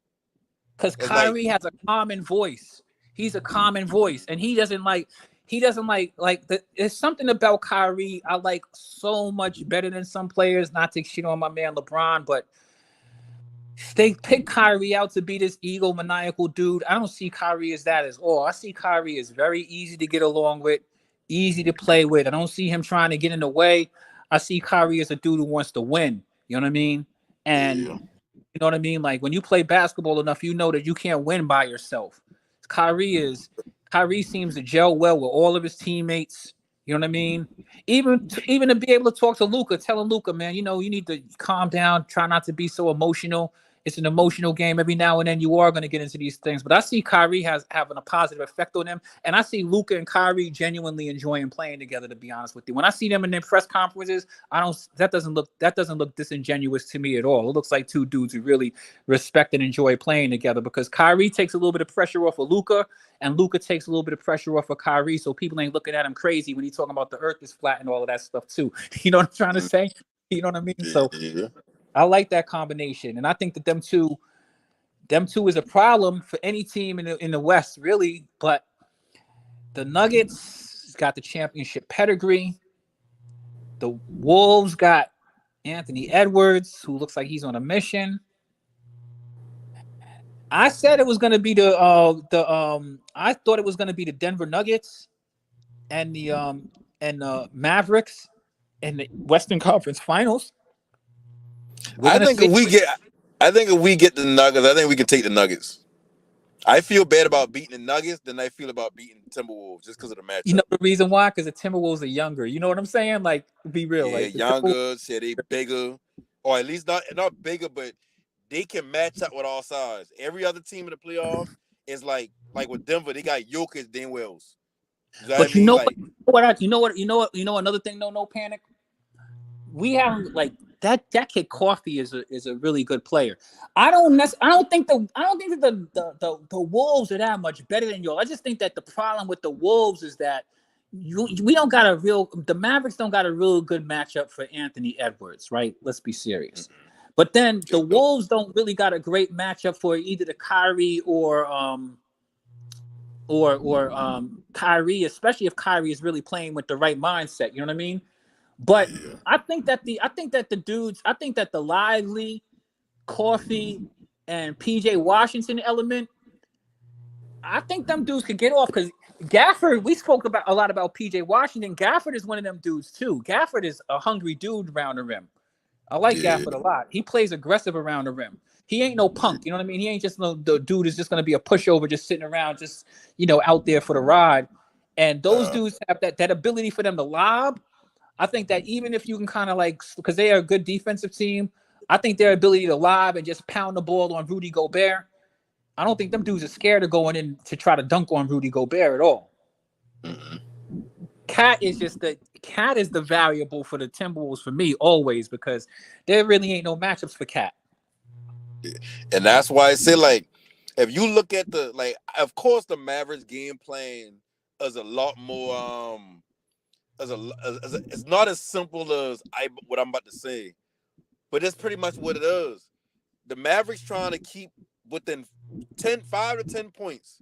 Because Kyrie has a common voice. He's a common voice, and he doesn't like there's something about Kyrie I like so much better than some players. Not to shit on my man LeBron, but they pick Kyrie out to be this egomaniacal dude. I don't see Kyrie as that at all. I see Kyrie as very easy to get along with, easy to play with. I don't see him trying to get in the way. I see Kyrie as a dude who wants to win. You know what I mean? And you know what I mean? Like, when you play basketball enough, you know that you can't win by yourself. Kyrie seems to gel well with all of his teammates. You know what I mean? Even to be able to talk to Luka, telling Luka, man, you need to calm down, try not to be so emotional. It's an emotional game. Every now and then you are going to get into these things. But I see Kyrie having a positive effect on them. And I see Luka and Kyrie genuinely enjoying playing together, to be honest with you. When I see them in their press conferences, that doesn't look disingenuous to me at all. It looks like two dudes who really respect and enjoy playing together, because Kyrie takes a little bit of pressure off of Luka, and Luka takes a little bit of pressure off of Kyrie, so people ain't looking at him crazy when he's talking about the earth is flat and all of that stuff too. You know what I'm trying to say? You know what I mean? So I like that combination, and I think that them two, them two is a problem for any team in the West, really. But the Nuggets got the championship pedigree. The Wolves got Anthony Edwards, who looks like he's on a mission. I said it was going to be I thought it was going to be the Denver Nuggets and the Mavericks in the Western Conference Finals. I think if we get the Nuggets, I think we can take the Nuggets. I feel bad about beating the Nuggets than I feel about beating the Timberwolves just because of the matchup. You know the reason why? Because the Timberwolves are younger. You know what I'm saying? Like, be real. Yeah, like younger, say they bigger, or at least not bigger, but they can match up with all sides. Every other team in the playoffs is like with Denver, they got Jokic, Dan Wells. But you know what? Another thing, no panic. We have like that kid Coffee is a really good player. I don't think that the Wolves are that much better than y'all. I just think that the problem with the Wolves is that the Mavericks don't got a real good matchup for Anthony Edwards, right? Let's be serious. But then the Wolves don't really got a great matchup for either the Kyrie or Kyrie, especially if Kyrie is really playing with the right mindset. You know what I mean? But I think that the Lively, Coffee, and PJ Washington element, I think them dudes could get off because Gafford, we spoke a lot about PJ Washington. Gafford is one of them dudes too. Gafford is a hungry dude around the rim. I like Gafford a lot. He plays aggressive around the rim. He ain't no punk. You know what I mean? He ain't just the dude is just going to be a pushover, just sitting around, just, out there for the ride. And those dudes have that ability for them to lob. I think that even if you can kind of because they are a good defensive team, I think their ability to lob and just pound the ball on Rudy Gobert, I don't think them dudes are scared of going in to try to dunk on Rudy Gobert at all. Cat is the variable for the Timberwolves for me always because there really ain't no matchups for Cat. And that's why I say, if you look at of course the Mavericks game plan is a lot more it's not as simple as what I'm about to say, but that's pretty much what it is. The Mavericks trying to keep within 5 to 10 points,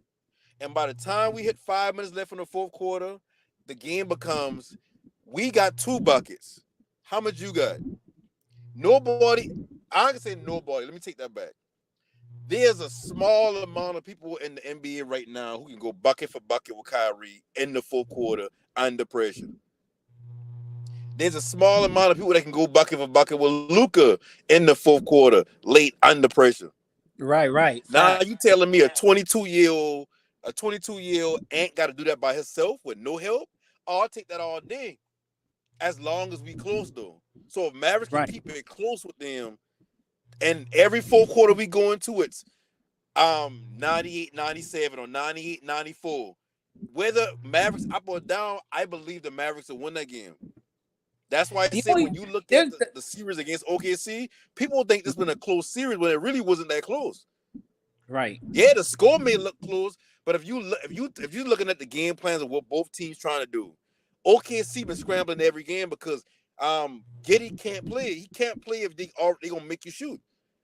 and by the time we hit 5 minutes left in the fourth quarter, the game becomes we got 2 buckets. How much you got? Nobody. I can say nobody. Let me take that back. There's a small amount of people in the NBA right now who can go bucket for bucket with Kyrie in the fourth quarter under pressure. There's a small amount of people that can go bucket for bucket with Luka in the fourth quarter, late under pressure. Right. Now you telling me a 22-year-old ain't got to do that by himself with no help? I'll take that all day, as long as we close though. So if Mavericks can keep it close with them, and every fourth quarter we go into it's 98-97 or 98-94. Whether Mavericks up or down, I believe the Mavericks will win that game. That's why I say when you look at the series against OKC, people think this has been a close series when it really wasn't that close. Right. Yeah, the score may look close, but if you're looking at the game plans of what both teams trying to do, OKC been scrambling every game because Giddey can't play. He can't play if they gonna make you shoot.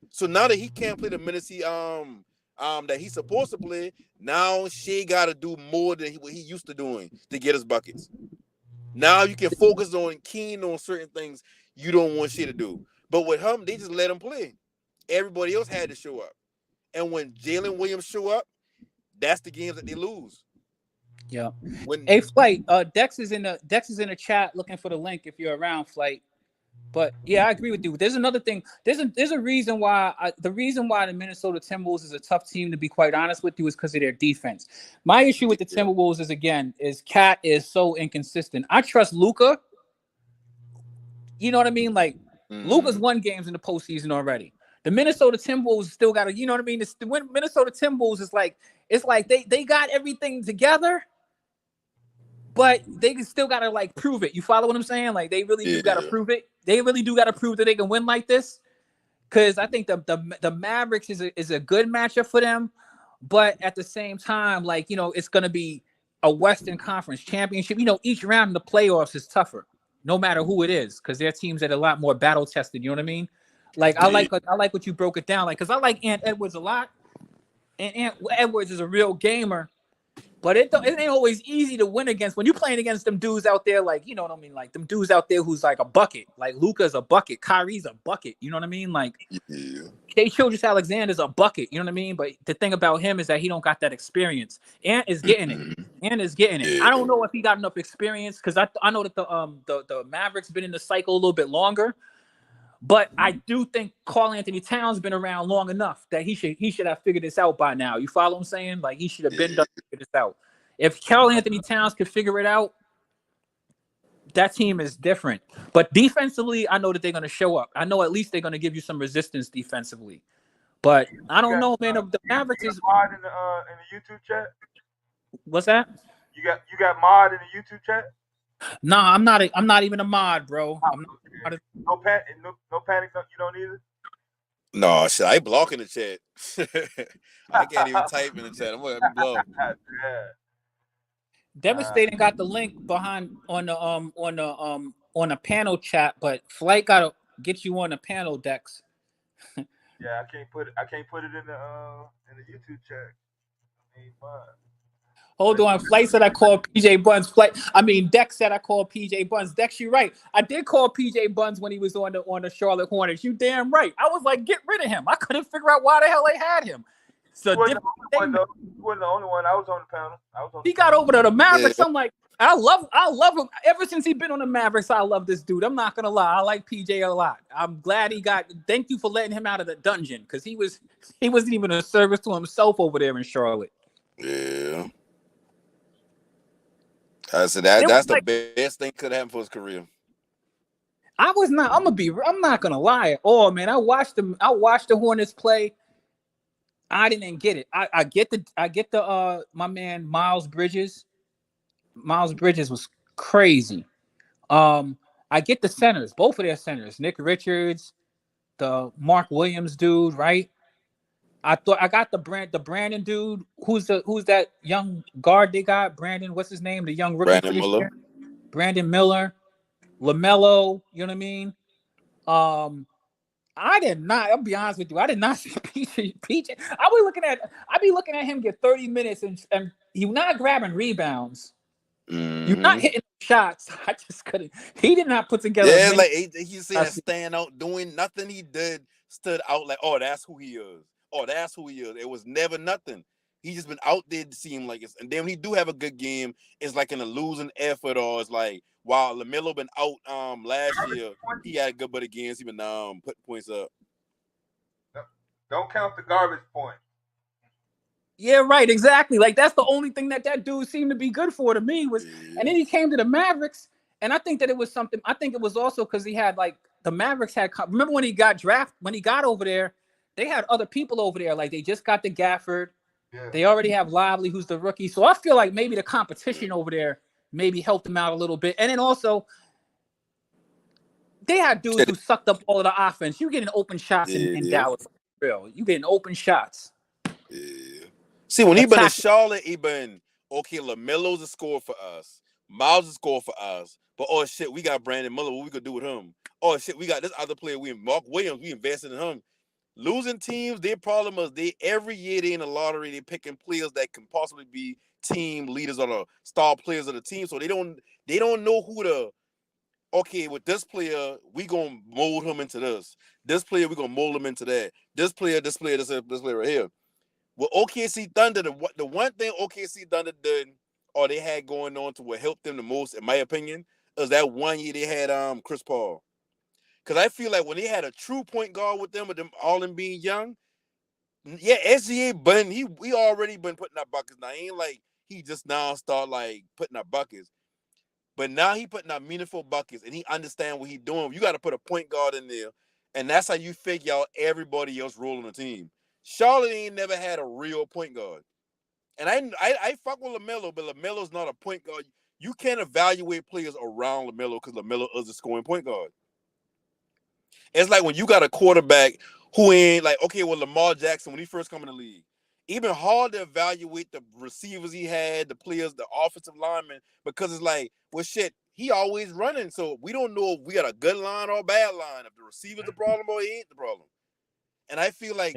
So now that he can't play the minutes that he's supposed to play, now Shea got to do more than what he used to doing to get his buckets. Now you can focus on keen on certain things you don't want Shea to do. But with him, they just let him play. Everybody else had to show up. And when Jalen Williams show up, that's the games that they lose. Yeah. Hey, Flight, Dex is in the chat looking for the link if you're around, Flight. But yeah, I agree with you. There's another thing. There's a reason why the Minnesota Timberwolves is a tough team, to be quite honest with you, is because of their defense. My issue with the Timberwolves is Cat is so inconsistent. I trust Luka. You know what I mean? Luka's won games in the postseason already. The Minnesota Timberwolves still got to, you know what I mean? The Minnesota Timberwolves is it's like they got everything together, but they still got to prove it. You follow what I'm saying? They really do got to prove it. They really do got to prove that they can win like this. Because I think the Mavericks is a good matchup for them, but at the same time, it's going to be a Western Conference championship. Each round in the playoffs is tougher, no matter who it is, because their teams that are a lot more battle tested. You know what I mean? I like what you broke it down. Because I like Ant Edwards a lot, and Edwards is a real gamer. But it ain't always easy to win against when you're playing against them dudes out there, like, you know what I mean? Like them dudes out there who's like a bucket. Like Luka's a bucket. Kyrie's a bucket. You know what I mean? Like Yeah. Shai Gilgeous-Alexander's a bucket. You know what I mean? But the thing about him is that he don't got that experience. Ant is getting it. Ant is getting it. Yeah. I don't know if he got enough experience because I know that the Mavericks been in the cycle a little bit longer. But I do think Karl Anthony Towns been around long enough that he should have figured this out by now. You follow what I'm saying? Like he should have been done to figure this out. If Karl Anthony Towns could figure it out, that team is different. But defensively, I know that they're going to show up. I know at least they're going to give you some resistance defensively. But I don't know, man. The Mavericks is mod in the YouTube chat. What's that? You got mod in the YouTube chat? Nah, I'm not even a mod, bro. I'm not no panic. You don't either. No, shit. I ain't blocking the chat. I can't even type in the chat. I'm gonna block. Yeah. Devastating got the link behind on the panel chat, but Flight gotta get you on the panel, Dex. Yeah, I can't put it in the YouTube chat. Ain't fine. Hold on. Flight said I called PJ Buns. Dex said I called PJ Buns. Dex, you're right. I did call PJ Buns when he was on the Charlotte Hornets. You damn right. I was like, get rid of him. I couldn't figure out why the hell they had him. So you wasn't the only one. I was on the panel. He got over to the Mavericks. Yeah. I'm like, I love him. Ever since he's been on the Mavericks, I love this dude. I'm not gonna lie. I like PJ a lot. I'm glad he got. Thank you for letting him out of the dungeon because he wasn't even a service to himself over there in Charlotte. Yeah. I said that's the best thing could happen for his career. I'm not gonna lie. Oh man, I watched the Hornets play. I didn't get it. I get the my man Miles Bridges. Miles Bridges was crazy. I get the centers, both of their centers, Nick Richards, the Mark Williams dude, right? I got the Brandon dude. Who's that young guard they got? Brandon, what's his name? The young rookie. Brandon Miller. Brandon Miller, LaMelo. You know what I mean? I did not. I'll be honest with you. I did not see PJ. I be looking at him get 30 minutes and you're not grabbing rebounds. Mm-hmm. You're not hitting shots. I just couldn't. He did not put together. Yeah, like he said, stand out, doing nothing. He did stood out like, oh, that's who he is. Oh, that's who he is. It was never nothing. He just been out there to seem like it's. And then when he do have a good game, it's like in a losing effort, or it's like while LaMelo been out last year, he had a good bit of games. He been putting points up. Don't count the garbage point. Yeah, right, exactly. Like that's the only thing that dude seemed to be good for to me was, and then he came to the Mavericks, and I think that it was something. I think it was also because he had like the Mavericks had. Remember when he got drafted? When he got over there, they had other people over there. Like they just got the Gafford. Yeah. They already have Lively, who's the rookie. So I feel like maybe the competition over there maybe helped them out a little bit. And then also, they had dudes who sucked up all of the offense. You getting open shots in Dallas, real. You getting open shots. Yeah. See, when he been in Charlotte, he been okay. LaMelo's a score for us. Miles is a score for us. But oh shit, we got Brandon Miller. What we could do with him? Oh shit, we got this other player. Mark Williams. We invested in him. Losing teams, their problem is every year they in the lottery, they picking players that can possibly be team leaders or the star players of the team. So they don't know who to. Okay, with this player, we gonna mold him into this. This player, we gonna mold him into that. This player right here. Well, OKC Thunder, the one thing OKC Thunder did, or they had going on to what helped them the most, in my opinion, is that 1 year they had Chris Paul. Because I feel like when they had a true point guard with them all them being young, yeah, SGA, but he already been putting up buckets. Now, ain't like he just now start like putting up buckets. But now he putting up meaningful buckets, and he understand what he doing. You got to put a point guard in there, and that's how you figure out everybody else role on the team. Charlotte ain't never had a real point guard. And I fuck with LaMelo, but LaMelo's not a point guard. You can't evaluate players around LaMelo because LaMelo is a scoring point guard. It's like when you got a quarterback who ain't like, okay, well, Lamar Jackson, when he first come in the league, even hard to evaluate the receivers he had, the players, the offensive linemen, because it's like, well, shit, he always running. So we don't know if we got a good line or a bad line, if the receiver's the problem or he ain't the problem. And I feel like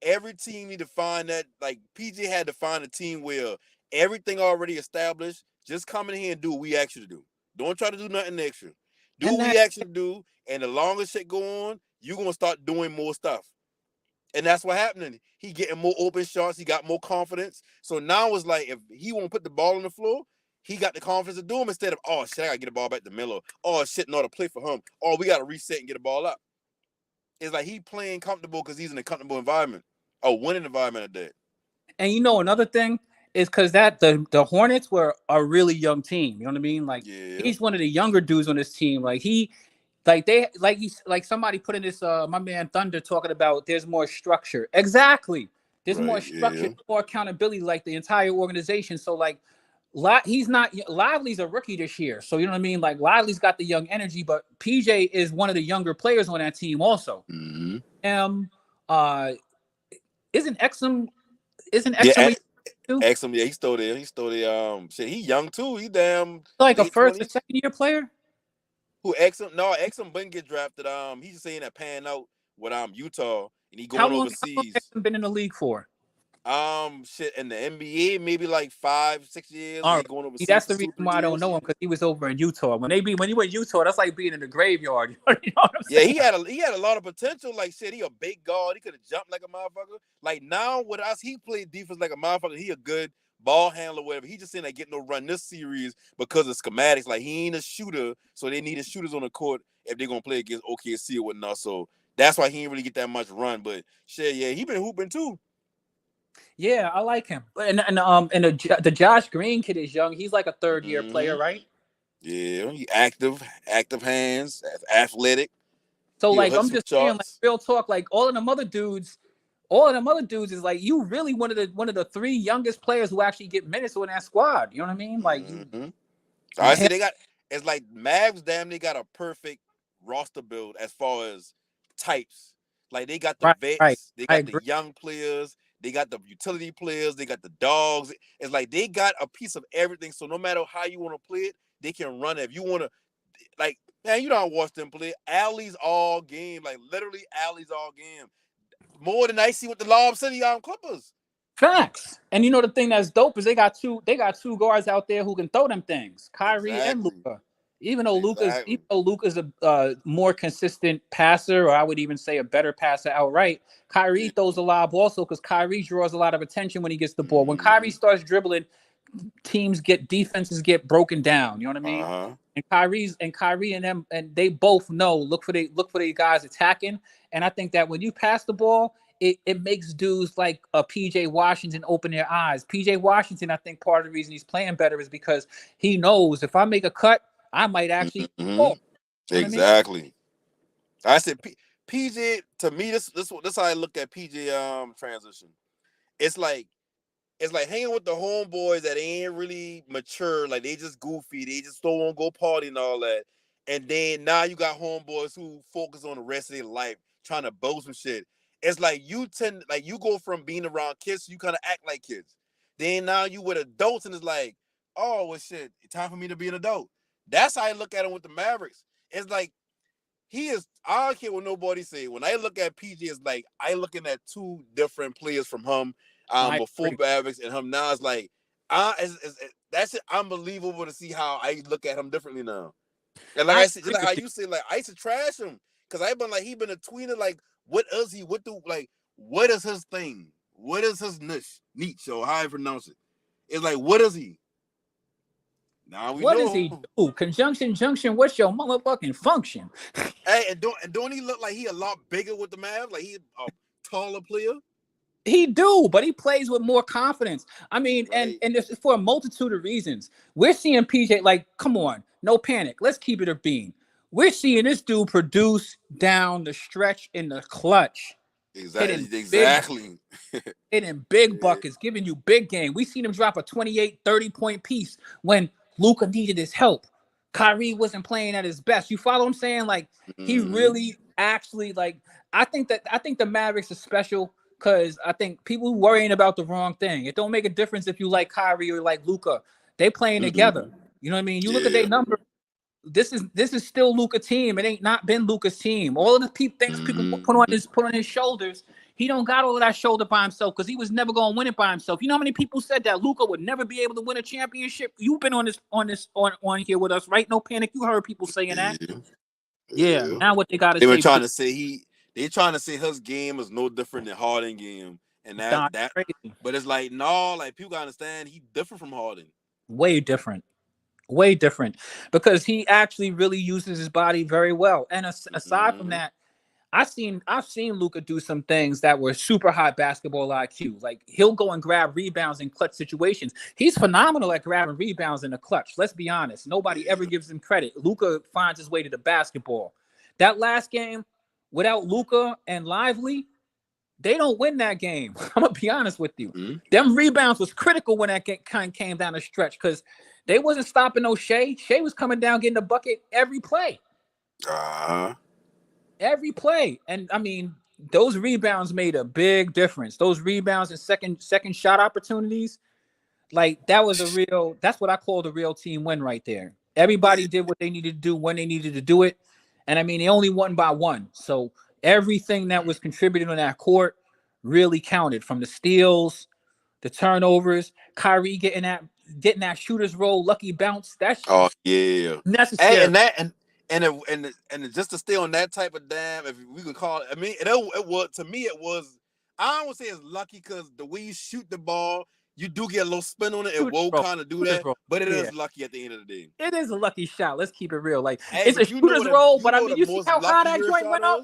every team need to find that. Like PJ had to find a team where everything already established. Just come in here and do what we ask you to do. Don't try to do nothing extra. Do And what that we ask you to do. And the longer shit go on, you're gonna start doing more stuff. And that's what happening. He getting more open shots. He got more confidence. So now it's like if he won't put the ball on the floor, he got the confidence to do them instead of, oh shit, I gotta get the ball back to Miller. Oh shit, not a play for him. Oh, we gotta reset and get the ball up. It's like he playing comfortable because he's in a comfortable environment, a winning environment at that. And you know another thing is because that the Hornets were a really young team. You know what I mean? Like he's one of the younger dudes on this team. Like somebody put in this my man Thunder talking about there's more structure. Exactly. There's more structure, more accountability, like the entire organization. So like he's not Lively's a rookie this year. So you know what I mean? Like Lively's got the young energy, but PJ is one of the younger players on that team also. Mm-hmm. Isn't Exum Exum, yeah, he's still there. He's still there. Shit, he young too. He damn like a first or second year player. Who Exum? No, Exum been get drafted. He's just saying that pan out with Utah, and he going overseas. How long Exum been in the league for? Shit, in the NBA, maybe like 5-6 years. All right. Going overseas. That's the reason why I don't know him, because he was over in Utah. When you were in Utah, that's like being in the graveyard. You know what I'm saying? Yeah, he had a lot of potential. Like shit, he a big guard. He could have jumped like a motherfucker. Like now with us, he played defense like a motherfucker. He a good ball handler, whatever. He just saying that getting no run this series because of schematics. Like he ain't a shooter, so they needed shooters on the court if they're gonna play against OKC or whatnot. So that's why he ain't really get that much run. But shit, yeah, he been hooping too. Yeah, I like him. And the Josh Green kid is young. He's like a third year player, right? Yeah, he active hands, athletic. So like I'm just saying, like real talk, like all of them other dudes is like you really one of the three youngest players who actually get minutes on that squad. You know what I mean? Like I see they got it's like Mavs damn they got a perfect roster build as far as types. Like they got the vets, they got the young players. They got the utility players. They got the dogs. It's like they got a piece of everything. So no matter how you want to play it, they can run it. If you want to, like, man, you don't watch them play. Alleys all game. Like, literally alleys all game. More than I see with the Lob City Clippers. Facts. And you know the thing that's dope is they got two guards out there who can throw them things. Kyrie and Luka. Even though Luka's a more consistent passer, or I would even say a better passer outright, Kyrie throws a lob also because Kyrie draws a lot of attention when he gets the ball. When Kyrie starts dribbling, defenses get broken down. You know what I mean? And Kyrie and them, and they both know look for the guys attacking. And I think that when you pass the ball, it makes dudes like a PJ Washington open their eyes. PJ Washington, I think part of the reason he's playing better is because he knows if I make a cut, I might actually exactly. I mean? I said PJ to me this how I look at PJ transition. It's like hanging with the homeboys that ain't really mature, like they just goofy, they just don't want to go party and all that. And then now you got homeboys who focus on the rest of their life, trying to boast some shit. It's like you go from being around kids, you kind of act like kids. Then now you with adults and it's like, oh well shit, time for me to be an adult. That's how I look at him with the Mavericks. It's like I don't care what nobody say. When I look at PG, it's like I looking at two different players from him before Mavericks and him now. It's like that's unbelievable to see how I look at him differently now. And like I said, just like how you say, like I used to trash him because I've been like he been a tweener. Like what is he? What is his thing? What is his niche or how I pronounce it? It's like what is he? Now we know. What does he do? Conjunction, junction, what's your motherfucking function? Hey, and don't he look like he a lot bigger with the Mavs? Like he a taller player? He do, but he plays with more confidence. I mean, and this is for a multitude of reasons. We're seeing PJ, like, come on, no panic. Let's keep it a bean. We're seeing this dude produce down the stretch in the clutch. Exactly. Hitting big buckets, giving you big game. We seen him drop a 28, 30-point piece when Luka needed his help. Kyrie wasn't playing at his best. You follow what I'm saying? Like, he really actually, like, I think the Mavericks are special because I think people worrying about the wrong thing. It don't make a difference if you like Kyrie or like Luka. They playing together. You know what I mean? You look at their number. This is still Luka's team. It ain't not been Luka's team. All of the things people put on his shoulders, He don't got all of that shoulder by himself because he was never going to win it by himself. You know how many people said that Luka would never be able to win a championship? You've been on here with us, right? No Panic. You heard people saying that. Yeah. Now what they got to They say? were trying to say they trying to say his game is no different than Harden game, and that crazy. But it's like no, like people gotta understand he different from Harden. Way different because he actually really uses his body very well. And aside from that, I've seen Luka do some things that were super high basketball IQ. Like he'll go and grab rebounds in clutch situations. He's phenomenal at grabbing rebounds in the clutch. Let's be honest. Nobody ever gives him credit. Luka finds his way to the basketball. That last game, without Luka and Lively, they don't win that game. I'm gonna be honest with you. Them rebounds was critical when that kind came down the stretch because they wasn't stopping no Shea. Shea was coming down getting the bucket every play. Every play. And I mean, those rebounds made a big difference. Those rebounds and second shot opportunities, like that's what I call the real team win right there. Everybody did what they needed to do when they needed to do it. And I mean, they only won by one. So everything that was contributed on that court really counted, from the steals, the turnovers, Kyrie getting that shooter's roll, lucky bounce. That's necessary. And just to stay on that type of damn, if we could call it, I mean, it was, to me, it was, I don't want to say it's lucky because the way you shoot the ball, you do get a little spin on it. It will kind of do that, but it is lucky at the end of the day. It is a lucky shot. Let's keep it real. Like, it's a shooter's roll, but I mean, you see how high that joint went up?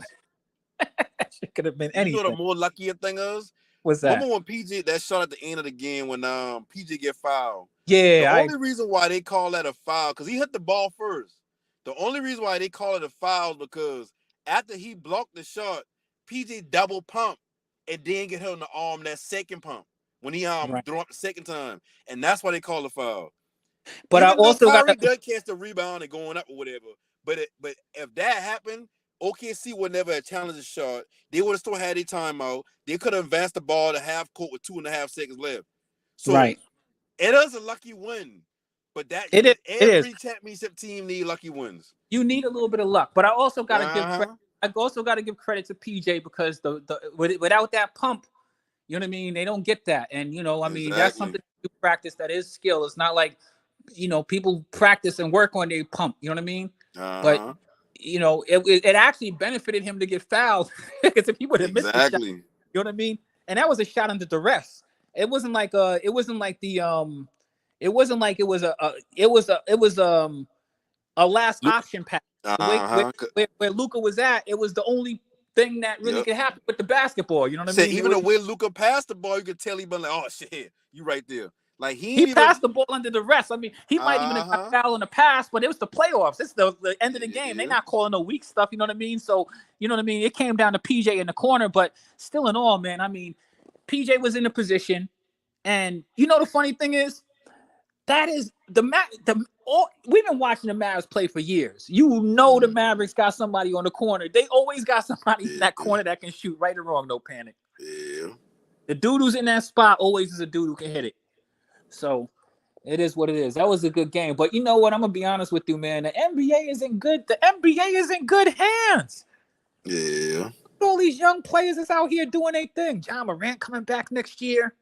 It could have been anything. You know the more luckier thing is? What's that? Remember when PJ, that shot at the end of the game when PJ get fouled? Yeah. The only reason why they call that a foul, because he hit the ball first. The only reason why they call it a foul is because after he blocked the shot, PJ double pump and then get hit on the arm that second pump when he threw up the second time. And that's why they call it a foul. But even I also got Kyrie does catch the rebound and going up or whatever. But if that happened, OKC would never have challenged the shot. They would have still had their timeout. They could have advanced the ball to half court with 2.5 seconds left. So it is a lucky win. But every championship team need lucky wins. You need a little bit of luck. But I also got to give credit. I also got to give credit to PJ because without that pump, you know what I mean? They don't get that. And, you know, I mean, that's something you practice that is skill. It's not like, you know, people practice and work on their pump. You know what I mean? But, you know, it actually benefited him to get fouled because if he would have missed the shot, you know what I mean? And that was a shot under duress. It wasn't like it was a last option pass. Where Luka was at, it was the only thing that really could happen with the basketball. You know what I mean? Even the way Luka passed the ball, you could tell he been like, oh shit, you right there. Like he passed the ball under duress. I mean, he might even have got foul in the pass, but it was the playoffs. It's the end of the game. They're not calling no weak stuff. You know what I mean? So you know what I mean? It came down to PJ in the corner, but still in all, man, I mean, PJ was in the position. And you know the funny thing is, that is we've been watching the Mavericks play for years. You know the Mavericks got somebody on the corner. They always got somebody in that corner that can shoot, right or wrong, no panic. Yeah. The dude who's in that spot always is a dude who can hit it. So it is what it is. That was a good game. But you know what? I'm gonna be honest with you, man. The NBA is in good hands. Yeah. All these young players is out here doing their thing. John Morant coming back next year.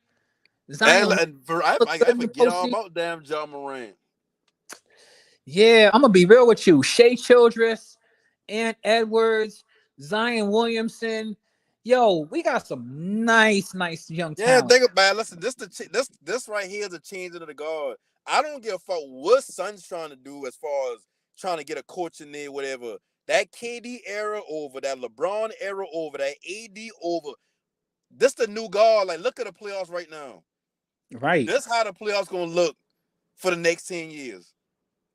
I forget all about damn John Morant. Yeah, I'm gonna be real with you. Shea Childress, Ant Edwards, Zion Williamson. Yo, we got some nice young talent. Yeah, think about it. Listen, this right here is a change into the guard. I don't give a fuck what Sun's trying to do as far as trying to get a coach in there, whatever. That KD era over, that LeBron era over, that AD over. This the new guard. Like, look at the playoffs right now. Right. This how the playoffs gonna look for the next 10 years.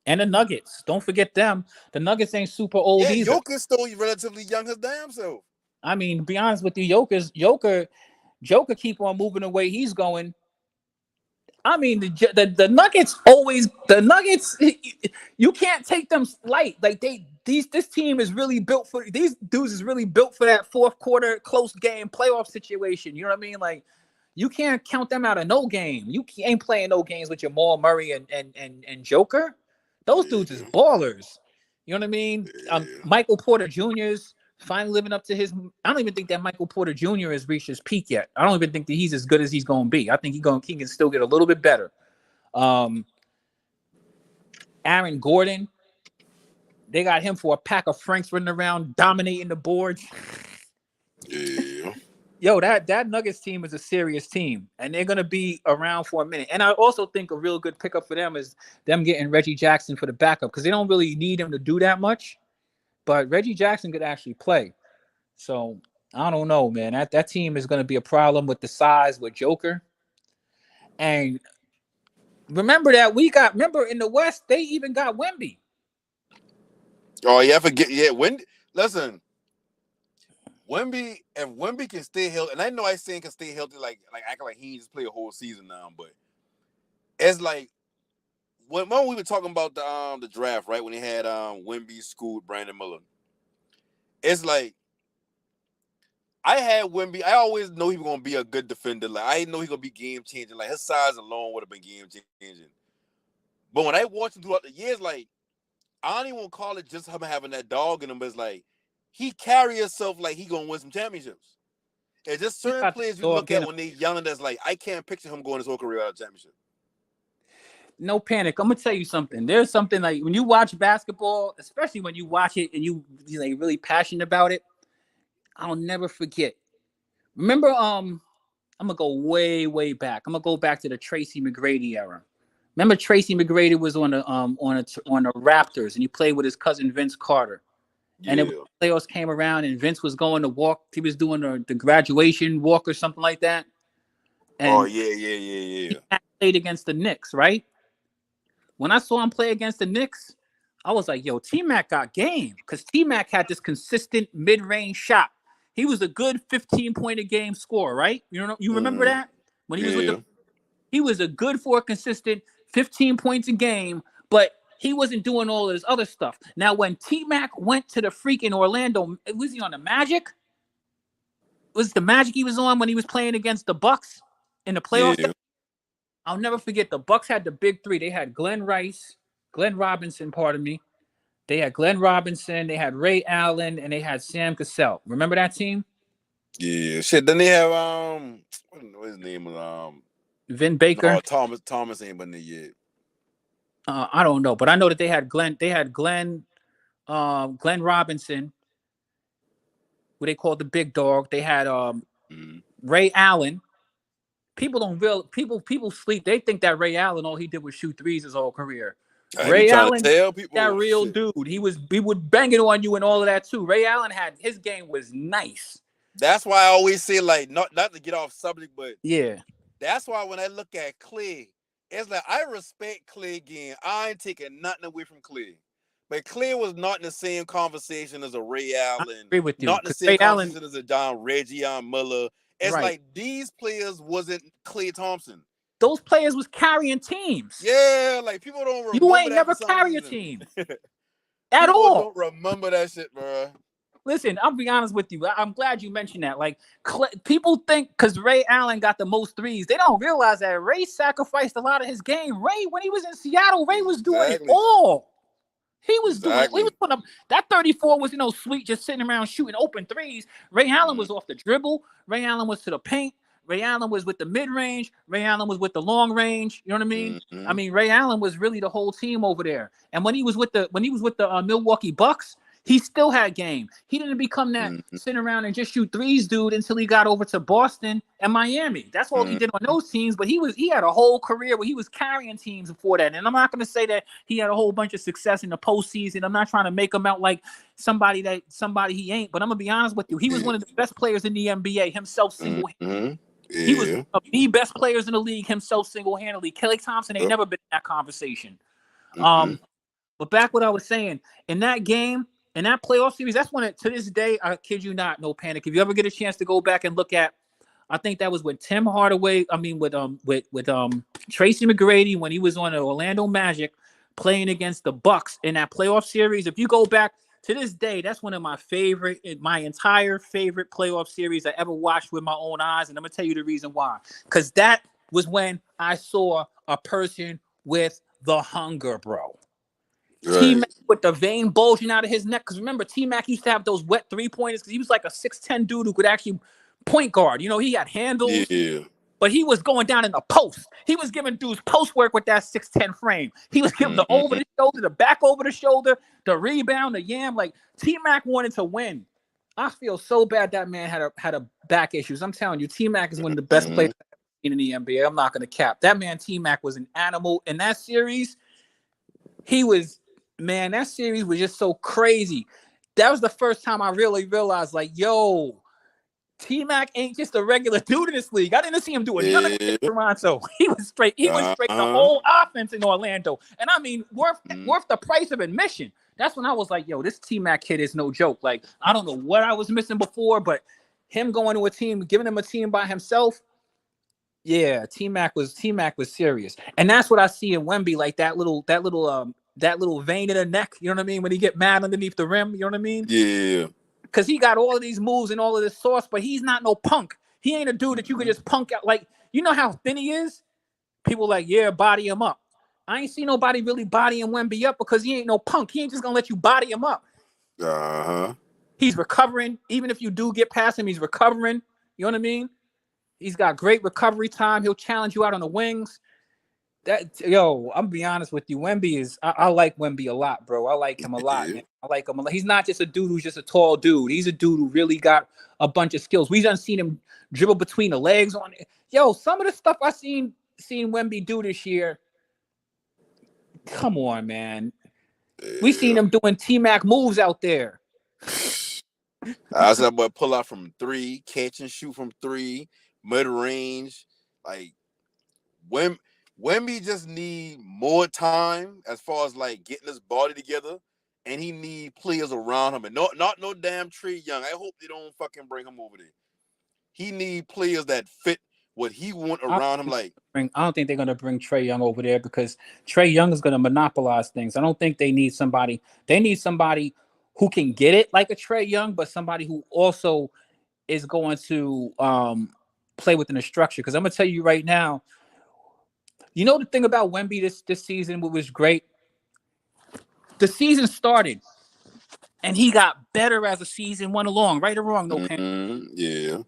And the Nuggets. Don't forget them. The Nuggets ain't super old either. Joker's still relatively young his damn self. I mean, to be honest with you, Joker keep on moving the way he's going. I mean, the Nuggets, you can't take them light. Like this team is really built for, these dudes is really built for that fourth quarter close game playoff situation. You know what I mean? Like, you can't count them out of no game. You ain't playing no games with Jamal Murray and Joker. Those dudes is ballers. You know what I mean? Michael Porter Jr.'s finally living up to his. I don't even think that Michael Porter Jr. has reached his peak yet. I don't even think that he's as good as he's going to be. I think he can still get a little bit better. Aaron Gordon, they got him for a pack of Franks running around dominating the boards. Yeah. Yo, that Nuggets team is a serious team, and they're gonna be around for a minute. And I also think a real good pickup for them is them getting Reggie Jackson for the backup, because they don't really need him to do that much, but Reggie Jackson could actually play. So I don't know, man. That team is gonna be a problem with the size with Joker. And remember in the West they even got Wemby. Oh yeah, I forget. Yeah, listen. If Wemby can stay healthy, and I know I saying can stay healthy, like acting like he just play a whole season now, but it's like when we were talking about the draft, right? When he had Wemby, Scoot, Brandon Miller, it's like I had Wemby. I always know he was gonna be a good defender. Like I know he gonna be game changing. Like his size alone would have been game changing. But when I watched him throughout the years, like I don't even want to call it just him having that dog in him, but it's like he carry himself like he gonna win some championships. It's just certain players you look at when they young that's like I can't picture him going his whole career out of championship. No panic. I'm gonna tell you something. There's something like when you watch basketball, especially when you watch it and you're like really passionate about it. I'll never forget. Remember, I'm gonna go way back. I'm gonna go back to the Tracy McGrady era. Remember, Tracy McGrady was on the Raptors, and he played with his cousin Vince Carter. Yeah. And the playoffs came around, and Vince was going to walk. He was doing the graduation walk or something like that. And yeah. He played against the Knicks, right? When I saw him play against the Knicks, I was like, yo, T-Mac got game, because T-Mac had this consistent mid-range shot. He was a good 15-point-a-game scorer, right? You remember that? When he was he was a good for a consistent 15 points a game, but he wasn't doing all of this other stuff. Now, when T-Mac went to the freaking Orlando, was he on the Magic? Was the Magic he was on when he was playing against the Bucks in the playoffs? Yeah. I'll never forget, the Bucks had the big three. They had Glenn Robinson, They had Glenn Robinson, they had Ray Allen, and they had Sam Cassell. Remember that team? Yeah, shit. Then they have what his name was Vin Baker. No, Thomas ain't been there yet. I don't know, but I know that they had Glenn Robinson, who they called the big dog. They had Ray Allen. People sleep. They think that Ray Allen, all he did was shoot threes his whole career. Ray Allen, that real dude. He would bang it on you and all of that too. Ray Allen his game was nice. That's why I always say, like, not to get off subject, but yeah, that's why when I look at Clay, it's like I respect Clay again. I ain't taking nothing away from Clay. But Clay was not in the same conversation as a Ray Allen. I agree with you. Not in the same conversation as a John Reggie Miller. It's like these players wasn't Klay Thompson. Those players was carrying teams. Yeah, like people don't remember. You ain't never carry a team. At all. Don't remember that shit, bro. Listen, I'll be honest with you. I'm glad you mentioned that. Like, people think because Ray Allen got the most threes, they don't realize that Ray sacrificed a lot of his game. Ray, when he was in Seattle, Ray was doing it all. He was doing. He was putting up that 34 was sweet, just sitting around shooting open threes. Ray Allen was off the dribble. Ray Allen was to the paint. Ray Allen was with the mid range. Ray Allen was with the long range. You know what I mean? I mean, Ray Allen was really the whole team over there. And when he was with the Milwaukee Bucks, he still had game. He didn't become that sitting around and just shoot threes dude until he got over to Boston and Miami. That's all he did on those teams. But he had a whole career where he was carrying teams before that. And I'm not going to say that he had a whole bunch of success in the postseason. I'm not trying to make him out like somebody he ain't. But I'm going to be honest with you. He was one of the best players in the NBA himself single-handedly. Yeah. He was one of the best players in the league himself single-handedly. Klay Thompson ain't never been in that conversation. But back what I was saying, in that game, in that playoff series, that's when to this day, I kid you not, no panic. If you ever get a chance to go back and look at, I think that was with Tim Hardaway. I mean, with Tracy McGrady when he was on the Orlando Magic playing against the Bucks in that playoff series. If you go back to this day, that's one of my entire favorite playoff series I ever watched with my own eyes. And I'm gonna tell you the reason why. Because that was when I saw a person with the hunger, bro. Right. with the vein bulging out of his neck. Because remember, T-Mac used to have those wet 3-pointers because he was like a 6'10" dude who could actually point guard. You know, he had handles. Yeah. But he was going down in the post. He was giving dudes post work with that 6'10" frame. He was giving the over the shoulder, the back over the shoulder, the rebound, the yam. Like T-Mac wanted to win. I feel so bad that man had a back issues. I'm telling you, T-Mac is one of the best players in the NBA. I'm not going to cap. That man T-Mac was an animal. In that series, that series was just so crazy. That was the first time I really realized, like, yo, T-Mac ain't just a regular dude in this league. I didn't see him do another thing in Toronto. He was straight the whole offense in Orlando. And I mean, worth the price of admission. That's when I was like, yo, this T-Mac kid is no joke. Like, I don't know what I was missing before, but him going to a team, giving him a team by himself, yeah, T-Mac was serious. And that's what I see in Wemby, like that little vein in the neck, you know what I mean? When he get mad underneath the rim, you know what I mean? Yeah. Because he got all of these moves and all of this sauce, but he's not no punk. He ain't a dude that you could just punk out. Like, you know how thin he is? People like, yeah, body him up. I ain't seen nobody really bodying Wemby up because he ain't no punk. He ain't just going to let you body him up. Uh-huh. He's recovering. Even if you do get past him, he's recovering. You know what I mean? He's got great recovery time. He'll challenge you out on the wings. I'm gonna be honest with you. Wemby is. I like Wemby a lot, bro. I like him a lot, man. I like him a lot. He's not just a dude who's just a tall dude. He's a dude who really got a bunch of skills. We done seen him dribble between the legs on it. Yo, some of the stuff I seen Wemby do this year. Come on, man. We seen him doing T-Mac moves out there. I said that boy pull out from 3, catch and shoot from 3, mid range. Like Wemby just need more time as far as like getting his body together, and he need players around him, and not no damn Trae Young. I hope they don't fucking bring him over there. He need players that fit what he want around him. Like, I don't think they're gonna bring Trae Young over there because Trae Young is gonna monopolize things. I don't think they need somebody. They need somebody who can get it like a Trae Young, but somebody who also is going to play within the structure. Because I'm gonna tell you right now. You know the thing about Wemby this season, what was great? The season started, and he got better as the season went along. Right or wrong, no Pen. Yeah.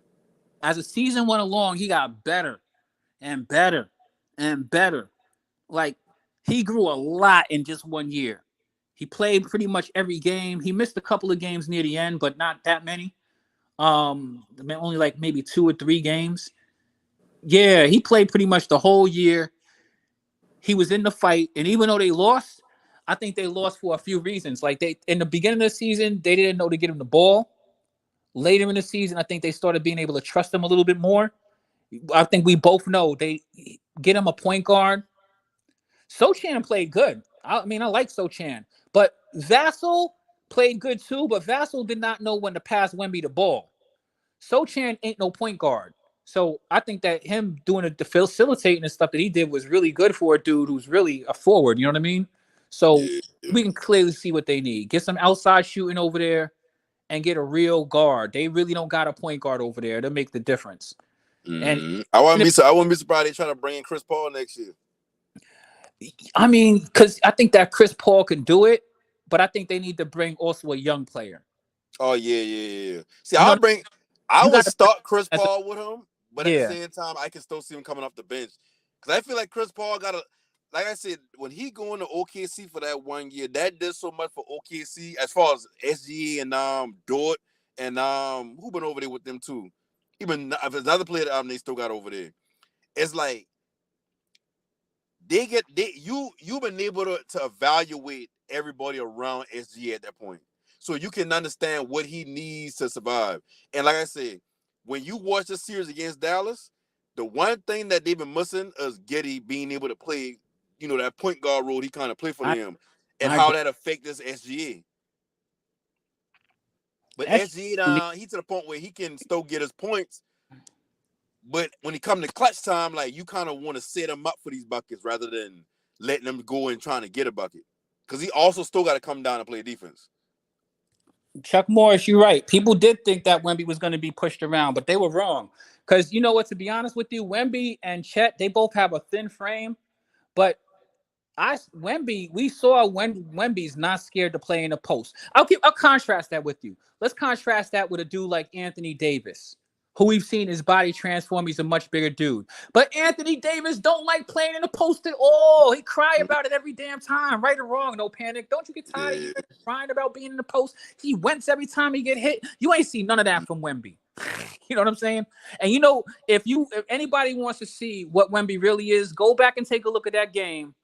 As the season went along, he got better and better and better. Like, he grew a lot in just 1 year. He played pretty much every game. He missed a couple of games near the end, but not that many. Only like maybe 2 or 3 games. Yeah, he played pretty much the whole year. He was in the fight, and even though they lost, I think they lost for a few reasons. Like, they in the beginning of the season, they didn't know to get him the ball. Later in the season, I think they started being able to trust him a little bit more. I think we both know they get him a point guard. Sochan played good. I mean, I like Sochan, but Vassell played good too. But Vassell did not know when to pass Wemby the ball. Sochan ain't no point guard. So I think that him doing the facilitating and stuff that he did was really good for a dude who's really a forward. You know what I mean? So we can clearly see what they need. Get some outside shooting over there and get a real guard. They really don't got a point guard over there to make the difference. And I wouldn't be surprised they try to bring in Chris Paul next year. I mean, because I think that Chris Paul can do it, but I think they need to bring also a young player. Oh yeah. See, I would start Chris Paul with him, but at the same time, I can still see him coming off the bench because I feel like Chris Paul like I said, when he going to OKC for that 1 year, that did so much for OKC as far as SGA and Dort and who been over there with them too. Even if there's another player that they still got over there. It's like you've been able to evaluate everybody around SGA at that point. So you can understand what he needs to survive. And like I said, when you watch the series against Dallas, the one thing that they've been missing is Giddey being able to play, that point guard role he kind of played for them, and how that affects SGA. But SGA, he's to the point where he can still get his points. But when it comes to clutch time, like, you kind of want to set him up for these buckets rather than letting them go and trying to get a bucket. Because he also still got to come down and play defense. Chuck Morris, you're right. People did think that Wemby was going to be pushed around, but they were wrong. Because you know what, to be honest with you, Wemby and Chet, they both have a thin frame, but We saw when Wemby's not scared to play in the post. I'll contrast that with you. Let's contrast that with a dude like Anthony Davis, who we've seen his body transform. He's a much bigger dude. But Anthony Davis don't like playing in the post at all. He cry about it every damn time, right or wrong, no panic. Don't you get tired of hearing him crying about being in the post? He wince every time he get hit. You ain't seen none of that from Wemby. You know what I'm saying? And if anybody wants to see what Wemby really is, go back and take a look at that game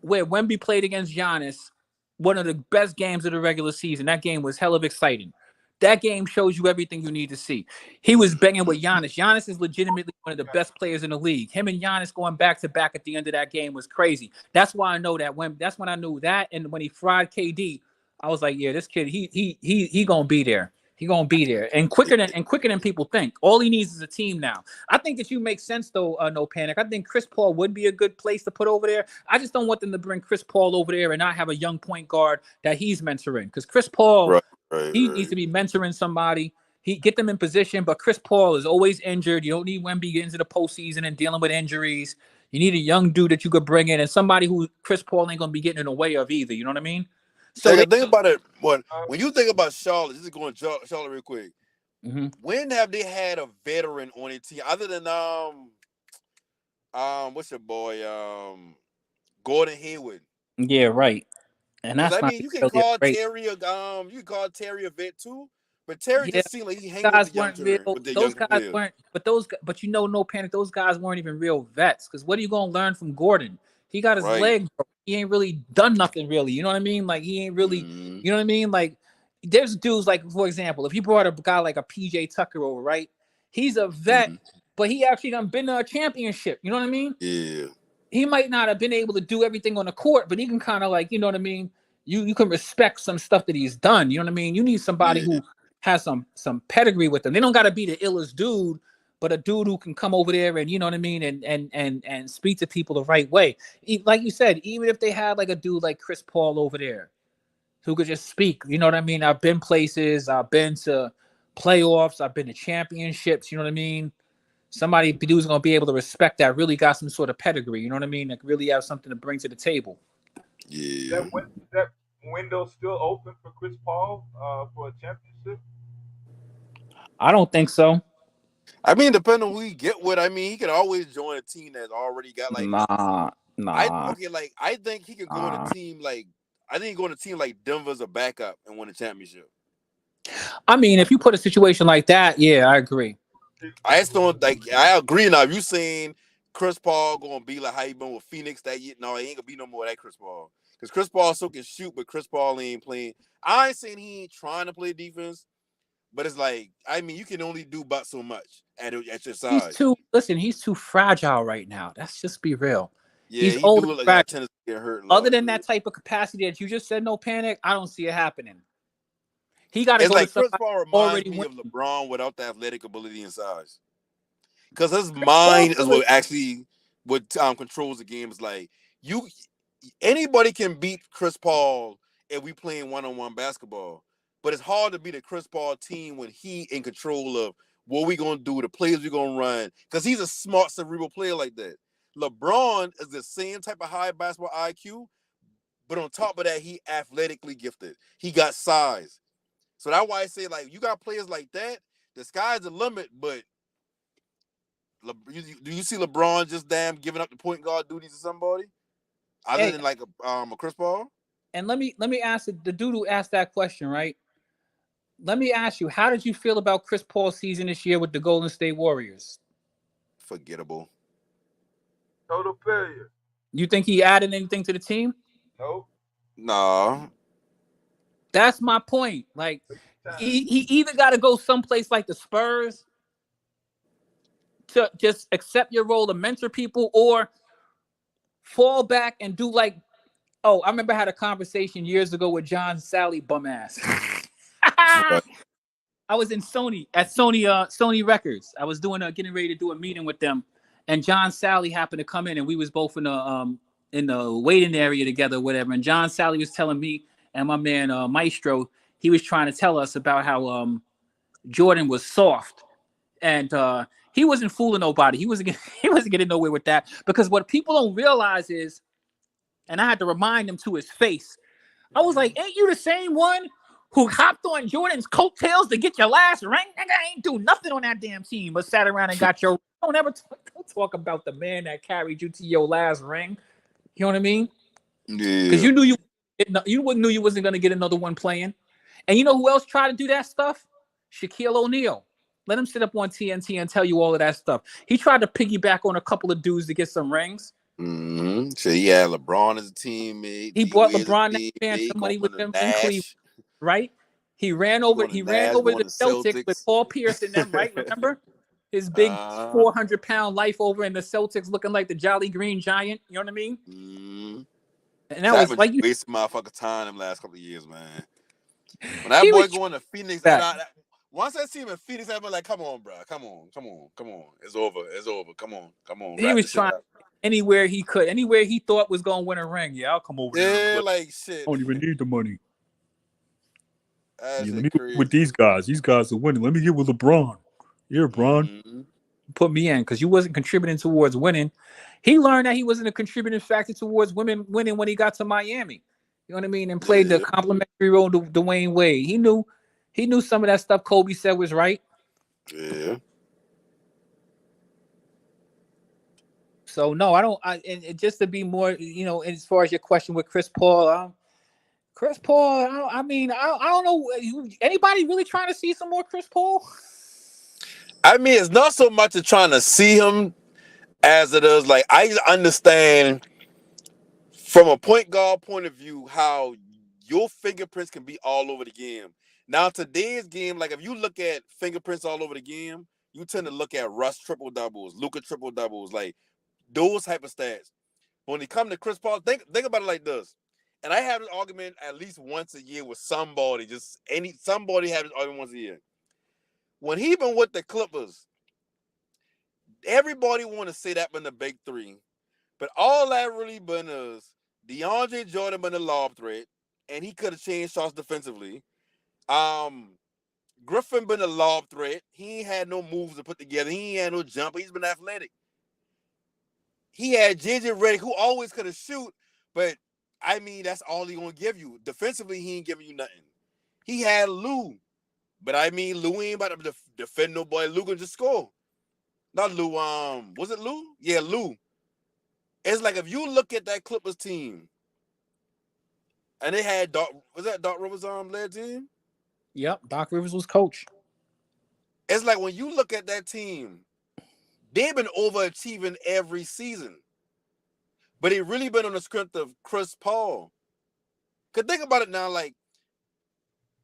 where Wemby played against Giannis, one of the best games of the regular season. That game was hell of exciting. That game shows you everything you need to see. He was banging with Giannis. Giannis is legitimately one of the best players in the league. Him and Giannis going back to back at the end of that game was crazy. That's why I know that that's when I knew that. And when he fried KD, I was like, yeah, this kid, he gonna be there. He gonna be there, and quicker than people think. All he needs is a team now. I think that you make sense though. No panic. I think Chris Paul would be a good place to put over there. I just don't want them to bring Chris Paul over there and not have a young point guard that he's mentoring. Because Chris Paul, needs to be mentoring somebody. He get them in position, but Chris Paul is always injured. You don't need Wemby getting into the postseason and dealing with injuries. You need a young dude that you could bring in and somebody who Chris Paul ain't gonna be getting in the way of either. You know what I mean? So think about it. When you think about Charlotte, this is going Charlotte real quick. Mm-hmm. When have they had a veteran on their team other than what's your boy Gordon Hayward? Yeah, right. And that's you can call Terry a vet too, but Terry just seemed like he hang with the young players. But no panic. Those guys weren't even real vets. Because what are you gonna learn from Gordon? He got his leg broke. He ain't really done nothing really. You know what I mean? Like he ain't really. You know what I mean? Like there's dudes like, for example, if you brought a guy like a PJ Tucker over, right? He's a vet, but he actually done been to a championship. You know what I mean? Yeah. He might not have been able to do everything on the court, but he can kind of like, you know what I mean? You can respect some stuff that he's done. You know what I mean? You need somebody who has some pedigree with them. They don't got to be the illest dude, but a dude who can come over there and, you know what I mean, and speak to people the right way. Like you said, even if they had like a dude like Chris Paul over there who could just speak, you know what I mean? I've been places, I've been to playoffs, I've been to championships, you know what I mean? Somebody who's going to be able to respect that, really got some sort of pedigree, you know what I mean? That really have something to bring to the table. Yeah. That window still open for Chris Paul for a championship? I don't think so. I mean, depending on who he get with, I mean, he could always join a team that's already got like. Nah. I think he could go on a team like. I think he go on a team like Denver as a backup and win a championship. I mean, if you put a situation like that, yeah, I agree. I just don't like. I agree now. If you saying Chris Paul gonna be like how he been with Phoenix that year, no, he ain't gonna be no more that Chris Paul. Because Chris Paul still can shoot, but Chris Paul ain't playing. I ain't saying he ain't trying to play defense, but it's like, I mean, you can only do but so much at your size. He's too fragile right now. Let's just be real. Yeah, he's old. Like that tennis get hurt. Other than that type of capacity that you just said, no panic, I don't see it happening. He got to go like to Chris Paul reminds me of LeBron without the athletic ability and size. Because his mind is what controls the game. Is like anybody can beat Chris Paul if we playing one-on-one basketball. But it's hard to beat a Chris Paul team when he in control of what we gonna do, the plays we gonna run. Because he's a smart, cerebral player like that. LeBron is the same type of high basketball IQ, but on top of that, he athletically gifted. He got size. So that's why I say, like, you got players like that, the sky's the limit, but do you see LeBron just giving up the point guard duties to somebody other than like a Chris Paul? And let me ask the dude who asked that question, right? Let me ask you, how did you feel about Chris Paul's season this year with the Golden State Warriors? Forgettable. Total failure. You think he added anything to the team? Nope. No. That's my point. Like, he either got to go someplace like the Spurs to just accept your role to mentor people, or fall back and do like, I remember I had a conversation years ago with John Sally bum ass. I was in Sony Records. I was getting ready to do a meeting with them, and John Sally happened to come in, and we was both in the waiting area together, whatever. And John Sally was telling me and my man Maestro, he was trying to tell us about how Jordan was soft, and he wasn't fooling nobody. He wasn't getting nowhere with that, because what people don't realize is And I had to remind him to his face. I was like, ain't you the same one who hopped on Jordan's coattails to get your last ring? Nigga, I ain't do nothing on that damn team, but sat around and got your. Don't ever talk about the man that carried you to your last ring. You know what I mean? Because Yeah. you knew you wasn't gonna get another one playing. And you know who else tried to do that stuff? Shaquille O'Neal. Let him sit up on TNT and tell you all of that stuff. He tried to piggyback on a couple of dudes to get some rings. Mm-hmm. So he had LeBron as a teammate. He D bought Wade as a LeBron that chance teammate. some money with Going to him in Cleveland, Nash. right? He ran Going over to Nash. to Going the to Celtics with Celtics. Paul Pierce and them, right? Remember? His big 400-pound life over in the Celtics looking like the Jolly Green Giant. You know what I mean? Mm-hmm. And that was like you wasted motherfucking time them last couple of years, man. When that he boy was going to Phoenix, that. once I see him in Phoenix, I'm like, come on, bro. Come on. It's over. Come on. He Wrap was this shit trying up. anywhere he could, anywhere he thought was going to win a ring. Yeah, I'll come over there and play. Like shit. I don't even need the money. Let me get with these guys. These guys are winning. Let me get with LeBron. Here, Bron. Mm-hmm. Put me in because you wasn't contributing towards winning. He learned that he wasn't a contributing factor towards winning when he got to Miami. You know what I mean? And played the complimentary role to Dwayne Wade. He knew some of that stuff Kobe said was right. Yeah. So no, I don't. And just to be more, as far as your question with Chris Paul, I don't know. Anybody really trying to see some more Chris Paul? I mean, it's not so much of trying to see him as it is like I understand from a point guard point of view how your fingerprints can be all over the game. Now, today's game, like if you look at fingerprints all over the game, you tend to look at Russ triple doubles, Luka triple doubles, like those type of stats. But when it comes to Chris Paul, think about it like this. And I have this argument at least once a year with somebody, somebody have this argument once a year. When he been with the Clippers, everybody want to say that been the big three. But all that really been is DeAndre Jordan been a lob threat, and he could have changed shots defensively. Griffin been a lob threat. He ain't had no moves to put together. He ain't had no jumper. He's been athletic. He had JJ Redick, who always could have shoot, but I mean, that's all he gonna give you. Defensively, he ain't giving you nothing. He had Lou, but I mean, Lou ain't about to defend no boy. Lou can just score. Not Lou. Was it Lou? Yeah, Lou. It's like if you look at that Clippers team, and they had Doc Rivers led team? Yep, Doc Rivers was coach. It's like when you look at that team, they've been overachieving every season. But it really been on the script of Chris Paul. Cause think about it now, like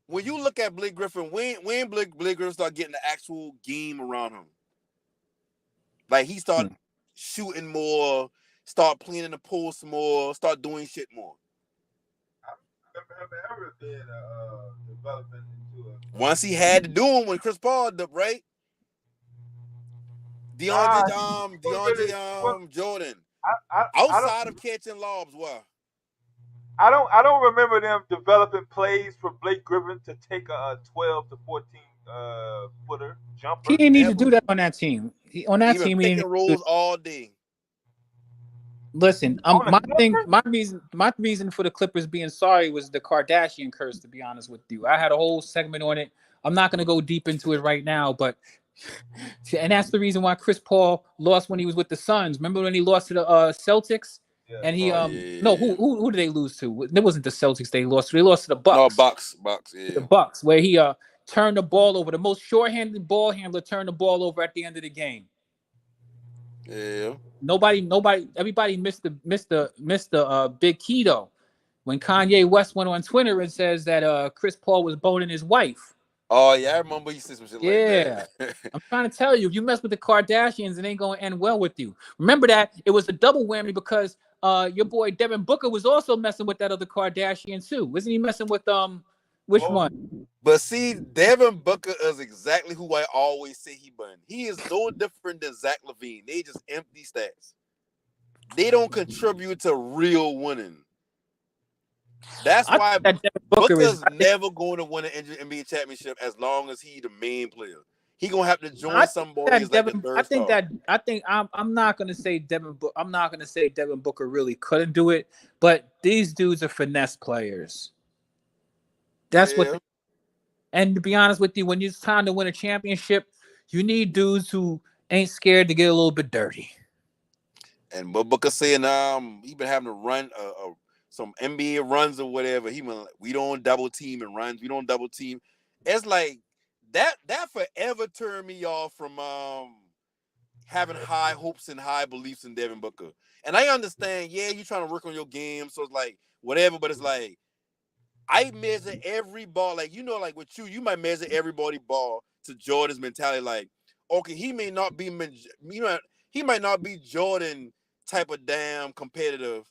when you look at Blake Griffin, when Blake Griffin start getting the actual game around him, like he start shooting more, start playing in the post more, start doing shit more. Ever been developing into a once he had to do him when Chris Paul did, right? DeAndre Jordan. Outside of catching lobs, why? I don't remember them developing plays for Blake Griffin to take a 12 to 14 footer jumper. He didn't need to do that on that team. He picking rolls all day. Listen, my reason for the Clippers being sorry was the Kardashian curse, to be honest with you. I had a whole segment on it. I'm not going to go deep into it right now, but and that's the reason why Chris Paul lost when he was with the Suns. Remember when he lost to the Celtics? Yeah. And he who did they lose to? It wasn't the Celtics they lost to. They lost to the Bucks. No, Bucks, yeah. The Bucks, where he turned the ball over. The most short-handed ball handler turned the ball over at the end of the game. Yeah. Everybody missed the big key though. When Kanye West went on Twitter and says that Chris Paul was boning his wife. Oh yeah, I remember he said some shit like that. I'm trying to tell you, if you mess with the Kardashians, it ain't going to end well with you. Remember that it was a double whammy because your boy Devin Booker was also messing with that other Kardashian too. Wasn't he messing with which one? But see, Devin Booker is exactly who I always say he been. He is no different than Zach LaVine. They just empty stats. They don't contribute to real winning. That's why Booker's never going to win an NBA championship as long as he the main player. he gonna have to join I some think boys that like the Devin. third star. I'm not gonna say Devin. I'm not gonna say Devin Booker really couldn't do it, but these dudes are finesse players. That's what. Yeah. And to be honest with you, when it's time to win a championship, you need dudes who ain't scared to get a little bit dirty. And but Booker saying he been having to run some NBA runs or whatever. He been like, we don't double team and runs. We don't double team. It's like that forever turned me off from having high hopes and high beliefs in Devin Booker. And I understand, yeah, you trying to work on your game, so it's like whatever, but it's like I measure every ball, like like with you might measure everybody ball to Jordan's mentality. Like, okay, he may not be, he might not be Jordan type of damn competitive,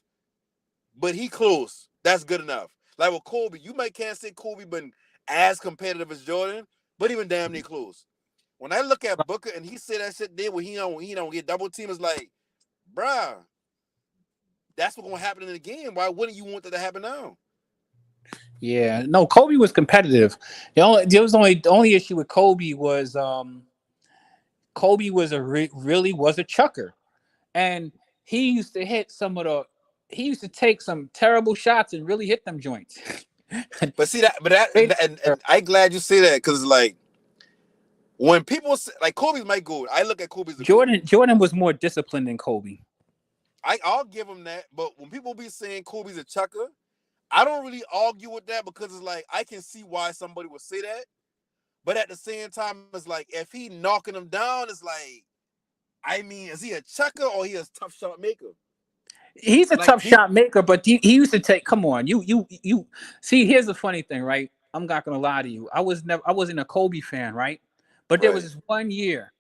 but he close. That's good enough. Like with Kobe, you might can't say Kobe been as competitive as Jordan, but even damn near close. When I look at Booker and he said that shit there where he don't get double team, it's like, bruh, that's what's gonna happen in the game. Why wouldn't you want that to happen now? Yeah, no, Kobe was competitive. The only issue with Kobe was Kobe was really was a chucker, and he used to hit he used to take some terrible shots and really hit them joints. But see and I'm glad you say that because like when people say, like Kobe's my goat, I look at Kobe's Jordan was more disciplined than Kobe. I'll give him that, but when people be saying Kobe's a chucker, I don't really argue with that because it's like I can see why somebody would say that, but at the same time, it's like if he knocking him down, it's like, I mean, is he a chucker or he a tough shot maker? He's a tough shot maker, but he used to take. Come on, you see. Here's the funny thing, right? I'm not gonna lie to you. I wasn't a Kobe fan, right? But there was this one year.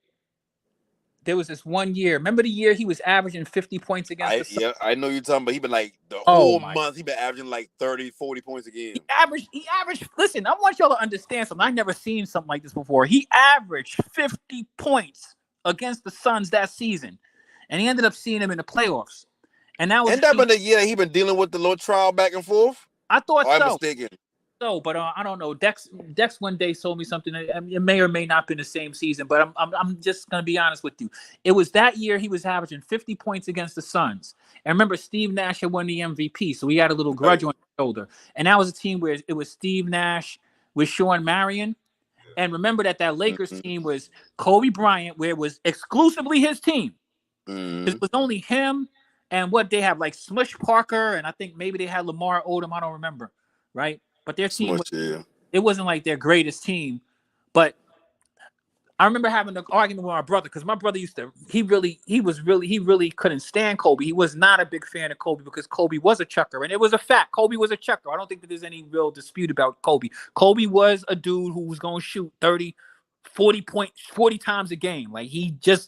Remember the year he was averaging 50 points against the Suns? Yeah, I know you're talking, but he been like the whole month he been averaging like 30, 40 points a game. He averaged. Listen, I want y'all to understand something. I've never seen something like this before. He averaged 50 points against the Suns that season, and he ended up seeing him in the playoffs. And that was. Ain't that been the year he been dealing with the little trial back and forth? I thought so. I'm mistaken. So, but I don't know. Dex one day told me something. It may or may not be the same season, but I'm just gonna be honest with you. It was that year he was averaging 50 points against the Suns. And remember, Steve Nash had won the MVP, so he had a little grudge on his shoulder. And that was a team where it was Steve Nash with Sean Marion. And remember that Lakers team was Kobe Bryant, where it was exclusively his team. It was only him and what they have, like Smush Parker, and I think maybe they had Lamar Odom. I don't remember, right? But their team, it wasn't like their greatest team. But I remember having an argument with my brother because my brother he really couldn't stand Kobe. He was not a big fan of Kobe because Kobe was a chucker. And it was a fact. Kobe was a chucker. I don't think that there's any real dispute about Kobe. Kobe was a dude who was going to shoot 30, 40 points, 40 times a game. Like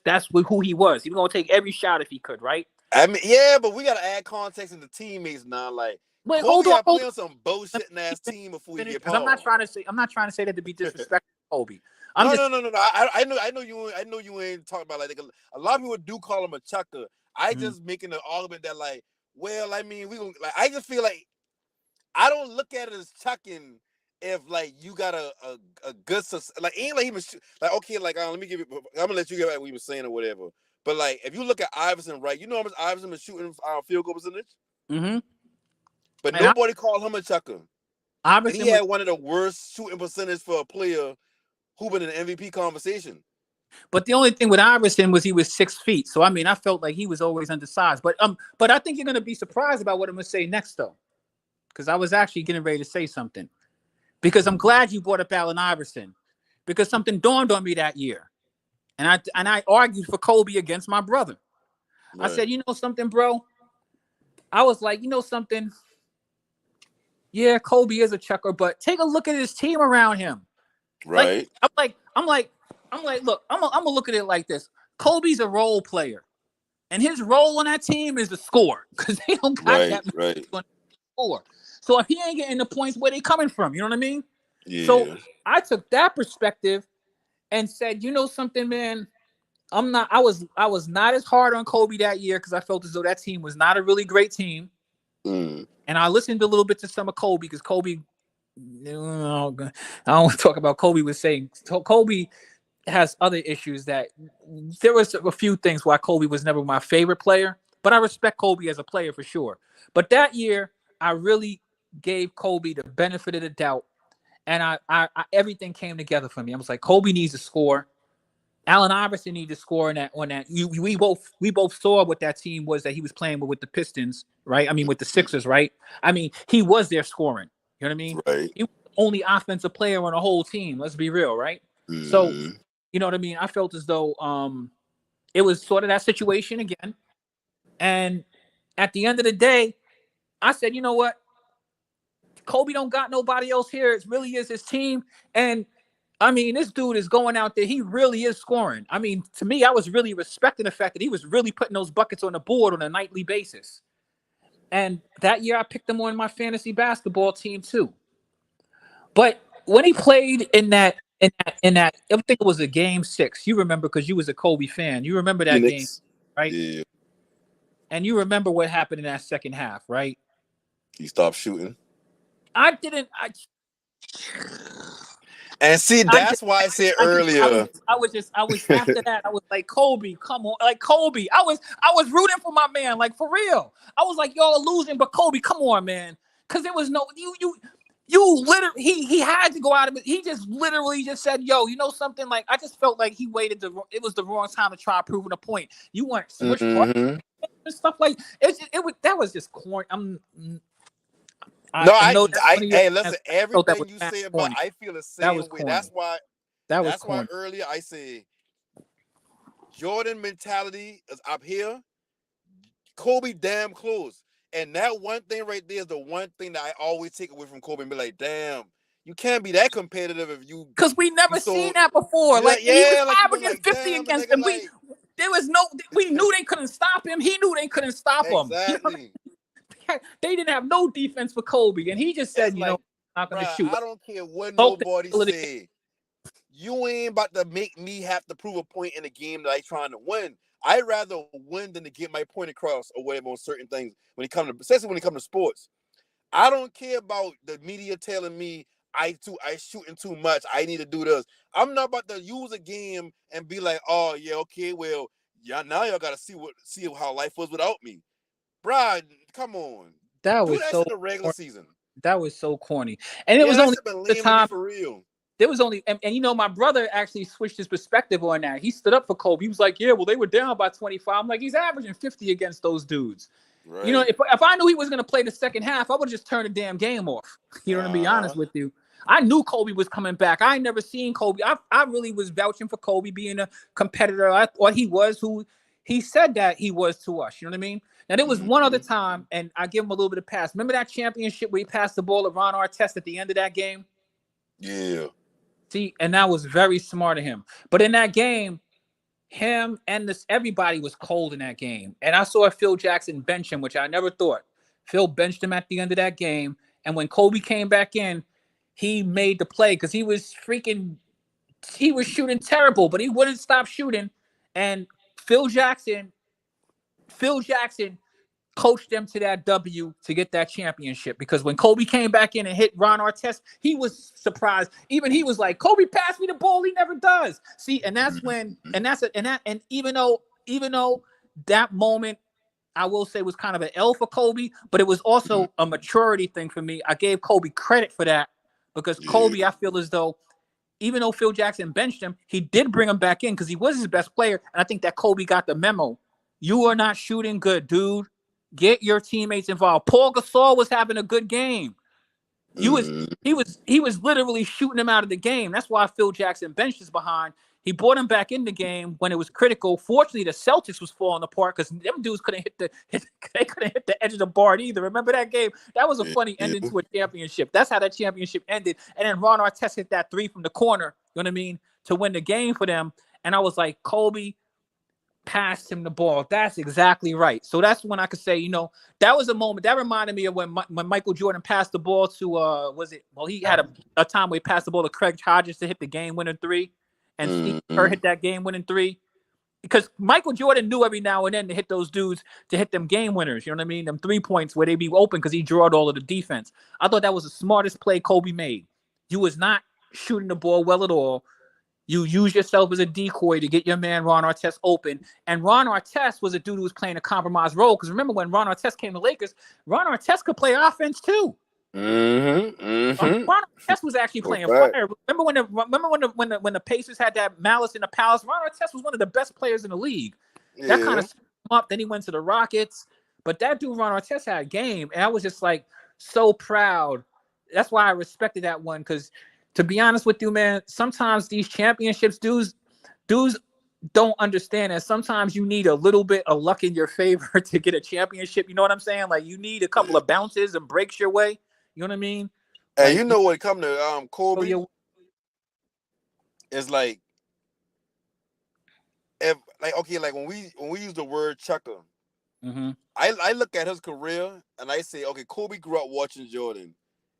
that's who he was. He was going to take every shot if he could, right? I mean, yeah, but we got to add context into teammates now. Like, wait, Kobe got played on some bullshit ass team before you get paused. I'm not trying to say that to be disrespectful to Kobe. No. I know you ain't talking about like a lot of people do call him a chucker. I just making the argument that like, well, I mean, we gonna like. I just feel like I don't look at it as chucking if like you got a good like ain't like he was like okay like let me give you. I'm gonna let you get back what you were saying or whatever. But like if you look at Iverson, right? You know how much Iverson was shooting field goal percentage. Mm-hmm. But and nobody called him a chucker. Iverson he had one of the worst shooting percentage for a player who been in the MVP conversation. But the only thing with Iverson was he was 6 feet. So I mean, I felt like he was always undersized. But I think you're gonna be surprised about what I'm gonna say next though. Because I was actually getting ready to say something. Because I'm glad you brought up Allen Iverson. Because something dawned on me that year. And I argued for Kobe against my brother. Right. I said, you know something, bro? I was like, you know something? Yeah, Kobe is a chucker, but take a look at his team around him. Right. Like, I'm like, look, I'm gonna look at it like this. Kobe's a role player, and his role on that team is to score because they don't got that much to score. So if he ain't getting the points, where they coming from? You know what I mean? Yeah. So I took that perspective and said, you know something, man. I was not as hard on Kobe that year because I felt as though that team was not a really great team. And I listened a little bit to some of Kobe because Kobe, I don't want to talk about Kobe was saying. Kobe has other issues that there was a few things why Kobe was never my favorite player, but I respect Kobe as a player for sure. But that year, I really gave Kobe the benefit of the doubt, and I everything came together for me. I was like, Kobe needs to score. Allen Iverson needed to score on that. We both saw what that team was that he was playing with the Pistons, right? I mean, with the Sixers, right? I mean, he was there scoring. You know what I mean? Right. He was the only offensive player on the whole team. Let's be real, right? So, you know what I mean? I felt as though it was sort of that situation again. And at the end of the day, I said, you know what? Kobe don't got nobody else here. It really is his team. And I mean, this dude is going out there. He really is scoring. I mean, to me, I was really respecting the fact that he was really putting those buckets on the board on a nightly basis. And that year, I picked him on my fantasy basketball team too. But when he played in that, I think it was a game 6. You remember because you was a Kobe fan. You remember that game, right? Yeah. And you remember what happened in that second half, right? He stopped shooting. I didn't. And see, that's why I said earlier. I was after that. I was like, Kobe, come on, like Kobe. I was rooting for my man, like for real. I was like, y'all are losing, but Kobe, come on, man, because there was no you literally he had to go out of it. He just literally just said, yo, you know something? Like I just felt like he waited. It was the wrong time to try proving a point. You weren't switched and stuff like that was just corny. Hey, listen, everything you say about I feel the same way. That's why earlier I said Jordan mentality is up here. Kobe damn close. And that one thing right there is the one thing that I always take away from Kobe and be like, damn, you can't be that competitive if you because we never seen that before. Like he was averaging 50 against them. We knew they couldn't stop him. He knew they couldn't stop him. Exactly. They didn't have no defense for Kobe, and he just said, I'm not going to shoot. I don't care what nobody say. You ain't about to make me have to prove a point in a game that I trying to win. I'd rather win than to get my point across or whatever on certain things especially when it comes to sports. I don't care about the media telling me I shooting too much. I need to do this. I'm not about to use a game and be like, oh yeah, okay, well, yeah, now y'all gotta see how life was without me. Bruh, come on. That was so in the regular season. That was so corny. And it was only the time for real. There was only and my brother actually switched his perspective on that. He stood up for Kobe. He was like, yeah, well, they were down by 25. I'm like, he's averaging 50 against those dudes. Right. You know, if I knew he was gonna play the second half, I would just turn the damn game off. You know what I mean? Be honest with you. I knew Kobe was coming back. I ain't never seen Kobe. I really was vouching for Kobe being a competitor. I thought he was who he said that he was to us. You know what I mean? Now, there was one other time, and I give him a little bit of pass. Remember that championship where he passed the ball to Ron Artest at the end of that game? Yeah. See, and that was very smart of him. But in that game, him and everybody was cold in that game. And I saw Phil Jackson bench him, which I never thought. Phil benched him at the end of that game. And when Kobe came back in, he made the play because he was shooting terrible, but he wouldn't stop shooting. And Phil Jackson coached them to that W to get that championship because when Kobe came back in and hit Ron Artest, he was surprised. Even he was like, Kobe passed me the ball. He never does. See, and that's when, and even though that moment, I will say was kind of an L for Kobe, but it was also a maturity thing for me. I gave Kobe credit for that because Kobe, I feel as though, even though Phil Jackson benched him, he did bring him back in because he was his best player. And I think that Kobe got the memo. You are not shooting good, dude. Get your teammates involved. Paul Gasol was having a good game. He was literally shooting him out of the game. That's why Phil Jackson benched his behind. He brought him back in the game when it was critical. Fortunately, the Celtics was falling apart because them dudes couldn't hit the edge of the board either. Remember that game? That was a funny ending to a championship. That's how that championship ended. And then Ron Artest hit that 3 from the corner, you know what I mean, to win the game for them. And I was like, Kobe passed him the ball. That's exactly right. So that's when I could say, that was a moment that reminded me of when Michael Jordan passed the ball to he had a time where he passed the ball to Craig Hodges to hit the game-winning 3. And Steve Kerr hit that game-winning 3 because Michael Jordan knew every now and then to hit those dudes to hit them game winners. You know what I mean? Them 3 points where they be open because he drawed all of the defense. I thought that was the smartest play Kobe made. You was not shooting the ball well at all. You use yourself as a decoy to get your man Ron Artest open. And Ron Artest was a dude who was playing a compromised role. Because remember when Ron Artest came to Lakers, Ron Artest could play offense too. Ron Artest was actually playing fire. Remember when the Pacers had that malice in the palace? Ron Artest was one of the best players in the league. That kind of up. Then he went to the Rockets. But that dude Ron Artest had a game, and I was just like so proud. That's why I respected that one. Because to be honest with you, man, sometimes these championships, dudes don't understand that sometimes you need a little bit of luck in your favor to get a championship. You know what I'm saying? Like you need a couple of bounces and breaks your way. You know what I mean? And like, you know when it comes to Kobe, it's like when we use the word chucker, I look at his career and I say, okay, Kobe grew up watching Jordan.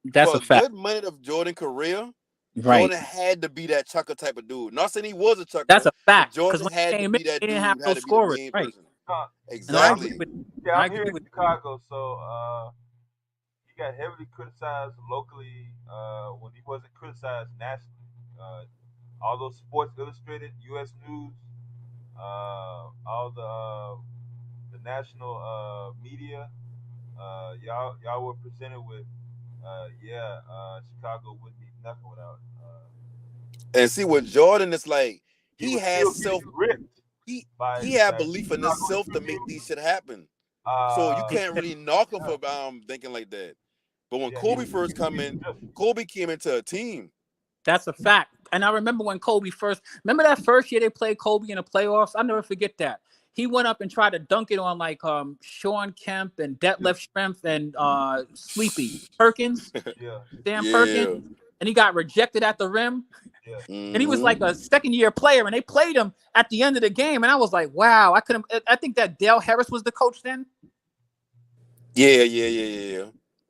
That's for a fact. Good minute of Jordan career, right. Jordan had to be that chucker type of dude. Not saying he was a chucker. That's a fact. Jordan had to be that dude. Have had to be the main person. Exactly. I'm here in Chicago, so he got heavily criticized locally when he wasn't criticized nationally. All those Sports Illustrated, U.S. News, all the national media, y'all were presented with, Chicago wouldn't be nothing without. And see, with Jordan, it's like he had belief in himself to make these shit happen. So you can't really knock him for thinking like that. But when Kobe first came in, Kobe came into a team. That's a fact. And I remember when Kobe remember that first year they played Kobe in the playoffs? I'll never forget that. He went up and tried to dunk it on like Sean Kemp and Detlef Schrempf and Sleepy Perkins. Perkins. And he got rejected at the rim. And he was like a second-year player, and they played him at the end of the game. And I was like, wow, I think that Dale Harris was the coach then. Yeah.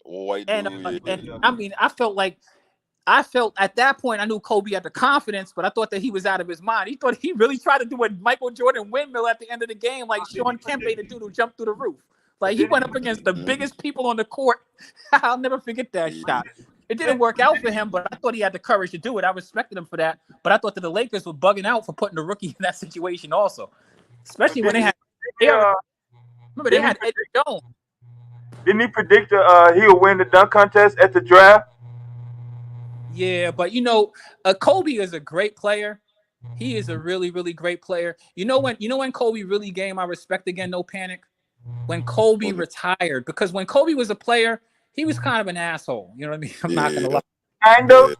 White and dude, I mean, I felt at that point I knew Kobe had the confidence, but I thought that he was out of his mind. He thought he really tried to do a Michael Jordan windmill at the end of the game, like Sean Kemp, the dude who jumped through the roof. Like he went up against the biggest people on the court. I'll never forget that shot. It didn't work out for him, but I thought he had the courage to do it. I respected him for that. But I thought that the Lakers were bugging out for putting the rookie in that situation also, especially when they had Eddie Jones. Didn't he predict he'll win the dunk contest at the draft? Yeah, but Kobe is a great player. He is a really, really great player. You know when Kobe really gained my respect again, no panic? When Kobe retired. Because when Kobe was a player, he was kind of an asshole. You know what I mean? I'm not gonna lie. Kind of.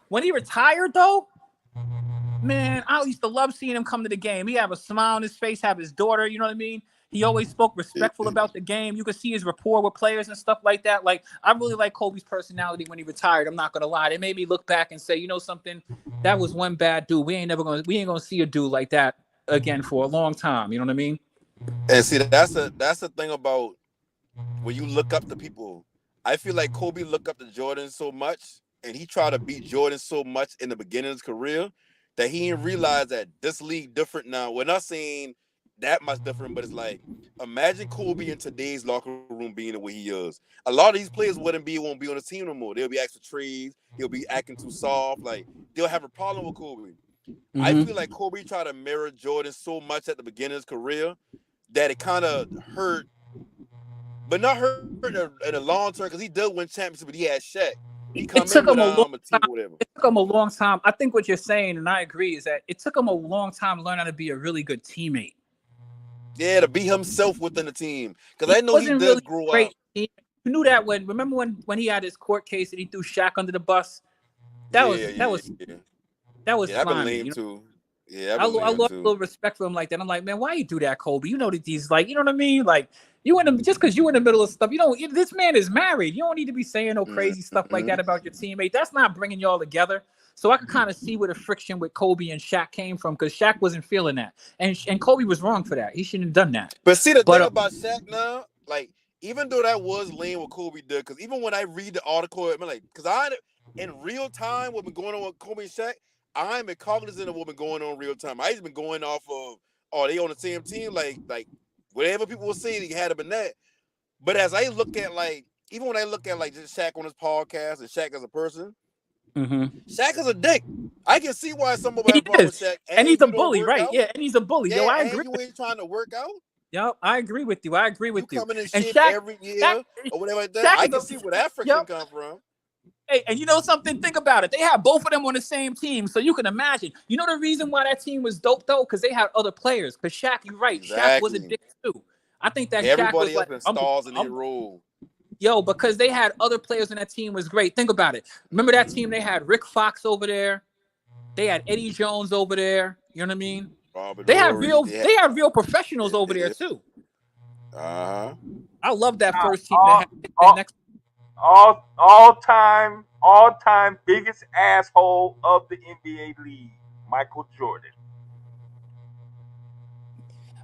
When he retired though, man, I used to love seeing him come to the game. He have a smile on his face, have his daughter, you know what I mean? He always spoke respectful about the game. You could see his rapport with players and stuff like that. Like, I really like Kobe's personality when he retired. I'm not gonna lie. It made me look back and say, you know something? That was one bad dude. We ain't gonna see a dude like that again for a long time. You know what I mean? And see, that's the thing about when you look up to people. I feel like Kobe looked up to Jordan so much, and he tried to beat Jordan so much in the beginning of his career that he didn't realize that this league different now. We're not saying that much different, but it's like, imagine Kobe in today's locker room being the way he is. A lot of these players won't be on the team no more. They'll be asking for trades. He'll be acting too soft. Like, they'll have a problem with Kobe. I feel like Kobe tried to mirror Jordan so much at the beginning of his career that it kind of hurt, but not hurt in the long term, because he did win championships, but he had Shaq. It took him a long time. I think what you're saying, and I agree, is that it took him a long time to learn how to be a really good teammate. Yeah, to be himself within the team. Because I know he did really grow up. You knew that remember when he had his court case and he threw Shaq under the bus? That was fine. Too. Yeah, I lost a little respect for him like that. I'm like, man, why you do that, Kobe? You know that these, like, you know what I mean? Like, just because you in the middle of stuff, this man is married. You don't need to be saying no crazy stuff like that about your teammate. That's not bringing y'all together. So I could kind of see where the friction with Kobe and Shaq came from, because Shaq wasn't feeling that, and Kobe was wrong for that. He shouldn't have done that. But see, the thing about Shaq now, like, even though that was lame what Kobe did, because even when I read the article, I'm like, because in real time what's been going on with Kobe and Shaq, I'm cognizant of what's been going on in real time. I just been going off of, they on the same team, like whatever people will say, they had it been that. But as I look at, like, even when I look at, like, just Shaq on his podcast and Shaq as a person, Shaq is a dick. I can see why some of them He have problem with is. Shaq. And he's You a don't bully, work right? out. Yeah, and he's a bully. Yo, Yeah, I and agree. you ain't trying to work out. Yo, I agree with you. I agree with You you. coming in And shape Shaq, every Shaq, year or whatever like that. Shaq I is can a see where that friction yep. come from. Hey, and you know something? Think about it. They had both of them on the same team, so you can imagine. You know the reason why that team was dope though, because they had other players. Because Shaq, you're right. Shaq was a Exactly. dick too. I think that Shaq was Everybody else like, been stars in their role. yo, because they had other players in that team was great. Think about it. Remember that team? They had Rick Fox over there. They had Eddie Jones over there. You know what I mean? Robert They had Horry. real professionals over there too. Uh-huh. I love that first team that had all, next. all time biggest asshole of the NBA league, Michael Jordan.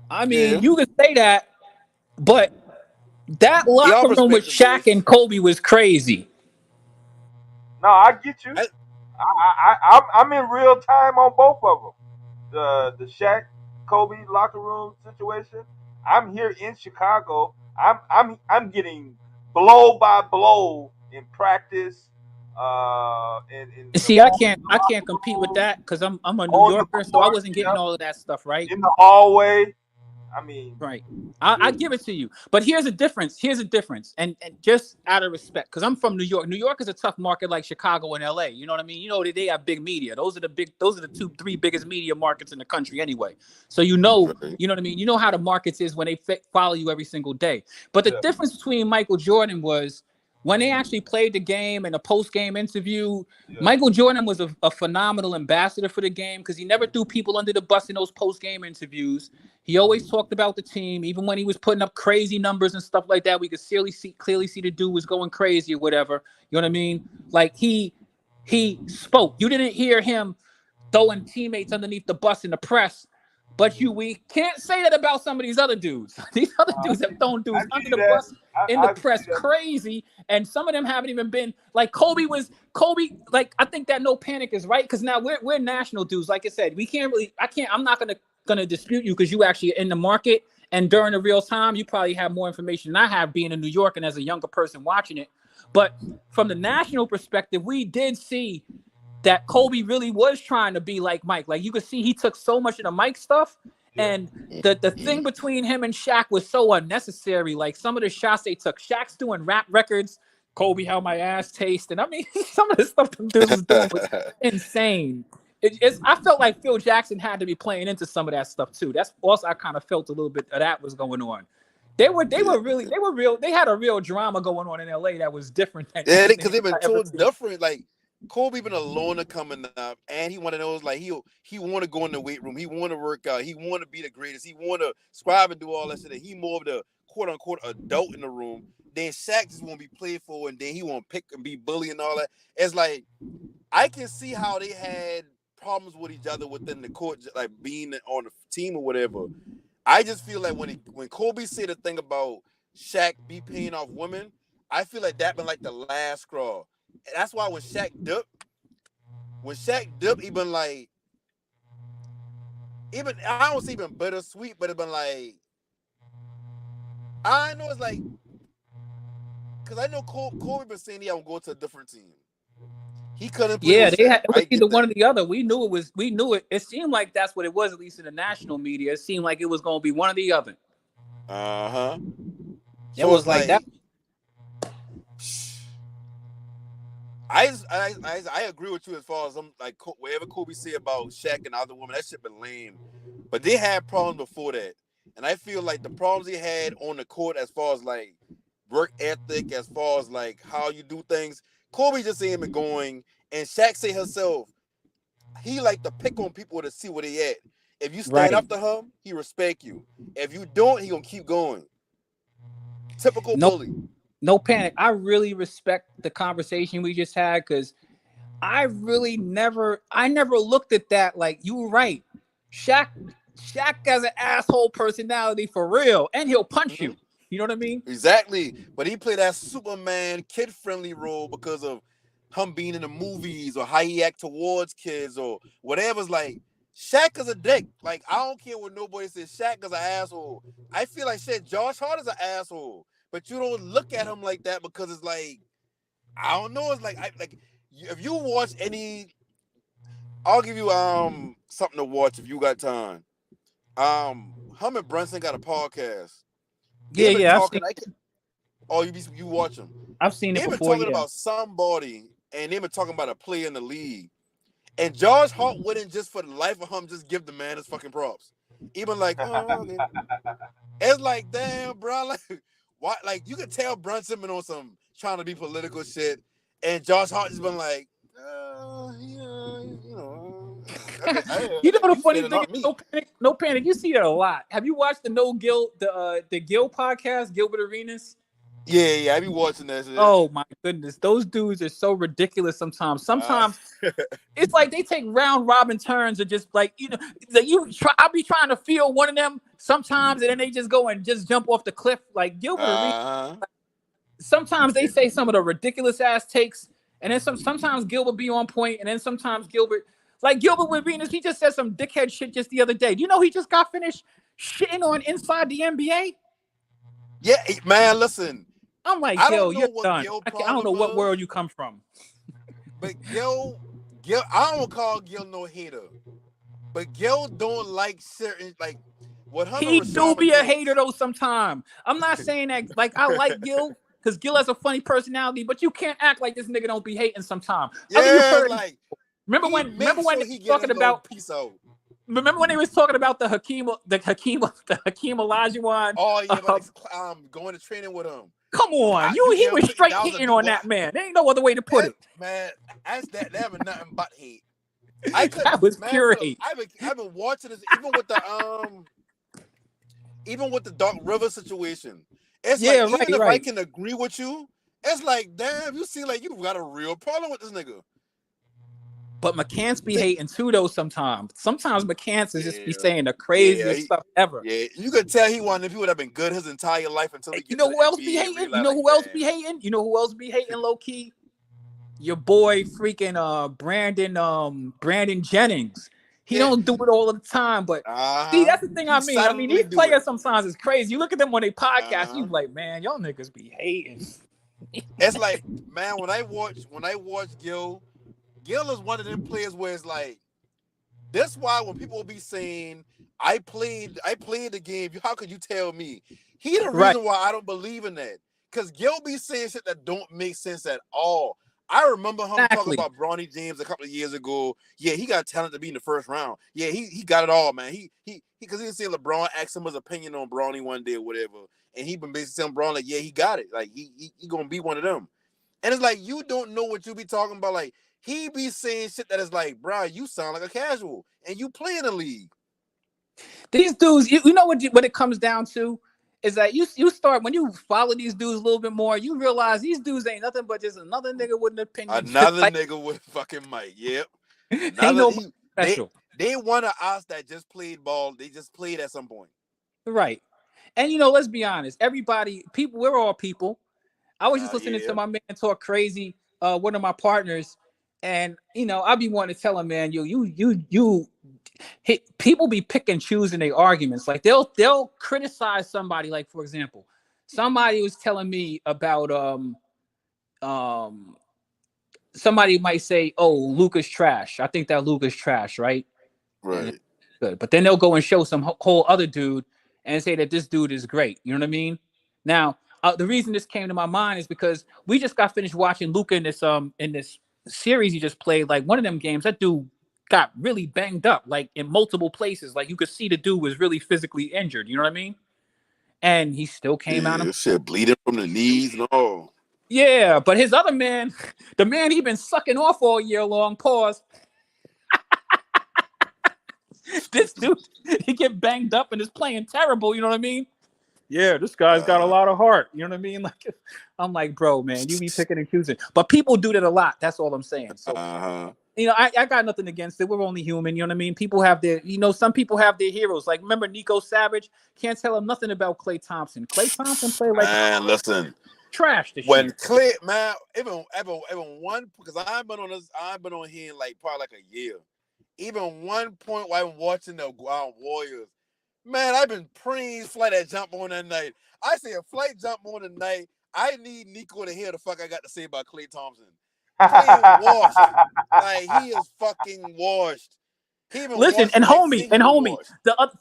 I mean, Yeah. you could say that, but that Y'all locker room with respect the Shaq boys. and Kobe was crazy. No, I get you. I'm in real time on both of them. The Shaq Kobe locker room situation. I'm here in Chicago. I'm getting blow by blow in practice. In the See, I morning can't locker compete with room, that because I'm a New on the Yorker, so I court, wasn't getting all of that stuff, right? in the hallway. I mean, Right. I give it to you. But here's a difference. And just out of respect, because I'm from New York. New York is a tough market like Chicago and LA. You know what I mean? You know, they have big media. Those are the three biggest media markets in the country anyway. So you know what I mean? You know how the markets is when they follow you every single day. But the difference between Michael Jordan was when they actually played the game and a post-game interview, Michael Jordan was a phenomenal ambassador for the game because he never threw people under the bus in those post-game interviews. He always talked about the team, even when he was putting up crazy numbers and stuff like that. We could clearly see the dude was going crazy or whatever. You know what I mean? Like he spoke. You didn't hear him throwing teammates underneath the bus in the press. But we can't say that about some of these other dudes. These other dudes have thrown dudes under the bus in the press crazy, and some of them haven't even been like Kobe. Like I think that no panic is right because now we're national dudes. Like I said, I'm not gonna dispute you because you actually are in the market and during the real time, you probably have more information than I have being in New York and as a younger person watching it. But from the national perspective, we did see that Kobe really was trying to be like Mike. Like you could see he took so much of the Mike stuff. And the thing between him and Shaq was so unnecessary. Like some of the shots they took, Shaq's doing rap records. Kobe, how my ass taste. And I mean, some of the stuff the dude was doing was insane. I felt like Phil Jackson had to be playing into some of that stuff too. That's also I kind of felt a little bit of that was going on. They were real. They had a real drama going on in LA that was different than Yeah, anything because they've been I ever too seen. different. Like Kobe been a loner coming up, and he one of those like he want to go in the weight room, he want to work out, he want to be the greatest, he want to scribe and do all that shit. He more of the quote unquote adult in the room. Then Shaq just want to be playful, and then he want to pick and be bully and all that. It's like I can see how they had problems with each other within the court, like being on the team or whatever. I just feel like when Kobe said the thing about Shaq be paying off women, I feel like that been like the last straw. And that's why when Shaq dipped, he been like, I don't see even bittersweet, but it been like, I know it's like, because I know Kobe been saying he would go to a different team. He couldn't play with Shaq. It was either one or the other. We knew it. It seemed like that's what it was, at least in the national media. It seemed like it was going to be one or the other. Uh-huh. It was like that. I agree with you as far as like whatever Kobe said about Shaq and other women, that shit been lame. But they had problems before that. And I feel like the problems he had on the court as far as like work ethic, as far as like how you do things, Kobe just ain't been going. And Shaq say herself, he like to pick on people to see where they at. If you stand up to him, he respect you. If you don't, he gonna keep going. Typical bully. No panic. I really respect the conversation we just had because I never looked at that like you were right. Shaq has an asshole personality for real, and he'll punch you. You know what I mean? Exactly. But he played that Superman kid-friendly role because of him being in the movies or how he act towards kids or whatever's like. Shaq is a dick. Like, I don't care what nobody says. Shaq is an asshole. I feel like Josh Hart is an asshole. But you don't look at him like that because it's like, I don't know. It's like, if you watch any I'll give you something to watch if you got time. Hum and Brunson got a podcast. They've been I've talking. seen, You watch them. I've seen it They've been before. talking Yeah, about somebody, and they've been talking about a player in the league. And Josh Hart wouldn't just for the life of him just give the man his fucking props. Even like, oh, okay. It's like, damn, bro, like, why? Like, you could tell Brunson been on some trying to be political shit, and Josh Hart just been like, yeah, you know, you know the you funny said it, thing not is me. no panic. You see that a lot. Have you watched the the Gil podcast, Gilbert Arenas? Yeah, I be watching that shit. Oh my goodness, those dudes are so ridiculous sometimes. Sometimes it's like they take round robin turns of just like I'll be trying to feel one of them sometimes, and then they just go and just jump off the cliff like Gilbert Arenas. Sometimes they say some of the ridiculous ass takes, and then sometimes Gilbert be on point, and then sometimes Gilbert with Arenas, he just said some dickhead shit just the other day. Do you know he just got finished shitting on Inside the NBA? Yeah, man, listen. I'm like, I Gil, don't know you're what done. Gil I don't know what problem world is, you come from. but Gil, I don't call Gil no hater, but Gil don't like certain like what him He and do Rashad be a McGinnis. hater though sometimes. I'm not saying that like I like Gil because Gil has a funny personality, but you can't act like this nigga don't be hating sometimes. Yeah, like remember when they was talking about piece out. Remember when they was talking about the Hakeem Olajuwon? Oh yeah, but going to training with him. Come on, he was straight hating on that man. There ain't no other way to put it. Man, that's that. They having nothing but hate. That was pure hate. I've been watching this even with the Dark River situation. It's like even if I can agree with you, it's like damn, you see like you got a real problem with this nigga. But McCants be hating too though sometimes. Sometimes McCants is just be saying the craziest stuff ever. Yeah, you could tell he one of the people that have been good his entire life until he gets to the who else NBA be hating? realize, You know who else be hating? You know who else be hating low key? Your boy freaking Brandon Jennings. He don't do it all the time, but see, that's the thing I mean. I mean, these players sometimes is crazy. You look at them on their podcast, you like, man, y'all niggas be hating. It's like, man, when I watch Gil is one of them players where it's like, that's why when people be saying, I played the game, how could you tell me? He the reason why I don't believe in that. Because Gil be saying shit that don't make sense at all. I remember him talking about Bronny James a couple of years ago. Yeah, he got talent to be in the first round. Yeah, he got it all, man. Because he said LeBron asked him his opinion on Bronny one day or whatever. And he been basically telling Bron, like, yeah, he got it. Like, he gonna be one of them. And it's like, you don't know what you be talking about. Like, he be saying shit that is like, bro, you sound like a casual. And you play in the league. These dudes, you know what it comes down to? Is that you start, when you follow these dudes a little bit more, you realize these dudes ain't nothing but just another nigga with an opinion. Another nigga with fucking mic. Yep. Ain't no special. They one of us that just played ball. They just played at some point. Right. And let's be honest. We're all people. I was just listening to my man talk crazy, one of my partners, and I be wanting to tell him, man, people be pick and choosing their arguments. Like they'll criticize somebody. Like, for example, somebody was telling me about somebody might say, "Oh, Luka's trash. I think that Luka's trash," right? Right. Good. But then they'll go and show some whole other dude and say that this dude is great. You know what I mean? Now, the reason this came to my mind is because we just got finished watching Luka in this series he just played. Like, one of them games, that dude got really banged up, like in multiple places. Like, you could see the dude was really physically injured. You know what I mean? And he still came out of shit, bleeding from the knees and all. Yeah, but his other man, the man he been sucking off all year long, pause. This dude, he get banged up and is playing terrible. You know what I mean? Yeah, this guy's got a lot of heart. You know what I mean? Like, I'm like, bro, man, you be picking and choosing. But people do that a lot. That's all I'm saying. So, I got nothing against it. We're only human. You know what I mean? People have their, some people have their heroes. Like, remember Nico Savage? Can't tell him nothing about Klay Thompson. Klay Thompson played like, man, listen, trash this when year. Klay, man, even one, because I've been on here like probably like a year. Even one point while I'm watching the Warriors, man, I've been praying flight that jump on that night. I say a flight jump on the night. I need Nico to hear the fuck I got to say about Klay Thompson. washed. Like he is fucking washed. He been Listen, washed and like homie, single washed.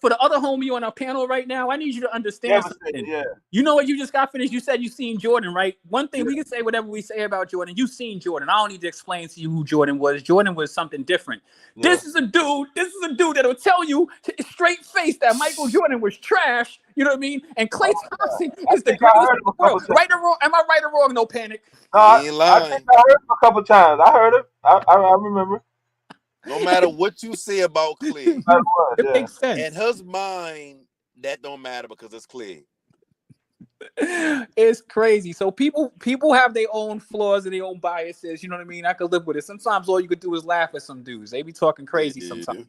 for the other homie on our panel right now, I need you to understand something. Yeah. You know what you just got finished? You said you seen Jordan, right? One thing Yeah. we can say whatever we say about Jordan. You seen Jordan. I don't need to explain to you who Jordan was. Jordan was something different. Yeah. This is a dude that'll tell you straight face that Michael Jordan was trash. You know what I mean? And Klay Thompson is the think I greatest heard in him the a couple world. times. Right or wrong? Am I right or wrong? No panic. No, He I ain't think lying. I heard him a couple times. I heard him. I remember. No matter what you say about Clay, It makes sense. in his mind, that don't matter because it's Clay. It's crazy. So people have their own flaws and their own biases. You know what I mean? I could live with it. Sometimes all you could do is laugh at some dudes. They be talking crazy sometimes.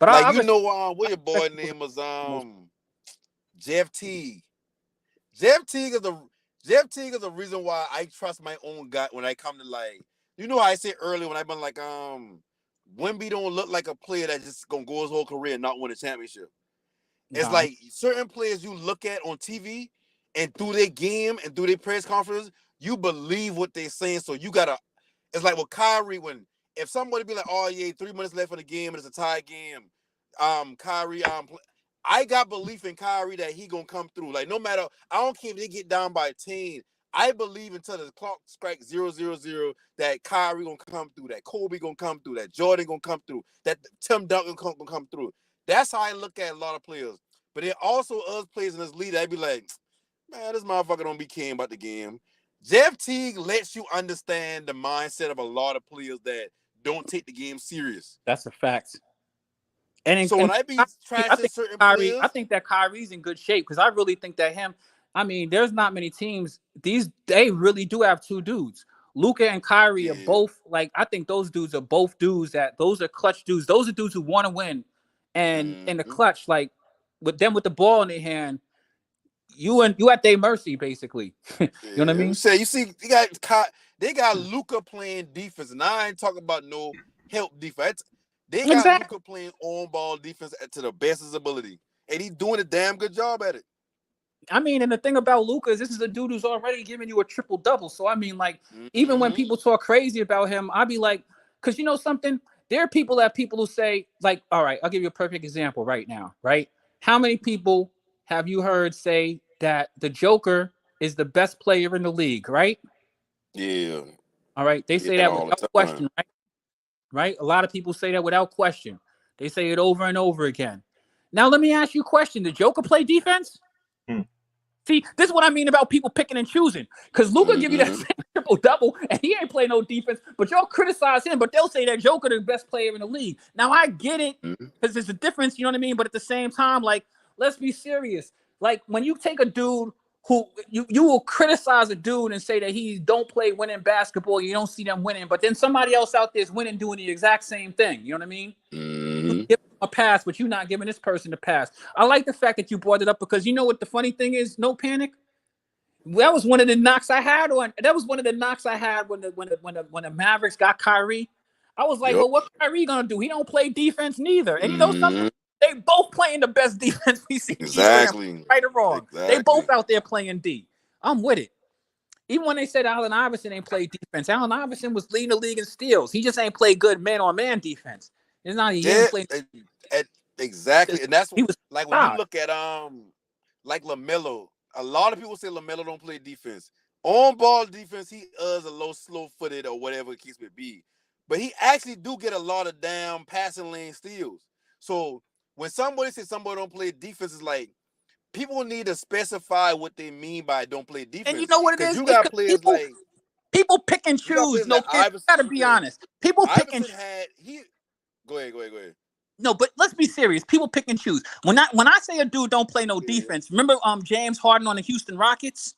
But like I you know, what your boy name was Jeff Teague. Jeff Teague is the reason why I trust my own gut when I come to like. You know how I said earlier when I've been like Wemby don't look like a player that just gonna go his whole career and not win a championship. It's like certain players you look at on TV and through their game and through their press conferences, you believe what they're saying. So you gotta. It's like with Kyrie if somebody be like, "Oh yeah, 3 minutes left in the game and it's a tie game," Kyrie, I got belief in Kyrie that he gonna come through. Like no matter, I don't care if they get down by 10. I believe until the clock strikes 0-0-0 that Kyrie gonna come through, that Kobe gonna come through, that Jordan gonna come through, that Tim Duncan gonna come through. That's how I look at a lot of players. But there also other players in this league that I be like, man, this motherfucker don't be caring about the game. Jeff Teague lets you understand the mindset of a lot of players that don't take the game serious. That's a fact. So when I be trashing certain players, I think that Kyrie's in good shape because I really think that him. I mean, there's not many teams. They really do have two dudes. Luka and Kyrie are both like. I think those dudes are both dudes those are clutch dudes. Those are dudes who want to win, and in the clutch, like with them with the ball in their hand, you at their mercy basically. You know what I mean? You see, they got Luka playing defense, and I ain't talking about no help defense. They got Luka playing on-ball defense to the best of his ability, and he's doing a damn good job at it. I mean, and the thing about Luka is this is a dude who's already giving you a triple-double. So, I mean, like, even when people talk crazy about him, I'd be like, because you know something? There are people who say, like, all right, I'll give you a perfect example right now, right? How many people have you heard say that the Joker is the best player in the league, right? Yeah. All right. They say that without question, right? Right? A lot of people say that without question. They say it over and over again. Now, let me ask you a question. Did Joker play defense? See, this is what I mean about people picking and choosing. Because Luka give you that same triple-double, and he ain't playing no defense, but y'all criticize him, but they'll say that Joker the best player in the league. Now, I get it, because there's a difference, you know what I mean? But at the same time, like, let's be serious. Like, when you take a dude who you will criticize a dude and say that he don't play winning basketball, you don't see them winning, but then somebody else out there is winning doing the exact same thing. You know what I mean? You give him a pass, but you're not giving this person a pass. I like the fact that you brought it up because you know what the funny thing is? No panic. That was one of the knocks I had when the Mavericks got Kyrie. I was like, well, what Kyrie gonna do? He don't play defense neither. And you know something? They both playing the best defense we see. Exactly. Right or wrong. They both out there playing D. I'm with it. Even when they said Allen Iverson ain't played defense, Allen Iverson was leading the league in steals. He just ain't played good man-on-man defense. It's not exactly. And that's he was like when you look at like LaMelo. A lot of people say LaMelo don't play defense. On-ball defense, he is a little slow-footed or whatever the case may be. But he actually do get a lot of damn passing lane steals. So when somebody says somebody don't play defense, it's like people need to specify what they mean by don't play defense. And you know what it is? You got players people pick and choose. No, you gotta be honest. People pick and Go ahead. No, but let's be serious. People pick and choose. When I say a dude don't play no defense, remember James Harden on the Houston Rockets?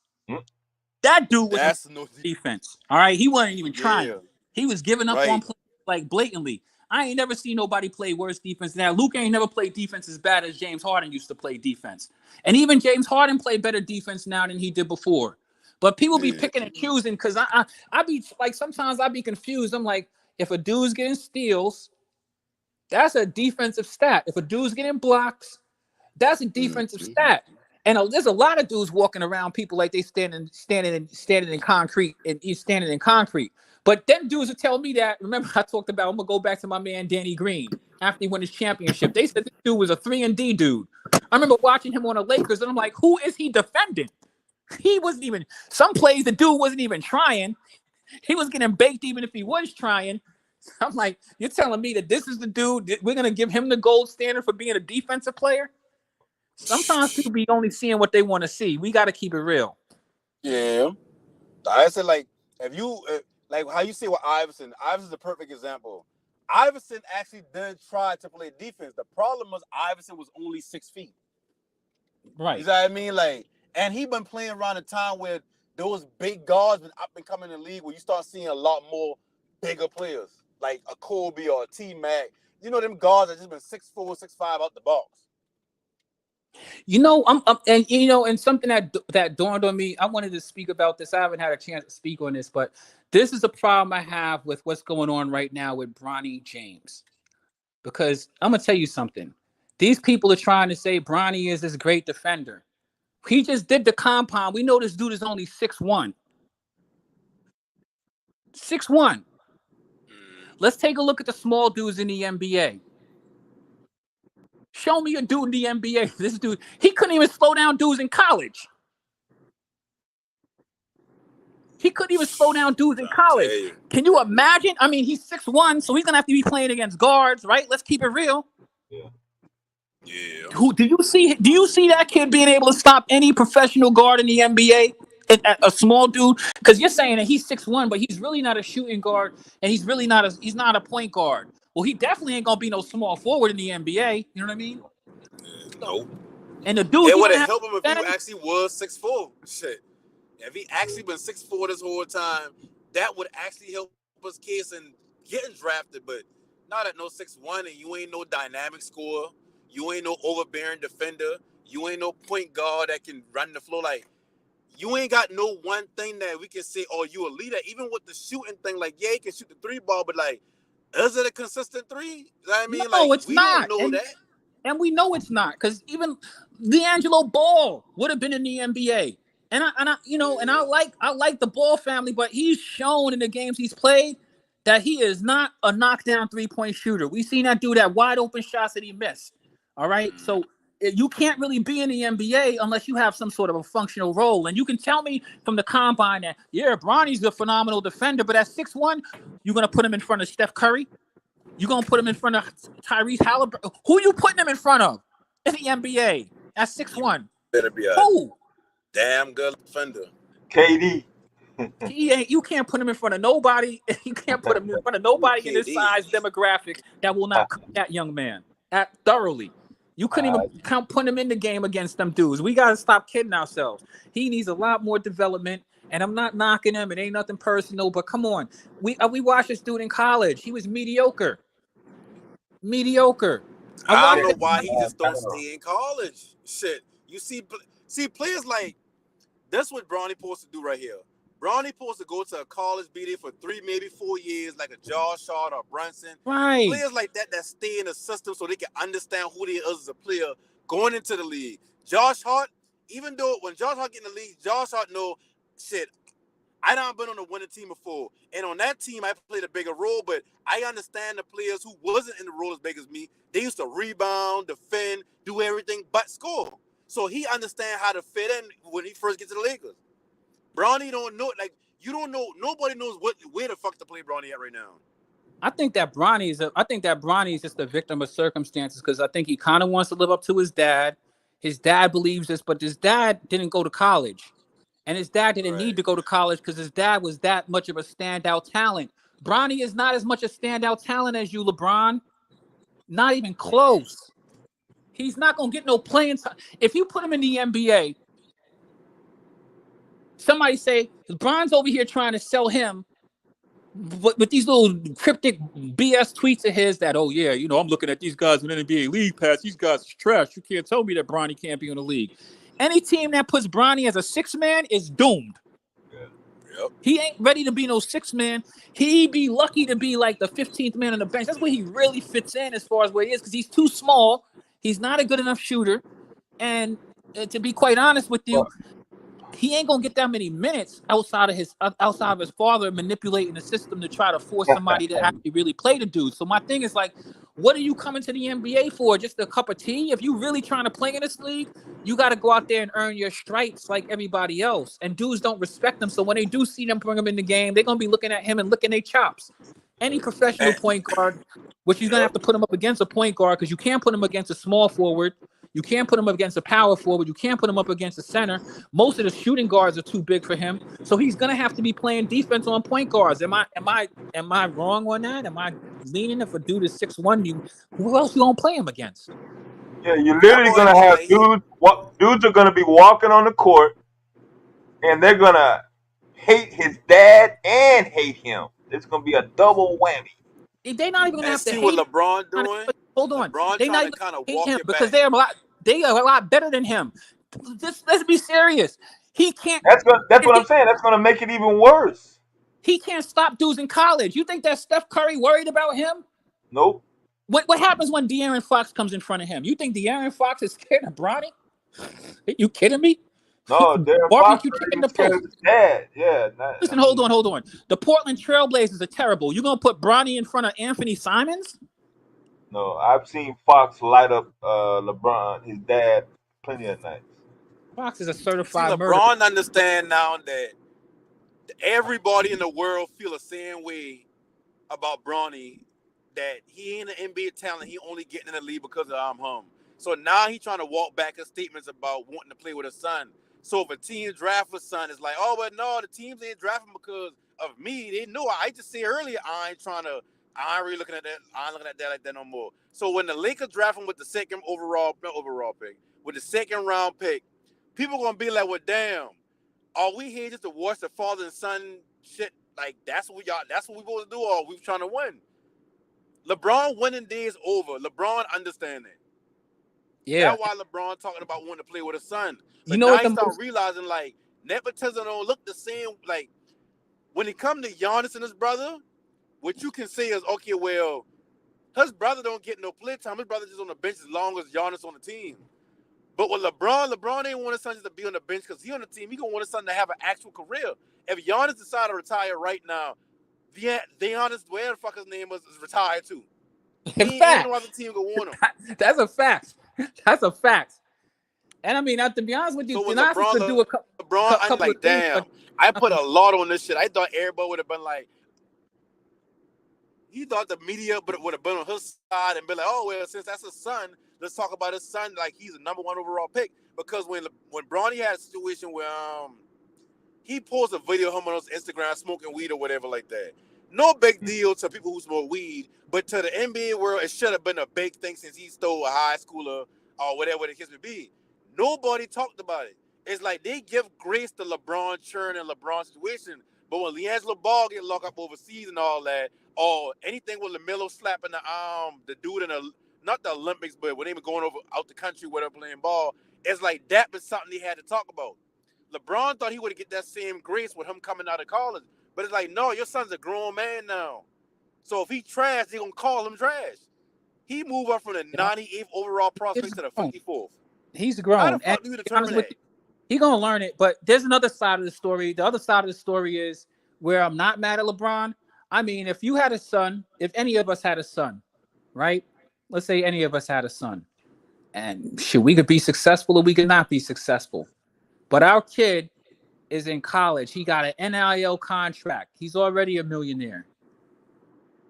That dude was no defense. All right, he wasn't even trying. He was giving up on play like blatantly. I ain't never seen nobody play worse defense than that. Luke ain't never played defense as bad as James Harden used to play defense. And even James Harden played better defense now than he did before. But people be picking and choosing because I be like, sometimes I be confused. I'm like, if a dude's getting steals, that's a defensive stat. If a dude's getting blocks, that's a defensive stat. And there's a lot of dudes walking around people like they standing in concrete and he's standing in concrete. But then dudes would tell me that. Remember, I talked about. I'm gonna go back to my man Danny Green after he won his championship. They said this dude was a 3-and-D dude. I remember watching him on the Lakers, and I'm like, who is he defending? He wasn't even. Some plays the dude wasn't even trying. He was getting baked even if he was trying. I'm like, you're telling me that this is the dude? We're gonna give him the gold standard for being a defensive player? Sometimes people be only seeing what they want to see. We got to keep it real. Yeah, I said like if you like how you say with Iverson. Iverson's a perfect example. Iverson actually did try to play defense. The problem was Iverson was only 6 feet. Right. You know what I mean? Like, and he been playing around a time where those big guards been up and coming in the league where you start seeing a lot more bigger players like a Kobe or a T-Mac. You know them guards that just been 6'4", 6'5" out the box. You know, and something that dawned on me. I wanted to speak about this. I haven't had a chance to speak on this, but this is a problem I have with what's going on right now with Bronny James. Because I'm gonna tell you something. These people are trying to say Bronny is this great defender. He just did the compound. We know this dude is only 6'1". 6'1". Let's take a look at the small dudes in the NBA. Show me a dude in the NBA. This dude, he couldn't even slow down dudes in college. He couldn't even slow down dudes in college. Can you imagine? I mean, he's 6'1", so he's gonna have to be playing against guards, right? Let's keep it real. Yeah. Who do you see that kid being able to stop any professional guard in the NBA? A small dude, because you're saying that he's 6'1", but he's really not a shooting guard, and he's not a point guard. Well, he definitely ain't gonna be no small forward in the NBA. You know what I mean? Nope. And the dude, it would have helped him if he actually was 6'4". Shit. If he actually been 6'4" this whole time, that would actually help his case in getting drafted. But not at no 6'1", and you ain't no dynamic scorer. You ain't no overbearing defender. You ain't no point guard that can run the floor. Like, you ain't got no one thing that we can say, oh, you a leader. Even with the shooting thing, like, yeah, he can shoot the 3-ball, but, like, is it a consistent 3? You know what I mean? No, like, it's not. Don't know that. And we know it's not, because even D'Angelo Ball would have been in the NBA. And I like the Ball family, but he's shown in the games he's played that he is not a knockdown 3-point shooter. We've seen that dude have wide open shots that he missed. All right. So you can't really be in the NBA unless you have some sort of a functional role. And you can tell me from the combine that, yeah, Bronny's a phenomenal defender, but at 6'1", you're going to put him in front of Steph Curry. You're going to put him in front of Tyrese Halliburton. Who you putting him in front of in the NBA at 6'1"? Better be a Who? damn good defender. KD. You can't put him in front of nobody. You can't put him in front of nobody in this size demographic that will not cook that young man thoroughly. You couldn't even put him in the game against them dudes. We got to stop kidding ourselves. He needs a lot more development, and I'm not knocking him. It ain't nothing personal, but come on. We watched this dude in college. He was mediocre. I don't know why he just don't stay in college. Shit. You see players like, that's what Bronny supposed to do right here. Bronny supposed to go to a college, be there for 3, maybe 4 years, like a Josh Hart or Brunson. Right. Players like that stay in the system so they can understand who they is as a player going into the league. Josh Hart, even though when Josh Hart get in the league, Josh Hart know, shit, I done been on a winning team before. And on that team, I played a bigger role, but I understand the players who wasn't in the role as big as me. They used to rebound, defend, do everything but score. So he understand how to fit in when he first gets to the Lakers. Bronny don't know, like, you don't know, nobody knows where the fuck to play Bronny at right now. I think that Bronny is just a victim of circumstances, because I think he kind of wants to live up to his dad. His dad believes this, but his dad didn't go to college. And his dad didn't need to go to college because his dad was that much of a standout talent. Bronny is not as much a standout talent as you, LeBron. Not even close. He's not going to get no playing time. If you put him in the NBA, somebody say, LeBron's over here trying to sell him with these little cryptic BS tweets of his that, oh, yeah, I'm looking at these guys in the NBA League Pass. These guys are trash. You can't tell me that Bronny can't be in the league. Any team that puts Bronny as a 6-man is doomed. Yep. He ain't ready to be no 6-man. He'd be lucky to be like the 15th man on the bench. That's where he really fits in as far as where he is, because he's too small. He's not a good enough shooter. And to be quite honest with you, he ain't gonna get that many minutes outside of his father manipulating the system to try to force somebody to actually really play the dude. So my thing is like, what are you coming to the NBA for? Just a cup of tea? If you really trying to play in this league, you got to go out there and earn your stripes like everybody else. And dudes don't respect them. So when they do see them bring him in the game, they're gonna be looking at him and licking their chops. Any professional point guard, which you're gonna have to put him up against a point guard because you can't put him against a small forward. You can't put him up against a power forward. You can't put him up against a center. Most of the shooting guards are too big for him. So he's gonna have to be playing defense on point guards. Am I wrong on that? Am I leaning if a dude is 6'1", who else you gonna play him against? Yeah, you're That literally boy gonna look have like dudes are gonna be walking on the court, and they're gonna hate his dad and hate him. It's gonna be a double whammy. They're not even gonna and have to see what hate him. LeBron doing. Hold on, LeBron they're not trying to even kind gonna of hate walk him it because back. they are a lot better than him. Let's be serious. He can't. That's If what I'm he, saying. That's gonna make it even worse. he can't stop dudes in college. You think that Steph Curry worried about him? Nope. What happens when De'Aaron Fox comes in front of him? You think De'Aaron Fox is scared of Bronny? Are you kidding me? No, Darren Fox Barbecue said chicken he in was the scared post. of his dad. Yeah. Listen, hold on. The Portland Trailblazers are terrible. You gonna put Bronny in front of Anthony Simons? No, I've seen Fox light up LeBron, his dad, plenty of nights. Fox is a See, certified murderer. LeBron understand now that everybody in the world feel the same way about Bronny, that he ain't an NBA talent. He only getting in the league because of I'm home. So now he trying to walk back his statements about wanting to play with his son. So if a team draft his son, it's like, oh, but no, the teams ain't drafting because of me. They knew. I just said earlier, I ain't really looking at that. I ain't looking at that like that no more. So when the Lakers draft him with the second overall pick, with the second round pick, people gonna be like, well, damn, are we here just to watch the father and son shit? Like that's what we supposed to do, or we trying to win? LeBron winning days over. LeBron understand that. Yeah. That's why LeBron talking about wanting to play with his son. You But know now what he the start most realizing like nepotism don't look the same. Like when it come to Giannis and his brother, what you can say is, okay, well, his brother don't get no play time. His brother just on the bench as long as Giannis on the team. But with LeBron ain't want his son just to be on the bench because he on the team. He gonna want his son to have an actual career. If Giannis decide to retire right now, Giannis, whatever the fuck his name was, is retired too. Ain't no fact? other team gonna want him. That's a fact. That's a fact. And I mean, to be honest with you, So with Giannis could do a I'm couple of like, things, damn, but I put a lot on this shit. I thought everybody would have been like, he thought the media would have been on his side and been like, oh, well, since that's his son, let's talk about his son like he's a number one overall pick. Because when Bronny had a situation where he posts a video of him on his Instagram smoking weed or whatever like that. No big deal to people who smoke weed, but to the NBA world, it should have been a big thing since he stole a high schooler or whatever the case may be. Nobody talked about it. It's like they give grace to LeBron churn and LeBron situation, but when LeAngelo Ball get locked up overseas and all that, or anything with LaMelo slapping the dude in not the Olympics, but when they were going over out the country, whatever, playing ball, it's like that was something they had to talk about. LeBron thought he would get that same grace with him coming out of college. But it's like, no, your son's a grown man now. So if he trash, they're going to call him trash. He moved up from the 98th overall prospect to the 54th. He's How the grown. And fuck do you to be honest determine with that? you, he's gonna learn it. But there's another side of the story. The other side of the story is where I'm not mad at LeBron. I mean, if you had a son, if any of us had a son, right? Let's say any of us had a son, and shit, we could be successful or we could not be successful. But our kid is in college. He got an NIL contract. He's already a millionaire.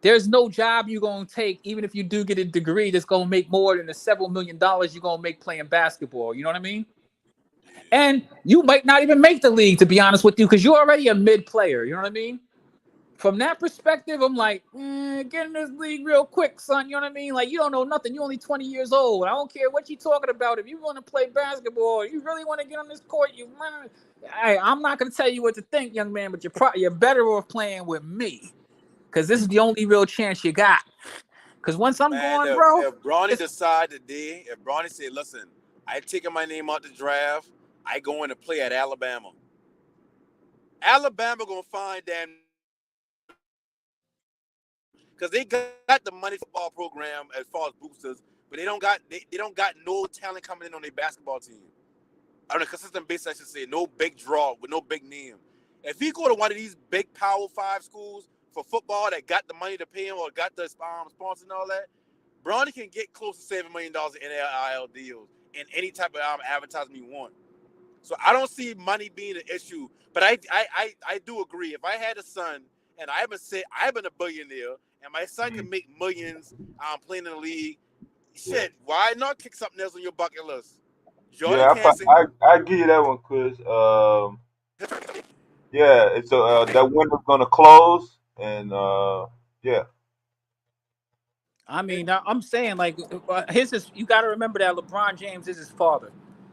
There's no job you're going to take, even if you do get a degree, that's going to make more than the several $1 million you're going to make playing basketball. You know what I mean? And you might not even make the league, to be honest with you, because you're already a mid player. You know what I mean? From that perspective, I'm like, get in this league real quick, son. You know what I mean? Like, you don't know nothing. You're only 20 years old. I don't care what you're talking about. If you want to play basketball, you really want to get on this court, I'm not going to tell you what to think, young man, but you're better off playing with me, because this is the only real chance you got. Because once I'm Man, gone, bro, if Bronny decide today, if Bronny say, listen, I taking my name out the draft, I going to play at Alabama. Alabama going to find them because they got the money football program as far as boosters, but they don't got no talent coming in on their basketball team. on a consistent basis, I should say, no big draw with no big name. If he go to one of these big Power 5 schools for football that got the money to pay him or got the sponsors and all that, Bronny can get close to $7 million in NIL deals and any type of advertisement you want. So I don't see money being an issue. But I do agree. If I had a son and I've been a billionaire and my son can make millions playing in the league, shit, why not kick something else on your bucket list? Jordan I give you that one, Chris. Yeah, it's that window's gonna close, and yeah. I mean, I'm saying like you got to remember that LeBron James is his father.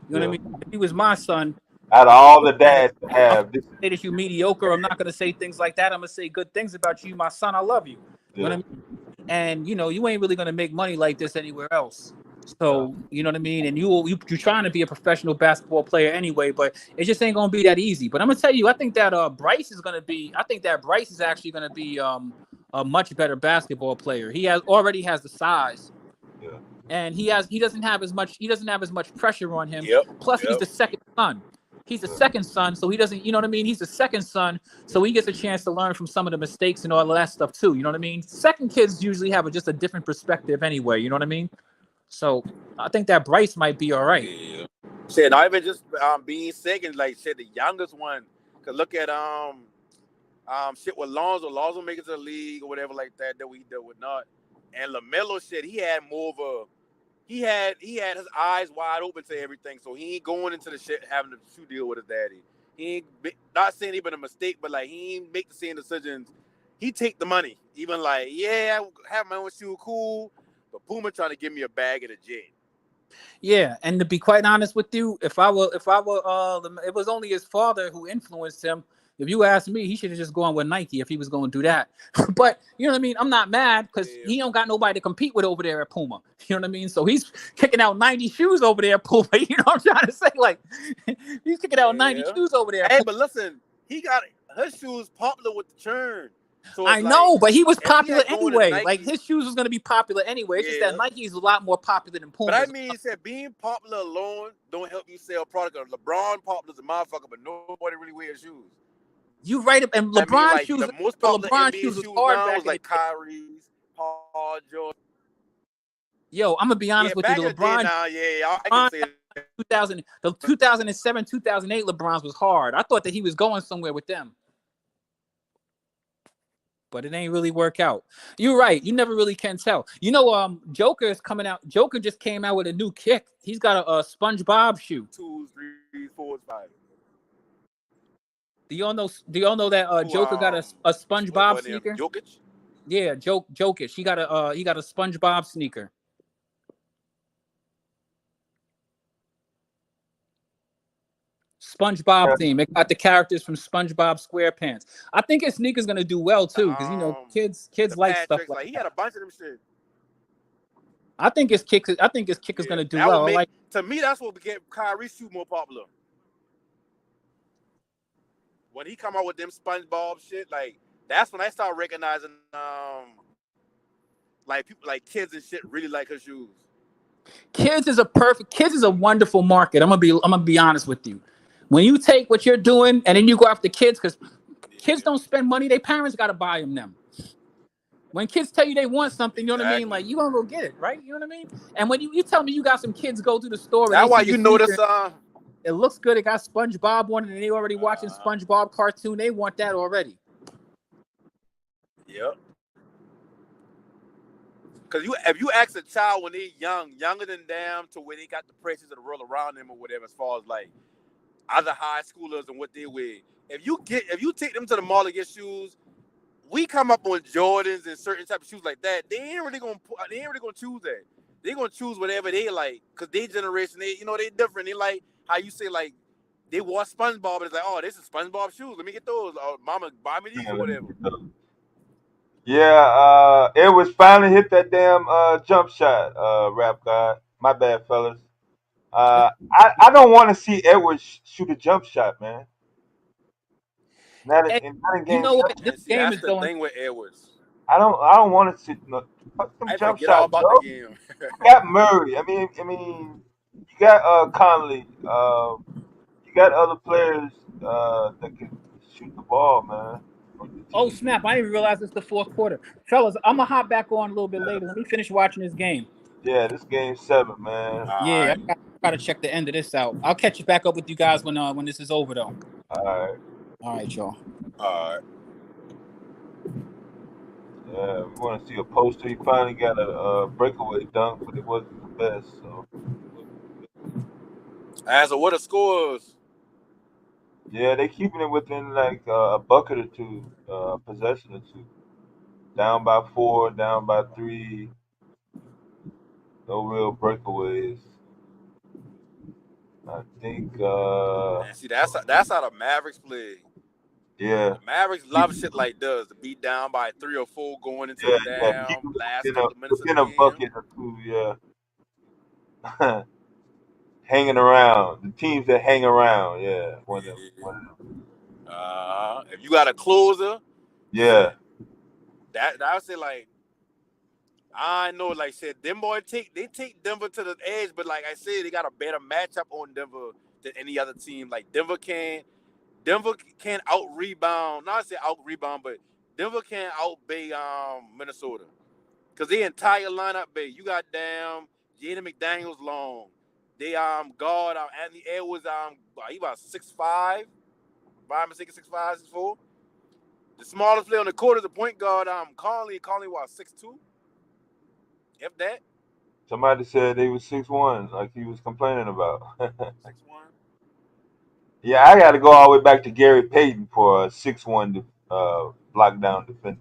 You know what I mean? If he was my son, Out of all the dads to have, this say that you mediocre. I'm not gonna say things like that. I'm gonna say good things about you, my son. I love you. You know what I mean? And you ain't really gonna make money like this anywhere else. So you know what I mean. And you're trying to be a professional basketball player anyway, but it just ain't gonna be that easy. But I'm gonna tell you, I think that Bryce is actually gonna be a much better basketball player. He already has the size. Yeah. And he doesn't have as much pressure on him. Yep. Plus, he's the second son. He's the second son, so he doesn't, you know what I mean? He's the second son, so he gets a chance to learn from some of the mistakes and all of that stuff too, you know what I mean? Second kids usually have just a different perspective anyway, you know what I mean? So I think that Bryce might be all right. Yeah. Shit, not even just being second, like shit, the youngest one. Cause look at shit with Lonzo. Lonzo make it to the league or whatever like that we did with not. And LaMelo shit, he had more of a he had his eyes wide open to everything, so he ain't going into the shit having to shoe deal with his daddy. He ain't not saying even a mistake, but like he ain't make the same decisions. He take the money, even like I have my own shoe, cool. But Puma trying to give me a bag at a jet. Yeah, and to be quite honest with you, if I were, it was only his father who influenced him. If you ask me, he should have just gone with Nike if he was going to do that. But you know what I mean? I'm not mad because he don't got nobody to compete with over there at Puma. You know what I mean? So he's kicking out 90 shoes over there at Puma. You know what I'm trying to say? Like, he's kicking out 90 shoes over there. Hey, but listen, he got his shoes popular with the churn. So I know, but he was popular anyway. Like, his shoes was going to be popular anyway. It's just that Nike is a lot more popular than Puma. But I mean, he said being popular alone don't help you sell product. LeBron popular is a motherfucker, but nobody really wears shoes. You right, and LeBron shoes. The most popular LeBron NBA shoes shoes was hard now back was like Kyrie's, Paul George. Yo, I'm gonna be honest with you. The LeBron, I can say it. The 2007, 2008 LeBrons was hard. I thought that he was going somewhere with them, but it ain't really work out. You're right. You never really can tell. You know, Joker is coming out. Joker just came out with a new kick. He's got a SpongeBob shoe. 2, 3, 4, 5. Do y'all know that Joker got a SpongeBob sneaker? Jokic? Yeah, Jokic. He got a SpongeBob sneaker. SpongeBob theme. It got the characters from SpongeBob SquarePants. I think his sneaker's gonna do well too, because kids like stuff like that. He had a bunch of them shit. I think his kick is gonna do well. To me, that's what became Kyrie's shoe more popular. When he come out with them SpongeBob shit, like that's when I start recognizing like people like kids and shit really like his shoes. Kids is a wonderful market. I'm gonna be honest with you. When you take what you're doing and then you go after kids, because kids don't spend money, their parents gotta buy them. When kids tell you they want something, you know what I mean? Like, you gonna go get it, right? You know what I mean? And when you tell me you got some kids go to the store, that's why you know this it looks good. It got SpongeBob on it, and they already watching SpongeBob cartoon. They want that already. Yep. Because if you ask a child when they're younger than them, to where they got the pressures of the world around them or whatever, as far as like other high schoolers and what they wear, if you take them to the mall to get shoes, we come up on Jordans and certain type of shoes like that. They ain't really gonna choose that. They gonna choose whatever they like, because they generation, they different. They like how you say, like, they watch SpongeBob and it's like, oh, this is SpongeBob shoes. Let me get those. Oh, mama, buy me these or whatever. Yeah, it was finally hit that damn jump shot, Rap God. My bad, fellas. I don't want to see Edwards shoot a jump shot, man. Not in game. You know what? This game is going. The thing with Edwards. I don't want to see jump shots. About the game. You got Murray. I mean, you got Conley. got other players that can shoot the ball, man. For the Oh team. snap! I didn't even realize it's the fourth quarter, fellas. I'm gonna hop back on a little bit later. Let me finish watching this game. Yeah, this game's 7, man. Yeah, All I gotta check the end of this out. I'll catch you back up with you guys when this is over, though. All right. All right, y'all. right. Yeah, we want to see a poster. He finally got a breakaway dunk, but it wasn't the best. So As of what the scores? yeah, they keeping it within like a bucket or two, possession or two. Down by 4, down by 3. No real breakaways. I think. And see, that's how the Mavericks play. Yeah. The Mavericks love shit like this. To be down by 3 or 4 going into the Yeah. Keep damn it last couple of minutes of the within a game. bucket or two. Yeah. Hanging around. The teams that hang around. Yeah. If you got a closer, Yeah. that I would say like I know, like I said, them boys take Denver to the edge, but like I said, they got a better matchup on Denver than any other team. Like Denver can out rebound. Not say out rebound, but Denver can outbay Minnesota because the entire lineup bay. You got damn Jaden McDaniels long. They guard Anthony Edwards he about 6'5", if I'm mistaken 6'5", 6'4". The smallest player on the court is the point guard Conley what 6'2", if that. Somebody said they was 6'1", like he was complaining about. 6'1". Yeah, I got to go all the way back to Gary Payton for a 6'1" block down defender.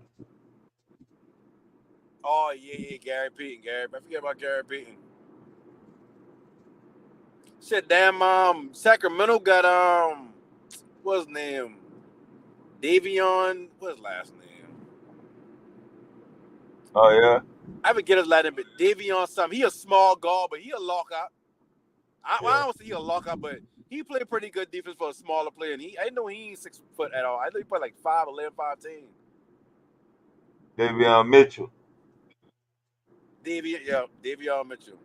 Oh yeah, Gary Payton. I forget about Gary Payton. Shit, damn. Sacramento got what's his name? Davion. What's his last name? Oh yeah. I forget his last name, but Davion something. He a small guard, but he a lockout. I don't say he a lockout, but he played pretty good defense for a smaller player. And I know he ain't 6 foot at all. I know he played like 5'11", 5'10". Davion Mitchell. Davion Mitchell.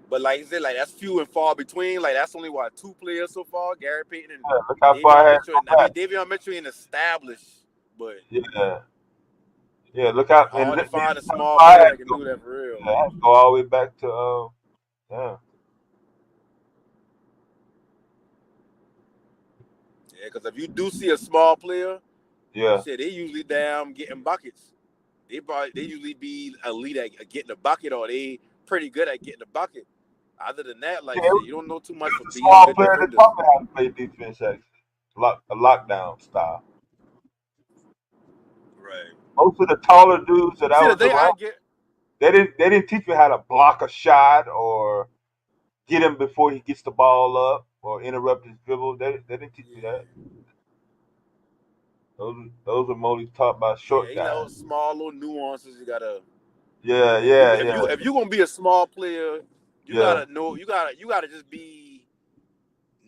But like I said, like that's few and far between. Like that's only 2 players so far: Gary Payton and Yeah, look how far I had to go back. Davion Mitchell ain't established, but Yeah. Yeah, look out. And hard to find a how small far I player had that to can go. do that for real. Yeah, I had to go all the way back to yeah. Yeah, because if you do see a small player, Yeah. shit, they usually getting buckets. They usually be elite at getting a bucket, or they pretty good at getting a bucket. Other than that, like Yeah, shit, you don't know too much for a being small good player that defenders. taught me how to play defense actually. A lockdown style. Right. Most of the taller dudes that I See, the was thing I around, get, they didn't teach me how to block a shot or get him before he gets the ball up or interrupt his dribble. They didn't teach me that. Those are mostly taught by short you know, guys. small little nuances you gotta. Yeah, If you yeah, if yeah, you if you gonna be a small player, you yeah. gotta know you gotta just be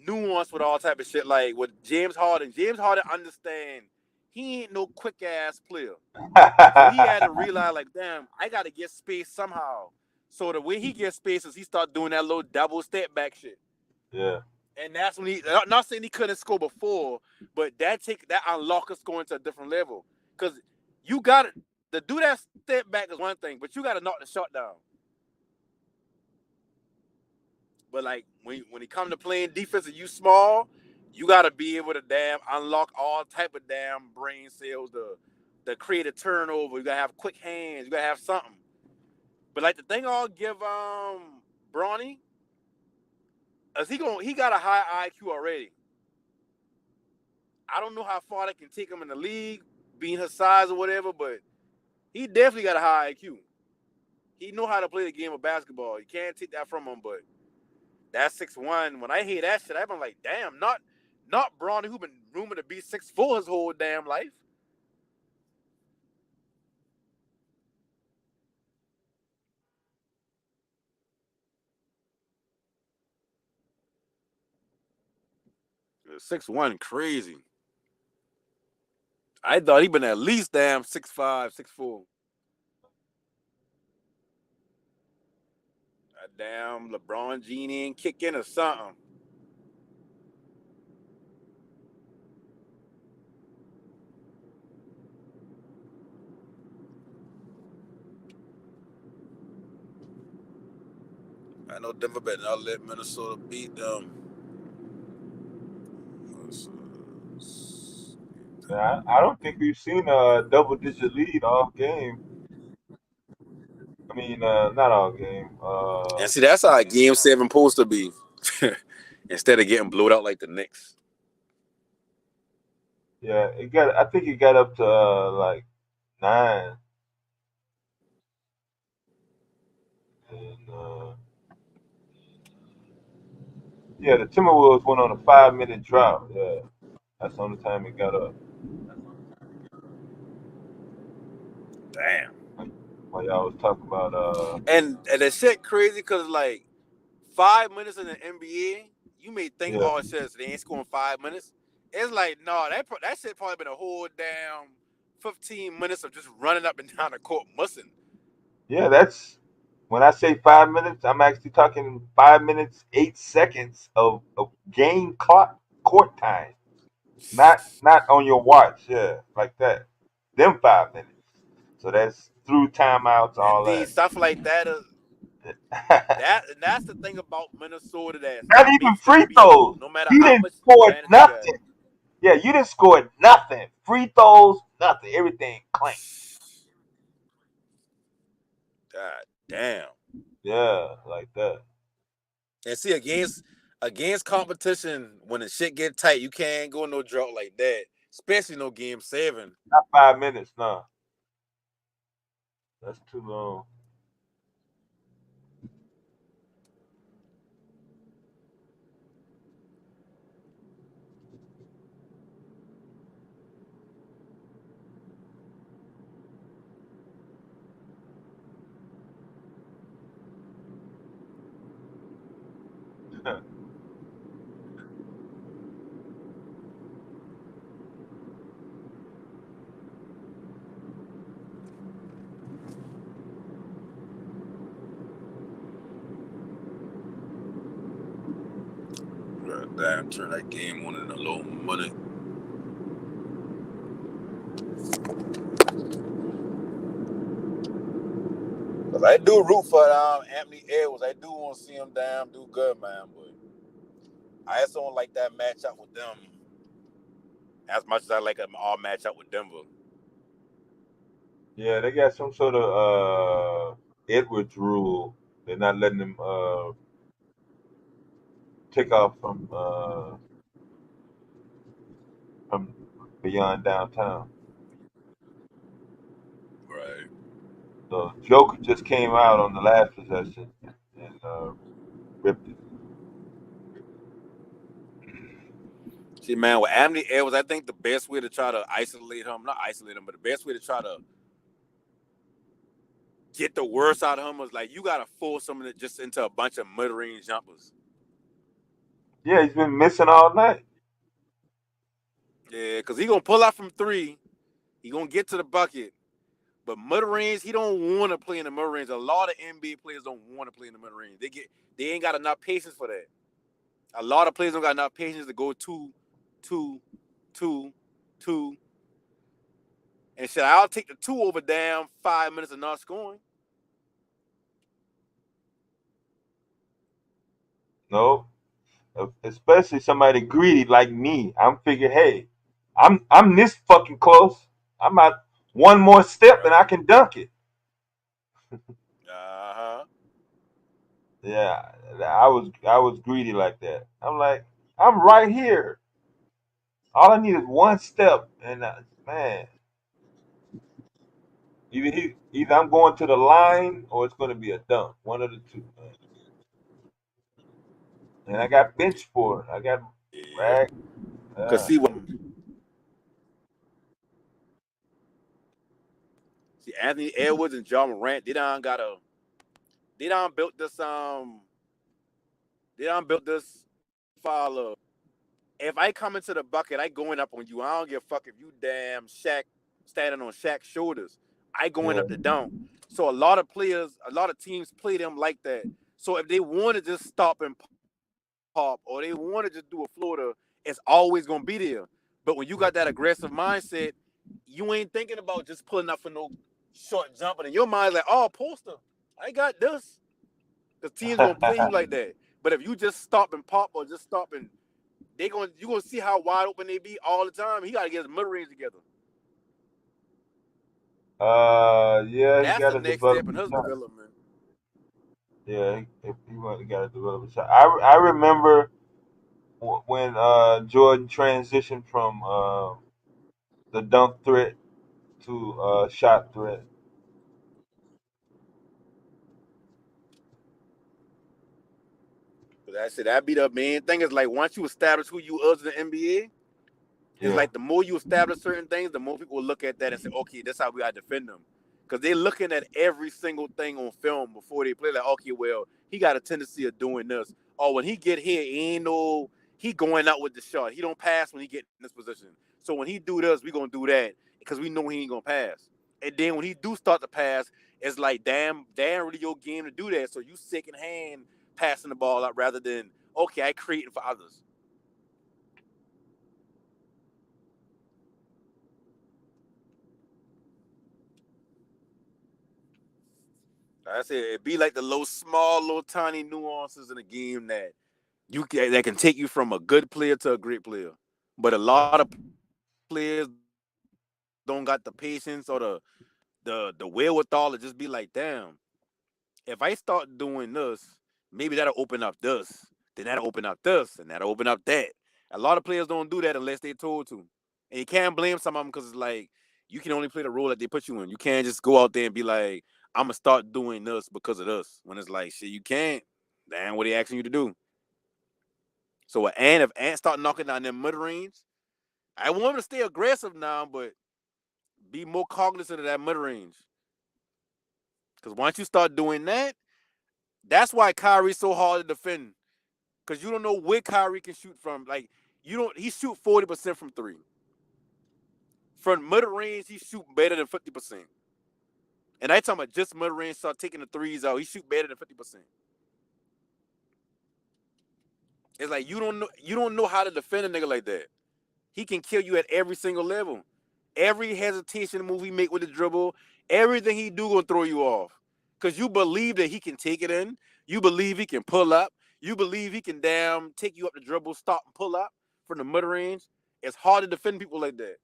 nuanced with all type of shit. Like with James Harden understand he ain't no quick ass player, so he had to realize like, damn, I gotta get space somehow. So the way he gets space is he start doing that little double step back shit, Yeah. and that's when he. Not saying he couldn't score before, but that unlock us going to a different level because you got to do that step back is one thing, but you got to knock the shot down. But like when it comes to playing defense and you small, you gotta be able to unlock all type of brain cells to create a turnover. You gotta have quick hands. You gotta have something. But like the thing I'll give Bronny is he got a high IQ already. I don't know how far they can take him in the league, being his size or whatever, but he definitely got a high IQ. He know how to play the game of basketball. You can't take that from him, but that 6'1", when I hear that shit, I've been like, damn, not Bronny, who been rumored to be 6'4" his whole damn life. Yeah, 6'1", crazy. I thought he been at least damn 6'5", 6'4". A damn LeBron genie ain't kick in or something. I know Denver better not let Minnesota beat them. I don't think we've seen a double-digit lead all game. I mean, not all game. And see, that's how a Game 7 supposed to be. Instead of getting blowed out like the Knicks. Yeah, I think it got up to like 9, and yeah, the Timberwolves went on a 5-minute drought. Yeah, that's the only time it got up. Damn. While y'all was talking about And that shit crazy because like 5 minutes in the NBA, you may think, yeah, oh shit, they ain't scoring 5 minutes. It's like, no, that shit probably been a whole damn 15 minutes of just running up and down the court mussing. yeah. That's when I say 5 minutes, I'm actually talking 5 minutes 8 seconds of game clock court time. Not on your watch, yeah, like that. Them 5 minutes. So that's through timeouts, And all then that. stuff like that is and that's the thing about Minnesota Not that even makes them free beatable, throws. no matter You how didn't much score advantage you got. nothing. Yeah, you didn't score nothing. Free throws, nothing. Everything clank. God damn. Yeah, like that. And see, against competition, when the shit get tight, you can't go no drought like that. Especially no Game 7. Not 5 minutes, no. That's too long. God damn, turn that game on in a low money. Cause I do root for Anthony Edwards. I do want to see him damn do good, man. But I just don't like that matchup with them as much as I like them all matchup with Denver. Yeah, they got some sort of Edwards rule. They're not letting them take off from beyond downtown. Right. So Joker just came out on the last possession and ripped it. See, man, with Anthony Edwards, I think the best way to try to isolate him, not isolate him, but the best way to try to get the worst out of him was like you gotta force him just into a bunch of mid-range jumpers. Yeah, he's been missing all night. Yeah, because he gonna pull out from 3. He gonna get to the bucket. But mid-range, he don't want to play in the mid-range. A lot of NBA players don't want to play in the mid-range. They ain't got enough patience for that. A lot of players don't got enough patience to go 2, 2, 2, 2. And shit, I'll take the 2 over damn 5 minutes of not scoring. No, especially somebody greedy like me. I'm figuring, hey, I'm this fucking close. I'm at one more step and I Right. can dunk it. Uh-huh. Yeah, I was greedy like that. I'm like, I'm right here. All I need is one step, and man, either I'm going to the line or it's going to be a dunk. One of the two, man. And I got bench for it. I got Yeah. rag. Cause see Anthony Edwards and John Morant, they done built this follow. if I come into the bucket, I going up on you. I don't give a fuck if you damn Shaq standing on Shaq's shoulders. I going Yeah. up the dunk. So a lot of players, a lot of teams play them like that. So if they want to just stop and pop or they want to just do a floater, it's always gonna be there. But when you got that aggressive mindset, you ain't thinking about just pulling up for no short jumping. In your mind's like, oh, poster, I got this. The team's gonna play you like that. But if you just stop and pop or just stop and you gonna see how wide open they be all the time. He gotta get his mid range together. Yeah, he That's got the to next develop step in his his shot. development. Yeah, he got to develop his shot. I remember when Jordan transitioned from the dunk threat to shot threat. But that's it. That be the main thing is like once you establish who you are in the NBA, it's Yeah, like the more you establish certain things, the more people will look at that and say, okay, that's how we gotta defend them. Because they're looking at every single thing on film before they play. Like, okay, well, he got a tendency of doing this. Or when he get here, he going out with the shot. He don't pass when he get in this position. So when he do this, we gonna do that because we know he ain't gonna pass. And then when he do start to pass, it's like damn really your game to do that. So you second hand passing the ball out rather than okay, I creating for others. I said it be like the little tiny nuances in the game that can take you from a good player to a great player. But a lot of players don't got the patience or the wherewithal to just be like, damn, if I start doing this, maybe that'll open up this, then that'll open up this, and that'll open up that. A lot of players don't do that unless they're told to, and you can't blame some of them because it's like you can only play the role that they put you in. You can't just go out there and be like, I'm gonna start doing this because of this. When it's like, shit, you can't. Damn, what they asking you to do? So if Ant start knocking down them mid range, I want him to stay aggressive now, but be more cognizant of that mid range. Because once you start doing that, that's why Kyrie's so hard to defend. Because you don't know where Kyrie can shoot from. Like, he shoot 40% from three. From mid range, he shoot better than 50%. And I talking about just mid range, start taking the threes out. He shoot better than 50%. It's like you don't know how to defend a nigga like that. He can kill you at every single level. Every hesitation move he make with the dribble, everything he do gonna throw you off. Cause you believe that he can take it in. You believe he can pull up. You believe he can damn take you up the dribble, stop and pull up from the mid range. It's hard to defend people like that.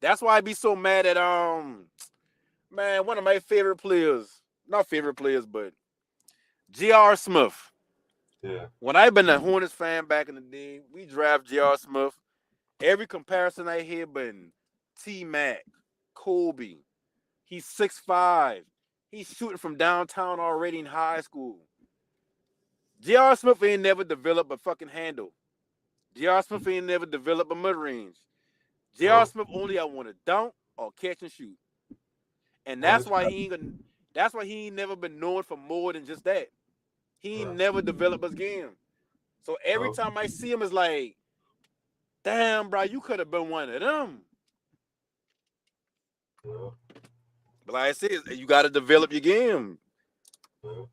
That's why I be so mad at man, one of my favorite players. Not favorite players, but J.R. Smith. yeah, When I've been a Hornets fan back in the day, we draft J.R. Smith. Every comparison I hear been T-Mac, Kobe. He's 6'5". He's shooting from downtown already in high school. J.R. Smith ain't never developed a fucking handle. J.R. Smith ain't never developed a mid-range. J.R. no, Smith only I want to dunk or catch and shoot. And no, it's not. that's why he ain't never been known for more than just that. He ain't Yeah, never developed his game. So every no, time I see him, it's like, damn, bro, you could have been one of them. yeah, But like I said, you got to develop your game. yeah.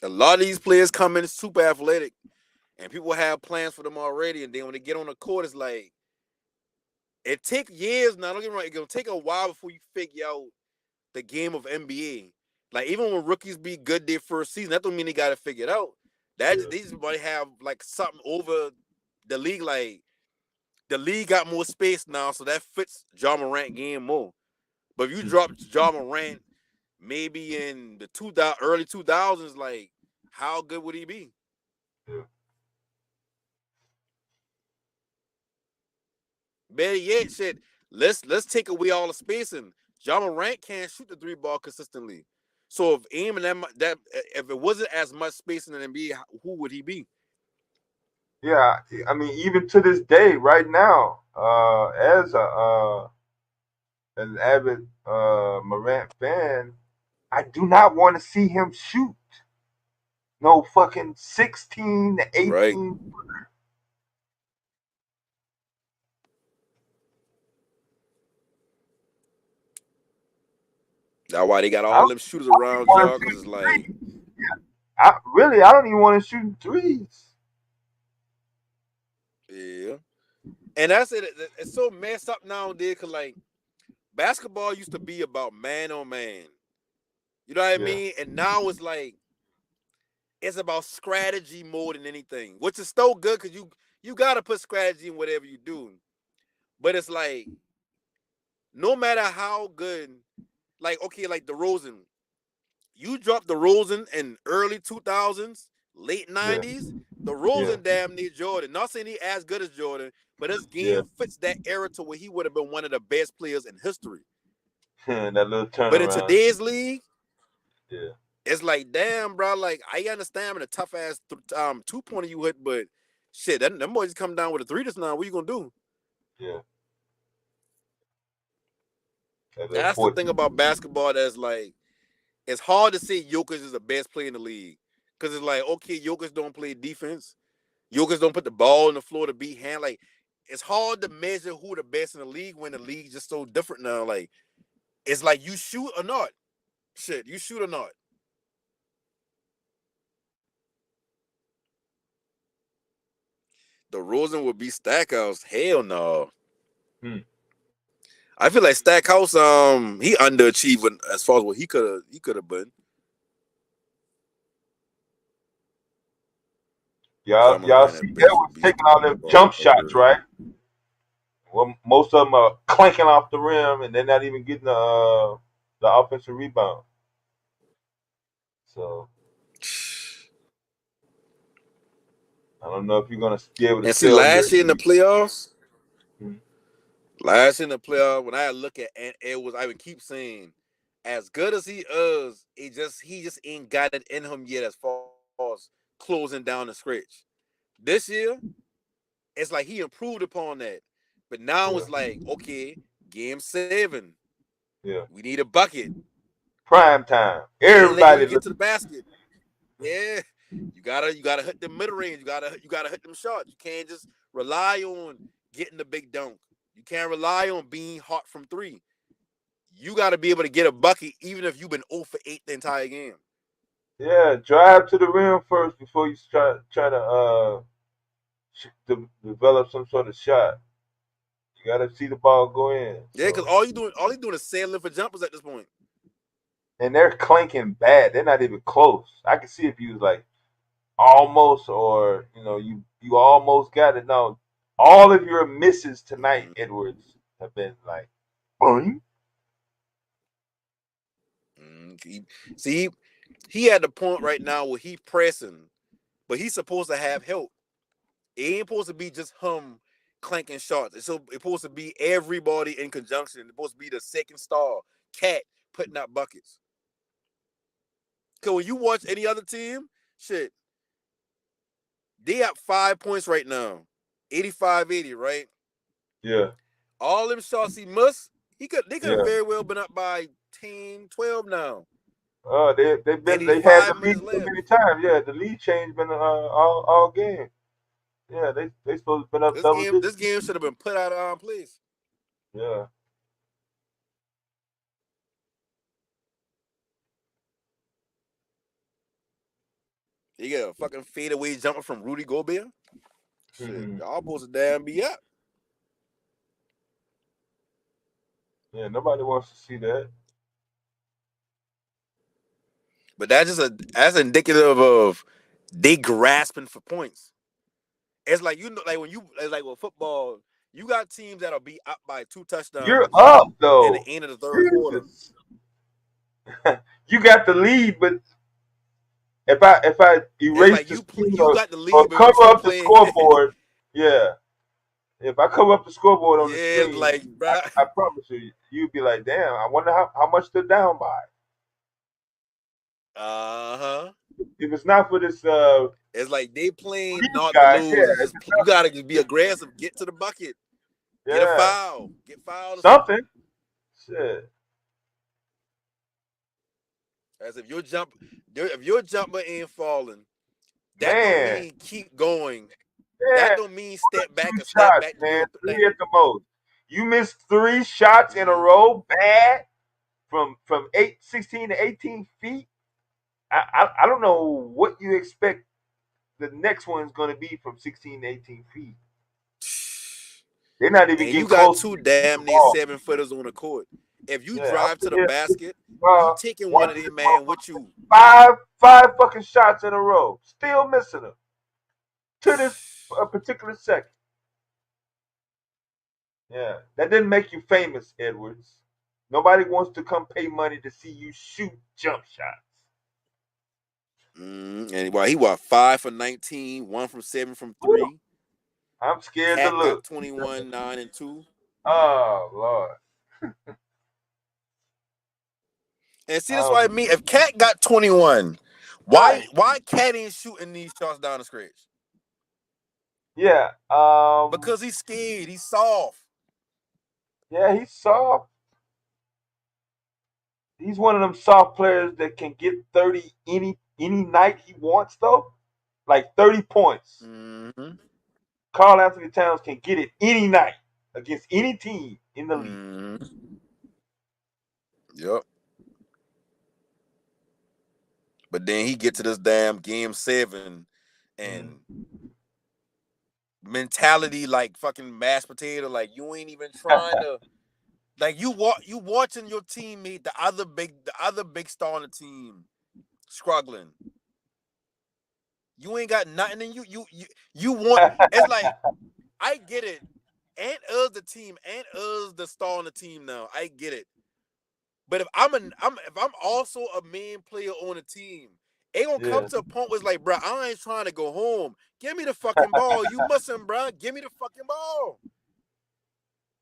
A lot of these players come in super athletic, and people have plans for them already. And then when they get on the court, it's like it takes years now. Don't get me wrong; it's gonna take a while before you figure out the game of NBA. Like even when rookies be good their first season, that don't mean they got to figure it out. Yeah. They just might have like something over the league. Like the league got more space now, so that fits John Morant game more. But if you drop John Morant maybe in the early 2000s, like how good would he be? Yeah. Better yet, shit. Let's take away all the spacing. John Morant can't shoot the three ball consistently. So if aiming that if it wasn't as much spacing in the NBA, who would he be? Yeah, I mean, even to this day, right now, as an avid Morant fan, I do not want to see him shoot. no fucking 16 to 18. Right. That's why they got I all don't them shooters even around want y'all, to because shoot it's like, threes. I don't even want to shoot threes. yeah. And that's it. It's so messed up nowadays, because like basketball used to be about man on man. You know what I Yeah. mean? And now it's like it's about strategy more than anything, which is so good because you gotta put strategy in whatever you do. But it's like no matter how good, like okay, like DeRozan, you dropped DeRozan in early 2000s, late Yeah. 90s. Yeah. DeRozan damn near Jordan. Not saying he as good as Jordan, but his Yeah. game fits that era to where he would have been one of the best players in history. That little But in turnaround. today's league, Yeah. it's like, damn, bro. Like, I understand the tough ass 2-pointer you hit, but shit, them boys come down with a three just now. What you gonna do? Yeah. That little That's the thing 14. about basketball. That's like, it's hard to say Jokic is the best player in the league because it's like, okay, Jokic don't play defense. Jokic don't put the ball on the floor to beat hand. Like, it's hard to measure who the best in the league when the league's just so different now. Like, it's like you shoot or not. Shit, you shoot or not. DeRozan would be Stackhouse. Hell no. I feel like Stackhouse, he underachieved as far as what he could have been. Y'all see Edwards taking all them jump shots, right? Well, most of them are clanking off the rim, and they're not even getting the offensive rebound. So I don't know if you're gonna be able to And see, tell your. last year in the playoffs, Mhm. when I look at Edwards, I would keep saying, as good as he is, he just ain't got it in him yet as far as closing down the stretch. This year, it's like he improved upon that. But now Yeah. it's like, okay, game 7. Yeah. We need a bucket. Prime time. Can't let you Everybody get to looking. the basket. Yeah. You gotta hit the mid range. You gotta hit them shots. You can't just rely on getting the big dunk. You can't rely on being hot from 3. You gotta be able to get a bucket even if you've been 0 for 8 the entire game. Yeah, drive to the rim first before you try to develop some sort of shot. You gotta see the ball go in. Yeah, because So all you doing is sailing for jumpers at this point. and they're clanking bad. They're not even close. I can see if you was like almost, or you almost got it. No, all of your misses tonight, Edwards, have been like, boing. See, he had the point right now where he pressing, but he's supposed to have help. It ain't supposed to be just him clanking shots. It's supposed to be everybody in conjunction. It's supposed to be the second star, Cat, putting out buckets. Because when you watch any other team, shit, they up 5 points right now. 85-80, right? Yeah. All them shots he missed, they could have Yeah. very well been up by 10, 12 now. They had the 5 lead minutes so left. many times. Yeah, the lead change been all game. Yeah, they supposed to been up double This digits. game should have been put out of place. Yeah. You get a fucking fadeaway jumper from Rudy Gobert. Shit, Mhm. y'all supposed to damn be up. Yeah, nobody wants to see that. But that's indicative of they grasping for points. It's like like with football, you got teams that'll be up by 2 You're touchdowns up in the though. end of the third quarter. Jesus. You got the lead, but if I It's erase like the screen you got the or lead, but you cover still up the playing. scoreboard, yeah. If I cover up the scoreboard on Yeah, the it's screen, like, bro. I promise you, you'd be like, damn, I wonder how much they're down by. Uh-huh. If it's not for this It's like they playing lead not to guy, lose. yeah, It's just you gotta be aggressive, get to the bucket, get a yeah, foul, get fouled or something. something. Shit. As if your jumper ain't falling, That don't Man, mean keep going. yeah, That don't mean step back two and step shots, back to do man. it. Three at the most. You missed 3 shots in a row, bad from 16 to 18 feet. I don't know what you expect the next one's going to be from 16 to 18 feet. They're not even And you getting got close to two the damn near ball. 7-footers on the court. If you Yeah, I'm drive to the sitting here basket, you uh, taking one of watching them this man with motherfucker you. five fucking shots in a row, still missing them to this particular second. Yeah, that didn't make you famous, Edwards. Nobody wants to come pay money to see you shoot jump shots. And he was 5 for 19, 1 from 7 from Whew, 3. I'm scared to Cat got look. 21, 9, and 2. Oh Lord. And see, that's Oh, what I mean. If Cat got 21, right. why Cat ain't shooting these shots down the stretch? Yeah. Because he's scared. He's soft. Yeah, he's soft. He's one of them soft players that can get 30 any night he wants though. Like 30 points. Mm-hmm. Carl Anthony Towns can get it any night against any team in the league. Mm-hmm. Yep. But then he get to this damn game 7 and mentality like fucking mashed potato. Like you ain't even trying to. Like you watching your teammate, the other big star on the team, struggling. You ain't got nothing, and you want. It's like I get it. Ant is the team. Ant is the star on the team now. I get it. But if I'm also a main player on the team, it gonna come Yeah. to a point where it's like, bro, I ain't trying to go home. Give me the fucking ball. You mustn't, bro. Give me the fucking ball.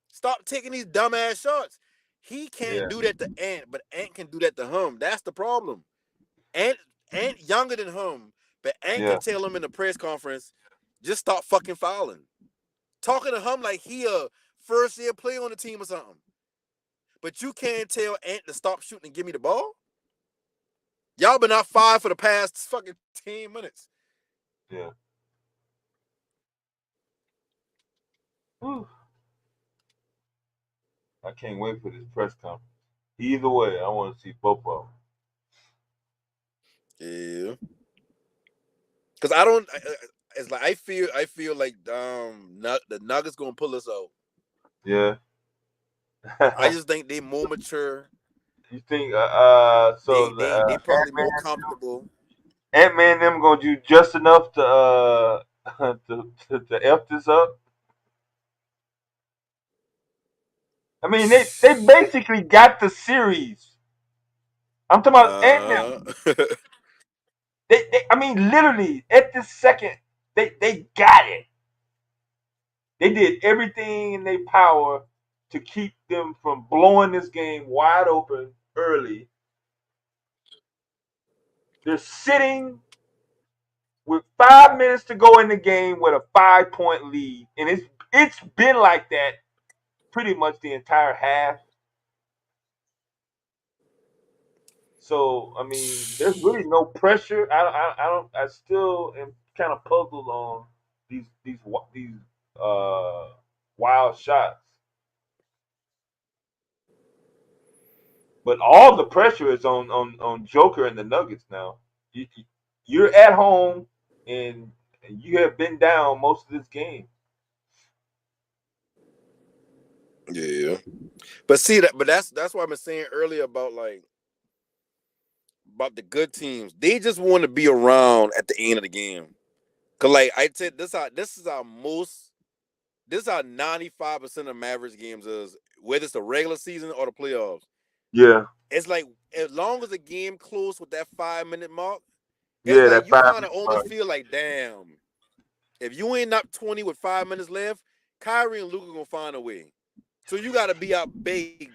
Stop taking these dumbass shots. He can't Yeah. do that to Ant, but Ant can do that to him. That's the problem. Ant younger than him, but Ant Yeah. can tell him in the press conference, just stop fucking fouling. Talking to him like he a first year player on the team or something. But you can't tell Ant to stop shooting and give me the ball. Y'all been out 5 for the past fucking 10 minutes. Yeah. Whew. I can't wait for this press conference. Either way, I want to see both of Yeah. Cause I don't. It's like I feel like the Nuggets gonna pull us out. them. I Yeah. just think they more mature. You think They so? they they probably more comfortable. Ant-Man them gonna do just enough to to f this up? I mean, they basically got the series. I'm talking about Ant-Man. Uh, I mean, literally at this second, they got it. They did everything in their power to keep them from blowing this game wide open early. They're sitting with 5 minutes to go in the game with a 5 point lead, and it's been like that pretty much the entire half. So I mean, there's really no pressure. I still am kind of puzzled on these uh wild shots. But all the pressure is on Joker and the Nuggets now. You're at home and you have been down most of this game. yeah. But see that. But that's what I've been saying earlier about the good teams. They just want to be around at the end of the game. Cause like I said, this is how 95% of Mavericks games is, whether it's the regular season or the playoffs. Yeah, It's like as long as the game close with that 5 minute mark, it's yeah, like that you 5 minute kind of almost mark. feel like, damn, if you ain't up 20 with 5 minutes left, Kyrie and Luka gonna find a way. So you gotta be up big.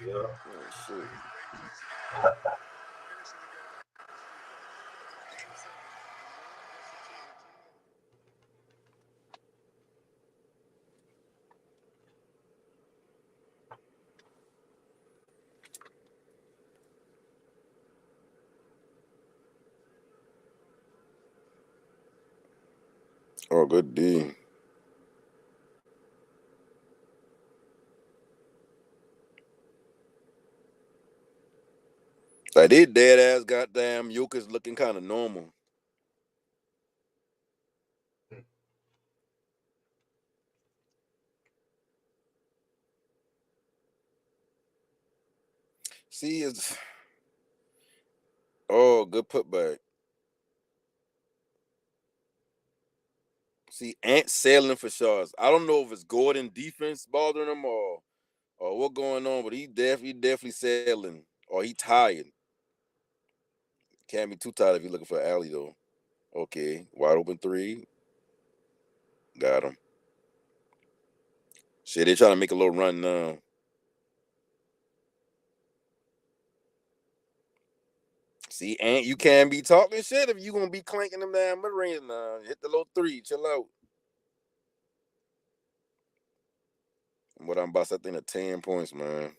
Yeah. Oh shit. Oh, good D. Like they dead ass goddamn Jokic looking kind of normal. See, it's good putback. See, Ant sailing for shots. I don't know if it's Gordon defense bothering him or what going on, but he definitely sailing or he tired. Can't be too tired if you're looking for an alley though. Okay, wide open three, got him. Shit, they trying to make a little run now. See, Ant, you can't be talking shit if you gonna be clanking them down mid range now. Hit the little three, chill out. What I'm about to think of 10 points, man.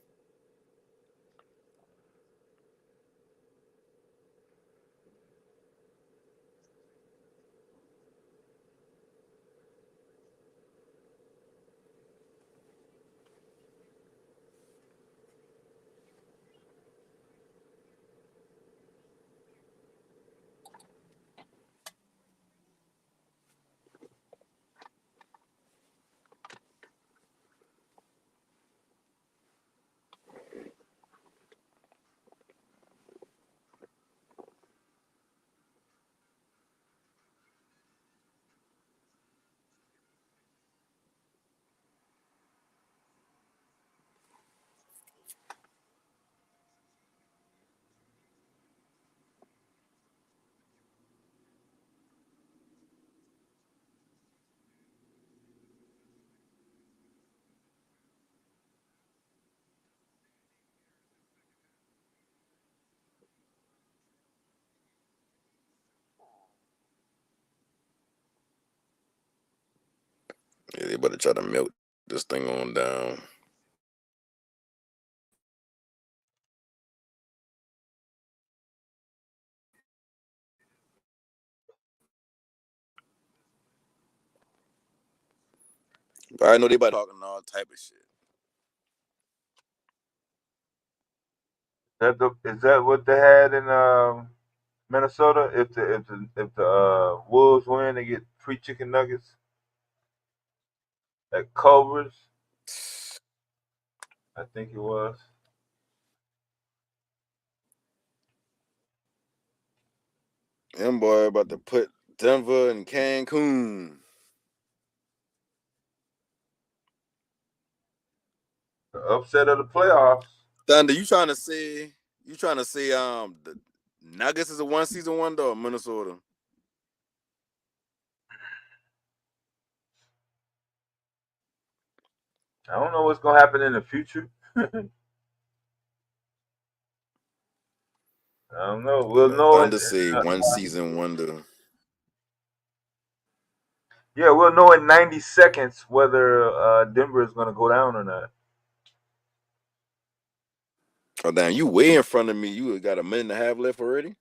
Yeah, they better try to melt this thing on down. But I know they about talking all type of shit. Is that what they had in Minnesota? If the Wolves win, they get free chicken nuggets at Culver's. I think it was. Them boy about to put Denver and Cancun. The upset of the playoffs. Thunder, you trying to say the Nuggets is a one season wonder or Minnesota? I don't know what's gonna happen in the future. I don't know. We'll know Thunder say one season wonder. yeah, we'll know in 90 seconds whether Denver is gonna go down or not. Oh damn, you way in front of me. You got a minute and a half left already.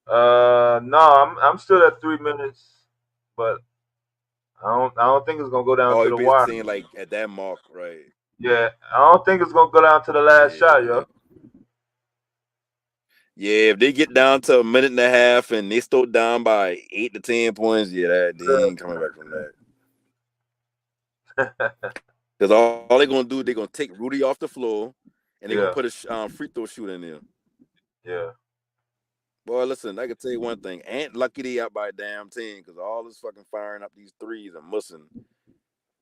No, I'm still at 3 minutes, but I don't think it's gonna go down Oh, to you're the basically wire. saying like at that mark, right? Yeah, I don't think it's gonna go down to the last shot, yo. Yeah, if they get down to a minute and a half and they still down by 8 to 10 points, they ain't coming back from that. Because all they're gonna do, they're gonna take Rudy off the floor and they're gonna put a free throw shooter in there. Yeah. Boy, listen, I can tell you one thing. Ain't lucky they out by a damn 10 because all this fucking firing up these threes and missing.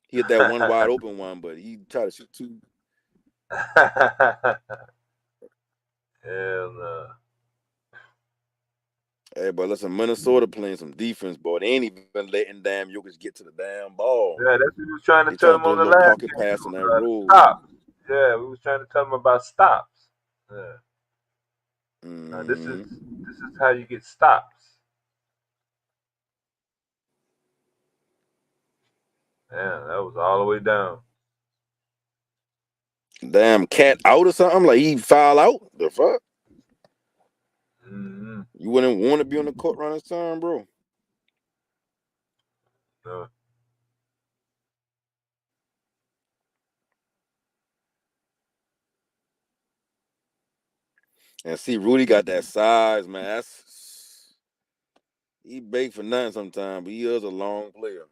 He hit that one wide open one, but he tried to shoot two. Hell no. Hey, but listen, Minnesota playing some defense, boy. They ain't even letting damn Jokic get to the damn ball. Yeah, that's what we was trying to They tell trying him to do a on the little last pocket game. pass on that road. Stop. Yeah, we was trying to tell him about stops. Yeah. Now, this is how you get stops. Yeah, that was all the way down. Damn cat out or something? Like he foul out? The fuck? Mm-hmm. You wouldn't want to be on the court around this time, bro. No. And see, Rudy got that size, man. He big for nothing sometimes, but he is a long player.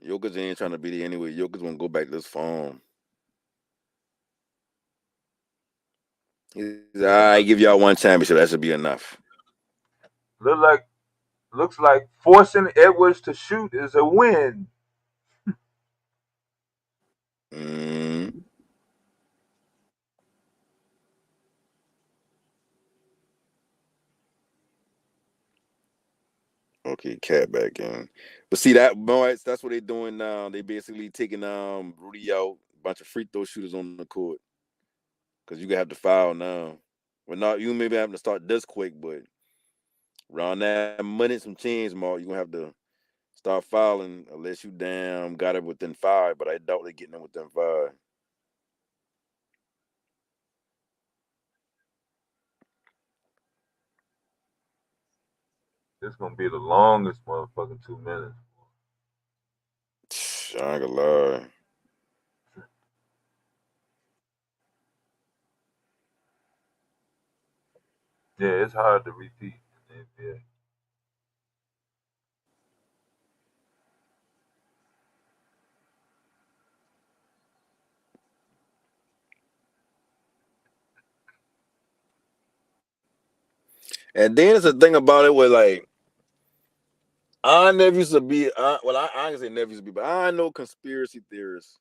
Jokic ain't trying to be there anyway. Jokic want to go back to this farm. He's I give y'all one championship. That should be enough. Looks like forcing Edwards to shoot is a win. Mm. Okay, cat back in. But see that boys, that's what they're doing now. They basically taking Rudy out, a bunch of free throw shooters on the court. Cause you gonna have to foul now. Well not you maybe having to start this quick, but around that minute some change mark, you're gonna have to start fouling unless you damn got it within 5, but I doubt they're getting it within 5. This gonna be the longest motherfucking 2 minutes. I ain't gonna lie. Yeah, it's hard to repeat in the NBA. And then it's a thing about it where like I never used to be I can say never used to be, but I know conspiracy theorists.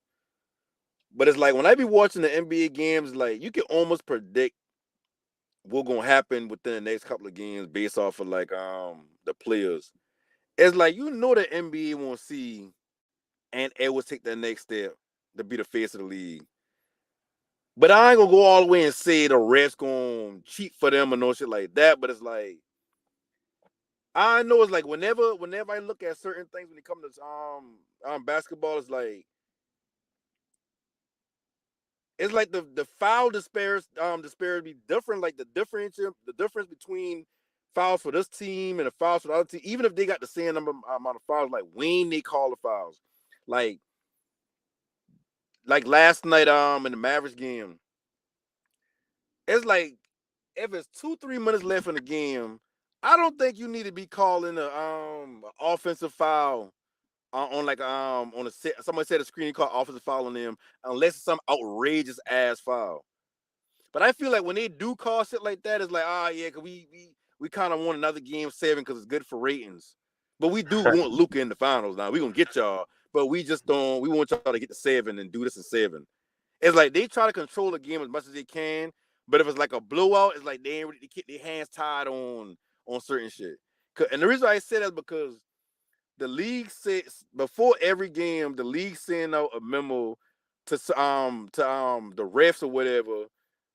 But it's like when I be watching the NBA games, like you can almost predict what's gonna happen within the next couple of games based off of like the players. It's like the NBA won't see and Edwards take that next step to be the face of the league. But I ain't gonna go all the way and say the refs gonna cheat for them or no shit like that. But it's like I know it's like whenever I look at certain things when it comes to basketball, it's like the foul disparity different. Like the difference between fouls for this team and the fouls for the other team, even if they got the same amount of fouls, like when they call the fouls, like last night in the Mavericks game, it's like if it's 2-3 minutes left in the game, I don't think you need to be calling a offensive foul on a set. Somebody said a screen call offensive foul on them unless it's some outrageous ass foul. But I feel like when they do call shit like that, it's like yeah, cause we kind of want another game 7 because it's good for ratings. But we do want Luka in the finals now. We gonna get y'all, but we just don't. We want y'all to get to 7 and do this in 7. It's like they try to control the game as much as they can, but if it's like a blowout, it's like they keep their hands tied on certain shit. And the reason I say that is because the league says before every game, the league send out a memo to the refs or whatever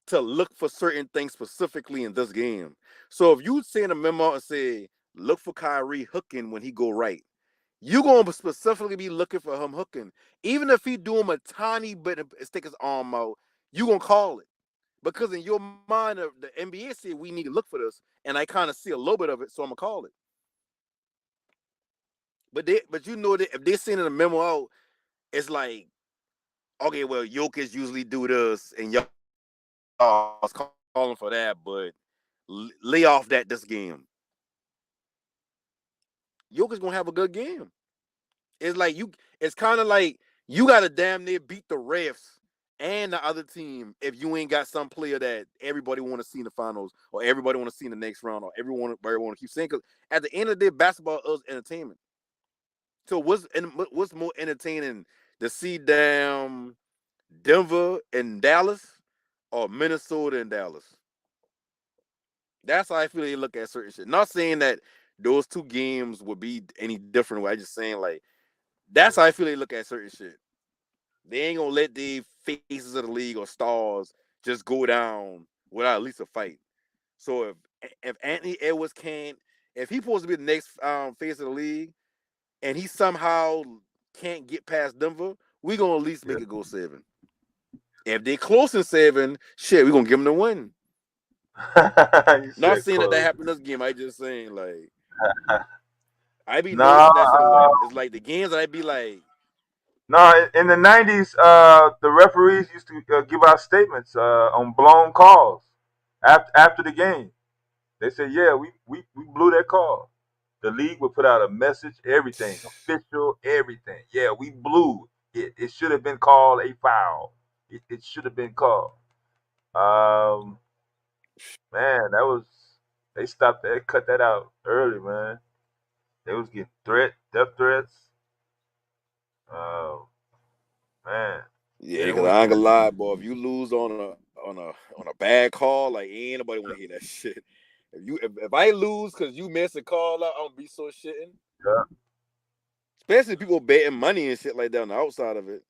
to look for certain things specifically in this game. So if you send a memo and say look for Kyrie hooking when he go right, you gonna specifically be looking for him hooking. Even if he do him a tiny bit and stick his arm out, you gonna call it. Because in your mind, the NBA said we need to look for this, and I kind of see a little bit of it, so I'm gonna call it. But you know that if they're sending a memo out, it's like, okay, well, Jokic usually do this, and y'all calling for that, but lay off that this game. Jokic gonna have a good game. It's like it's kind of like you gotta damn near beat the refs and the other team if you ain't got some player that everybody want to see in the finals or everybody want to see in the next round or everyone want to keep saying. Because at the end of the day, basketball is entertainment. So what's more entertaining to see damn Denver and Dallas or Minnesota and Dallas? That's how I feel they look at certain shit. Not saying that those two games would be any different. I just saying like that's how I feel they look at certain shit. They ain't gonna let the faces of the league or stars just go down without at least a fight. So if Anthony Edwards if he's supposed to be the next face of the league, and he somehow can't get past Denver, we gonna at least make it go 7. If they close in 7, shit, we gonna give them the win. Not saying that happened this game. I just saying like I be Nah, noticing that shit a lot. It's like the games that I be like, in the '90s, the referees used to give out statements on blown calls after the game. They said, "Yeah, we blew that call." The league would put out a message, everything, official, everything. Yeah, we blew it. It should have been called a foul. It should have been called. Um, Man, that was they stopped that, cut that out early, man. They was getting death threats. Oh man, yeah, they because want I ain't gonna lie, boy. If you lose on a bad call, like ain't nobody want to hear that shit. If I lose because you miss a call out, I'm gonna be so shitting. yeah, Especially people betting money and shit like that on the outside of it.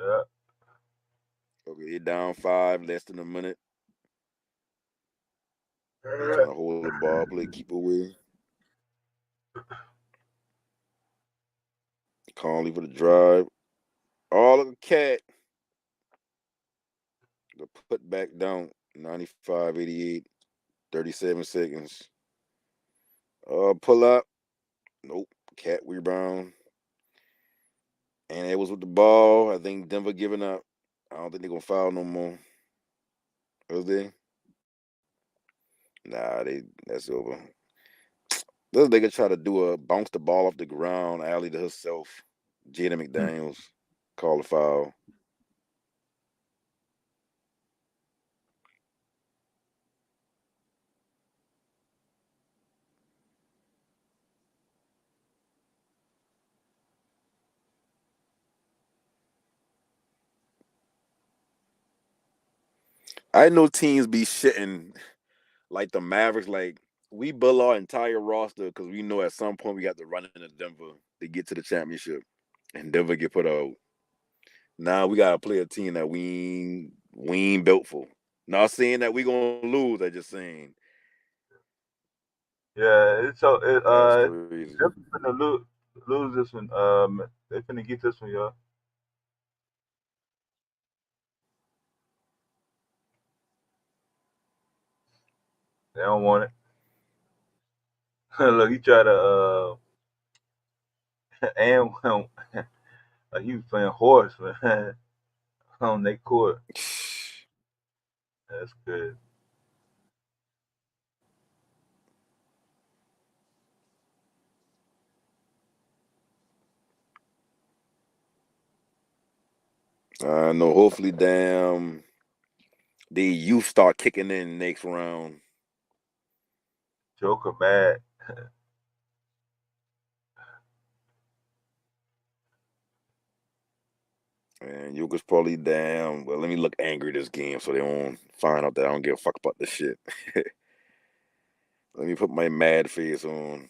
yeah. Okay, you're down 5, less than a minute. You're Yeah. trying to hold the ball, play keep away. Conley for the drive. All of the cat. The put back down 95, 88, 37 seconds. Pull up. Nope. Cat rebound. And it was with the ball. I think Denver giving up. I don't think they're gonna foul no more. Was they? Nah, that's over. This nigga try to do a bounce the ball off the ground, alley to herself. Jada McDaniels call a foul. I know teams be shitting like the Mavericks. Like we build our entire roster because we know at some point we got to run into Denver to get to the championship, and Denver get put out. Now we gotta play a team that we ain't built for. Not saying that we gonna lose. I just saying Yeah, it's so that's crazy. they're finna lose this one. They finna get this one, y'all. They don't want it. Look, he tried to and like he was playing horse, man, on their court. That's good. I know. Hopefully, damn, the youth start kicking in next round. Joker bad. And Jokic probably damn. Well, let me look angry this game so they won't find out that I don't give a fuck about this shit. Let me put my mad face on.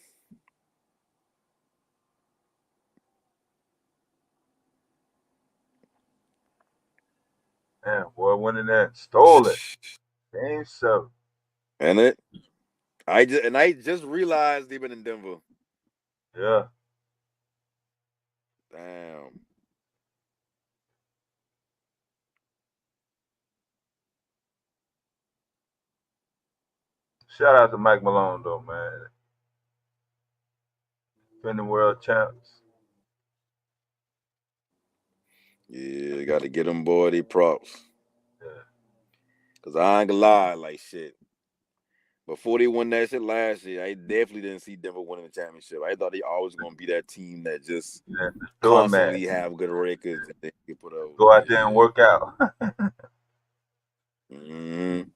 Man, boy, went in there and stole it. Game 7. And I just realized they've been in Denver. Yeah. Damn. Shout out to Mike Malone though, man. Defending world champs. Yeah, got to get them boy they props. Yeah. Cause I ain't gonna lie, like shit. Before they won that shit last year, I definitely didn't see Denver winning the championship. I thought they always gonna be that team that just Yeah. The doormat. constantly have good records and they can put out. Go out there and Yeah. work out. Mm-hmm.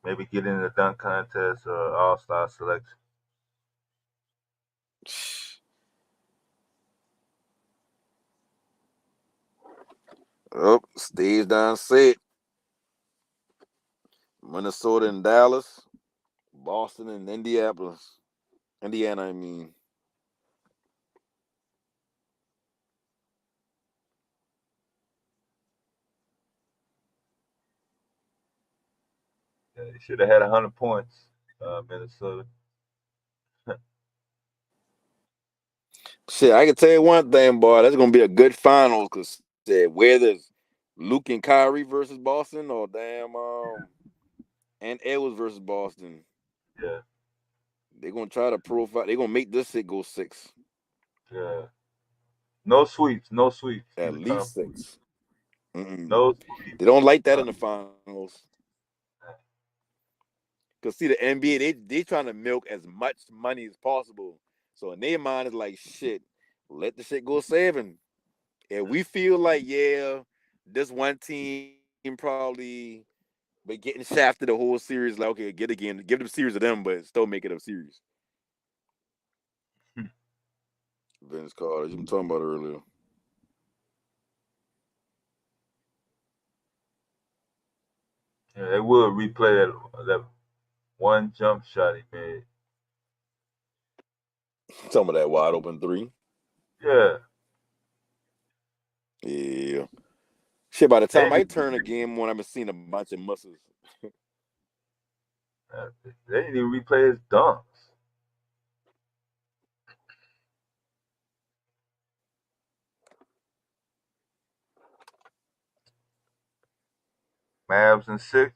Maybe get in the dunk contest or all star selection. Oh, stage down set. Minnesota and Dallas, Boston and Indianapolis. Indiana, I mean. Yeah, they should have had 100 points, Minnesota. Shit, I can tell you one thing, boy. That's gonna be a good finals because whether it's Luke and Kyrie versus Boston or damn and Edwards versus Boston. Yeah. They're gonna try to profile. They're gonna make this shit go 6. Yeah. No sweeps. No sweeps in At the least conference. 6. Mm-mm. No They sweeps. don't like that in the finals. Cause see, the NBA they trying to milk as much money as possible. So in their mind is like, shit, let the shit go 7. If we feel like, yeah, this one team probably but getting shafted the whole series, like, okay, get again, give them series of them, but still make it a series. Vince Carter, you been talking about earlier. Yeah, they would replay that one jump shot he made. Some of that wide open 3. Yeah. Yeah. Shit, by the They time I need, turn a game on, I've been seeing a bunch of muscles. they need to replay his dunks. Mavs in 6.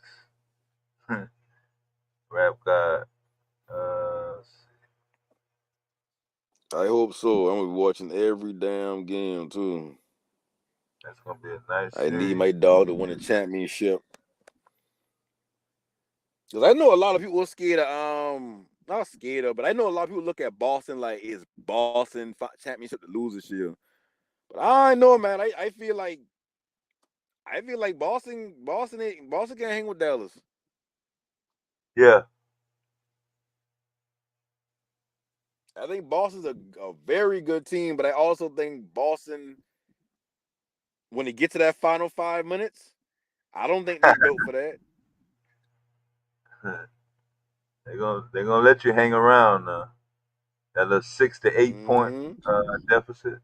Rap God. I hope so. I'm gonna be watching every damn game too. That's gonna be a nice I need series. my dog to win a championship. Cause I know a lot of people are scared of not scared of, but I know a lot of people look at Boston like it's Boston championship to lose this year. But I know, man. I feel like Boston can't hang with Dallas. Yeah. I think Boston's a very good team, but I also think Boston, when they get to that final 5 minutes, I don't think they built for that. They're gonna let you hang around now. That little 6 to 8 point Mm-hmm. deficit.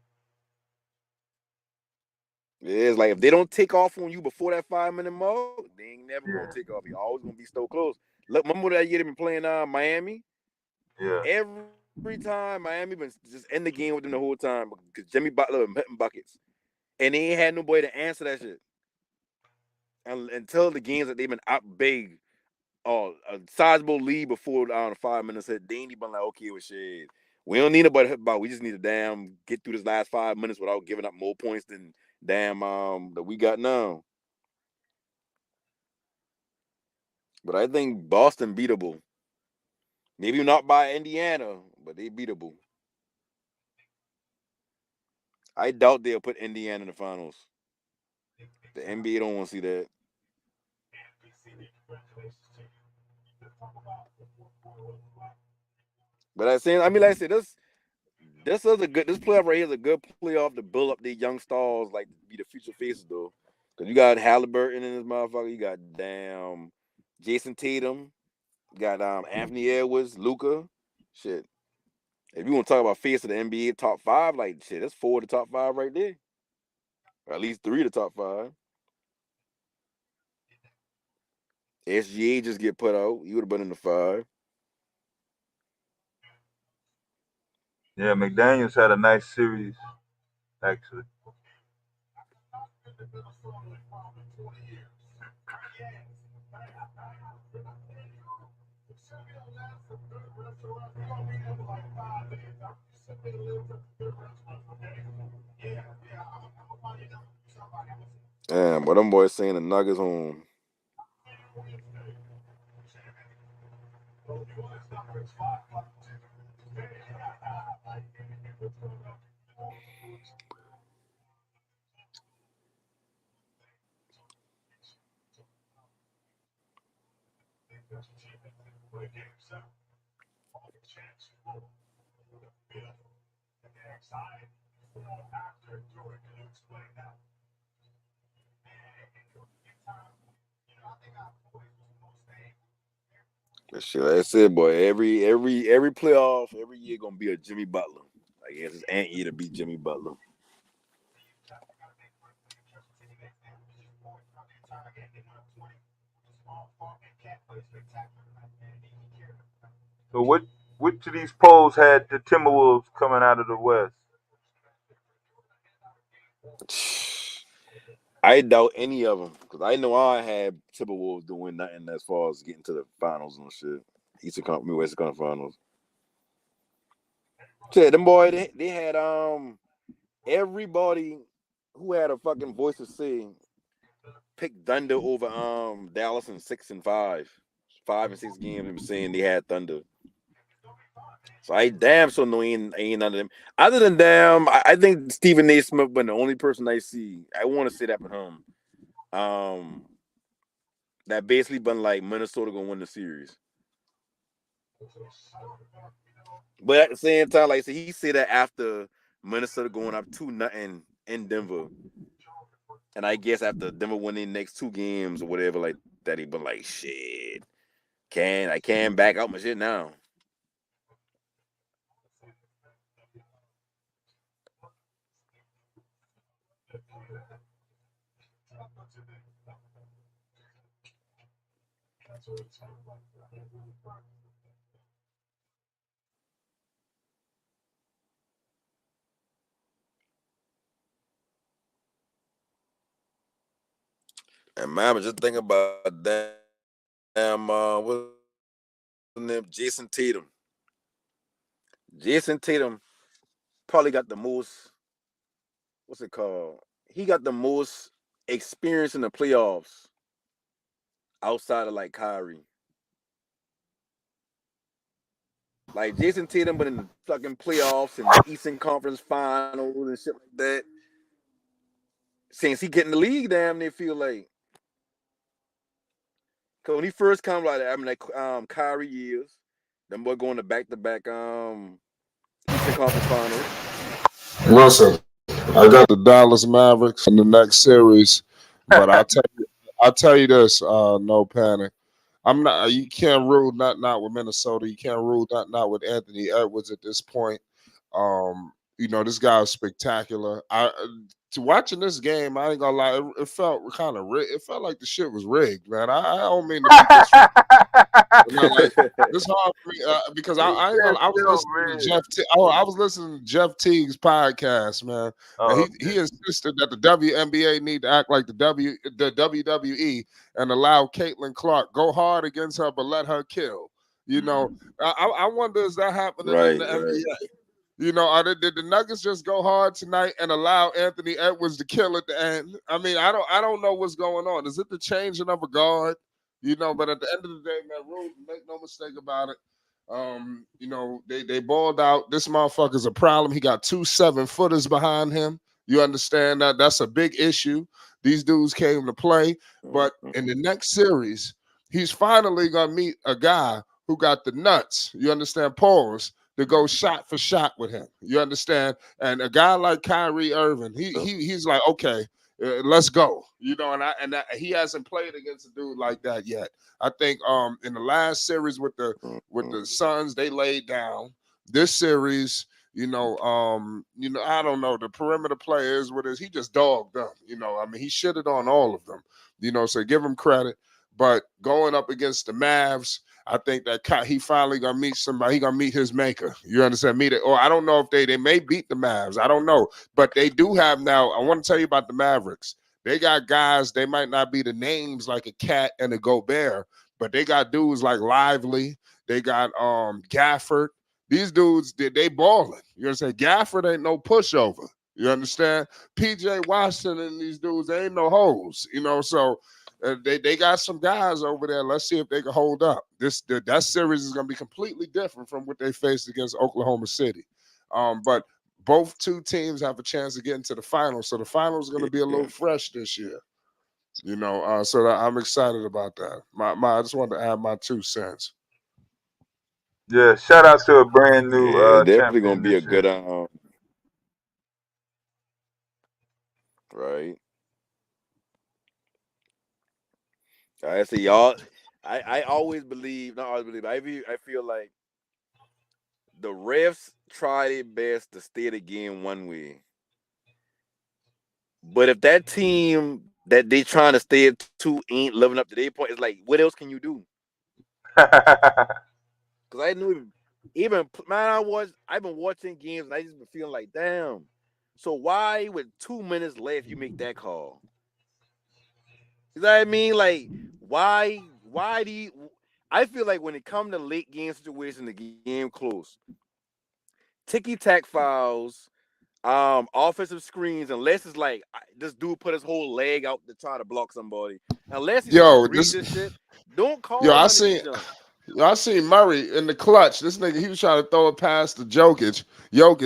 Yeah, it's like if they don't take off on you before that 5 minute mark, they ain't never gonna Yeah. take off. You're always gonna be so close. Look, remember that year they been playing Miami? Yeah. Every time Miami been just in the game with them the whole time because Jimmy Butler been hitting buckets, and they ain't had nobody to answer that shit until the games that they've been up big or a sizable lead before the 5 minutes hit. They ain't even like, okay, with shit. We don't need nobody to hit about. We just need to damn get through this last 5 minutes without giving up more points than damn that we got now. But I think Boston beatable. Maybe not by Indiana, but they beatable. I doubt they'll put Indiana in the finals. The NBA don't want to see that. But like I said, this is a good. This playoff right here is a good playoff to build up these young stars, like to be the future faces though. Cause you got Halliburton in this motherfucker. You got damn Jason Tatum. You got Anthony Edwards, Luca. Shit. If you want to talk about face of the NBA top 5, like shit, that's 4 of the top 5 right there. Or at least 3 of the top 5. SGA just get put out. You would have been in the 5. Yeah. McDaniels had a nice series actually. Damn, but them boys saying the Nuggets home. But shit, like I said, boy, every playoff, every year gonna be a Jimmy Butler. I guess it's Ant year to beat Jimmy Butler. So which of these polls had the Timberwolves coming out of the West? I doubt any of them because I know I had Timberwolves doing nothing as far as getting to the finals and shit. Eastern Conference, Western Conference Finals. Shit, them boy, they had everybody who had a fucking voice to say picked Thunder over Dallas in 5 and 6 games. They were saying they had Thunder. So I damn so know ain't none of them. Other than them, I think Stephen A. Smith been the only person I see. I want to say that for him. That basically been like Minnesota gonna win the series. But at the same time, like I said, he said that after Minnesota going up 2-0 in Denver. And I guess after Denver winning the next 2 games or whatever like that, he been like, shit. I can't back out my shit now. And man, just thinking about damn what's his name? Jason Tatum. Jason Tatum probably got the most, what's it called? He got the most experience in the playoffs outside of like Kyrie. Like Jason Tatum been in the fucking playoffs and Eastern Conference Finals and shit like that. Since he get in the league, damn near feel like. Cause when he first come like I mean like Kyrie years, them boy going to back Eastern Conference Finals. Listen, I got the Dallas Mavericks in the next series, but I'll tell you this, no panic. I'm not. You can't rule nothing out with Minnesota. You can't rule nothing out with Anthony Edwards at this point. This guy is spectacular. To watching this game, I ain't gonna lie, it felt kind of rigged. It felt like the shit was rigged, man. I don't mean to be like this hard for me because I ain't gonna. I was listening to I was listening to Jeff Teague's podcast, man, and he insisted that the WNBA need to act like the WWE and allow Caitlin Clark go hard against her, but let her kill. I wonder is that happening in the NBA? Did the Nuggets just go hard tonight and allow Anthony Edwards to kill at the end? I mean, I don't know what's going on. Is it the changing of a guard? But at the end of the day, man, Rule, make no mistake about it. They balled out. This motherfucker's a problem. He got 2 7-footers behind him. You understand that? That's a big issue. These dudes came to play. But in the next series, he's finally gonna meet a guy who got the nuts. You understand? Pause. To go shot for shot with him. You understand? And a guy like Kyrie Irving, he's like, okay, let's go. He hasn't played against a dude like that yet. I think in the last series with the Suns, they laid down. This series, I don't know. The perimeter players with his, he just dogged them. He shitted on all of them. So give him credit. But going up against the Mavs, I think that he finally gonna meet somebody. He gonna meet his maker. You understand me? Or I don't know if they may beat the Mavs. I don't know, but they do have now. I want to tell you about the Mavericks. They got guys. They might not be the names like a Cat and a Gobert, but they got dudes like Lively. They got Gafford. These dudes, they balling. You understand? Gafford ain't no pushover. You understand? PJ Washington and these dudes, they ain't no hoes. So. They got some guys over there. Let's see if they can hold up. That series is going to be completely different from what they faced against Oklahoma City. But both two teams have a chance to get into the finals, so the finals is going to be a little fresh this year. So I'm excited about that. I just wanted to add my 2 cents. Yeah, shout out to a brand new definitely champion gonna be a this good year. right. I see y'all. I always believe, not always believe. I feel like the refs try their best to steer the game one way, but if that team that they trying to stay to ain't living up to their point, it's like, what else can you do? Because I knew even man, I've been watching games and I just been feeling like, damn. So why with 2 minutes left you make that call? You know what I mean? Like, why do you? I feel like when it comes to late game situation, the game close, ticky-tack fouls, offensive screens, unless it's like this dude put his whole leg out to try to block somebody. Unless he's some egregious shit, don't call I none of seen these jumps. I seen Murray in the clutch. This nigga, he was trying to throw it past the Jokic.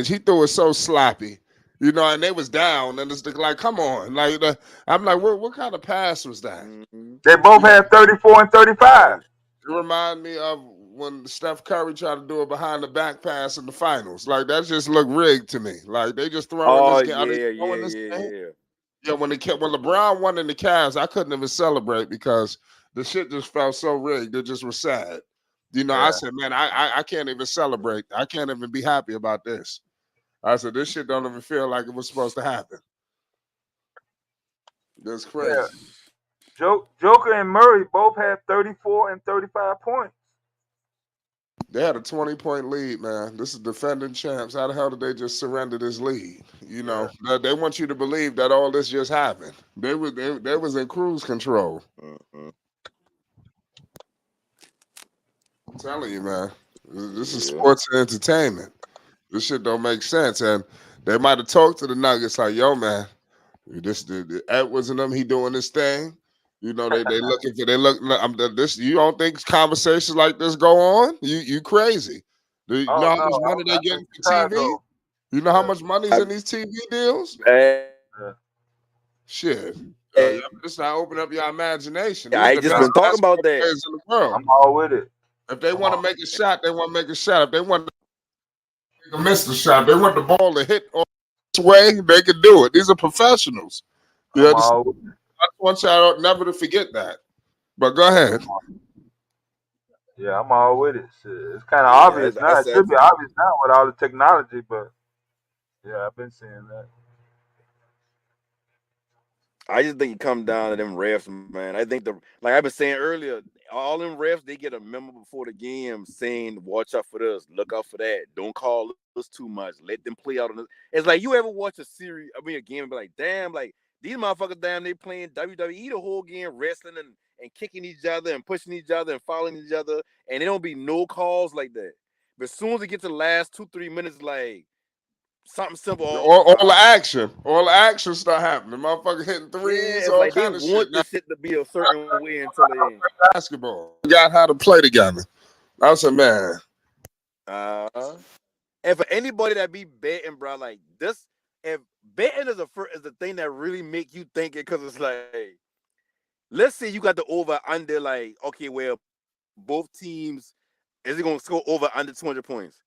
He threw it so sloppy. And they was down, and it's like, come on. Like, I'm like, what kind of pass was that? Mm-hmm. They both had 34 and 35. It remind me of when Steph Curry tried to do a behind the back pass in the finals. Like, that just looked rigged to me. Like, they just throwing this game. Are they throwing this game? Yeah, when LeBron won in the Cavs, I couldn't even celebrate because the shit just felt so rigged. It just was sad. I said, man, I can't even celebrate. I can't even be happy about this. I said, this shit don't even feel like it was supposed to happen. That's crazy. Yeah. Joker and Murray both had 34 and 35 points. They had a 20-point lead, man. This is defending champs. How the hell did they just surrender this lead? They want you to believe that all this just happened. They was in cruise control. Mm-hmm. I'm telling you, man. This is sports and entertainment. This shit don't make sense. And they might have talked to the Nuggets like, yo, man, the Edwards and them, he doing this thing. They looking for this. You don't think conversations like this go on? You crazy? You know how much money they getting for TV? You know how much money's in these TV deals? Shit. Just not open up your imagination. I just been talking about that. In the world. I'm all with it. If they want to make a shot, they want to make a shot. If they want to miss the shot, they want the ball to hit all this way, they can do it. These are professionals. I want y'all never to forget that. But go ahead. Yeah, I'm all with it. It's kind of obvious now. It should be obvious now with all the technology, but yeah, I've been seeing that. I just think it comes down to them refs, man. I think like I've been saying earlier, all them refs, they get a memo before the game saying, watch out for this, look out for that, don't call us too much, let them play out on this. It's like you ever watch a game and be like, damn, like these motherfuckers, they playing WWE the whole game, wrestling and kicking each other and pushing each other and following each other, and there don't be no calls like that. But as soon as it gets to the last 2-3 minutes, like something simple. All the action start happening. Motherfucker hitting threes, all like kind of shit. shit. They want the shit to be a certain way until they end. Basketball. Got how to play together. I said, man. And for anybody that be betting, bro, like this, if betting is the thing that really make you think it, because it's like, let's say you got the over under, like, okay, well, both teams, is it gonna score over under 200 points?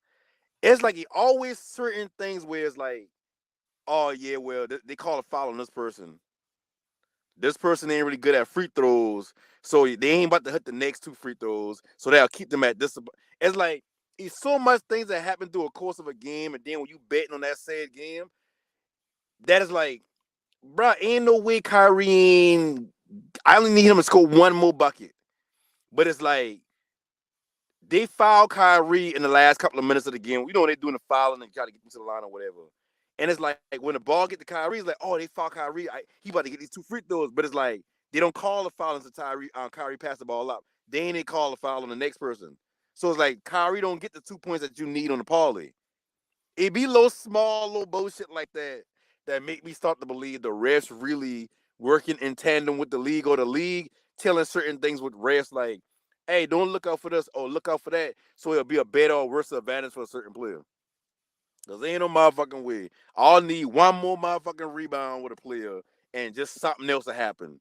It's like always certain things where it's like, oh yeah, well, they call a foul on this person. This person ain't really good at free throws, so they ain't about to hit the next 2 free throws, so they'll keep them at this. It's like it's so much things that happen through a course of a game, and then when you betting on that said game, that is like, bro, ain't no way Kyrie I only need him to score one more bucket. But it's like they foul Kyrie in the last couple of minutes of the game. We know they're doing the fouling and try to get them to the line or whatever. And it's like when the ball get to Kyrie, it's like, oh, they foul Kyrie. He about to get these 2 free throws. But it's like they don't call the foul until Kyrie pass the ball up. They ain't call the foul on the next person. So it's like Kyrie don't get the 2 points that you need on the parlay. It be little bullshit like that make me start to believe the refs really working in tandem with the league, or the league telling certain things with refs like, hey, don't look out for this or look out for that, so it'll be a better or worse advantage for a certain player. Because ain't no motherfucking way. I'll need one more motherfucking rebound with a player and just something else to happen.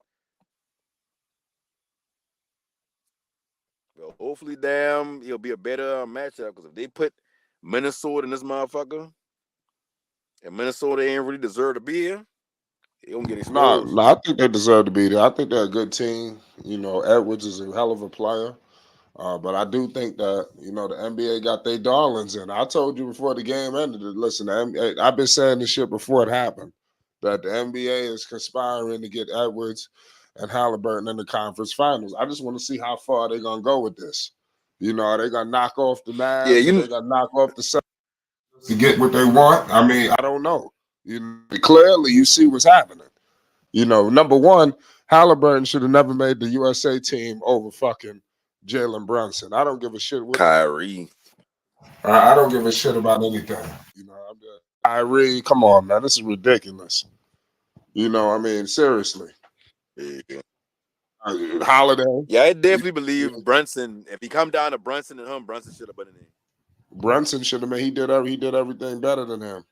Well, hopefully, it'll be a better matchup, because if they put Minnesota in this motherfucker, and Minnesota ain't really deserve to be here, they don't get exposed. No, I think they deserve to be there. I think they're a good team. Edwards is a hell of a player. But I do think that, the NBA got their darlings in. I told you before the game ended, listen, I've been saying this shit before it happened, that the NBA is conspiring to get Edwards and Halliburton in the conference finals. I just want to see how far they're going to go with this. Are they going to knock off the Mavs? Are they going to knock off the Celtics to get what they want? I mean, I don't know. Clearly, you see what's happening. Number one, Halliburton should have never made the USA team over fucking Jalen Brunson. I don't give a shit what Kyrie. I don't give a shit about anything. You know, Kyrie, come on, man, this is ridiculous. You know, I mean, seriously. Yeah. Holiday. Yeah, I definitely believe Brunson. If he come down to Brunson and him, Brunson should have been in there. Brunson should have made. He did everything better than him.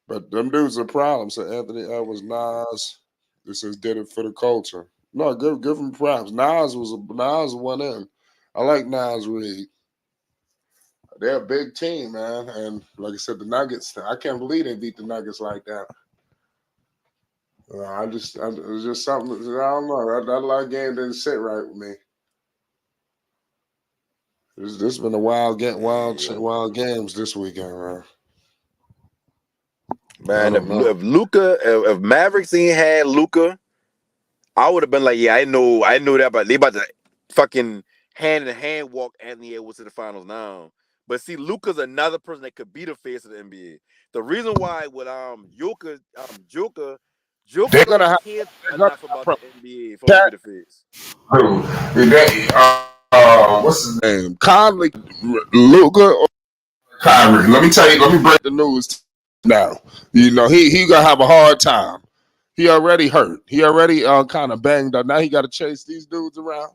But them dudes are problems. So Anthony Edwards, Nas, this is did it for the culture. No, give him props. Nas went in. I like Nas Reed. They're a big team, man. And like I said, the Nuggets. I can't believe they beat the Nuggets like that. It was just something. I don't know. That last game didn't sit right with me. This has been a wild games this weekend, man. Man, if Luca, if Mavericks ain't had Luca, I would have been like, yeah, I know that, but they about to fucking hand in hand walk Anthony Edwards to the finals now. But see, Luca's another person that could be the face of the NBA. The reason why with Joker They're gonna don't have care enough about the NBA for him to be the face. What's his name? Conley, Luca, or Kyrie? Let me break the news now. You know, he gonna have a hard time. He already hurt. He already kind of banged up. Now he got to chase these dudes around.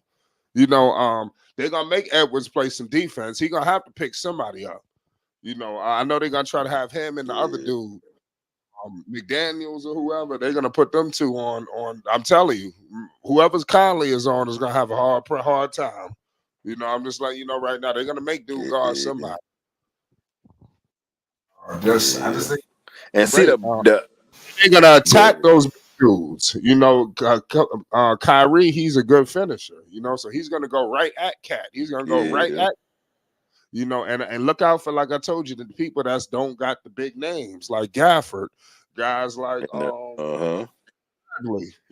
You know, they're gonna make Edwards play some defense. He gonna have to pick somebody up. You know, I know they're gonna try to have him and the other dude, McDaniels or whoever. They're gonna put them two on. I'm telling you, whoever's Conley is on is gonna have a hard time. You know, I'm just like, you know, right now they're gonna make dude guard somebody. I just think, and see they're gonna attack those dudes. You know, Kyrie, he's a good finisher. You know, so he's gonna go right at Cat. He's gonna go right at. You know, and look out for, like I told you, the people that don't got the big names like Gafford, guys like you know,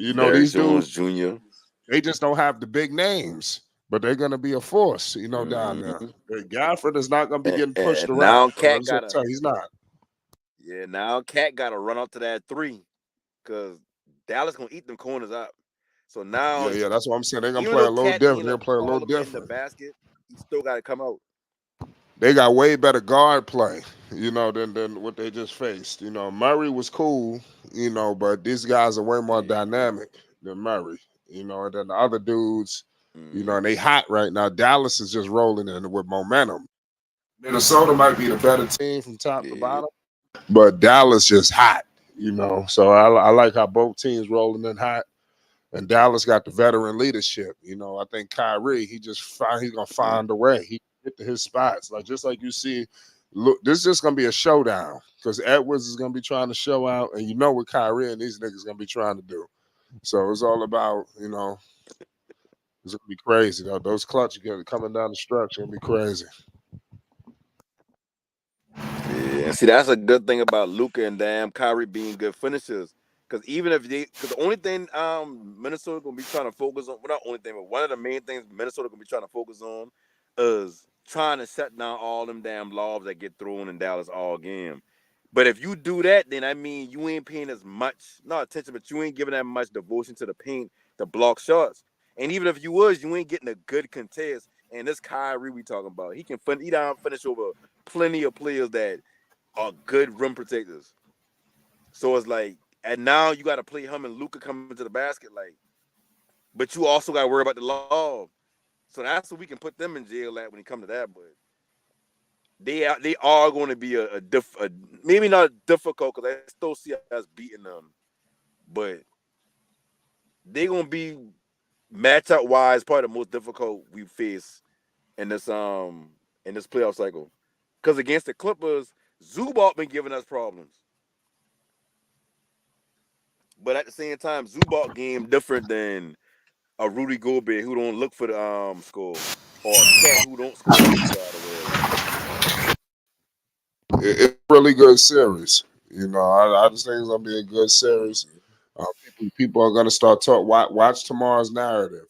Larry these Jones dudes Jr. They just don't have the big names, but they're gonna be a force, you know, down there. Gafford is not gonna be getting pushed And around. now Cat He's not. Yeah, now Cat got to run up to that three because Dallas gonna eat them corners up. So now, Yeah, that's what I'm saying. They're gonna even play a though little Cat different. ain't They'll play a little in the different. basket, he still got to come out. They got way better guard play, you know, than what they just faced. You know, Murray was cool, you know, but these guys are way more dynamic than Murray, you know, and then the other dudes, you know, and they hot right now. Dallas is just rolling in with momentum. Minnesota might be the better team from top to bottom, but Dallas just hot, you know. So I like how both teams rolling in hot. And Dallas got the veteran leadership. You know, I think Kyrie, he's gonna find a way. He get to his spots. Just like you see, look, this is just gonna be a showdown because Edwards is gonna be trying to show out, and you know what Kyrie and these niggas gonna be trying to do. So it's all about, you know, it's gonna be crazy though. Those clutch coming down the stretch gonna be crazy. Yeah, and see, that's a good thing about Luka and Kyrie being good finishers. Because the only thing Minnesota gonna be trying to focus on, well, not only thing, but one of the main things Minnesota gonna be trying to focus on is trying to shut down all them damn lobs that get thrown in Dallas all game. But if you do that, then I mean you ain't paying as much not attention, but you ain't giving that much devotion to the paint to block shots. And even if you was, you ain't getting a good contest. And this Kyrie we talking about, he down finish over plenty of players that are good rim protectors. So it's like, and now you got to play him and Luka coming to the basket, like, but you also got to worry about the lob. So that's what we can put them in jail at when it comes to that. But they are going to be maybe not difficult because I still see us beating them, but they're going to be matchup wise probably the most difficult we face in this playoff cycle. Because against the Clippers, Zubac been giving us problems. But at the same time, Zubac game different than a Rudy Gobert who don't look for the score, or a Cat who don't score on the inside or whatever. It's a really good series. You know, I just think it's gonna be a good series. People are gonna start watch tomorrow's narrative.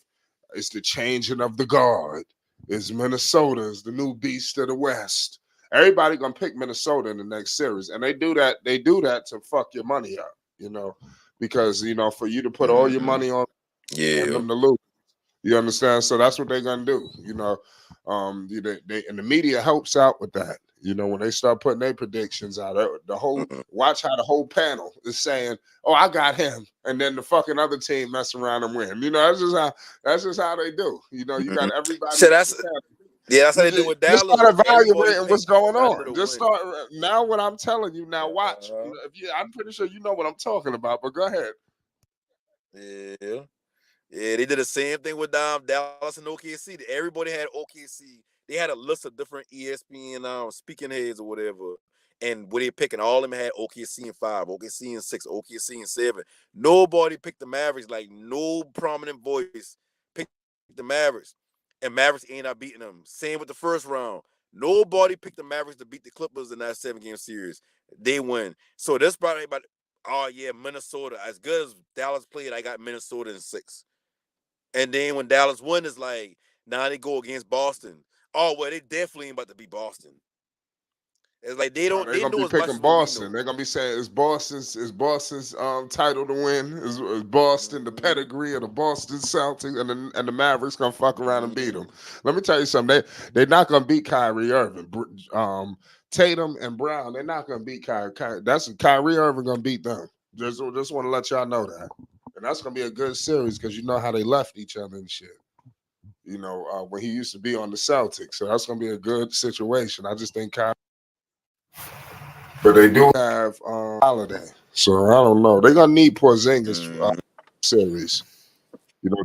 It's the changing of the guard. It's Minnesota's the new beast of the West. Everybody gonna pick Minnesota in the next series, and they do that. They do that to fuck your money up, you know, because you know for you to put all your money on them to lose. You understand? So that's what they're gonna do. They and the media helps out with that. When they start putting their predictions out, the whole watch how the whole panel is saying, "Oh, I got him," and then the fucking other team mess around and win. That's just how they do. You got everybody. Shit, that's how they do with Just Dallas. start Everybody evaluating picked what's going Denver on. to Just win. start now. What I'm telling you now, watch. I'm pretty sure you know what I'm talking about. But go ahead. Yeah. Yeah, they did the same thing with Dallas and OKC. Everybody had OKC. They had a list of different ESPN speaking heads or whatever. And where they picking, all of them had OKC in 5, OKC in 6, OKC in 7. Nobody picked the Mavericks. Like, no prominent voice picked the Mavericks. And Mavericks ain't up beating them. Same with the first round. Nobody picked the Mavericks to beat the Clippers in that 7-game series. They win. So this probably about, oh yeah, Minnesota. As good as Dallas played, I got Minnesota in 6. And then when Dallas won, it's like, now they go against Boston. Oh, well, they definitely ain't about to beat Boston. It's like they They're know gonna be as much picking as what we Boston. know. They're gonna be saying it's Boston's title to win. Is Boston the pedigree of the Boston Celtics and the Mavericks gonna fuck around and beat them. Let me tell you something. They're not gonna beat Kyrie Irving. Tatum and Brown. They're not gonna beat Kyrie. That's Kyrie Irving gonna beat them. Just want to let y'all know that. And that's gonna be a good series because you know how they left each other and shit. When he used to be on the Celtics. So that's gonna be a good situation. I just think Kyrie. But they do have Holiday, so I don't know. They're gonna need Porzingis series.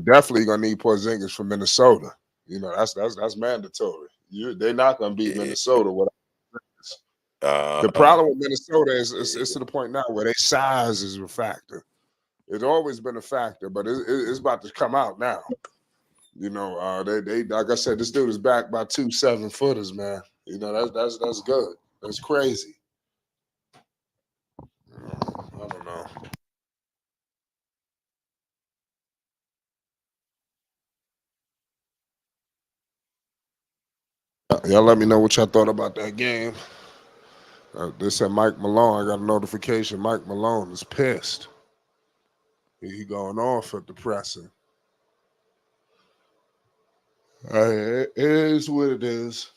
Definitely gonna need Porzingis from Minnesota. That's mandatory. They're not gonna beat Minnesota without. The problem with Minnesota is it's to the point now where their size is a factor. It's always been a factor, but it's about to come out now. They like I said, this dude is backed by 2 7-footers, man. That's good. That's crazy. I don't know. Y'all let me know what y'all thought about that game. They said Mike Malone. I got a notification. Mike Malone is pissed. He going off at the presser. It is what it is.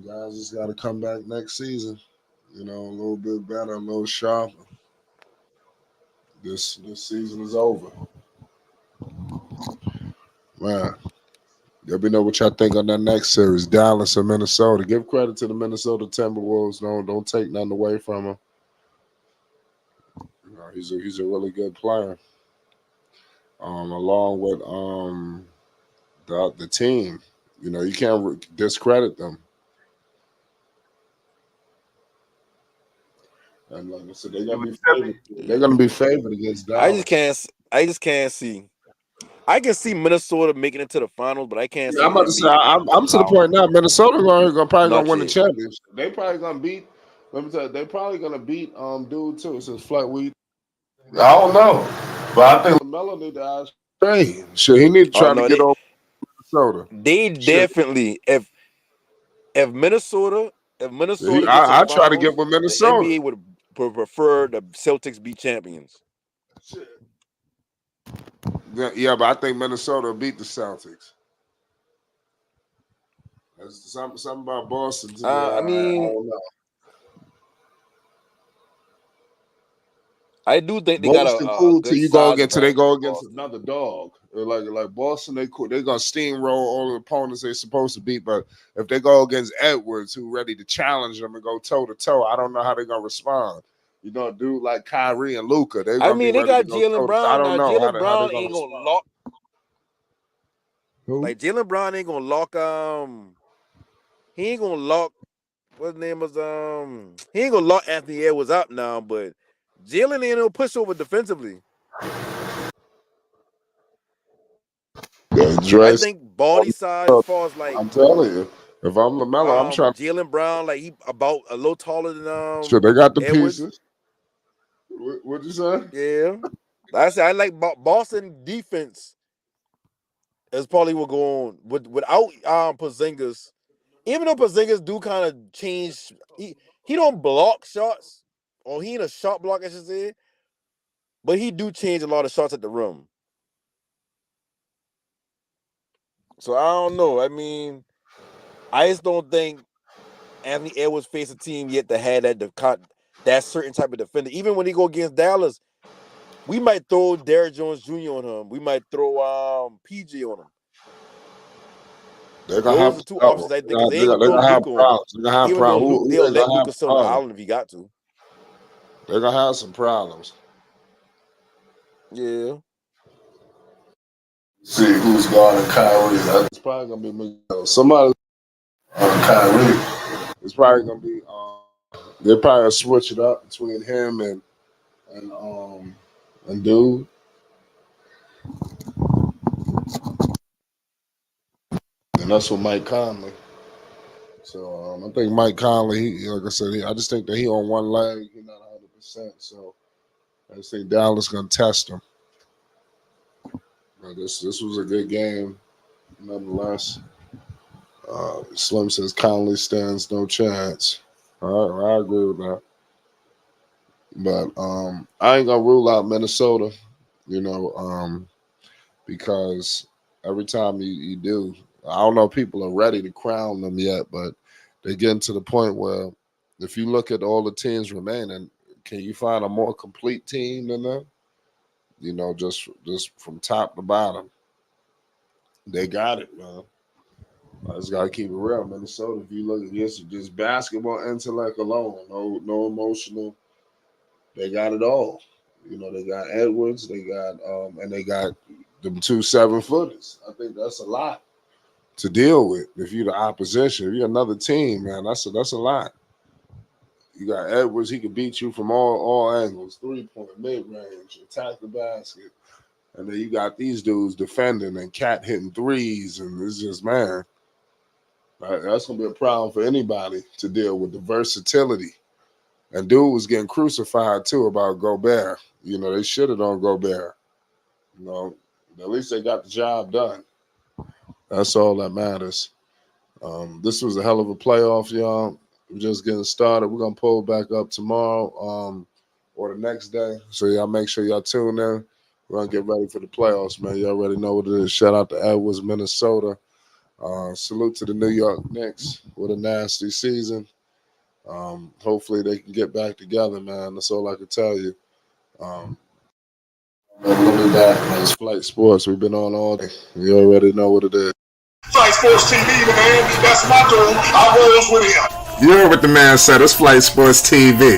Guys just got to come back next season. A little bit better, a little sharper. This season is over. Man, let me know what y'all think on that next series, Dallas and Minnesota. Give credit to the Minnesota Timberwolves. Don't take nothing away from him. He's a really good player. Along with the team, you can't discredit them. And like I said, they're gonna be favored against Dallas. I just can't see. I can see Minnesota making it to the finals, but I can't see I'm about to say I'm to the point now. Minnesota probably gonna win the championship. They probably gonna beat. Let me tell you, they probably gonna beat dude too. Since Flight Week. I don't know, but I think LaMelo need to ask. Hey, shit, he need to try to get over Minnesota. They definitely if Minnesota gets to the I try to finals, get with the Minnesota. NBA would prefer the Celtics be champions. Shit. Yeah, but I think Minnesota will beat the Celtics. There's something about Boston. I mean, I don't know. I do think they Boston got a cool till good you go size against. They advantage go over against Boston. another dog. Like Boston, they gonna steamroll all the opponents they're supposed to beat. But if they go against Edwards, who ready to challenge them and go toe to toe, I don't know how they're gonna respond. Dude like Kyrie and Luca, they're gonna be They ready to got go Jaylen toe. I Brown don't now. know how Jaylen they're Brown gonna ain't gonna respond. lock. Who? Like Jaylen Brown ain't gonna lock. He ain't gonna lock. What his name was? He ain't gonna lock Anthony Edwards up now, but Jalen ain't no pushover defensively. Yeah, I think body size, as far as like I'm telling you, if I'm LaMelo, I'm trying. Jaylen Brown, like he about a little taller than Sure, they got the Edwards. pieces. What'd you say? Yeah, I said I like Boston defense. Is probably what go on without Porzingis. Even though Porzingis do kind of change, he don't block shots, or he ain't a shot block, I should say, but he do change a lot of shots at the rim. So I don't know. I mean, I just don't think Anthony Edwards faced a team yet that had that certain type of defender. Even when he go against Dallas, we might throw Derrick Jones Jr. on him. We might throw PG on him. They're gonna Those have are two options I think because they ain't they're gonna throw gonna have Luka on him. problems. They're gonna have Even though problems. they'll let Gonna Luka have sit on the problems. island if he got to. They're gonna have some problems. Yeah. See who's guarding Kyrie. It's probably gonna be Miguel. Somebody Kyrie. it's probably gonna be they're probably gonna switch it up between him and dude. And that's what Mike Conley. So I think Mike Conley, like I said, I just think that he on one leg, he's not 100%. So I just think Dallas gonna test him. But this was a good game, nonetheless. Slim says Conley stands no chance. All right, I agree with that. But I ain't gonna rule out Minnesota, because every time you do, I don't know if people are ready to crown them yet, but they're getting to the point where if you look at all the teams remaining, can you find a more complete team than them? Just from top to bottom. They got it, man. I just gotta keep it real. Minnesota, if you look at this, just basketball intellect alone, no emotional. They got it all. They got Edwards, they got and they got them 2 7-footers. I think that's a lot to deal with if you're the opposition. If you're another team, man, that's a lot. You got Edwards, he can beat you from all angles, 3-point, mid-range, attack the basket. And then you got these dudes defending and Cat hitting threes, and it's just, man, that's going to be a problem for anybody to deal with, the versatility. And dude was getting crucified, too, about Gobert. They shitted on Gobert. At least they got the job done. That's all that matters. This was a hell of a playoff, y'all. We're just getting started. We're going to pull back up tomorrow or the next day. So y'all make sure y'all tune in. We're going to get ready for the playoffs, man. You already know what it is. Shout out to Edwards, Minnesota. Salute to the New York Knicks with a nasty season. Hopefully they can get back together, man. That's all I can tell you. We'll be back, man. It's Flight Sports. We've been on all day. You already know what it is. Flight Sports TV, man. That's my dude. I rolls with him. You heard what the man said. It's Flight Sports TV.